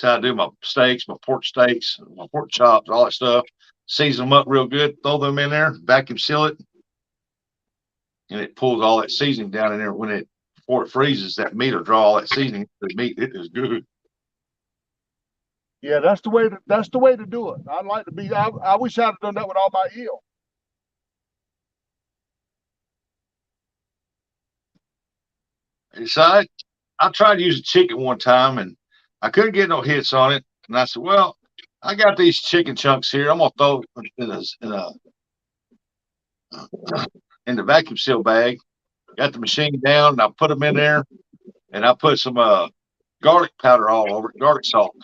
That's how I do my steaks, my pork chops, all that stuff. Season them up real good, throw them in there, vacuum seal it. and it pulls all that seasoning down in there. Before it freezes, that meat will draw all that seasoning to the meat. It is good. Yeah, that's the way to do it. I'd like to be. I wish I'd have done that with all my eel. And so I tried using chicken one time, and I couldn't get no hits on it. And I said, well, I got these chicken chunks here. I'm gonna throw it in the vacuum seal bag. Got the machine down, and I put them in there, and I put some garlic powder all over it, garlic salt,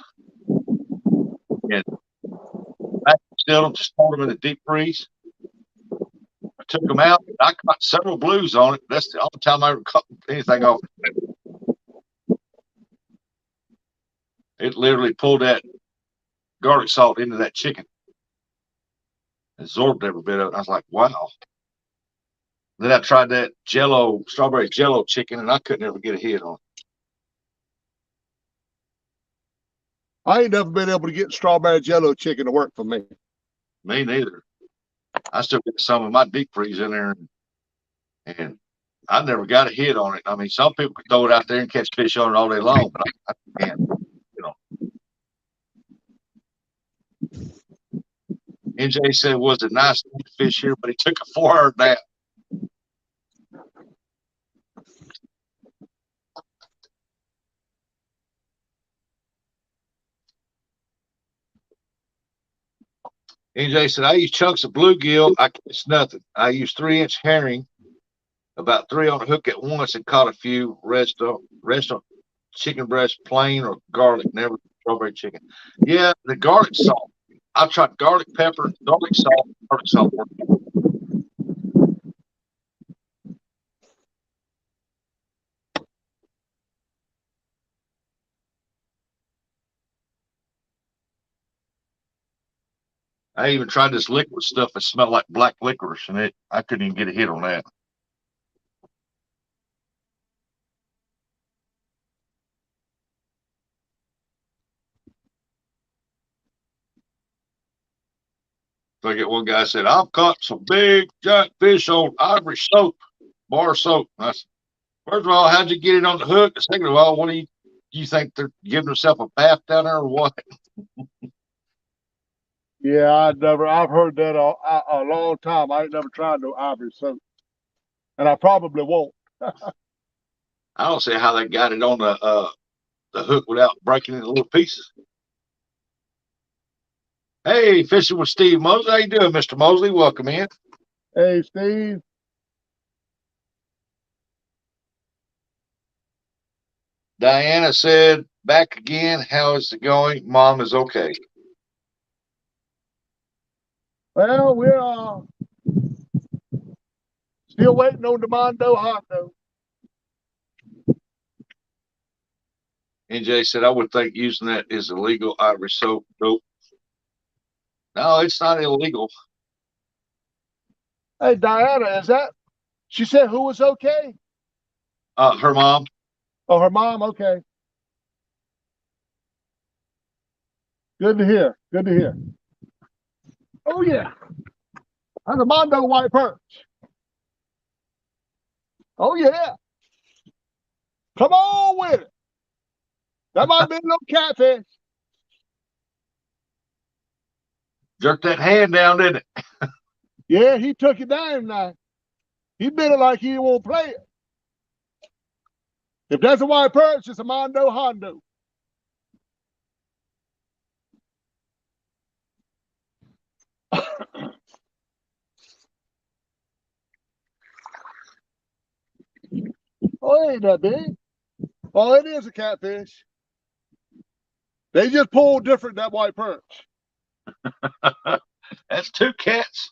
and vacuum sealed them, just throw them in the deep freeze. I took them out. I caught several blues on it. That's the only time I ever caught anything off. It literally pulled that garlic salt into that chicken, absorbed every bit of it. I was like, wow. Then I tried that strawberry jello chicken, and I couldn't ever get a hit on it. I ain't never been able to get strawberry jello chicken to work for me. Me neither. I still got some of my deep freeze in there, and I never got a hit on it. I mean, some people could throw it out there and catch fish on it all day long, but I can't. NJ said, was it nice to fish here, but he took a 4-hour nap. NJ said, I use chunks of bluegill. I catch nothing. I use 3-inch herring, about 3 on a hook at once, and caught a few. Rest on chicken breast, plain or garlic, never strawberry chicken. Yeah, the garlic salt. I tried garlic pepper, garlic salt, garlic salt. I even tried this liquid stuff that smelled like black licorice, and I couldn't even get a hit on that. So I get one guy said, I've caught some big giant fish on ivory soap, bar soap. I said, first of all, how'd you get it on the hook? Second of all, what do you think they're giving themselves a bath down there or what? Yeah, I've heard that a long time. I ain't never tried no ivory soap, and I probably won't. I don't see how they got it on the hook without breaking it into little pieces. Hey, fishing with Steve Mosley. How you doing, Mr. Mosley? Welcome in. Hey, Steve. Diana said, back again. How is it going? Mom is okay. Well, we're still waiting on the Mondo Hondo. NJ said, I would think using that is illegal. Ivory soap. Nope. No, it's not illegal. Hey, Diana, she said who was okay? Her mom. Oh, her mom, okay. Good to hear. Good to hear. Oh, yeah. That's a Mondo white perch. Oh, yeah. Come on with it. That might be a little catfish. Jerked that hand down, didn't it? Yeah, he took it down now. He bit it like he won't play it. If that's a white perch, it's a Mondo Hondo. Oh, it ain't that big. Oh, it is a catfish. They just pull different, that white perch. That's 2 cats.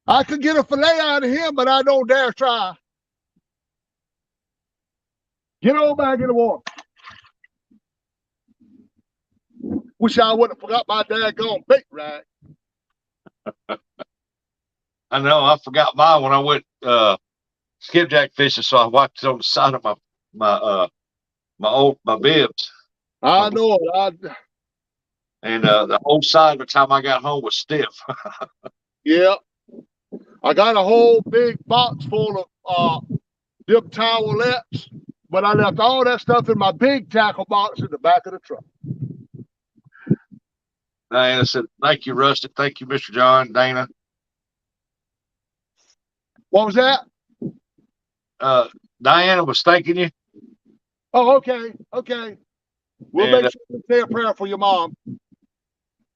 I could get a fillet out of him, but I don't dare try. Get on back in the water. Wish I would have forgot my daggone bait rack. I know. I forgot mine when I went skipjack fishing, so I wiped it on the side of my bibs. I know it. And the whole side by the time I got home was stiff. Yeah. I got a whole big box full of dip towelettes, but I left all that stuff in my big tackle box in the back of the truck. Diana said, "Thank you, Rusty. Thank you, Mr. John, Dana." What was that? Diana was thanking you. Oh, okay. Okay. We'll And, make sure we say a prayer for your mom.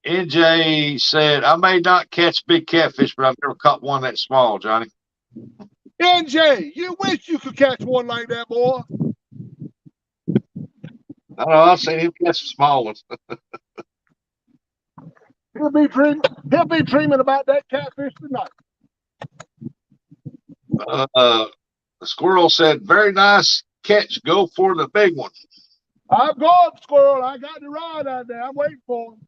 NJ said, "I may not catch big catfish, but I've never caught one that small, Johnny." NJ, you wish you could catch one like that, boy. I don't know. I've seen him catch some small ones. He'll be dreaming about that catfish tonight. The squirrel said, "Very nice catch. Go for the big one." I'm going, squirrel. I got the rod out there. I'm waiting for him.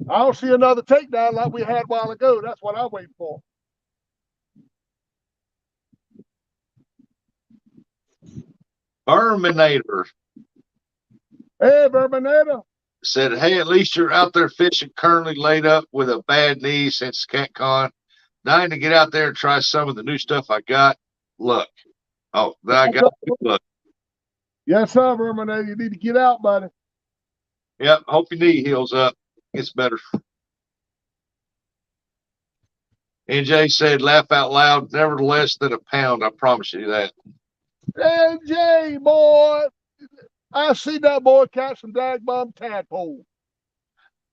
I don't see another takedown like we had a while ago. That's what I'm waiting for. Verminator Hey, Verminator. said, "Hey, at least you're out there fishing. Currently laid up with a bad knee since CatCon. Dying to get out there and try some of the new stuff I got. Look. Oh, I got look. Yes, sir, Verminator. You need to get out, buddy. Yep. Hope your knee heals up. Gets better." NJ said, "Laugh out loud. Never less than a pound. I promise you that." NJ, boy. I see that boy catch some dagbum tadpole.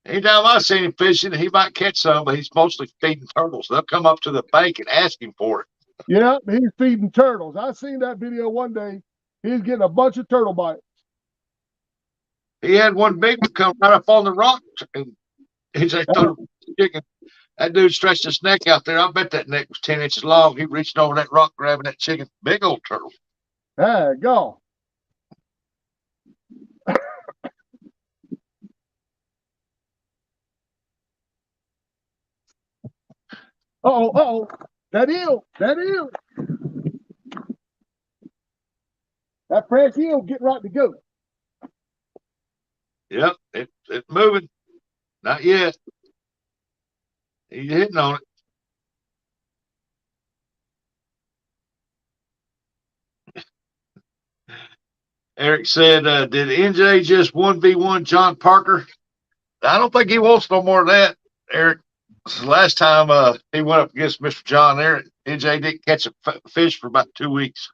Anytime I see him fishing, he might catch some, but he's mostly feeding turtles. They'll come up to the bank and ask him for it. Yeah, he's feeding turtles. I seen that video one day. He's getting a bunch of turtle bites. He had one big one come right up on the rock, and he's like, chicken. That dude stretched his neck out there. I bet that neck was 10 inches long. He reached over that rock, grabbing that chicken. Big old turtle. There you go. Uh-oh. That eel. That fresh eel getting right to go. Yep, it's moving. Not yet. He's hitting on it. Eric said, "Did NJ just 1v1 John Parker?" I don't think he wants no more of that, Eric. Last time he went up against Mr. John there, NJ didn't catch a fish for about 2 weeks.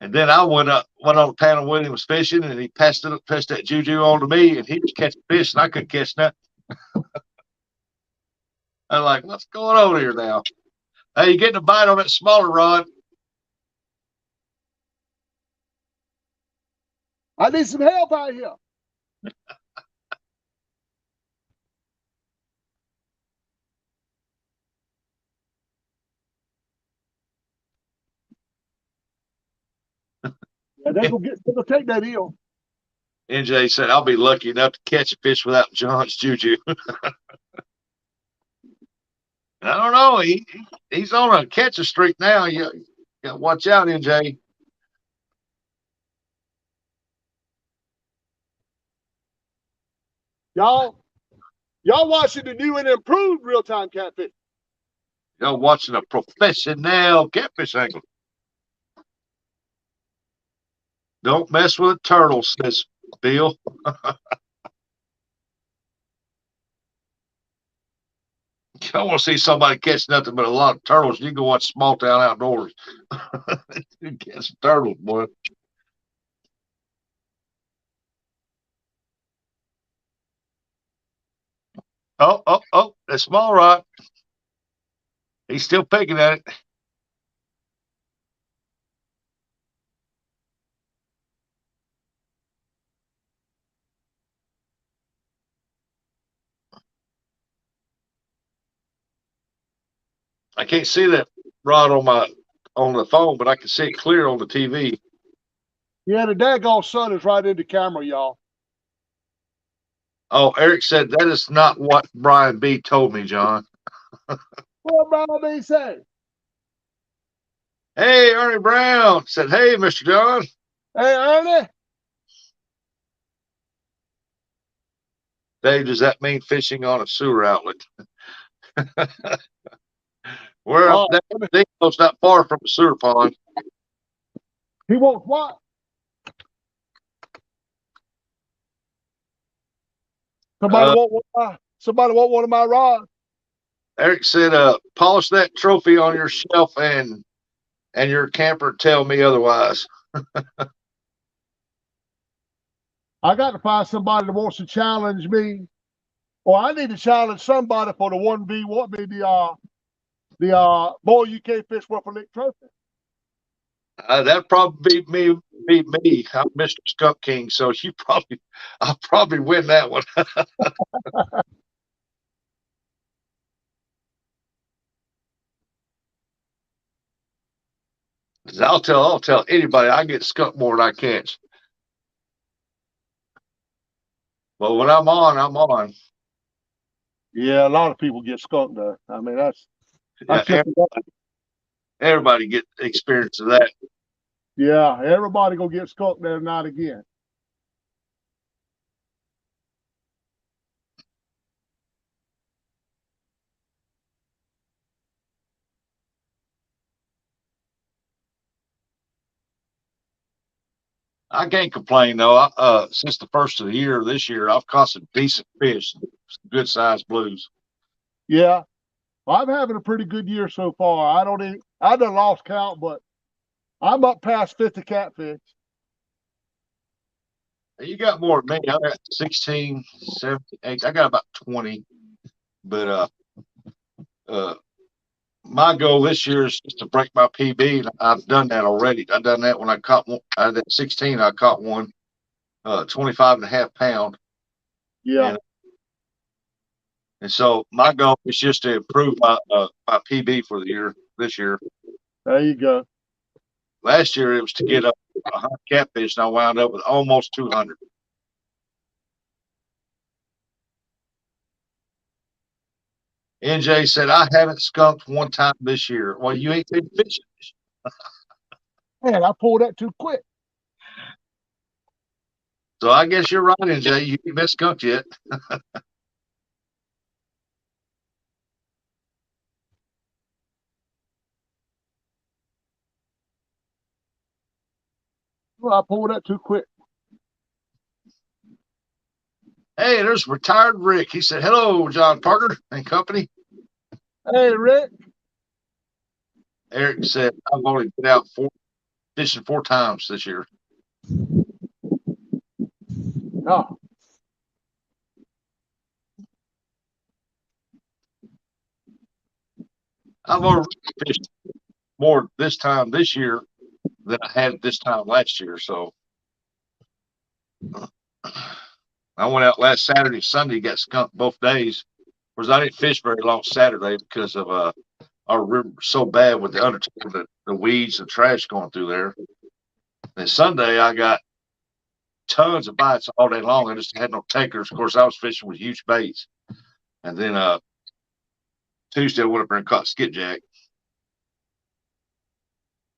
And then I went on the panel with him, was fishing, and he passed that juju on to me, and he was catching fish, and I couldn't catch nothing. I'm like, what's going on here now? Hey, you getting a bite on that smaller rod? I need some help out here. Yeah, they're gonna take that eel. NJ said, "I'll be lucky enough to catch a fish without John's juju." I don't know. He's on a catcher streak now. You got to watch out, NJ. Y'all watching the new and improved real-time catfish. You're watching a professional catfish angler. Don't mess with a turtle, says Bill. You don't want to see somebody catch nothing but a lot of turtles. You can go watch Small Town Outdoors. You catch some turtles, boy. Oh, that small rod. He's still picking at it. I can't see that rod on the phone, but I can see it clear on the TV. Yeah, the daggone sun is right in the camera, y'all. Oh, Eric said that is not what Brian B told me, John. What Brian B say? Hey, Ernie Brown said, "Hey, Mr. John." Hey, Ernie. Dave, does that mean fishing on a sewer outlet? We're up Oh, there. Dino's not far from a sewer pond. he wants what? Somebody want one of my rods. Eric said, "Polish that trophy on your shelf and your camper. Tell me otherwise." I got to find somebody that wants to challenge me, or I need to challenge somebody for the 1v1, the boy you can't fish with a lick trophy. That'd probably be me. I'm Mr. Skunk King, so I'll probably win that one. I'll tell anybody I get skunk more than I catch. But when I'm on, I'm on. Yeah, a lot of people get skunked though. I mean, Yeah, everybody get experience of that. yeah, everybody gonna get skunked there not again. I can't complain though. Since the first of the year, this year, I've caught some decent fish, some good sized blues. Yeah, I'm having a pretty good year so far. I done lost count, but I'm up past 50 catfish. You got more than me. I got 16, 17, 8. I got about 20. But my goal this year is just to break my PB. I've done that already. I've done that when I caught one. Out of that 16, I caught one 25 and a half pound. Yeah, And so my goal is just to improve my PB for the year this year. there you go. Last year it was to get up 100 catfish, and I wound up with almost 200. NJ said, "I haven't skunked one time this year." Well, you ain't been fishing. Man, I pulled that too quick. So I guess you're right, NJ. You ain't been skunked yet. Well, I pulled that too quick. Hey, there's retired Rick. He said, "Hello, John Parker and company." Hey, Rick. Eric said, "I've only been out fishing 4 times this year." Oh, I've already fished more this year than I had this time last year. So I went out last Saturday, Sunday, got skunked both days. Of course, I didn't fish very long Saturday because of our river was so bad with the undertow, the weeds and trash going through there. And Sunday, I got tons of bites all day long. I just had no takers. Of course, I was fishing with huge baits. And then Tuesday, I went up there and caught skipjack.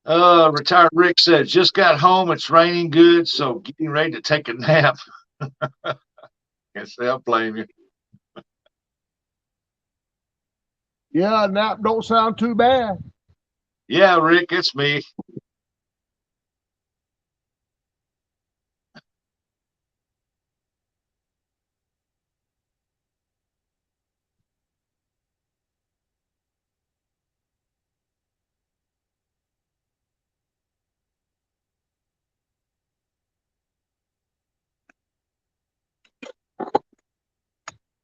Retired Rick said, "Just got home. It's raining good, so getting ready to take a nap." Can't say I blame you. yeah, nap don't sound too bad. Yeah, Rick, it's me.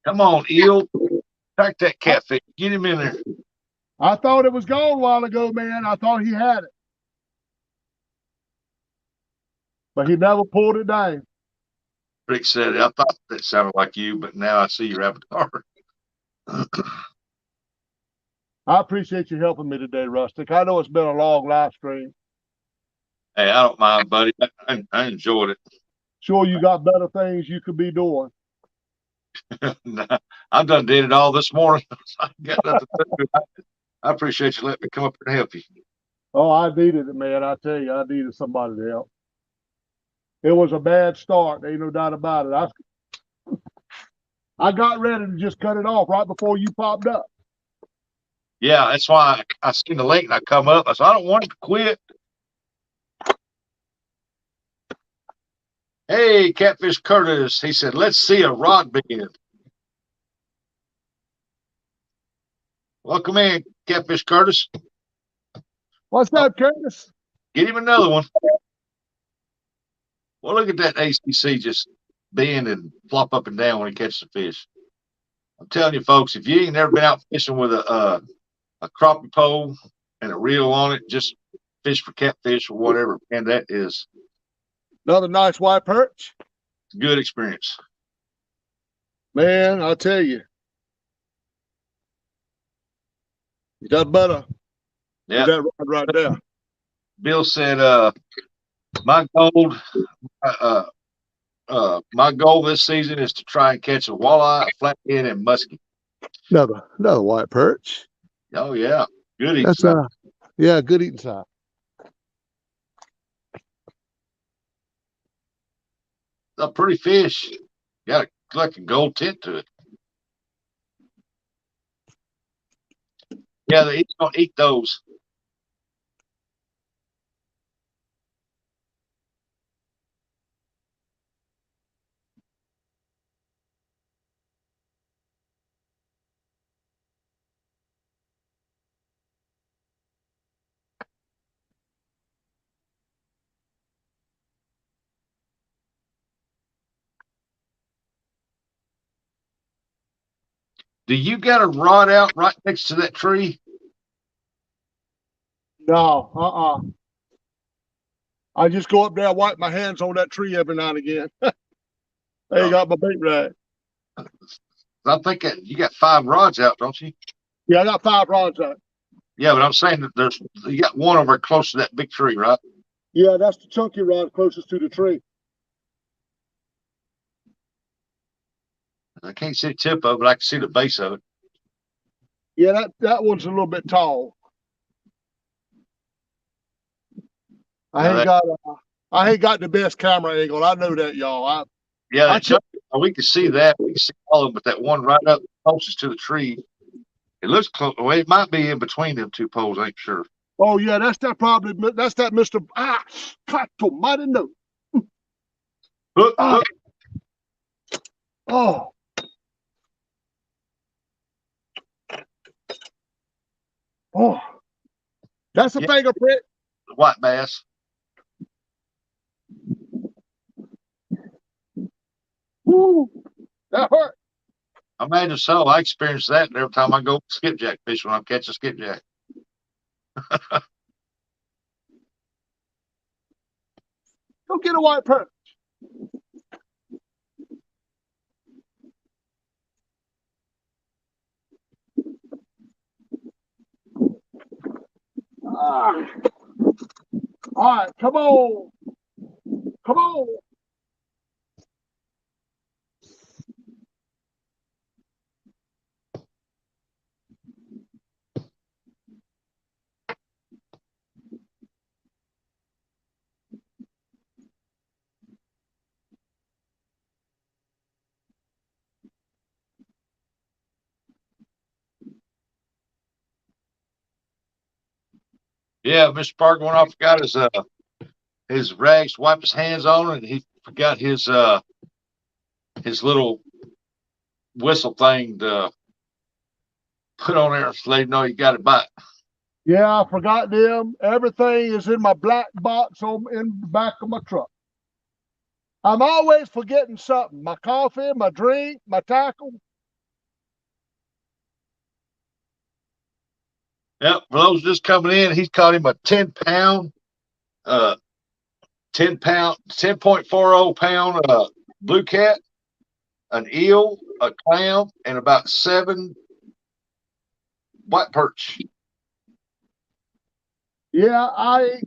Come on, eel. Track that catfish. Get him in there. I thought it was gone a while ago, man. I thought he had it. But he never pulled it down. Rick said, "I thought that sounded like you, but now I see your avatar." I appreciate you helping me today, Rustic. I know it's been a long live stream. Hey, I don't mind, buddy. I enjoyed it. Sure, you got better things you could be doing. I've done did it all this morning. I got nothing to do. I appreciate you letting me come up here and help you. Oh, I needed it, man. I tell you, I needed somebody to help. It was a bad start. Ain't no doubt about it. I got ready to just cut it off right before you popped up. Yeah, that's why I seen the link and I come up. I said, I don't want it to quit. Hey, Catfish Curtis. He said, let's see a rod bend. Welcome in, Catfish Curtis. What's up, Curtis? Get him another one. Well, look at that ACC just bend and flop up and down when he catches a fish. I'm telling you, folks, if you ain't never been out fishing with a crappie pole and a reel on it, just fish for catfish or whatever, and that is Another nice white perch. a good experience. Man, I'll tell you. You got better. Yeah. That rod right there. Bill said, my goal this season is to try and catch a walleye, a flathead, and muskie. Another white perch. Oh yeah, good eating. That's yeah, good eating size. A pretty fish. Got like a gold tint to it. Yeah, he's gonna eat those. Do you got a rod out right next to that tree? No, I just go up there and wipe my hands on that tree every now and again. Hey, got my bait rag. I think you got 5 rods out, don't you? Yeah, I got 5 rods out. Yeah, but I'm saying that you got one over close to that big tree, right? Yeah, that's the chunky rod closest to the tree. I can't see the tip of it, I can see the base of it. Yeah, that one's a little bit tall. I ain't got the best camera angle. I know that, y'all. We can see that. We can see all of them, but that one right up closest to the tree, it looks close. Well, it might be in between them 2 poles. I ain't sure. Oh yeah, that's that Mr. God almighty no. Look. Oh. Oh. That's a fingerprint. The white bass. Woo. That hurt. I imagine so. I experience that every time I go skipjack fish when I'm catching skipjack. Go get a white perch. All right, come on. Come on. Yeah, Mr. Parker went off and got his rags, wiped his hands on it, and he forgot his little whistle thing to put on there so they know you got it back. Yeah, I forgot them. Everything is in my black box in the back of my truck. I'm always forgetting something. My coffee, my drink, my tackle. Yep, for those just coming in, he's caught him a 10-pound, 10.40 pound blue cat, an eel, a clam, and about 7 white perch. Yeah, I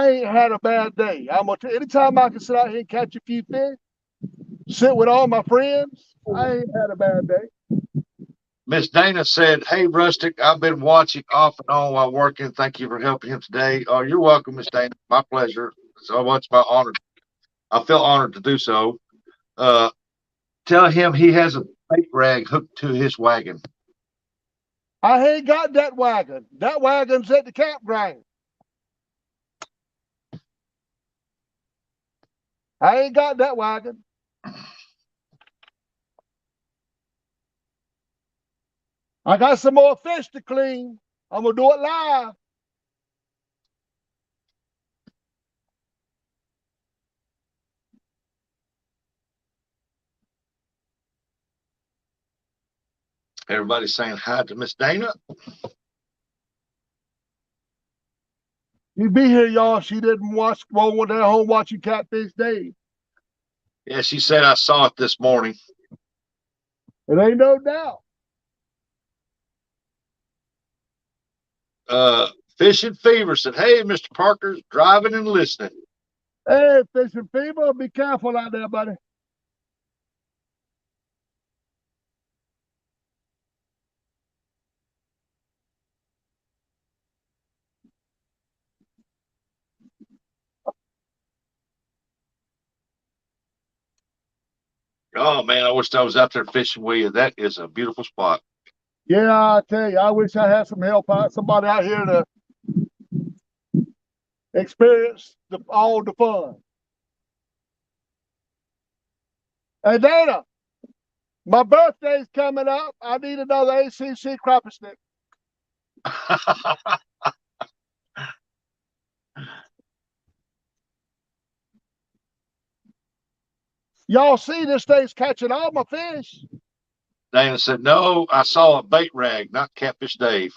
ain't had a bad day. Anytime I can sit out here and catch a few fish, sit with all my friends, I ain't had a bad day. Miss Dana said, "Hey, Rustic, I've been watching off and on while working. Thank you for helping him today." Oh, you're welcome, Miss Dana. My pleasure. So much my honor. I feel honored to do so. Uh, Tell him he has a bait rag hooked to his wagon. I ain't got that wagon. That wagon's at the campground. I ain't got that wagon. I got some more fish to clean. I'm gonna do it live. Everybody's saying hi to Miss Dana. You be here, y'all. She didn't watch. Well, when they're home watching Catfish Dave. Yeah, she said I saw it this morning. It ain't no doubt. Fishing Fever said, "Hey, Mr. Parker's driving and listening." Hey, fishing people, be careful out there, buddy. Oh man, I wish I was out there fishing with you. That is a beautiful spot. Yeah, I tell you, I wish I had some help out, somebody out here to experience all the fun. Hey, Dana, my birthday's coming up. I need another ACC crappie stick. Y'all see this thing's catching all my fish. Dana said, "No, I saw a bait rag, not Catfish Dave."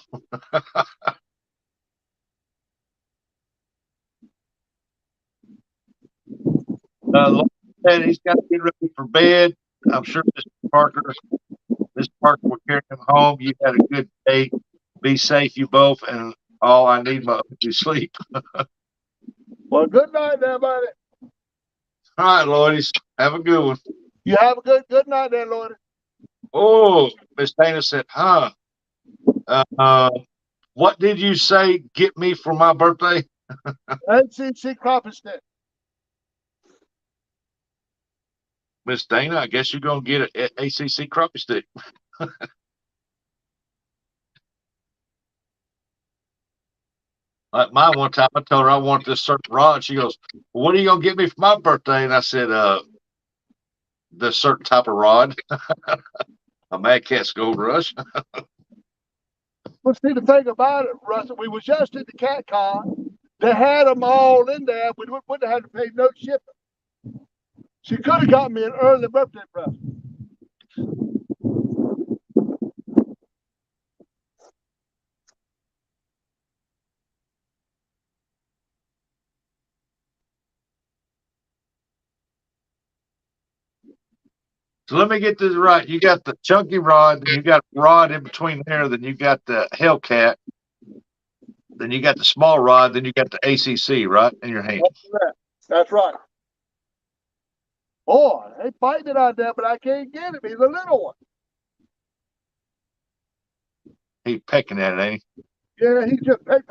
Lauren said he's got to get ready for bed. I'm sure Mr. Parker will carry him home. You had a good day. Be safe, you both, and all I need my sleep. Well, good night, everybody. All right, Lloydies, have a good one. You have a good night there, Lloyd. Oh, Miss Dana said, "Huh? What did you say? Get me for my birthday?" ACC crappie stick. Miss Dana, I guess you're gonna get an ACC crappie stick. Like mine one time, I told her I wanted this certain rod. She goes, "Well, what are you gonna get me for my birthday?" And I said, this certain type of rod, a Mad Cat's Gold Rush." But see, the thing about it, Russell, we was just at the cat con. They had them all in there. We wouldn't have had to pay no shipping. She could have got me an early birthday present. So let me get this right. You got the chunky rod, then you got a rod in between there, then you got the Hellcat, then you got the small rod, then you got the ACC, right, in your hand. That's right. Boy, they fighting it out there, but I can't get him. He's a little one. He pecking at it, ain't he? Yeah, he's just peck.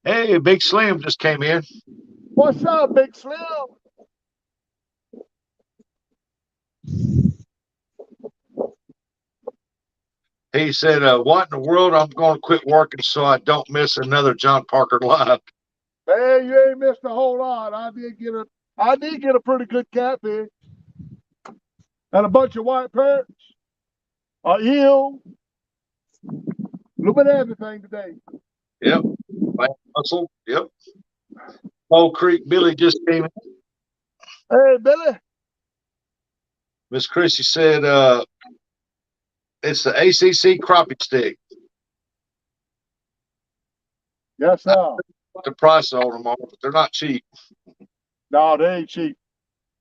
Hey, Big Slim just came in. What's up, Big Slim? He said, "What in the world? I'm going to quit working so I don't miss another John Parker live." Man, you ain't missed a whole lot. I did get a pretty good catfish and a bunch of white perch, a eel, a little bit of everything today. Yep. Muscle. Yep. Old Creek Billy just came in. Hey, Billy. Miss Chrissy said, it's the ACC crappie stick. Yes, sir. The price on them are, but they're not cheap. No, they ain't cheap.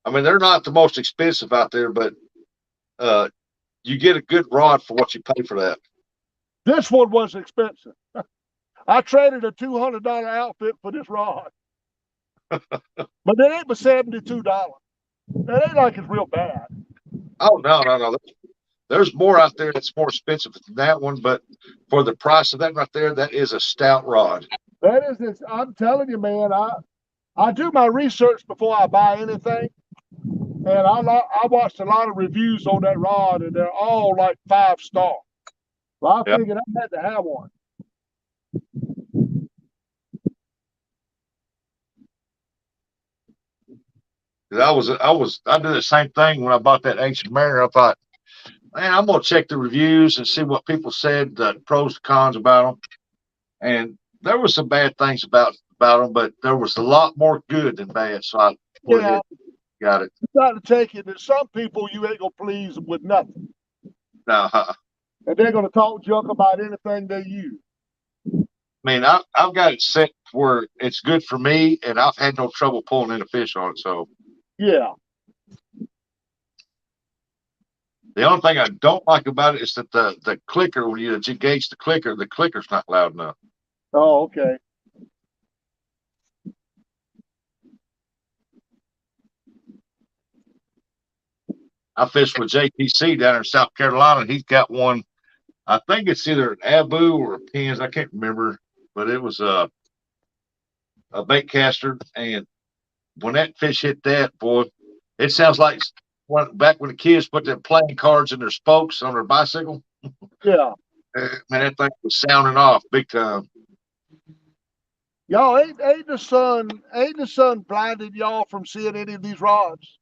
I mean, they're not the most expensive out there, but you get a good rod for what you pay for that. This one was expensive. I traded a $200 outfit for this rod. But it ain't but $72. It ain't like it's real bad. Oh, no. There's more out there that's more expensive than that one, but for the price of that right there, that is a stout rod. That is this. I'm telling you, man. I do my research before I buy anything, and I watched a lot of reviews on that rod, and they're all like 5-star. So I Yep. figured I had to have one. I did the same thing when I bought that Ancient Mariner. I thought, man, I'm gonna check the reviews and see what people said, the pros and cons about them. And there was some bad things about them, but there was a lot more good than bad. So I went Yeah, ahead and got it. you got to take it. There's some people you ain't gonna please with nothing, Now, and they're gonna talk junk about anything they use. I mean, I've got it set where it's good for me, and I've had no trouble pulling in a fish on it. So Yeah. the only thing I don't like about it is that the clicker, when you engage the clicker's not loud enough. Oh, okay. I fished with JPC down in South Carolina, and he's got one. I think it's either an Abu or a Pins. I can't remember, but it was a bait caster. And when that fish hit that, boy, it sounds like back when the kids put their playing cards in their spokes on their bicycle. Yeah. Man, that thing was sounding off big time. Y'all ain't the sun blinded y'all from seeing any of these rods?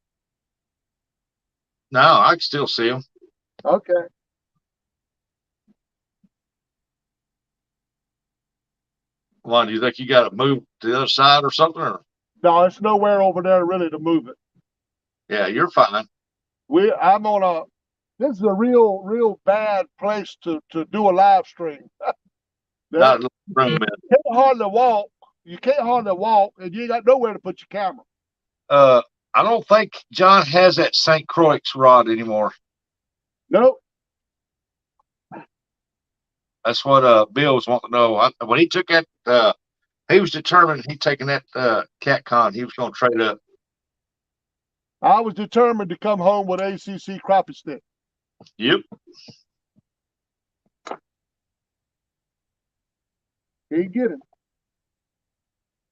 No, I can still see them. Okay. Well, do you think you got to move to the other side or something? Or? No, it's nowhere over there really to move it. Yeah, you're fine. I'm on a. This is a real bad place to do a live stream. Not a little room in. You can't hardly walk. You can't hardly walk, and you ain't got nowhere to put your camera. I don't think John has that St. Croix rod anymore. Nope. That's what Bill was wanting to know. When he took that, he was determined he'd taken that CatCon. He was going to trade up. I was determined to come home with ACC crappie stick. Yep. Can't get him.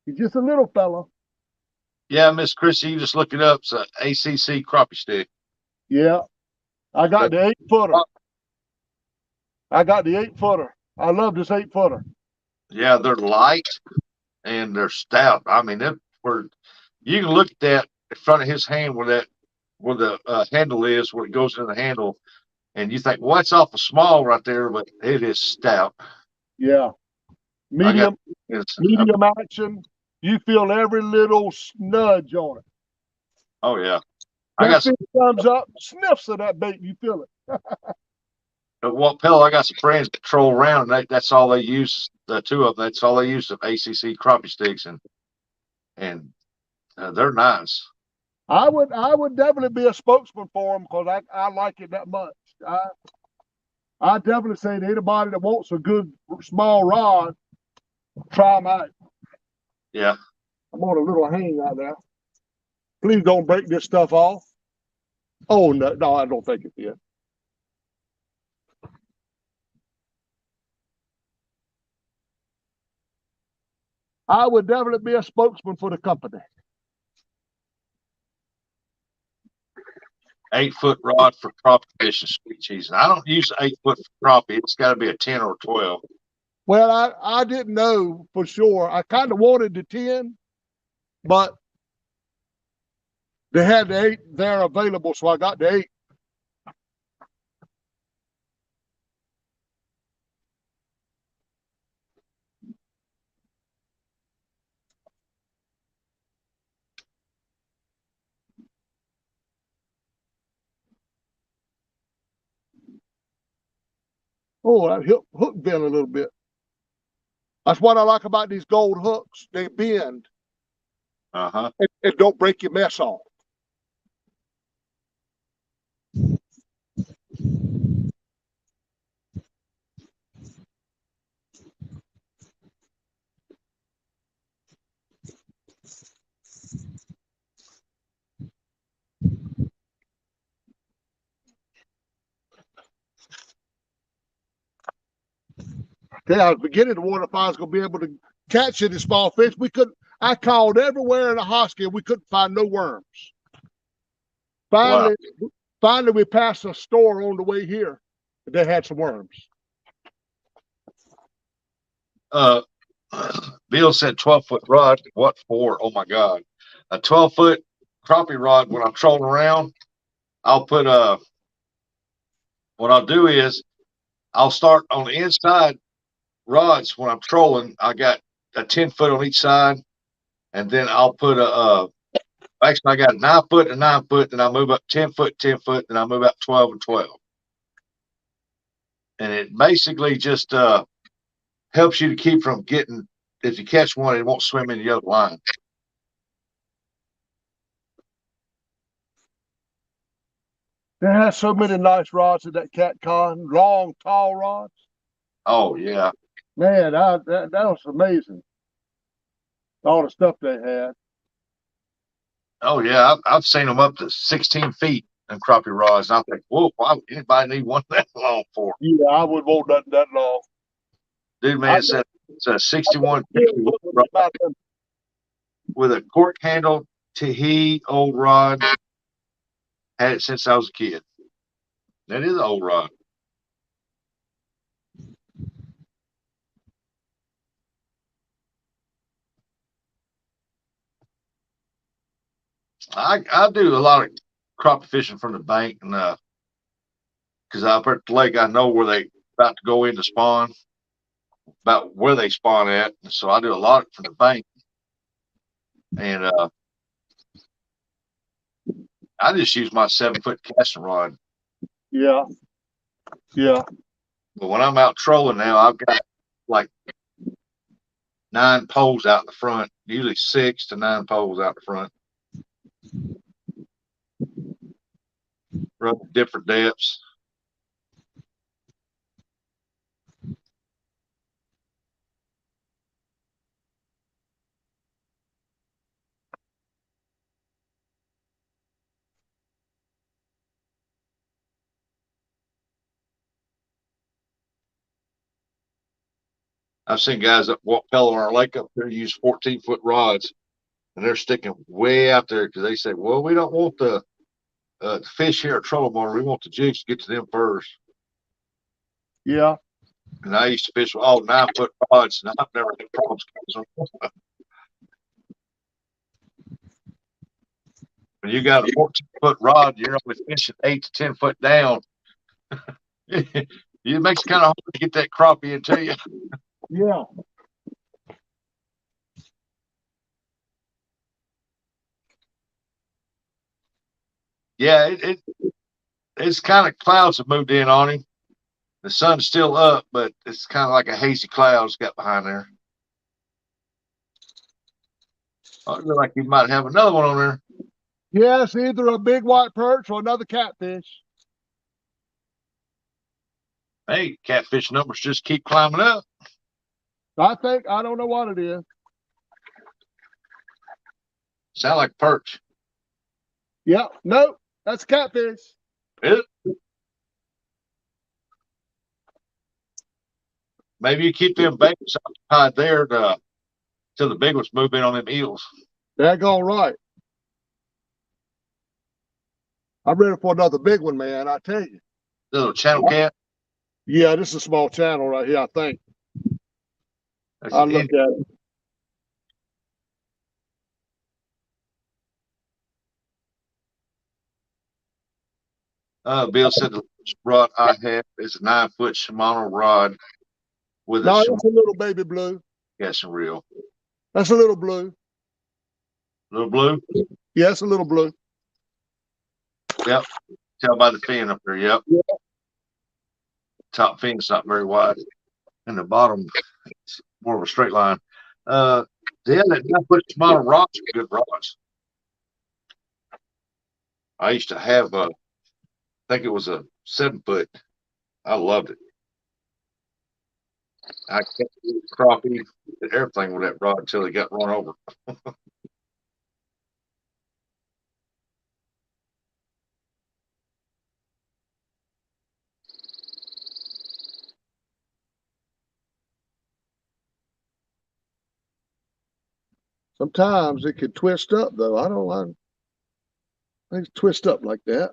He's just a little fella. Yeah, Miss Chrissy, you just look it up. It's a ACC crappie stick. Yeah. I got the 8-footer. I got the 8-footer. I love this 8-footer. Yeah, they're light and they're stout. I mean, you can look at that in front of his hand where the handle is, where it goes in the handle, and you think, well, it's awful small right there, but it is stout. Yeah. Medium action. You feel every little snudge on it. Oh yeah. That fish comes up, sniffs of that bait, you feel it. Pell, I got some friends that troll around, and that's all they use. The two of them, that's all they use of ACC crappie sticks, and they're nice. I would definitely be a spokesman for them because I like it that much. I definitely say to anybody that wants a good small rod, try them out. Yeah. I'm on a little hang out there. Please don't break this stuff off. Oh no, I don't think it did. I would definitely be a spokesman for the company. 8-foot rod for crappie fishing, sweet cheese. And I don't use 8-foot for crappie. It's got to be a 10 or a 12. Well, I didn't know for sure. I kind of wanted the 10, but they had the 8 there available, so I got the 8. Oh, that hook bent a little bit. That's what I like about these gold hooks. They bend. Uh-huh. And don't break your mess off. Yeah, I was beginning to wonder if I was gonna be able to catch any small fish. We couldn't. I called everywhere in the Hosky, and we couldn't find no worms. Finally, finally, we passed a store on the way here. And they had some worms. Bill said 12-foot rod. What for? Oh my God. A 12-foot crappie rod, when I'm trolling around, I'll put what I'll do is I'll start on the inside rods when I'm trolling. I got a 10-foot on each side, and then I'll put actually I got a 9-foot and a 9-foot, then I move up 10-foot, 10-foot, then I move up 12 and 12. And it basically just helps you to keep from getting, if you catch one, it won't swim in the other line. They had so many nice rods in that cat con, long, tall rods. Oh yeah. Man, that was amazing. All the stuff they had. Oh yeah. I've seen them up to 16 feet in crappie rods. And I think, whoa, why would anybody need one that long for? Yeah, I would want nothing that long. Dude, man, it's a 61 rod with a cork handle Tahiti old rod. Had it since I was a kid. That is an old rod. I do a lot of crappie fishing from the bank, and because up at the lake, I know where they about to go in to spawn, about where they spawn at, and so I do a lot from the bank, and I just use my 7-foot casting rod. Yeah. Yeah. But when I'm out trolling now, I've got like 9 poles out in the front, usually 6 to 9 poles out the front. Run different depths. I've seen guys that walk on our lake up there use 14-foot rods, and they're sticking way out there because they say, "Well, we don't want the fish here at trolling motor. We want the jigs to get to them first." Yeah. And I used to fish with all 9-foot rods, and I've never had problems catching them. When you got a 14-foot rod, you're only fishing 8 to 10 foot down. It makes it kind of hard to get that crappie into you. Yeah. Yeah, it's kind of clouds have moved in on him. The sun's still up, but it's kind of like a hazy cloud's got behind there. I look like you might have another one on there. Yes, either a big white perch or another catfish. Hey, catfish numbers just keep climbing up. I don't know what it is. Sound like perch. Yeah, nope, that's catfish. Is it? Maybe you keep them babies occupied there till the big ones move in on them eels. That's all right. I'm ready for another big one, man. I tell you. Little channel cat. Yeah, this is a small channel right here, I think. That's I an look at it. Bill said the rod I have is a 9-foot Shimano rod with No, a that's a little baby blue. casting reel. That's a little blue. Little blue. Yeah, it's a little blue. Yep. Tell by the fin up there. Yep. Yeah. Top fin's not very wide, and the bottom it's more of a straight line. Yeah, that 9-foot Shimano rods are good rods. I used to have I think it was a 7-foot. I loved it. I kept crappie and everything with that rod until it got run over. Sometimes it could twist up though. I think it's twist up like that.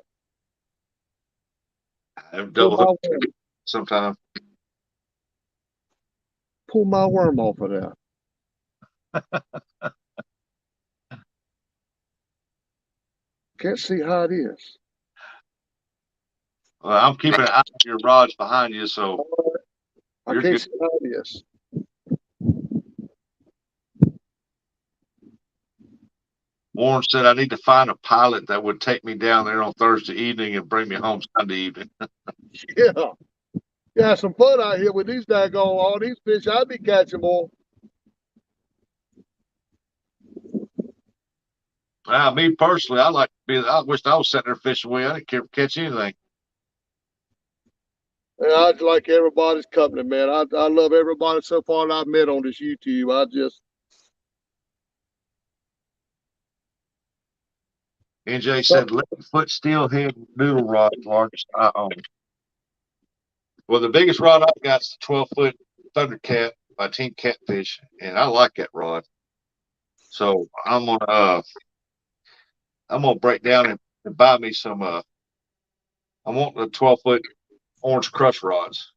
I've Pull double my, hook worm- sometimes. pull my worm off of that. Can't see how it is. Well, I'm keeping an eye on your rods behind you, so I You're can't good. see how it is. Warren said I need to find a pilot that would take me down there on Thursday evening and bring me home Sunday evening. Yeah. Yeah, some fun out here with these daggone all these fish. I'd be catching more. Now, me personally, I wish I was sitting there fishing away. I didn't care to catch anything. And I just like everybody's company, man. I love everybody so far that I've met on this YouTube. NJ said 11-foot steelhead noodle rod, largest I own. Well, the biggest rod I've got is the 12-foot Thundercat by Team Catfish, and I like that rod. So I'm gonna break down and buy me some. I want the 12-foot orange crush rods.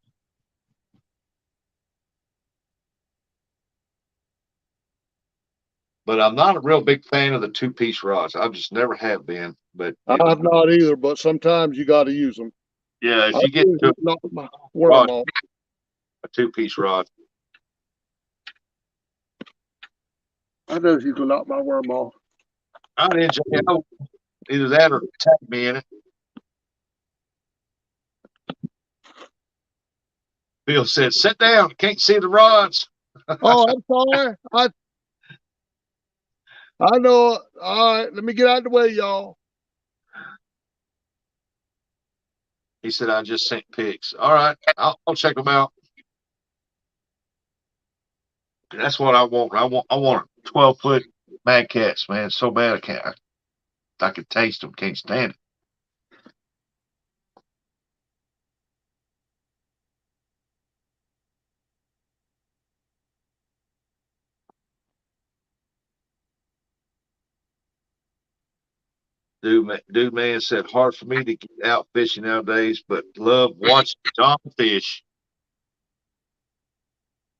But I'm not a real big fan of the 2-piece rods. I just never have been. But I've not either, but sometimes you got to use them. yeah, if you get to knock my worm rod, off. a 2-piece rod, I know you can knock my worm off. I'd enjoy it. Either that or tag me in it. Bill said, "Sit down. Can't see the rods." Oh, I'm sorry. I know it. All right, let me get out of the way, y'all. He said, "I just sent pics." All right, I'll check them out. That's what I want. I want 12-foot mad cats, man. So bad I can't. I can taste them. Can't stand it. Dude man said, hard for me to get out fishing nowadays, but love watching John fish.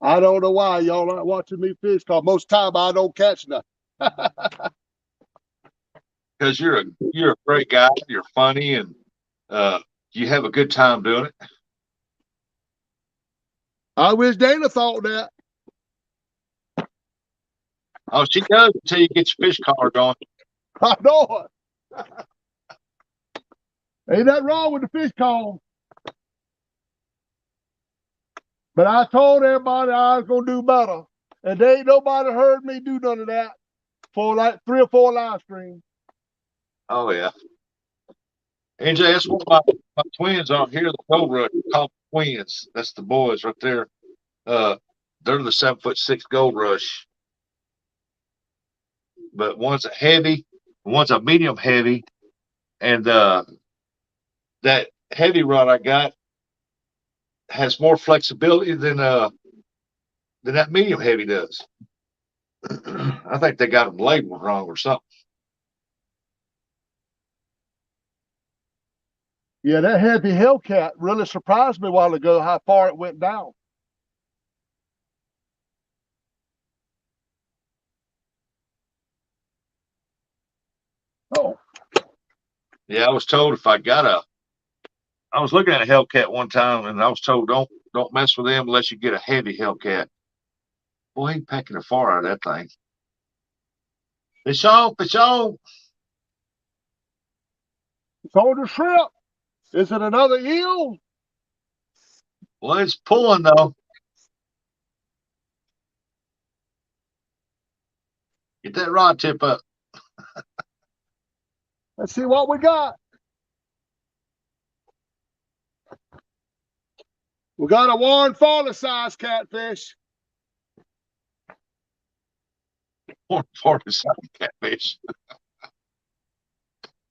I don't know why y'all like watching me fish, because most time I don't catch nothing. Because you're a great guy. You're funny, and you have a good time doing it. I wish Dana thought that. Oh, she does until you get your fish collar going. I know it. Ain't nothing wrong with the fish call. But I told everybody I was going to do better. And they ain't nobody heard me do none of that for like 3 or 4 live streams. Oh, yeah. NJ, that's what my twins are here. The Gold Rush, called twins. That's the boys right there. They're the 7'6" Gold Rush. But one's a heavy, one's a medium heavy, and that heavy rod I got has more flexibility than that medium heavy does. I think they got them labeled wrong or something. Yeah, that heavy Hellcat really surprised me a while ago how far it went down. Oh. Yeah, I was told if I was looking at a Hellcat one time, and I was told don't mess with them unless you get a heavy Hellcat. Boy, he packing the far out of that thing. Fish on, fish on. It's on the shrimp. Is it another eel? Well, it's pulling though. Get that rod tip up. Let's see what we got. We got a Warren Farley size catfish. 40 catfish.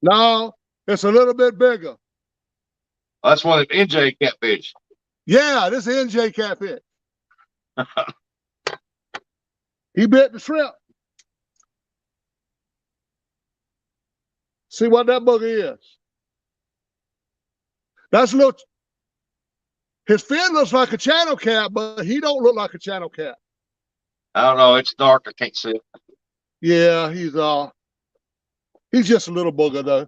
No, it's a little bit bigger. That's one of them NJ catfish. Yeah, this is NJ catfish. He bit the shrimp. See what that bugger is? That's a little. His fin looks like a channel cat, but he don't look like a channel cat. I don't know. It's dark. I can't see it. Yeah, he's just a little booger though.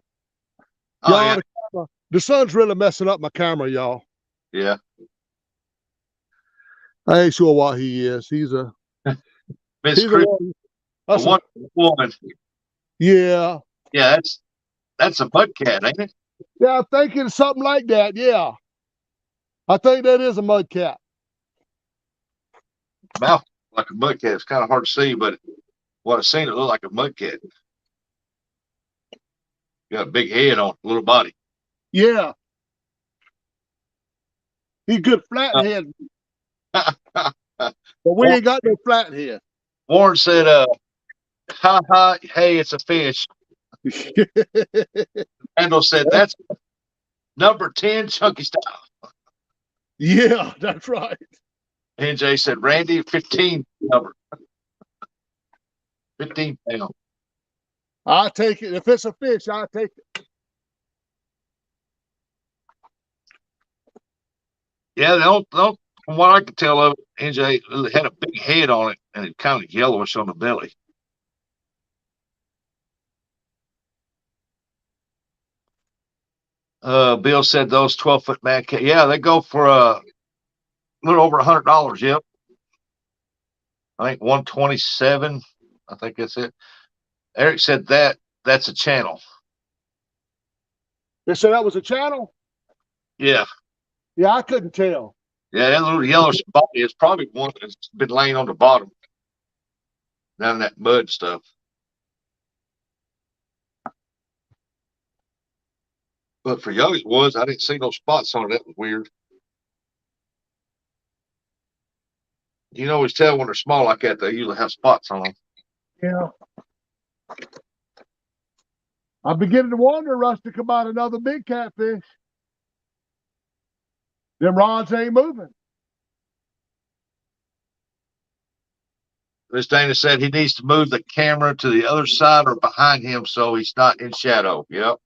Oh, Y'all, yeah. the sun's really messing up my camera, y'all. Yeah. I ain't sure what he is. He's a Miss Chris, one. a That's a, wonderful woman. yeah. Yeah, that's a mud cat, ain't it? Yeah, I'm thinking something like that. Yeah. I think that is a mud cat. Mouth like a mud cat. It's kind of hard to see, but what I've seen, it look like a mud cat. Got a big head on a little body. Yeah. He's good flathead, but we ain't got no flathead. Warren said, ha ha, hey, it's a fish. Randall said, that's number 10 chunky style. Yeah, that's right. NJ said, Randy, 15 number. 15 pound. I'll take it. If it's a fish, I'll take it. Yeah, from what I could tell of it, NJ it had a big head on it and it kind of yellowish on the belly. Bill said those 12-foot man cat. Yeah, they go for a little over $100. Yep. I think 127. I think that's it. Eric said that's a channel. They said that was a channel? Yeah. Yeah, I couldn't tell. Yeah, that little yellow spot is probably one that's been laying on the bottom. Down in that mud stuff. But for young it was, I didn't see no spots on it. That was weird. You can always tell when they're small like that, they usually have spots on them. Yeah. I'm beginning to wonder, Rustic, about another big catfish. Them rods ain't moving. Miss Dana said he needs to move the camera to the other side or behind him so he's not in shadow. Yep.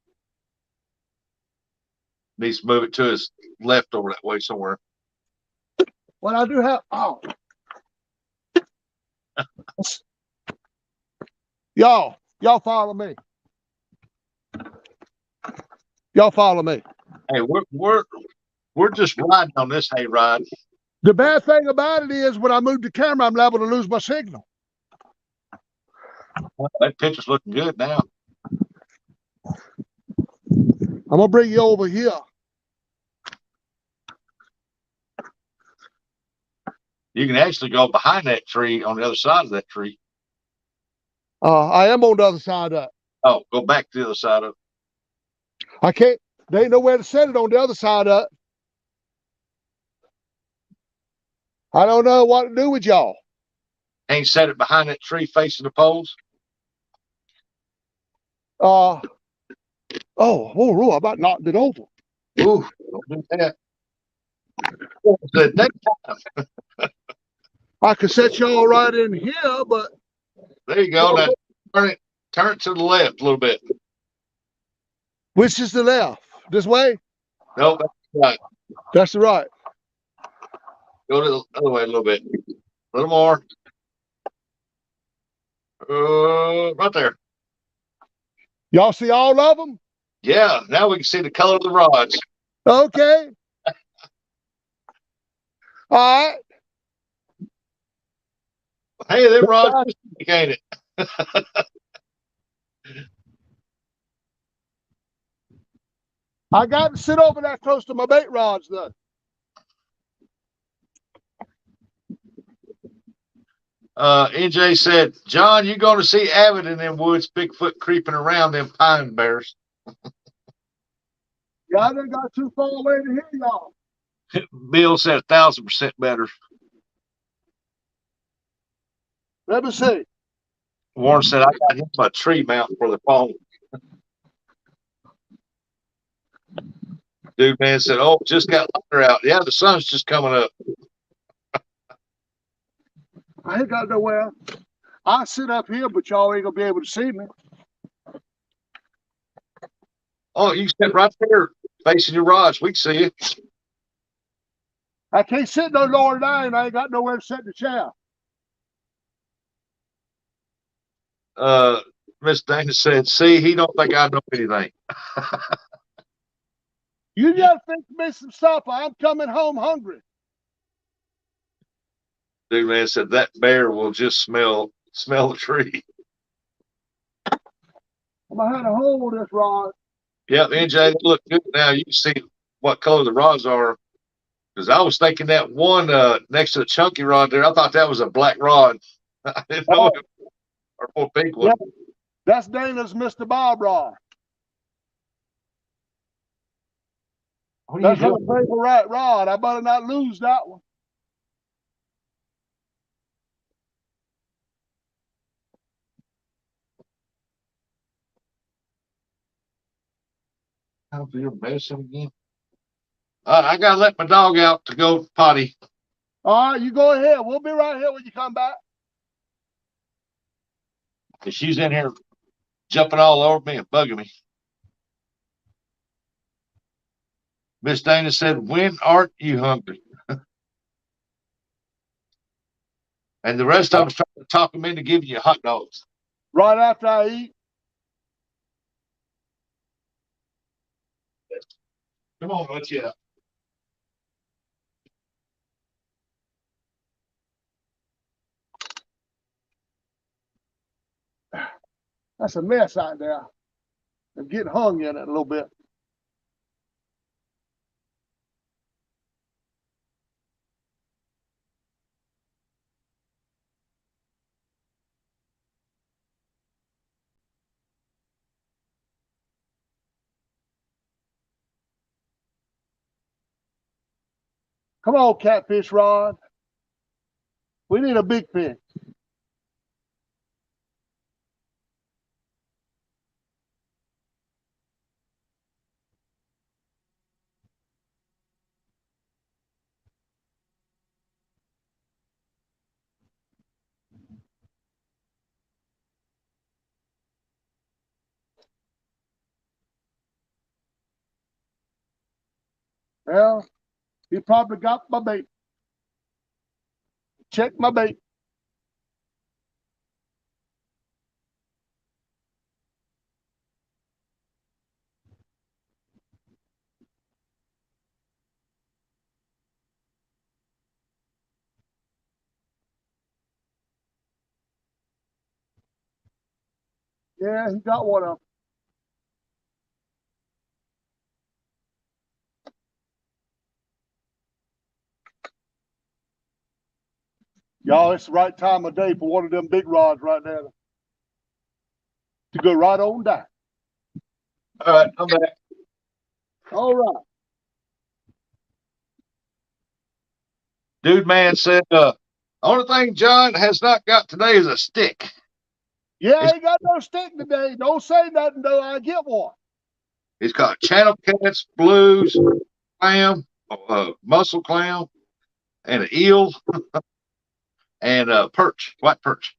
Needs to move it to his left over that way somewhere. Well, I do have. Oh. Y'all follow me. Y'all follow me. Hey, we're just riding on this hayride. The bad thing about it is when I move the camera, I'm liable to lose my signal. That picture's looking good now. I'm gonna bring you over here. You can actually go behind that tree on the other side of that tree. I am on the other side of it. Oh, go back to the other side of it. I can't. There ain't nowhere to set it on the other side of it. I don't know what to do with y'all. Ain't set it behind that tree facing the poles. Oh, I about knocked it over. Ooh, don't do that. The next time. I could set y'all right in here, but There you go. Now turn it to the left a little bit. which is the left? This way? No, that's right. That's the right. Go to the other way a little bit. A little more. Right there. Y'all see all of them? Yeah, now we can see the color of the rods. Okay. All right. Hey, them rods, ain't it? I got to sit over that close to my bait rods, though. NJ said, John, you're going to see Avid in them woods, Bigfoot creeping around them pine bears. Yeah, I done got too far away to hear y'all. Bill said 1,000% better. Let me see. Warren said, I got him a tree mount for the phone. Dude, man said, oh, just got lighter out. Yeah, the sun's just coming up. I ain't got nowhere. I sit up here, but y'all ain't gonna be able to see me. Oh, you sit right there facing your rods. We can see you. I can't sit no lower down. I ain't got nowhere to sit in the chair. Miss Dana said, see, he don't think I know anything. You just fix me some supper. I'm coming home hungry. Dude, man said that bear will just smell the tree. I'm gonna have to hold this rod. Yeah, NJ, look good now. You can see what color the rods are. Because I was thinking that one next to the chunky rod there, I thought that was a black rod. I didn't know it or a pink one. Yep. That's Dana's Mr. Bob rod. What are That's you her doing? favorite rod. I better not lose that one. I'll be your medicine again. I gotta let my dog out to go potty. All right, you go ahead. We'll be right here when you come back. She's in here jumping all over me and bugging me. Miss Dana said, when aren't you hungry? And the rest of them's trying to talk them into giving you hot dogs. Right after I eat. Come on, let's get up. That's a mess out there. I'm getting hung in it a little bit. Come on, catfish rod. We need a big fish. Well, he probably got my bait. Check my bait. Yeah, he got one of them. Y'all, it's the right time of day for one of them big rods right there to go right on down. All right, I'm back. All right. Dude man said, only thing John has not got today is a stick. Yeah, I ain't got no stick today. Don't say nothing though. I get one. He's got channel cats, blues, clam, mussel clam, and an eel, and a perch, white perch.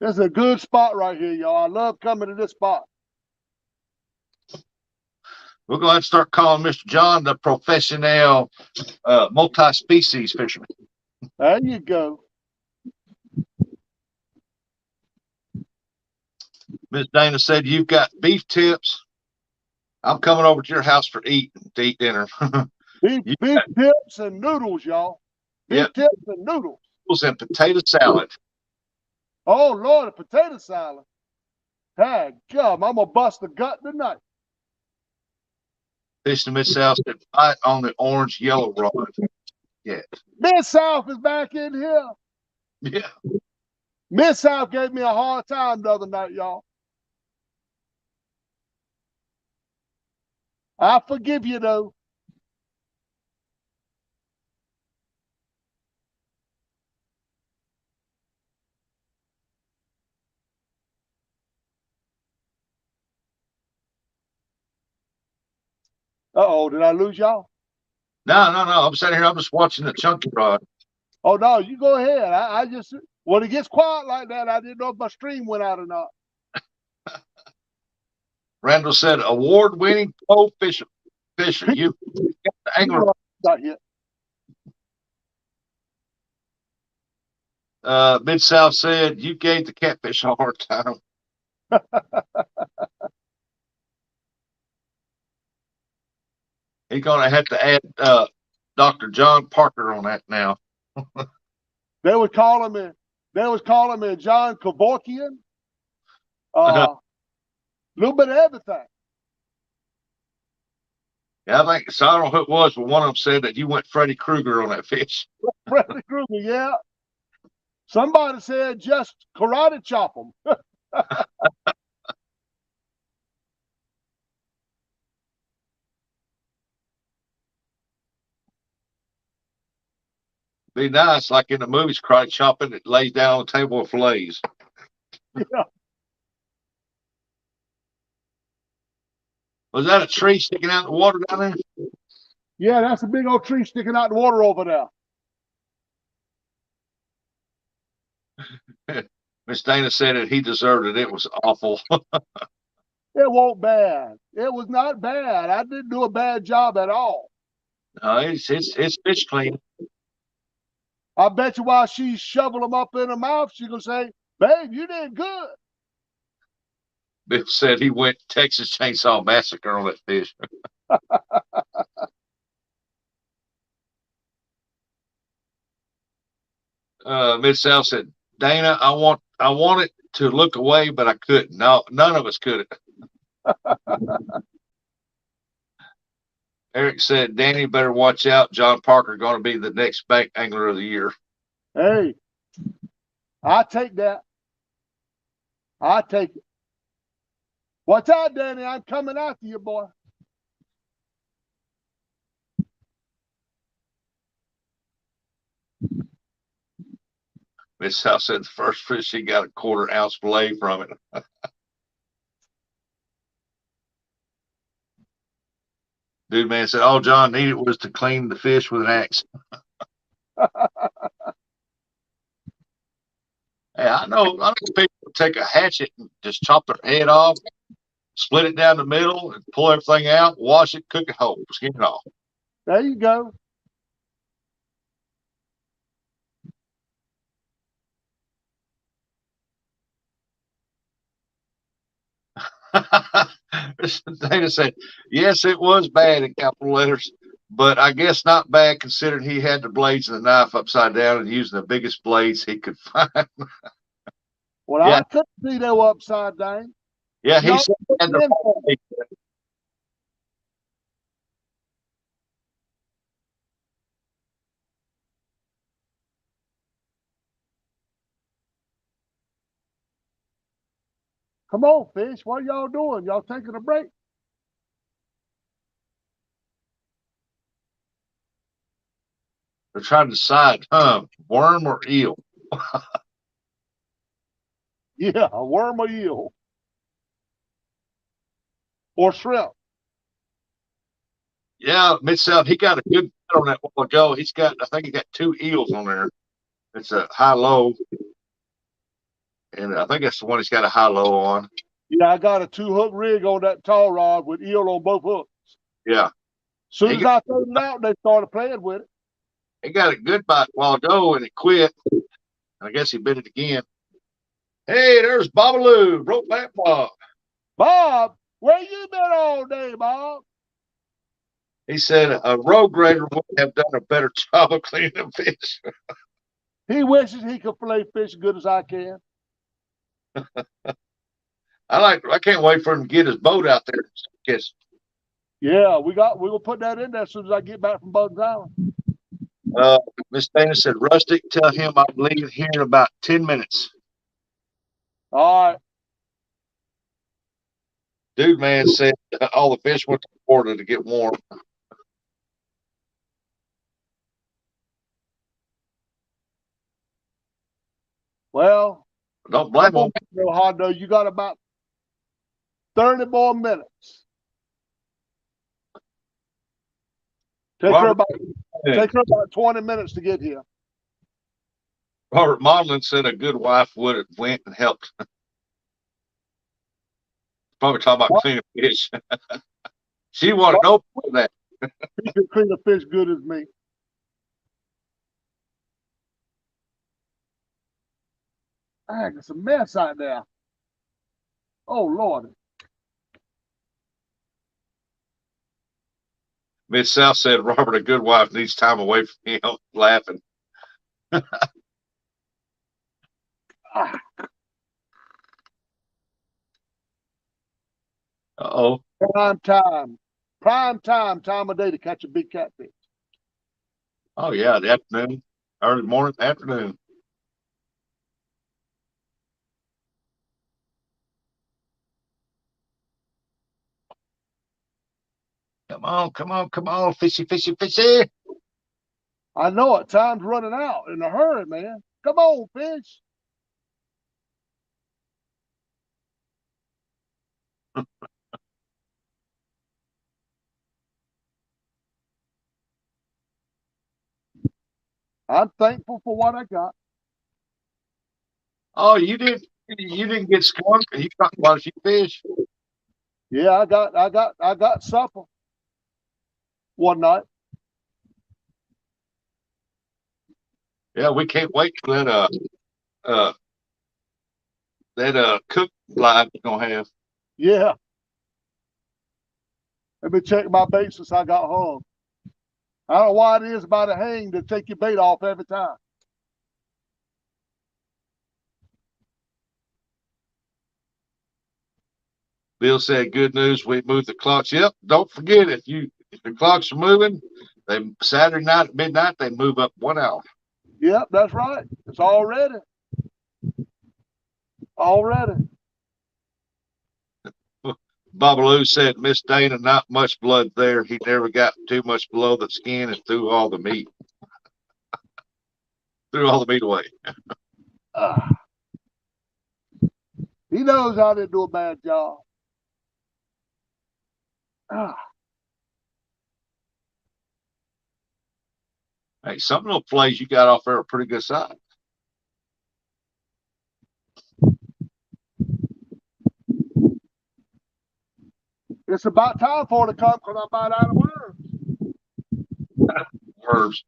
This is a good spot right here, y'all. I love coming to this spot. We're going to start calling Mr. John the professional multi-species fisherman. There you go. Miss Dana said, you've got beef tips. I'm coming over to your house to eat dinner. Beef tips and noodles, y'all. Beef tips and noodles. And potato salad. Oh, Lord, a potato salad. Tag, God, I'm going to bust the gut tonight. Fishing Miss South said, bite on the orange yellow rod. Yeah. Miss South is back in here. Yeah. Miss South gave me a hard time the other night, y'all. I forgive you, though. Uh-oh, did I lose y'all? No. I'm sitting here. I'm just watching the chunky rod. Oh, no, you go ahead. I just, when it gets quiet like that, I didn't know if my stream went out or not. Randall said, award-winning pro fisher. You got the angler. Not yet. Mid-South said, you gave the catfish a hard time. He's going to have to add Dr. John Parker on that now. They was calling me John Kevorkian. Little bit of everything. Yeah, I think so. I don't know who it was, but one of them said that you went Freddy Krueger on that fish. Freddy Krueger, yeah. Somebody said just karate chop them. Be nice, like in the movies, karate chopping, it lays down on the table of fillets. Yeah. Was that a tree sticking out in the water down there? Yeah, that's a big old tree sticking out in the water over there. Miss Dana said that he deserved it. It was awful. It wasn't bad. It was not bad. I didn't do a bad job at all. No, it's fish clean. I bet you while she's shoveling them up in her mouth, she's gonna say, "Babe, you did good." Bill said he went Texas Chainsaw Massacre on that fish. Mid-South said, Dana, I wanted to look away, but I couldn't. No, none of us could. Eric said, Danny, better watch out. John Parker going to be the next bank angler of the year. Hey, I take that. I take it. Watch out, Danny. I'm coming after you, boy. Miss South said the first fish she got a 1/4 ounce fillet from it. Dude man said all John needed was to clean the fish with an axe. Hey, I know people take a hatchet and just chop their head off, split it down the middle, and pull everything out, wash it, cook it whole, skin it off. There you go. Dana said, yes, it was bad in capital letters, but I guess not bad considering he had the blades of the knife upside down and using the biggest blades he could find. Well, Yeah. I couldn't see they were upside down. Yeah, he No, said he had the Come on, fish. What are y'all doing? Y'all taking a break? They're trying to decide, worm or eel. Yeah, a worm or eel. Or shrimp. Yeah, Mid-South, he got a good bet on that while ago. I think he got 2 eels on there. It's a high-low. And I think that's the one he's got a high-low on. Yeah, I got a 2-hook rig on that tall rod with eel on both hooks. Yeah. Soon as I threw it out, they started playing with it. He got a good bite a while ago and it quit. I guess he bit it again. Hey, there's Babaloo, broke back Bob. Bob, where you been all day, Bob? He said a road grader would have done a better job of cleaning the fish. He wishes he could fillet fish as good as I can. I can't wait for him to get his boat out there. Kiss. Yeah, we will put that in there as soon as I get back from Bugs Island. Miss Dana said, Rustic, tell him I'm leaving here in about 10 minutes. All right. Dude man said all the fish went to Florida to get warm. Well, Don't blame him. Hondo, you got about 30 more minutes. Take her about 20 minutes to get here. Robert Modlin said a good wife would have went and helped. Probably talking about cleaning fish. She wanted no part of that. He can clean a fish good as me. Dang, it's a mess out there. Oh, Lord. Miss South said Robert, a good wife, needs time away from him. Laughing. Ah, Uh-oh. prime time. Prime time of day to catch a big catfish. Oh, yeah, the afternoon. Early morning, afternoon. Come on, fishy, fishy, fishy. I know it. Time's running out in a hurry, man. Come on, fish. I'm thankful for what I got. Oh, you didn't get skunked. You caught quite a few fish. Yeah, I got supper one night. Yeah, we can't wait for that cook live you're gonna have. Yeah. Let me check my bait since I got home. I don't know why it is about a hang to take your bait off every time. Bill said, "Good news. We moved the clocks." Yep. Don't forget if the clocks are moving, they Saturday night at midnight they move up 1 hour. Yep, that's right. It's already. Already. Babaloo said, "Miss Dana, not much blood there. He never got too much below the skin and threw all the meat. Threw all the meat away." He knows I didn't do a bad job. Hey, some of those plays you got off there are pretty good size. It's about time for it to come because I'm about out of worms. Worms.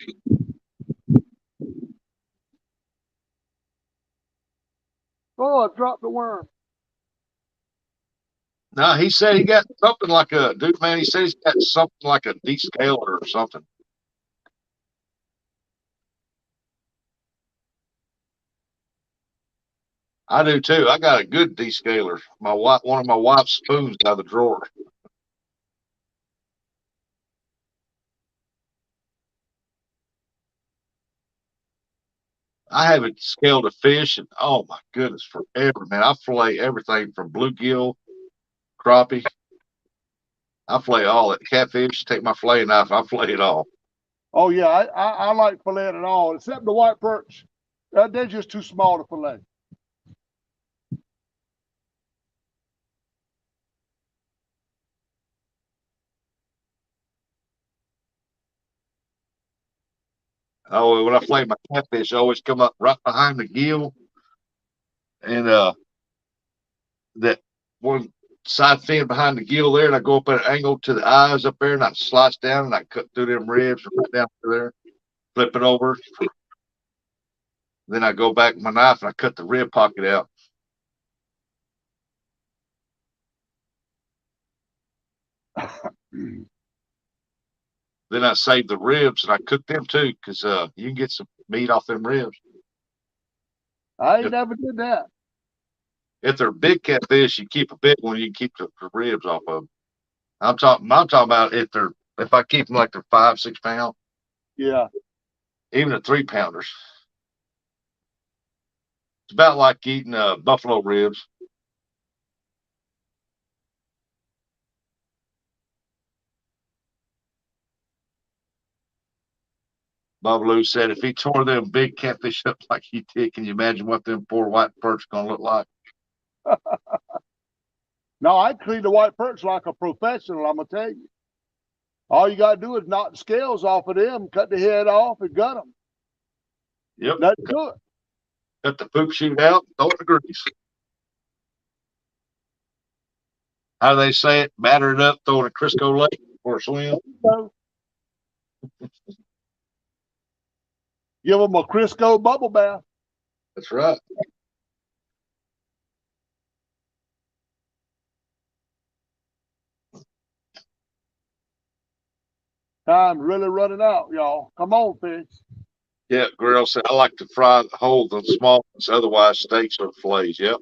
Oh, I dropped the worm. No, he said he got something like dude, man. He said he's got something like a descaler or something. I do too. I got a good descaler. One of my wife's spoons out of the drawer. I haven't scaled a fish, and oh my goodness, forever, man. I fillet everything from bluegill, crappie. I fillet all it. Catfish. Take my fillet knife. I fillet it all. Oh yeah, I like filleting it all, except the white perch. They're just too small to fillet. Oh, when I fillet my catfish, I always come up right behind the gill, and that one side fin behind the gill there, and I go up at an angle to the eyes up there, and I slice down and I cut through them ribs right down through there, flip it over. Then I go back with my knife and I cut the rib pocket out. Then I save the ribs and I cook them too, because you can get some meat off them ribs. I ain't never did that. If they're big catfish, you keep a big one, you can keep the ribs off of them. I'm talking about if I keep them like they're 5-6 pounds, Yeah. even the 3-pounders. It's about like eating buffalo ribs. Babaloo said if he tore them big catfish up like he did, can you imagine what them poor white perch gonna look like? No, I clean the white perch like a professional, I'm gonna tell you. All you gotta do is knock the scales off of them, cut the head off, and gut them. Yep. Nothing to it. Cut the poop chute out, throw it in the grease. how do they say it? Batter it up, throw it in Crisco Lake for a swim. So, give them a Crisco bubble bath. That's right. Time's really running out, y'all. Come on, fish. Yeah, Grill said I like to fry whole the small ones, otherwise steaks or fillets. Yep.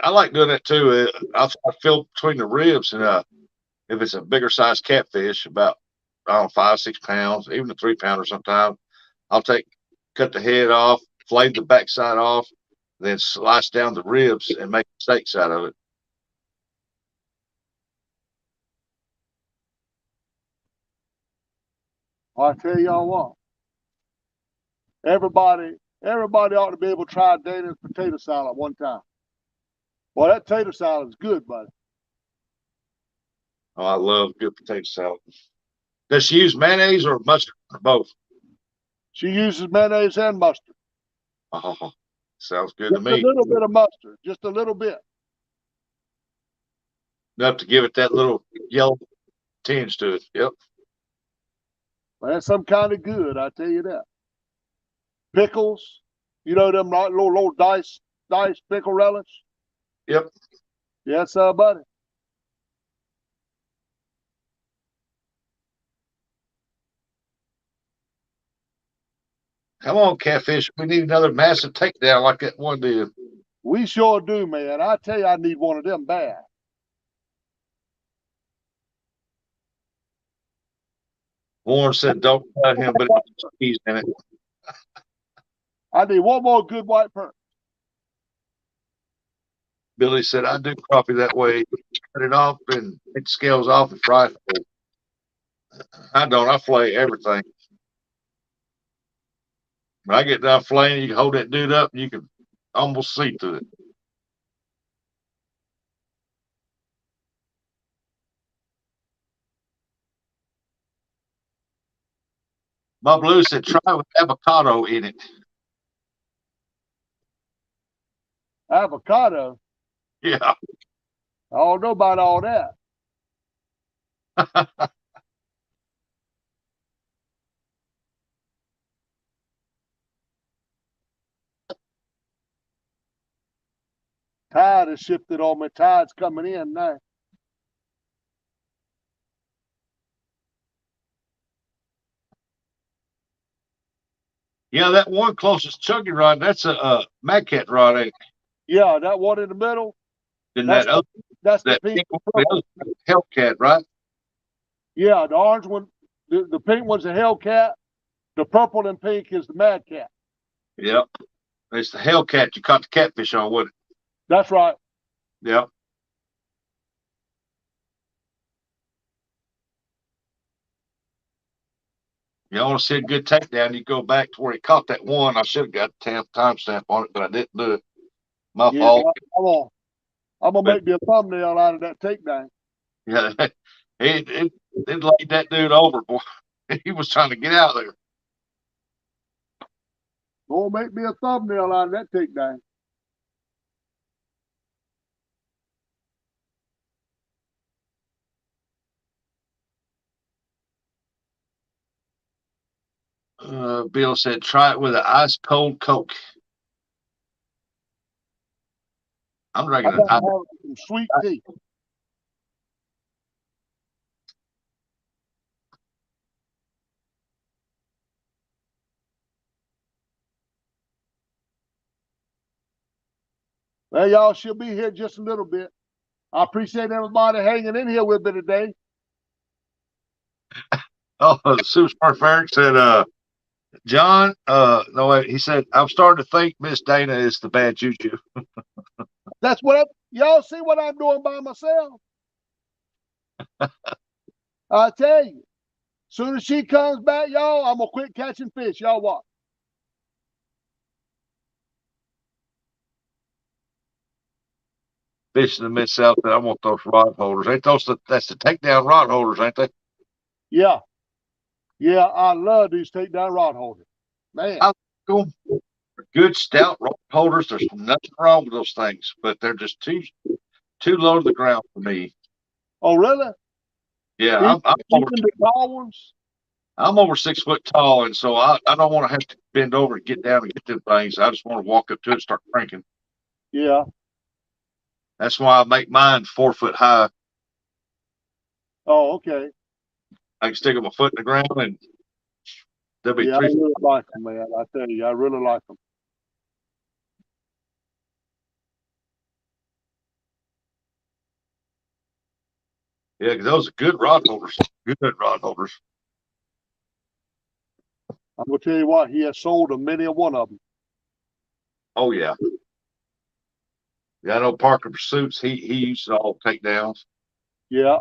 I like doing that too. I fill between the ribs and if it's a bigger size catfish, about I don't know, 5, 6 pounds, even a 3-pounder sometimes, I'll cut the head off, flay the backside off, then slice down the ribs and make steaks out of it. I tell y'all what. Everybody ought to be able to try Dana's potato salad one time. Well, that potato salad is good, buddy. Oh, I love good potato salad. Does she use mayonnaise or mustard or both? She uses mayonnaise and mustard. Oh, sounds good to Just me. a little bit of mustard, just a little bit. Enough to give it that little yellow tinge to it. Yep. Well, that's some kind of good, I tell you that. Pickles, you know them little diced pickle relish. Yep. Yes, buddy. Come on, catfish. We need another massive takedown like that one did. We sure do, man. I tell you, I need one of them bad. Warren said, "Don't cut him, but it's cheese in it." I need one more good white perch. Billy said, "I do crappie that way. Cut it off and take the scales off and fry it." I don't. I flay everything. When I get done flaying, you can hold that dude up and you can almost see through it. Bob Lewis said, "Try with avocado in it." Avocado. Yeah. I don't know about all that. Tide has shifted on me. Tide's coming in now. Yeah, that one closest chuggy rod, that's a Mad Cat rod, ain't it? Yeah, that one in the middle. And That's that other, That's the that pink. pink one, the other Hellcat, right? Yeah, the orange one, the pink one's the Hellcat. The purple and pink is the Mad Cat. Yep. It's the Hellcat you caught the catfish on, wasn't That's right. it? Yep. You want to see a good takedown, you go back to where he caught that one. I should have got the timestamp on it, but I didn't do it. My Yeah, fault. I'm gonna make me a thumbnail out of that takedown. Yeah, it laid that dude over, boy. He was trying to get out of there. Gonna make me a thumbnail out of that takedown. Bill said, "Try it with an ice cold Coke." I'm I drinking gotta have some sweet tea. Well, y'all she'll be here just a little bit. I appreciate everybody hanging in here with me today. Oh, Super Smart Ferrick said, John, no, wait, he said, "I'm starting to think Miss Dana is the bad juju." That's what y'all see what I'm doing by myself. I tell you, soon as she comes back, y'all, I'm gonna quit catching fish. Y'all watch. Fish in the Mid South, I want those rod holders. Ain't those that's the takedown rod holders, ain't they? Yeah, I love these takedown rod holders. Man, Cool. good stout rod holders. There's nothing wrong with those things, but they're just too low to the ground for me. Oh, really? Yeah, Even, I'm even over the tall ones? I'm over 6 foot tall, and so I don't want to have to bend over and get down and get them things. I just want to walk up to it and start cranking. Yeah. That's why I make mine 4 foot high. Oh, okay. I can stick my foot in the ground and they'll be Yeah, I 3 foot. really like them, man. I tell you, I really like them. Yeah, 'cause those are good rod holders. Good rod holders. I'm gonna tell you what, he has sold a many a one of them. Oh yeah. Yeah, I know Parker Pursuits, he uses all takedowns. Yeah.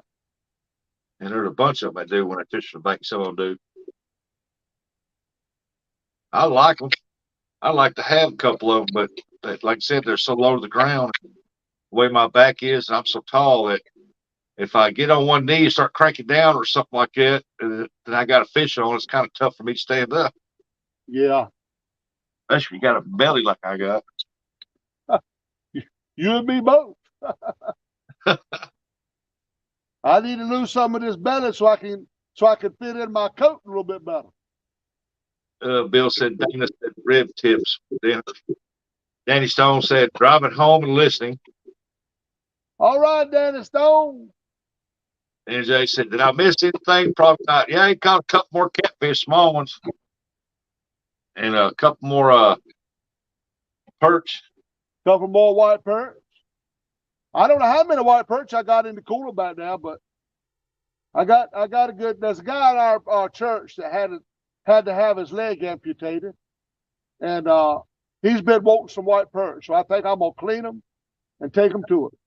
And there's a bunch of them I do when I fish for the bank. Some of them do. I like them. I like to have a couple of them, but like I said, they're so low to the ground. The way my back is, and I'm so tall that if I get on one knee and start cranking down or something like that, then I got a fish on. It's kind of tough for me to stand up, Yeah. especially if you got a belly like I got. You and me both. I need to lose some of this belly so I can fit in my coat a little bit better. Bill said Dana said rib tips. Then Danny Stone said driving home and listening. All right, Danny Stone. And Jay said, did I miss anything? Probably not. Yeah, he caught a couple more catfish, small ones, and a couple more perch. Couple more white perch. I don't know how many white perch I got in the cooler back now, but I got a good. There's a guy in our church that had to have his leg amputated, and he's been wanting some white perch. So I think I'm gonna clean them and take them to it.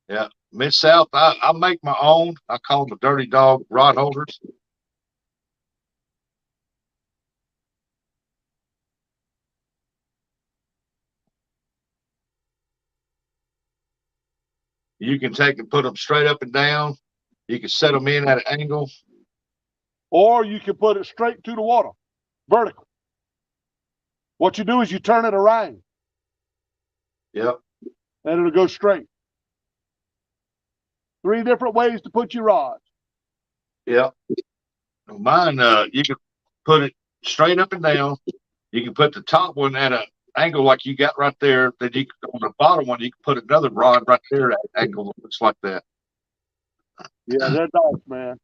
Yeah, Mid South. I make my own. I call them the Dirty Dog rod holders. You can take and put them straight up and down. You can set them in at an angle. Or you can put it straight to the water, vertical. What you do is you turn it around. Yep. And it'll go straight. 3 different ways to put your rods. Yep. Mine, you can put it straight up and down. You can put the top one at an angle like you got right there. Then you can, on the bottom one, you can put another rod right there at an angle that looks like that. Yeah, they're nice, man.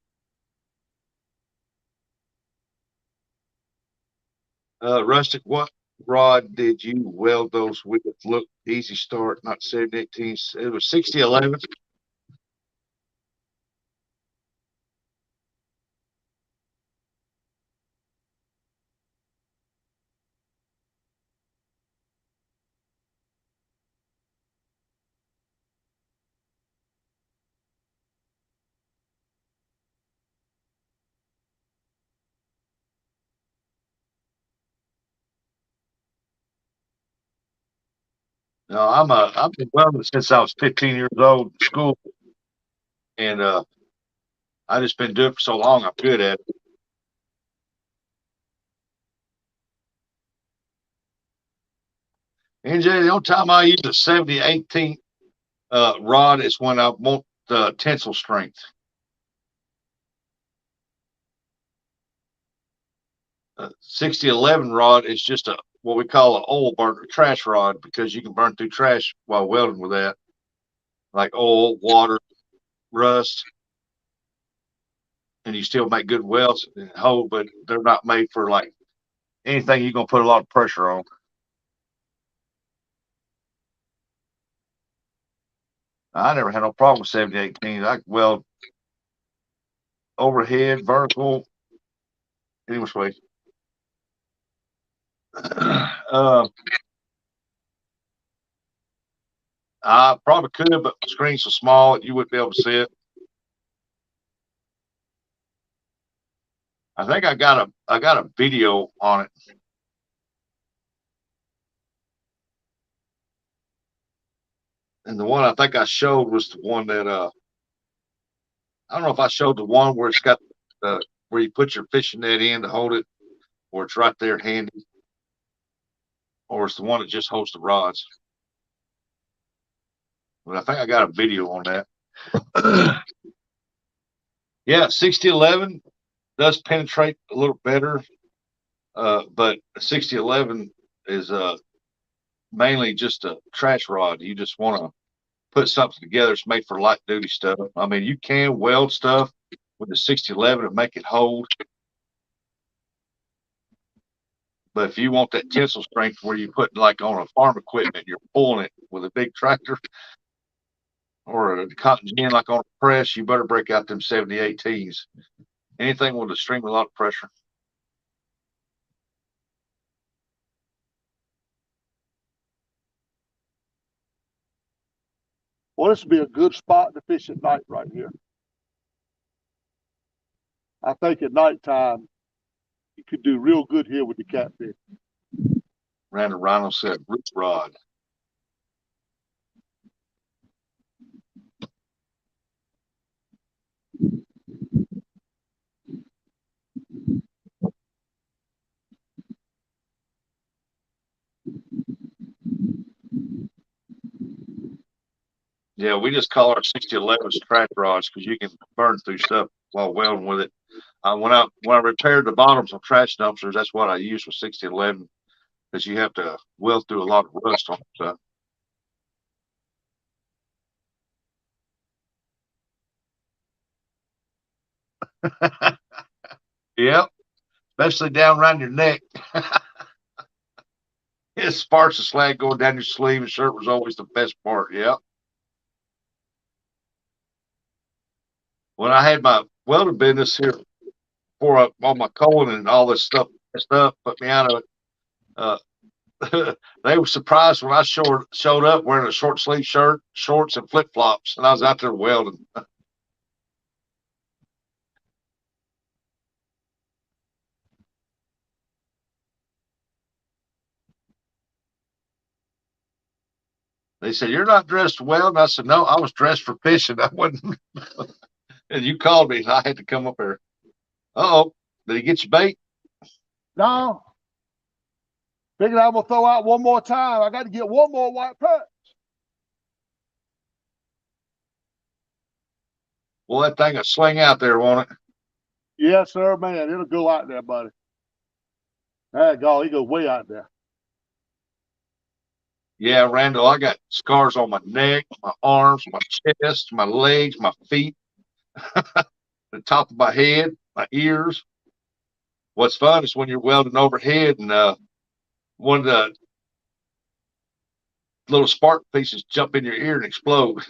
Rustic, what rod did you weld those with? Look, easy start, not 718. It was 6011. No, I've been welding since I was 15 years old in school, and I just been doing it for so long. I'm good at it. NJ, the only time I use a 70/18 rod is when I want the tensile strength. 6011 rod is just a what we call an oil burner trash rod because you can burn through trash while welding with that, like oil, water, rust, and you still make good welds and hold, but they're not made for like anything you're gonna put a lot of pressure on. I never had no problem with 70/18. I could weld overhead, vertical, any which way. I probably could, but the screen's so small you wouldn't be able to see it. I think I got a video on it. And the one I think I showed was the one that I don't know if I showed the one where it's got where you put your fishing net in to hold it, or it's right there handy. or it's the one that just holds the rods. But I think I got a video on that. Yeah, 6011 does penetrate a little better, but 6011 is mainly just a trash rod. You just want to put something together. It's made for light duty stuff. I mean, you can weld stuff with the 6011 and make it hold. But if you want that tensile strength where you put like on a farm equipment, you're pulling it with a big tractor or a cotton gin like on a press, you better break out them 7018s. Anything with a stream a lot of pressure. Well, this would be a good spot to fish at night right here. I think at nighttime, you could do real good here with the catfish. Randall Rhino said root rod. Yeah, we just call our 6011s track rods because you can burn through stuff while welding with it. When I repaired the bottoms of trash dumpsters, that's what I used with 6011 because you have to weld through a lot of rust on stuff. Yep, especially down around your neck. It's sparks of slag going down your sleeve and shirt was always the best part. Yep. When I had my welding business here before all my colon and all this stuff put me out of it. They were surprised when I showed up wearing a short sleeve shirt, shorts, and flip flops, and I was out there welding. They said, "You're not dressed to weld." And I said, "No, I was dressed for fishing. I wasn't." And you called me, and I had to come up here. Uh-oh, did he get you bait? No. Figured I'm gonna throw out one more time. I got to get one more white perch. Well, that thing will sling out there, won't it? Yes, sir, man. It'll go out there, buddy. That golly, he goes way out there. Yeah, Randall, I got scars on my neck, my arms, my chest, my legs, my feet, the top of my head, my ears. What's fun is when you're welding overhead and one of the little spark pieces jump in your ear and explode.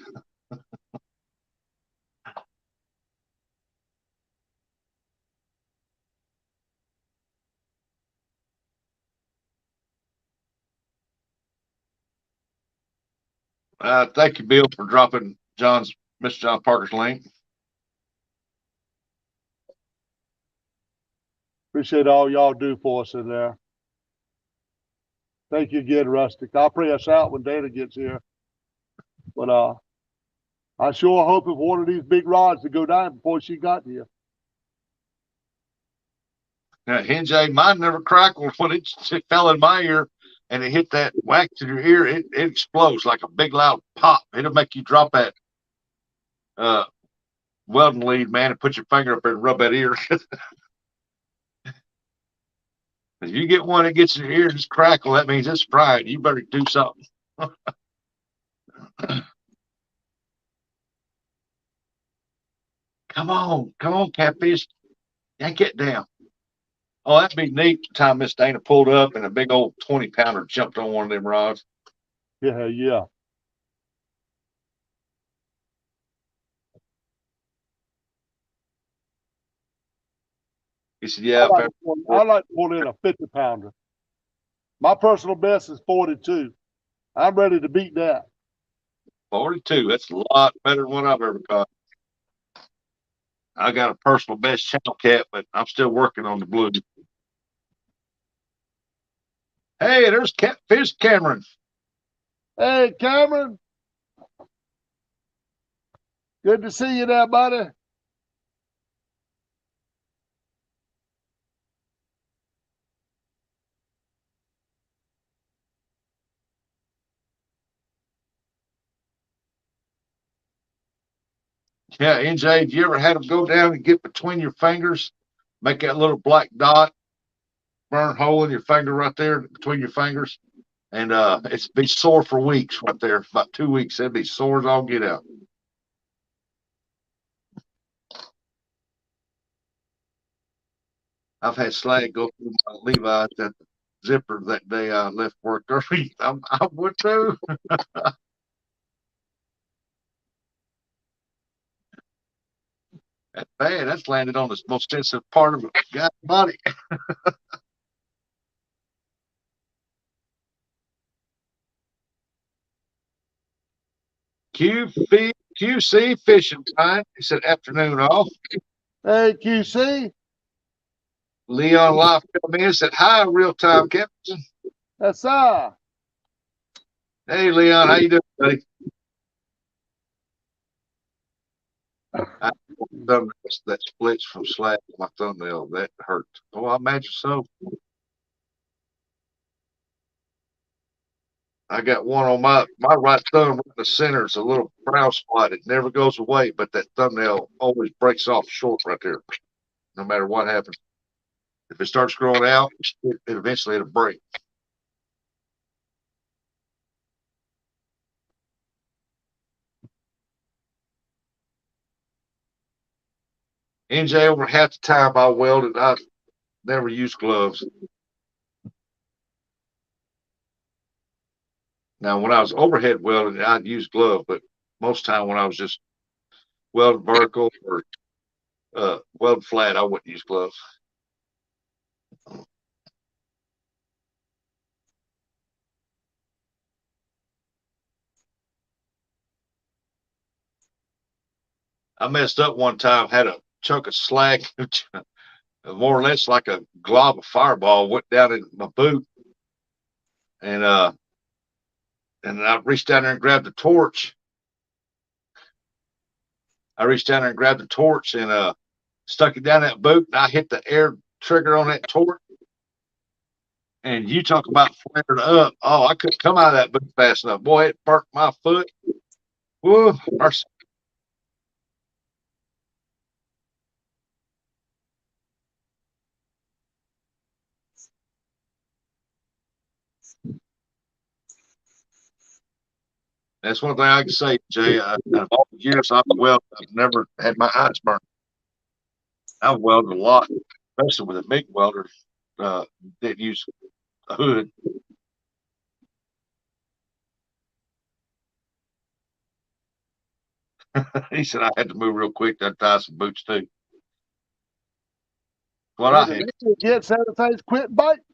Thank you, Bill, for dropping Mr. John Parker's link. Appreciate all y'all do for us in there. Thank you again, Rustic. I'll pray us out when Dana gets here. But I sure hope if one of these big rods to go down before she got here. Now, Hinge, mine never crackled when it fell in my ear and it hit that wax in your ear. It explodes like a big loud pop. It'll make you drop that welding lead, man, and put your finger up there and rub that ear. If you get one that gets in your ear and just crackle, that means it's fried. You better do something. Come on, catfish. Yank it down. Oh, that'd be neat. The time Miss Dana pulled up and a big old 20-pounder jumped on one of them rods. Yeah. He said, "Yeah, I like to pull in a 50-pounder. My personal best is 42. I'm ready to beat that. 42. That's a lot better than what I've ever caught. I got a personal best channel cat, but I'm still working on the blue. Hey, there's Catfish Cameron. Hey, Cameron. Good to see you there, buddy. Yeah, NJ, do you ever had them go down and get between your fingers, make that little black dot, burn hole in your finger right there between your fingers? And it's be sore for weeks right there. About 2 weeks, it'd be sore as all get out. I've had slag go through my Levi's that zipper that day I left work early. I would too. That's bad. That's landed on the most sensitive part of a guy's body. QC fishing time. He said afternoon off. Hey, QC, Leon Life come in and said, hi, real time captain. that's Hey Leon, how you doing, buddy? I that splits from slag on my thumbnail. That hurt. Oh, I imagine so. I got one on my right thumb right in the center. It's a little brown spot. It never goes away, but that thumbnail always breaks off short right there. No matter what happens. If it starts growing out, it eventually it'll break. NJ, over half the time I welded, I never used gloves. Now, when I was overhead welding, I'd use gloves, but most time when I was just welding vertical or welding flat, I wouldn't use gloves. I messed up one time, had a chunk of slag, more or less like a glob of fireball, went down in my boot, and I reached down there and grabbed the torch. And stuck it down that boot, and I hit the air trigger on that torch. And you talk about flared up. Oh, I couldn't come out of that boot fast enough. Boy, it burnt my foot. Whoa, mercy. That's one thing I can say, Jay. Out of all the years I've welded, I've never had my eyes burned. I've welded a lot, especially with a MIG welder that use a hood. He said I had to move real quick to tie some boots too. What I had. Get everything's quit biting.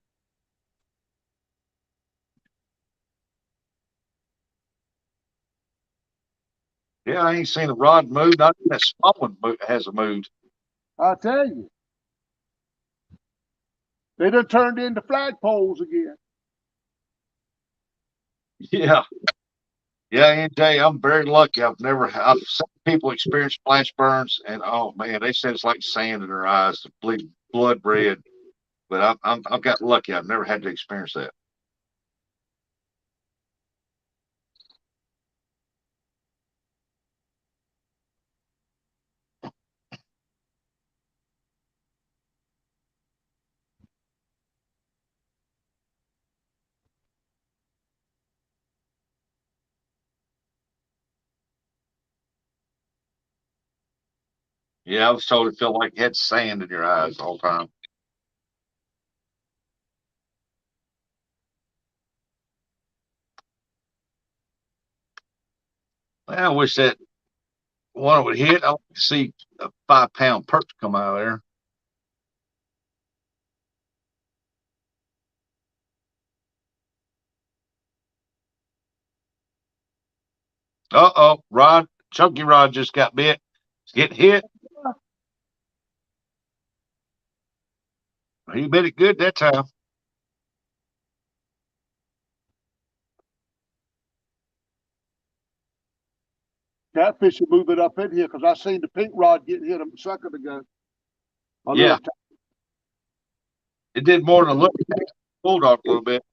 Yeah, I ain't seen a rod move. Not even that small one has a move. I tell you. They done turned into flagpoles again. Yeah. Yeah, NJ, I'm very lucky. I've seen people experience flash burns, and oh man, they said it's like sand in their eyes, to bleed blood red. But I've got lucky. I've never had to experience that. Yeah, I was told it felt like you had sand in your eyes all the time. Well, I wish that one would hit. I like to see a 5-pound perch come out of there. Uh-oh, Chunky Rod just got bit. It's getting hit. He bit it good that time. Catfish are moving up in here because I seen the pink rod get hit a second ago. Yeah. It did more than look at the bulldog a little bit.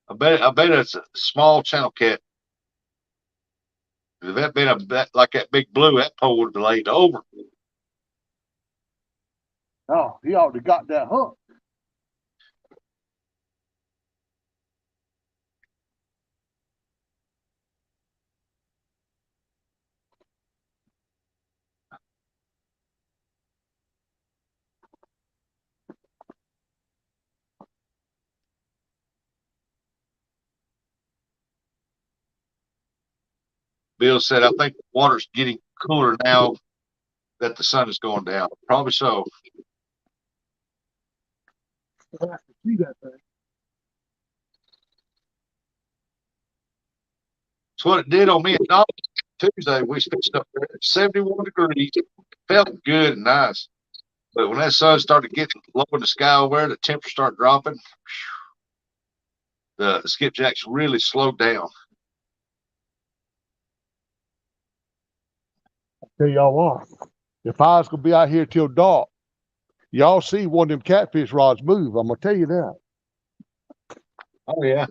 I bet it's a small channel cat. If that been like that big blue, that pole would have laid over. Oh, he already got that hook. Bill said, I think the water's getting cooler now that the sun is going down. Probably so. We'll have to see that thing. It's what it did on me at Dodge Tuesday. We spent up there at 71 degrees. Felt good and nice. But when that sun started getting low in the sky over there, the temperature started dropping. The skipjacks really slowed down. Tell y'all what, if I was gonna be out here till dark, y'all see one of them catfish rods move. I'm gonna tell you that. Oh, yeah.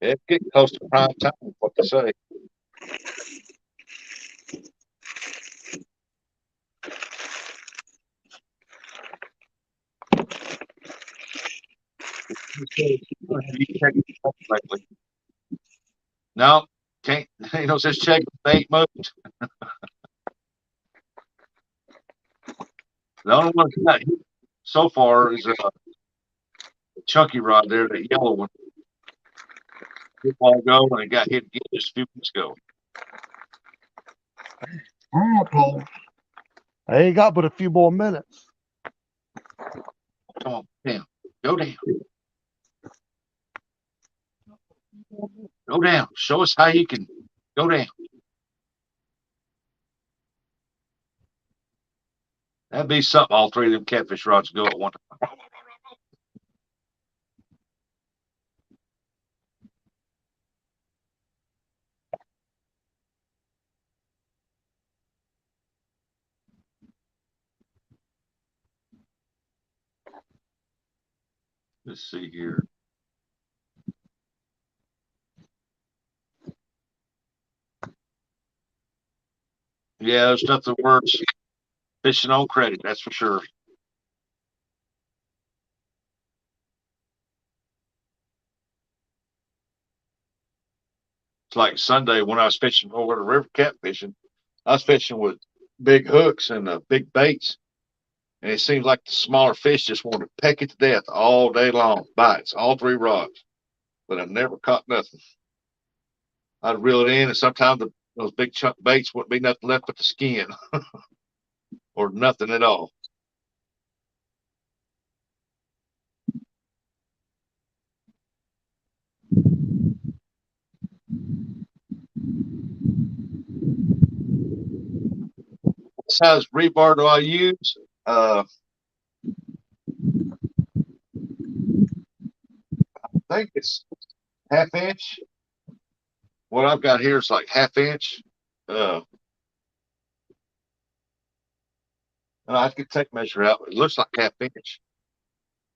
It's getting close to prime time, what they say. No, can't. You know, says check. They ain't moved. The only one that got hit so far is a chunky rod there, the yellow one. A while ago, and it got hit again just a few minutes ago. Paul. I ain't got but a few more minutes. Come on, down. Go down. Go down. Show us how you can go down. That'd be something all three of them catfish rods go at one time. Let's see here. Yeah, there's nothing worse fishing on credit, that's for sure. It's like Sunday when I was fishing over the river catfishing. I was fishing with big hooks and big baits. And it seems like the smaller fish just want to peck it to death all day long. Bites, all three rods. But I never caught nothing. I'd reel it in, and sometimes those big chunk baits wouldn't be nothing left but the skin or nothing at all. What size rebar do I use? I think it's 1/2 inch. What I've got here is like 1/2 inch. I could take measure out. It looks like 1/2 inch.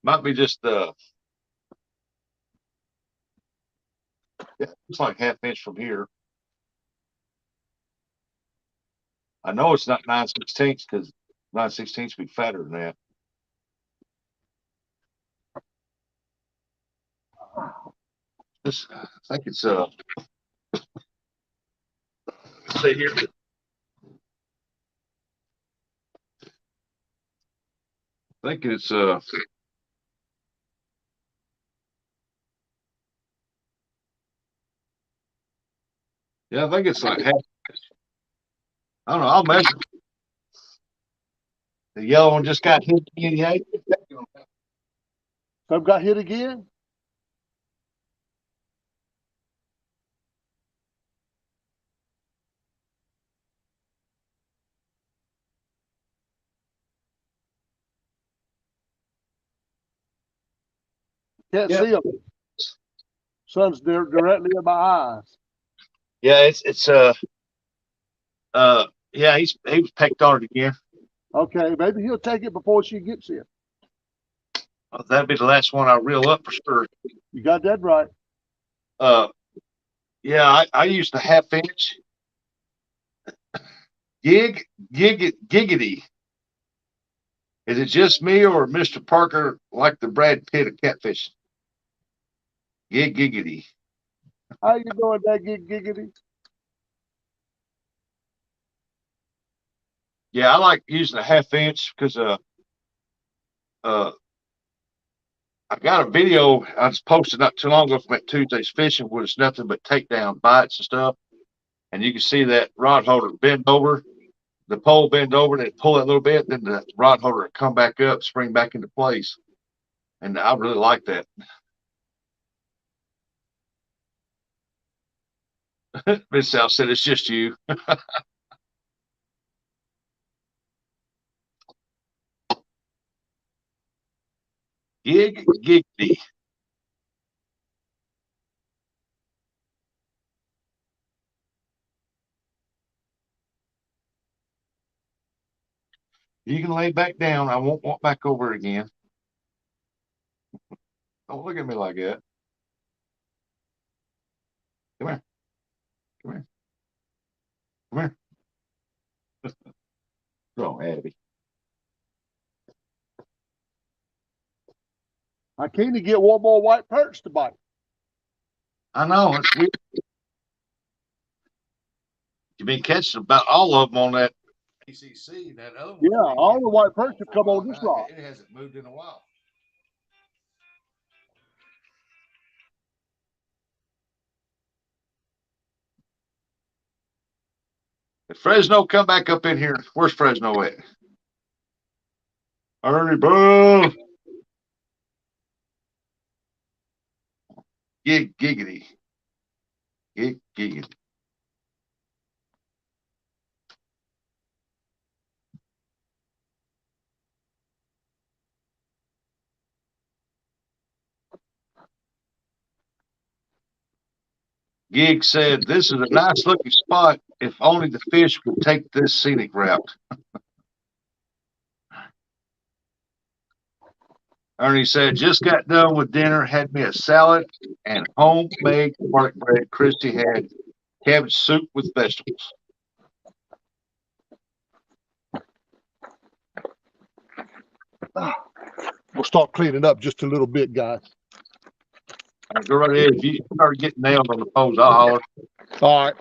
Might be just yeah, it's like 1/2 inch from here. I know it's not 9/16 because 9/16 would be fatter than that. This, I think it's let's see here. I think it's yeah, I think it's like half. I don't know. I'll measure. The yellow one just got hit again. Yeah. Some got hit again? Can't see them. Sun's directly in my eyes. Yeah, it's yeah, he was pecked on it again. Okay, maybe he'll take it before she gets here. That'd be the last one I reel up for sure. You got that right. Yeah, I used the half inch giggity. Is it just me or Mr. Parker like the Brad Pitt of catfishing? Giggity. How you doing that giggity? Yeah, I like using a half inch because uh I got a video I was posted not too long ago from that Tuesday's fishing where it's nothing but takedown bites and stuff. And you can see that rod holder bend over, the pole bend over, and it pull it a little bit, then the rod holder come back up, spring back into place. And I really like that. Miss South said it's just you. Giggity. You can lay back down. I won't walk back over again. Don't look at me like that. Come here. Come here. Come here. Go on, Abby. I can't even get one more white perch to bite. I know. It's weird. You've been catching about all of them on that ACC. That other one. Yeah, all the white perch have come on this rod. It hasn't moved in a while. If Fresno come back up in here, where's Fresno at? Ernie, bro. Giggity. Giggity. Gig said, this is a nice looking spot if only the fish would take this scenic route. Ernie said, just got done with dinner, had me a salad and homemade garlic bread. Christy had cabbage soup with vegetables. We'll start cleaning up just a little bit, guys. All right, go right ahead. If you start getting nailed on the poles, I'll holler. All right.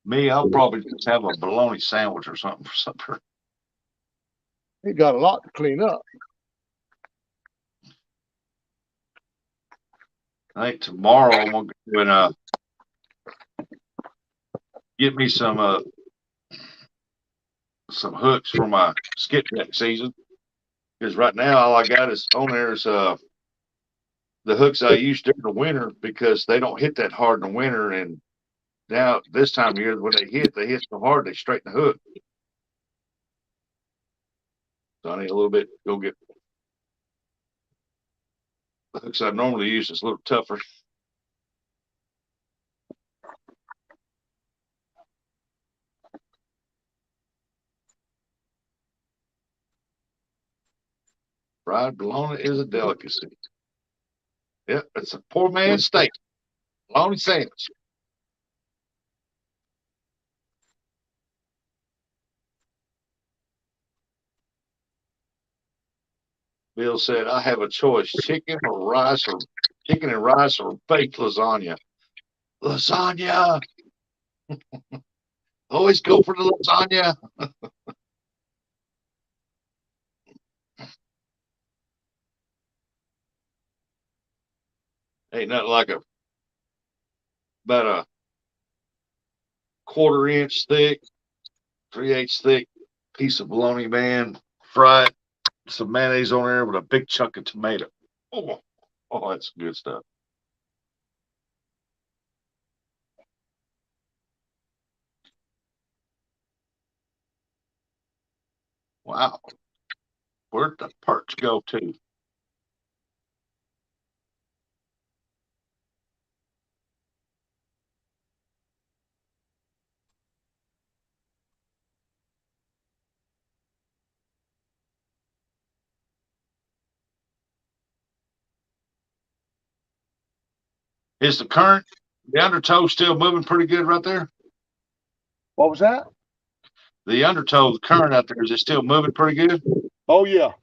Me, I'll probably just have a bologna sandwich or something for supper. He got a lot to clean up. I think tomorrow I'm gonna go and get me some hooks for my skipjack season. Because right now all I got is on there is the hooks I use during the winter because they don't hit that hard in the winter, and now this time of year when they hit so hard they straighten the hook. So I need a little bit go get the hooks I normally use is a little tougher. Fried bologna is a delicacy. Yep, it's a poor man's steak. Bologna sandwich. Bill said, I have a choice, chicken and rice or baked lasagna. Lasagna. Always go for the lasagna. Ain't nothing like about a quarter-inch thick, 3/8 thick piece of bologna, man. Fry it, some mayonnaise on there with a big chunk of tomato. Oh, that's good stuff. Wow. Where'd the perch go to? Is the current, the undertow still moving pretty good right there? What was that? The undertow, the current out there, is it still moving pretty good? Oh yeah.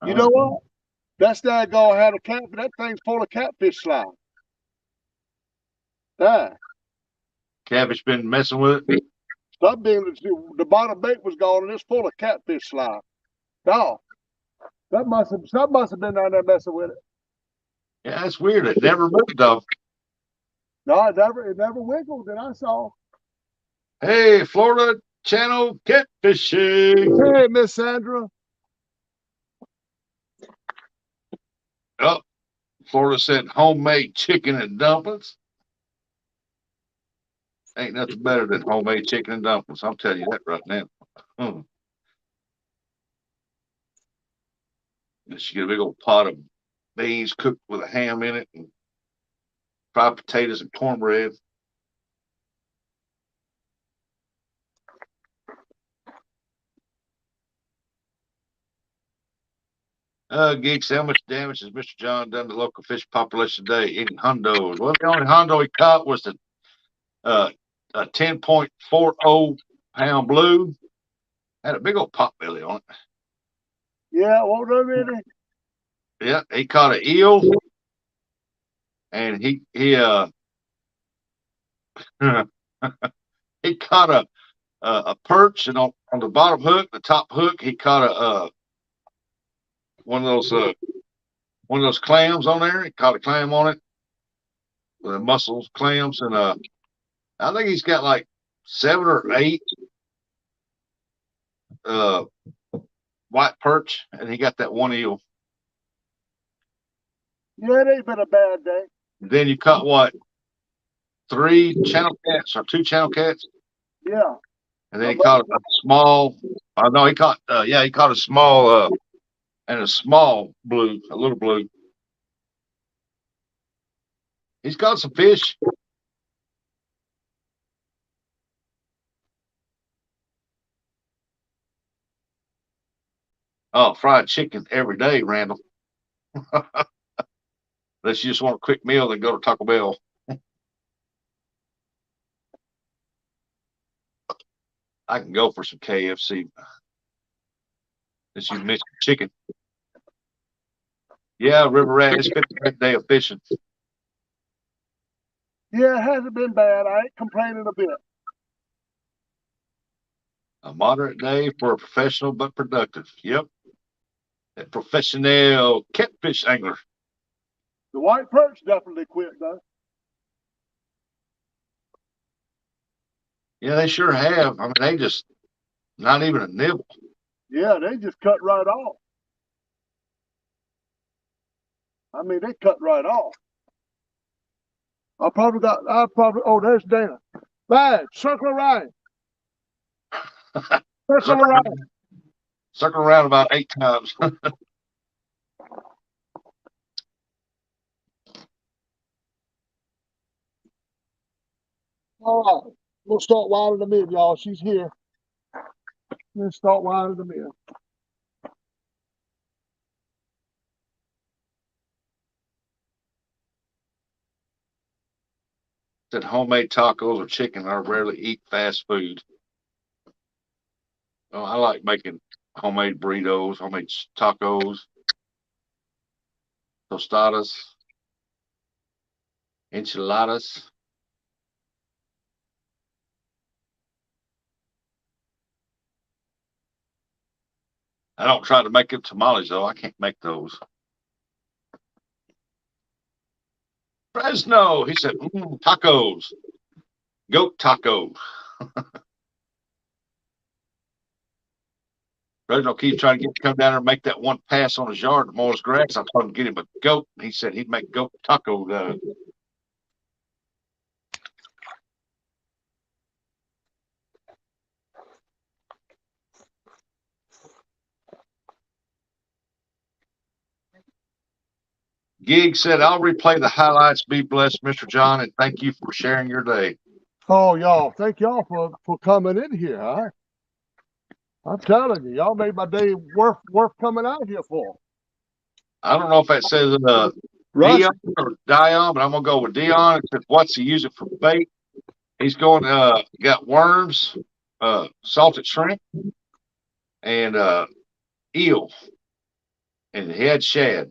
You know what? That's that gonna have a cat. That thing's full of catfish slime. Yeah. Cabbage been messing with it. Some being the bottom bait was gone and it's full of catfish slime. No. That must have been down there messing with it. Yeah, that's weird. It never moved though. No, it never wiggled that I saw. Hey, Florida Channel catfishing. Hey, Miss Sandra. Oh, Florida said homemade chicken and dumplings. Ain't nothing better than homemade chicken and dumplings. I'm telling you that right now. She get a big old pot of beans cooked with a ham in it and fried potatoes and cornbread. Geeks, how much damage has Mr. John done to local fish population today eating hondos? Well, the only hondo he caught was a 10.40 pound blue. Had a big old pot belly on it. Yeah, what was that really? Yeah, he caught an eel, and he he caught a perch, and on the bottom hook, the top hook, he caught a one of those clams on there. He caught a clam on it, the mussels, clams, and I think he's got like 7 or 8 uh white perch, and he got that one eel. Yeah, it ain't been a bad day. Then you caught what? 3 channel cats or 2 channel cats, Yeah. and then he caught a small. No, he caught he caught a small and a small blue, a little blue. He's got some fish. Oh, fried chicken every day, Randall. Unless you just want a quick meal, then go to Taco Bell. I can go for some KFC. Since you mentioned chicken. Yeah, River Rat, it's been a great day of fishing. Yeah, it hasn't been bad. I ain't complaining a bit. A moderate day for a professional but productive. Yep. A professional catfish angler. The white perch definitely quit though. Yeah, they sure have. I mean, they just not even a nibble. Yeah, they just cut right off. I mean, they cut right off. Oh, there's Dana. Bad, circle around. Circle around. Circle around about 8 times. All right, we'll start winding them in, y'all. She's here. Let's start winding them in. That homemade tacos or chicken, I rarely eat fast food. Oh, I like making homemade burritos, homemade tacos, tostadas, enchiladas. I don't try to make them tamales though. I can't make those. Fresno, he said, tacos, goat taco. Fresno keeps trying to get to come down there and make that one pass on his yard to mow his grass. I told him to get him a goat. He said he'd make goat taco. Gig said, I'll replay the highlights. Be blessed, Mr. John, and thank you for sharing your day. Oh, y'all, thank y'all for coming in here, huh? I'm telling you, y'all made my day worth coming out here for. I don't know if that says Russ, Dion or Dion, but I'm gonna go with Dion. It says, what's he using for bait? He's going got worms, salted shrimp, and eel, and he had shad.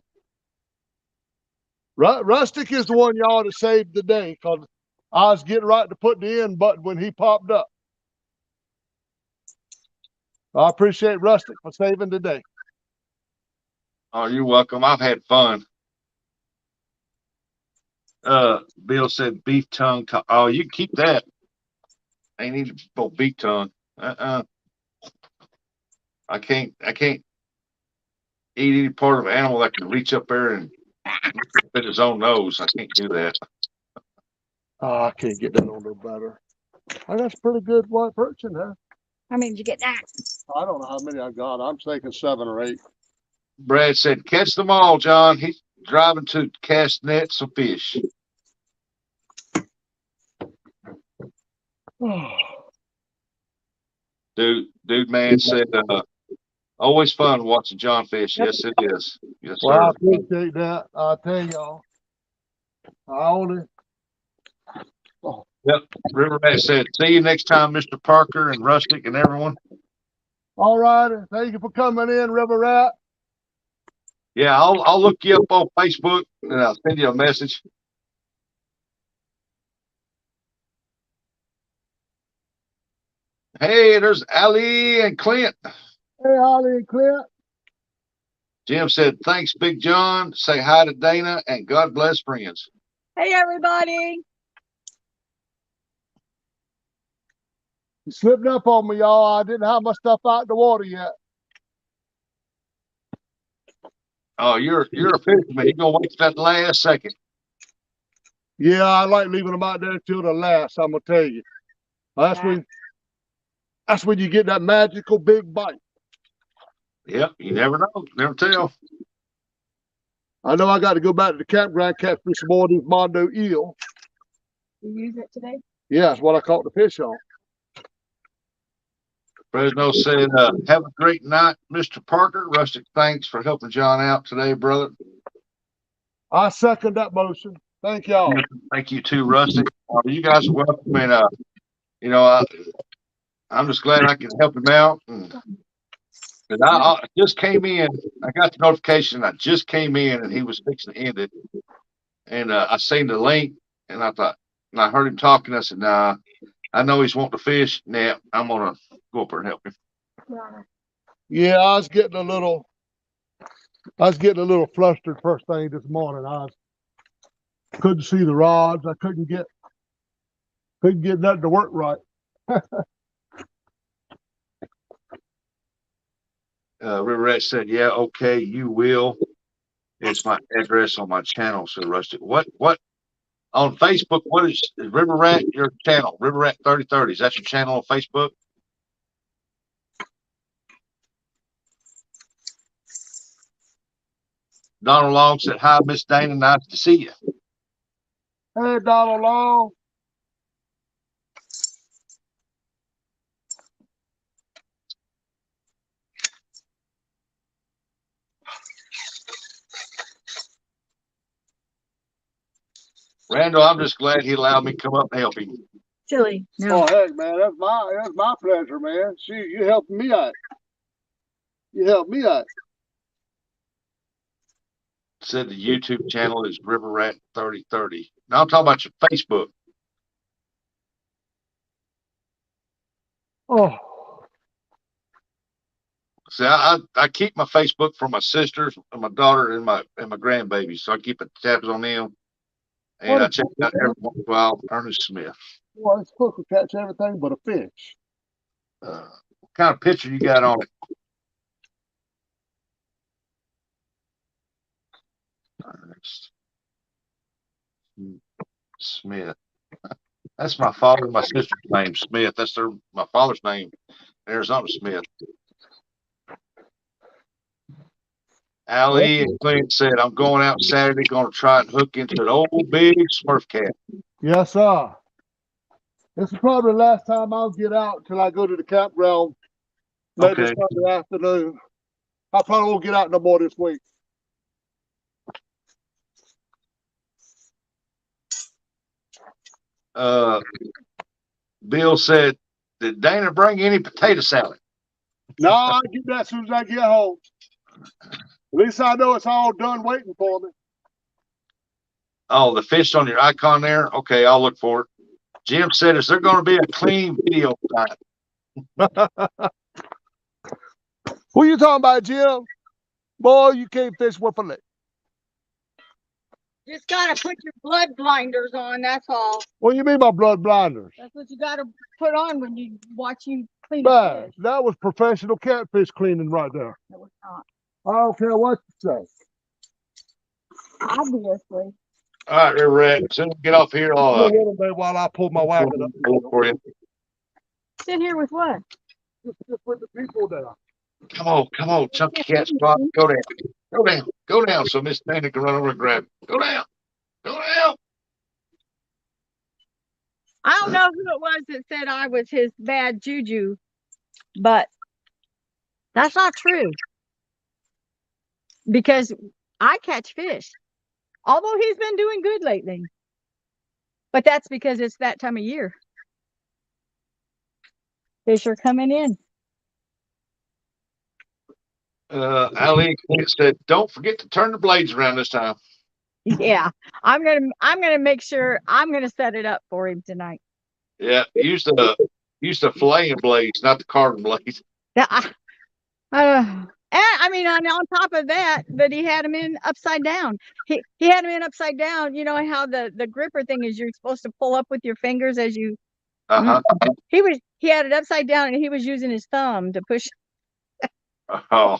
Rustic is the one y'all to save the day, because I was getting right to put the end button when he popped up. I appreciate Rustic for saving the day. Oh, you're welcome. I've had fun. Bill said beef tongue. Oh, you can keep that. I ain't need for beef tongue. I can't eat any part of an animal that can reach up there and fit his own nose. I can't do that. Oh, I can't get that on no better. Oh, that's pretty good white perch in there. How many did you get that? I don't know how many I got. I'm thinking 7 or 8. Brad said, catch them all, John. He's driving to cast nets of fish. Dude man said, always fun watching John fish. Yes, it is. Yes, Well, I sir. appreciate that. I tell y'all, I only. Yep. River Rat said, see you next time, Mr. Parker and Rustic and everyone. All right. Thank you for coming in, River Rat. Yeah, I'll look you up on Facebook and I'll send you a message. Hey, there's Ali and Clint. Hey, Holly and Clint. Jim said, thanks, Big John. Say hi to Dana and God bless friends. Hey, everybody. You slipped up on me, y'all. I didn't have my stuff out in the water yet. Oh, you're a fisherman. You're gonna wait till that last second. Yeah, I like leaving them out there till the last. I'm gonna tell you. That's when you get that magical big bite. Yep, you never know. Never tell. I know I got to go back to the campground, catch me some more of these Mondo eel. You use it today? Yeah, that's what I caught the fish on. Fresno said, have a great night, Mr. Parker. Rustic, thanks for helping John out today, brother. I second that motion. Thank y'all. Thank you too, Rustic. You guys are welcome. And, I'm just glad I can help him out. And I just came in. I got the notification. I just came in and he was fixing to end it. And I seen the link and I thought, and I heard him talking. I said, nah, I know he's wanting to fish. Now I'm going to go up there and help him. Yeah, I was getting a little flustered first thing this morning. I couldn't see the rods. I couldn't get nothing to work right. River Rat said, yeah, okay, you will. It's my address on my channel, said Rustic. What on Facebook? What is River Rat your channel? River Rat 3030. Is that your channel on Facebook? Donald Long said, hi, Miss Dana. Nice to see you. Hey, Donald Long. Randall, I'm just glad he allowed me to come up and help him. Silly. No. Oh heck, man, that's my pleasure, man. See, you helping me out. You helped me out. Said the YouTube channel is River Rat 3030. Now I'm talking about your Facebook. Oh, See, I keep my Facebook for my sisters and my daughter and my grandbabies, so I keep the tabs on them. And I check out every once in a while Ernest Smith. well, it's supposed to catch everything but a fish. What kind of picture you got on it? Ernest Smith. That's my father and my sister's name, Smith. That's my father's name, Arizona Smith. Allie and Clint said, I'm going out Saturday, gonna try and hook into an old big Smurf cat. Yes, sir. This is probably the last time I'll get out till I go to the campground. Maybe Okay. Sunday afternoon. I probably won't get out no more this week. Bill said, did Dana bring any potato salad? No, I'll get that as soon as I get home. At least I know it's all done waiting for me. Oh, the fish on your icon there? Okay, I'll look for it. Jim said, is there gonna be a clean video tonight? Who you talking about, Jim? Boy, you can't fish with a lick. Just gotta put your blood blinders on, that's all. What do you mean by blood blinders? That's what you gotta put on when you watch you clean a Bad. fish. That was professional catfish cleaning right there. No, it's not. I don't care what you say. Obviously. All right, River Rat, as soon as we get off here, I'll Wait a minute while I pull my wagon up. look for you. Sit here with what? Just put the people down. Come on, chunky cat spot. Go down, so Miss Dana can run over and grab it. Go down. I don't know who it was that said I was his bad juju, but that's not true. Because I catch fish. Although he's been doing good lately. But that's because it's that time of year. Fish are coming in. Ali said, don't forget to turn the blades around this time. Yeah. I'm gonna make sure I'm gonna set it up for him tonight. Yeah, use the filleting blades, not the carving blades. And I mean, on top of that, that he had him in upside down. He had him in upside down. You know how the gripper thing is, you're supposed to pull up with your fingers as you. Uh-huh. He had it upside down, and he was using his thumb to push. Oh.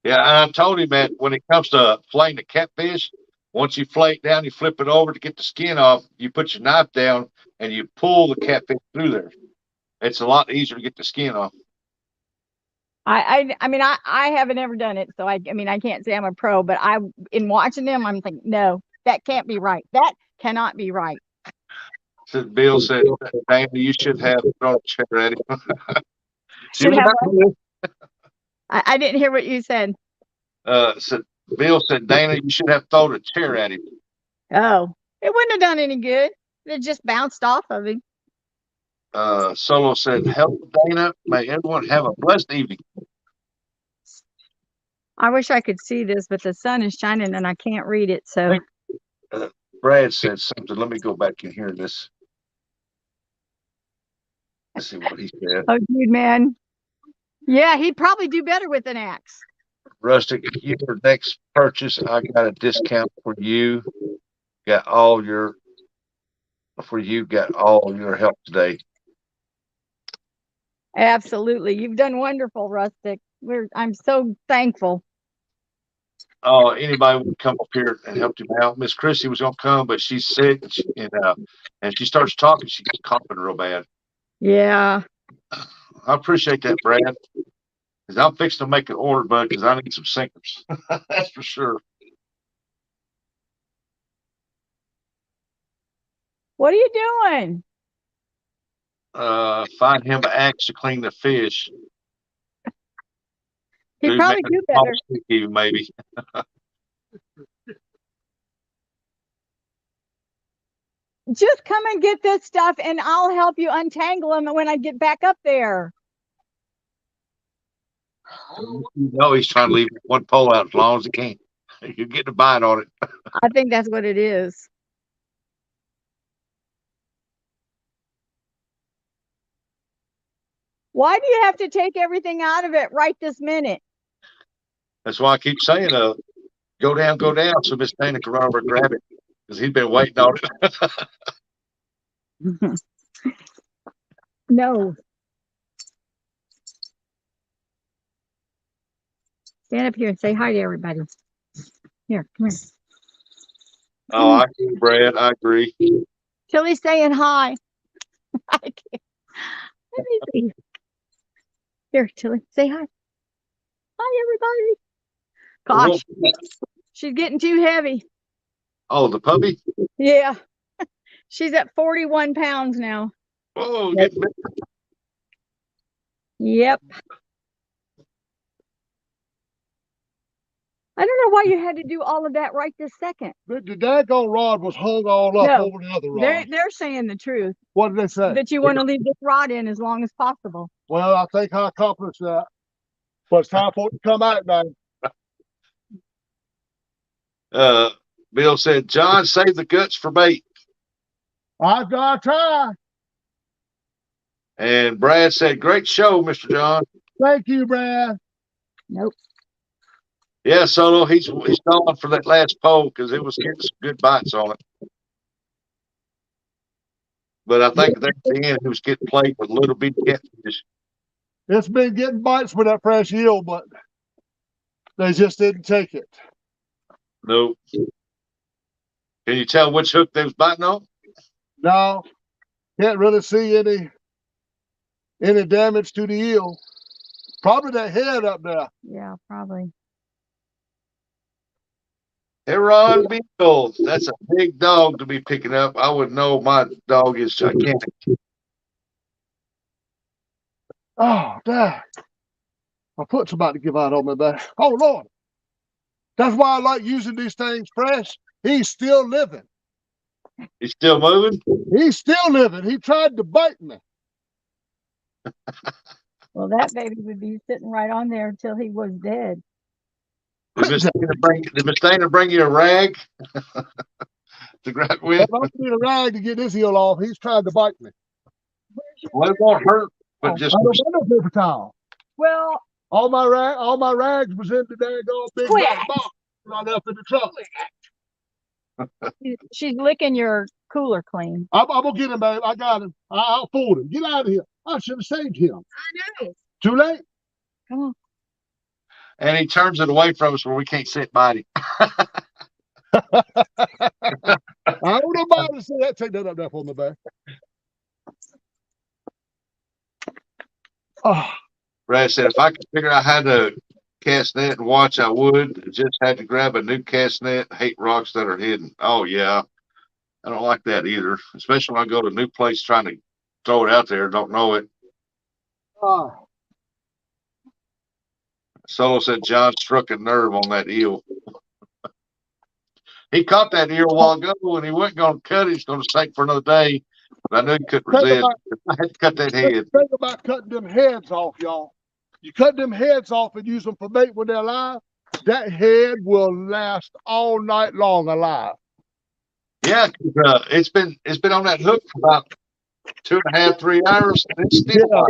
Yeah, and I told him that when it comes to filleting the catfish, once you fillet it down, you flip it over to get the skin off. You put your knife down and you pull the catfish through there. It's a lot easier to get the skin off. I mean, I haven't ever done it, so I mean, I can't say I'm a pro, but in watching them, I'm thinking, no, that can't be right. That cannot be right. So Bill said, Dana, you should have thrown a chair at him. She Should was have about to I didn't hear what you said. said Bill said, Dana, you should have thrown a chair at him. Oh, it wouldn't have done any good. It just bounced off of him. Solo said, help Dana. May everyone have a blessed evening. I wish I could see this, but the sun is shining and I can't read it. So Brad said something. Let me go back and hear this. Let's see what he said. oh, dude, man. Yeah, he'd probably do better with an axe. Rustic, your next purchase, I got a discount for you. Got all your help today. Absolutely. You've done wonderful, Rustic. I'm so thankful. Oh, anybody would come up here and help him out. Miss Chrissy was gonna come, but she's sick and she starts talking, she gets coughing real bad. Yeah. I appreciate that, Brad. Because I'm fixing to make an order, bud, because I need some sinkers. That's for sure. What are you doing? Find him an axe to clean the fish. He'd Dude, probably make do a small better. stick even, maybe. Just come and get this stuff and I'll help you untangle them when I get back up there. No, he's trying to leave one pole out as long as he can. You're getting a bite on it. I think that's what it is. Why do you have to take everything out of it right this minute? That's why I keep saying, go down, so Miss Dana can run over and grab it. Because he's been waiting on it. No. Stand up here and say hi to everybody. Here, come here. Oh, I agree, Brad. I agree. Tilly's saying hi. I can't. Let me see. Here, Tilly, say hi. Hi, everybody. Gosh, she's getting too heavy. Oh, the puppy? Yeah. She's at 41 pounds now. Oh, get big. Yep. I don't know why you had to do all of that right this second. The daggone rod was hung all up No, over the other They're rod. they're saying the truth What did they say? that you want to leave this rod in as long as possible. Well, I think I accomplished that. But it's time for it to come out now. Bill said, John, save the guts for bait. I've got to try. And Brad said, great show, Mr. John. Thank you, Brad. Nope. Yeah, Solo, he's calling for that last pole because it was getting some good bites on it. But I think there at the end, he was getting played with little bitty catfish. It's been getting bites with that fresh eel, but they just didn't take it. No. Can you tell which hook they was biting on? No, can't really see any damage to the eel. Probably that head up there. Yeah, probably. Heron Beagle. That's a big dog to be picking up. I would know my dog is gigantic. Oh, dang. My foot's about to give out on me back. Oh, Lord. That's why I like using these things fresh. He's still living. He's still moving? He's still living. He tried to bite me. Well, that baby would be sitting right on there until he was dead. Did Miss Dana bring you a rag to grab with? I don't need a rag to get this heel off. He's trying to bite me. Well, it won't hurt, but I just don't want no paper towel. Well, All my rags was in the daggone big Quit. black box right up in the truck. she's licking your cooler clean. I'm gonna get him, babe. I got him. I'll fool him. Get out of here. I should have saved him. I know. Too late. Come on. and he turns it away from us where we can't sit by him. I don't know about to say that. Take that up there for me, babe. Oh, Brad said, if I could figure out how to cast net and watch, I would. Just had to grab a new cast net. Hate rocks that are hidden. Oh, yeah. I don't like that either, especially when I go to a new place trying to throw it out there, don't know it. oh. Solo said John struck a nerve on that eel. He caught that eel a while ago and he wasn't going to cut it. He's going to stay for another day. But I knew he couldn't resist. I had to cut that head. Think about cutting them heads off, y'all. You cut them heads off and use them for bait when they're alive. That head will last all night long alive. Yeah, it's been on that hook for about 2.5, 3 hours, and it's still Yeah.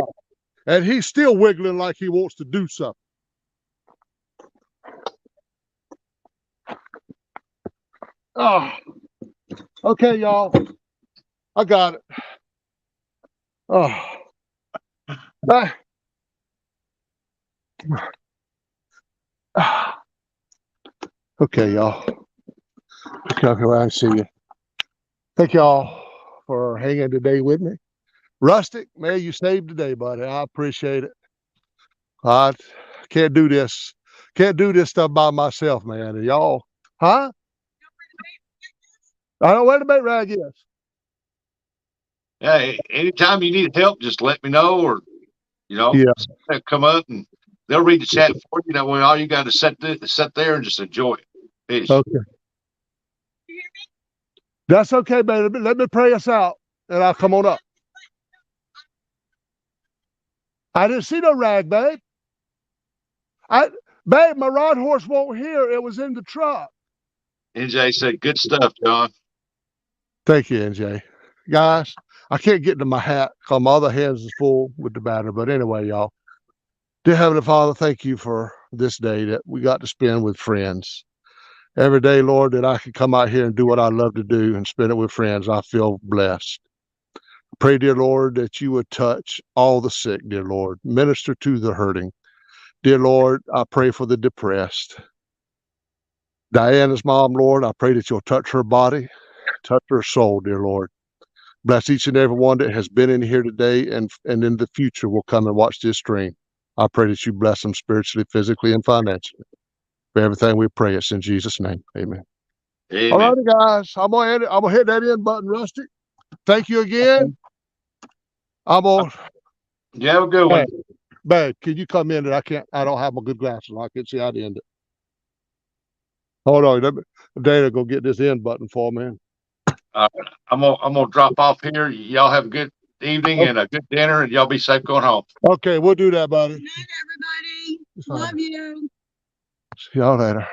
And he's still wiggling like he wants to do something. Oh, okay, y'all. I got it. Oh, bye. Okay, y'all. Come around and see you. Thank y'all for hanging today with me. Rustic, man, you saved the day, buddy. I appreciate it. I can't do this. Can't do this stuff by myself, man. And y'all, huh? I don't know where the bait rag is. Yeah, anytime you need help, just let me know, or Yeah. come up and they'll read the chat for you. That way, all you got to sit there and just enjoy it. Fish. Okay. That's okay, baby. Let me pray us out, and I'll come on up. I didn't see no rag, babe. Babe, my rod horse won't hear. It was in the truck. NJ said, "Good stuff, John." Thank you, NJ. Guys, I can't get into my hat because my other hands is full with the batter. But anyway, y'all. Dear Heavenly Father, thank you for this day that we got to spend with friends. Every day, Lord, that I can come out here and do what I love to do and spend it with friends, I feel blessed. I pray, dear Lord, that you would touch all the sick, dear Lord. Minister to the hurting. Dear Lord, I pray for the depressed. Diana's mom, Lord, I pray that you'll touch her body, touch her soul, dear Lord. Bless each and every one that has been in here today and in the future will come and watch this stream. I pray that you bless them spiritually, physically, and financially. For everything we pray, it's in Jesus' name. Amen. All Amen. righty, guys. I'm gonna hit that end button, Rusty. Thank you again. I'm gonna You have a good one. babe, can you come in? I don't have my good glasses. I can't see how to end it. Hold on. Dana, go get this end button for me. I'm gonna drop off here. Y'all have a good evening and a good dinner, and y'all be safe going home. Okay, we'll do that, buddy. Good night, everybody. Fine. Love you. See y'all later.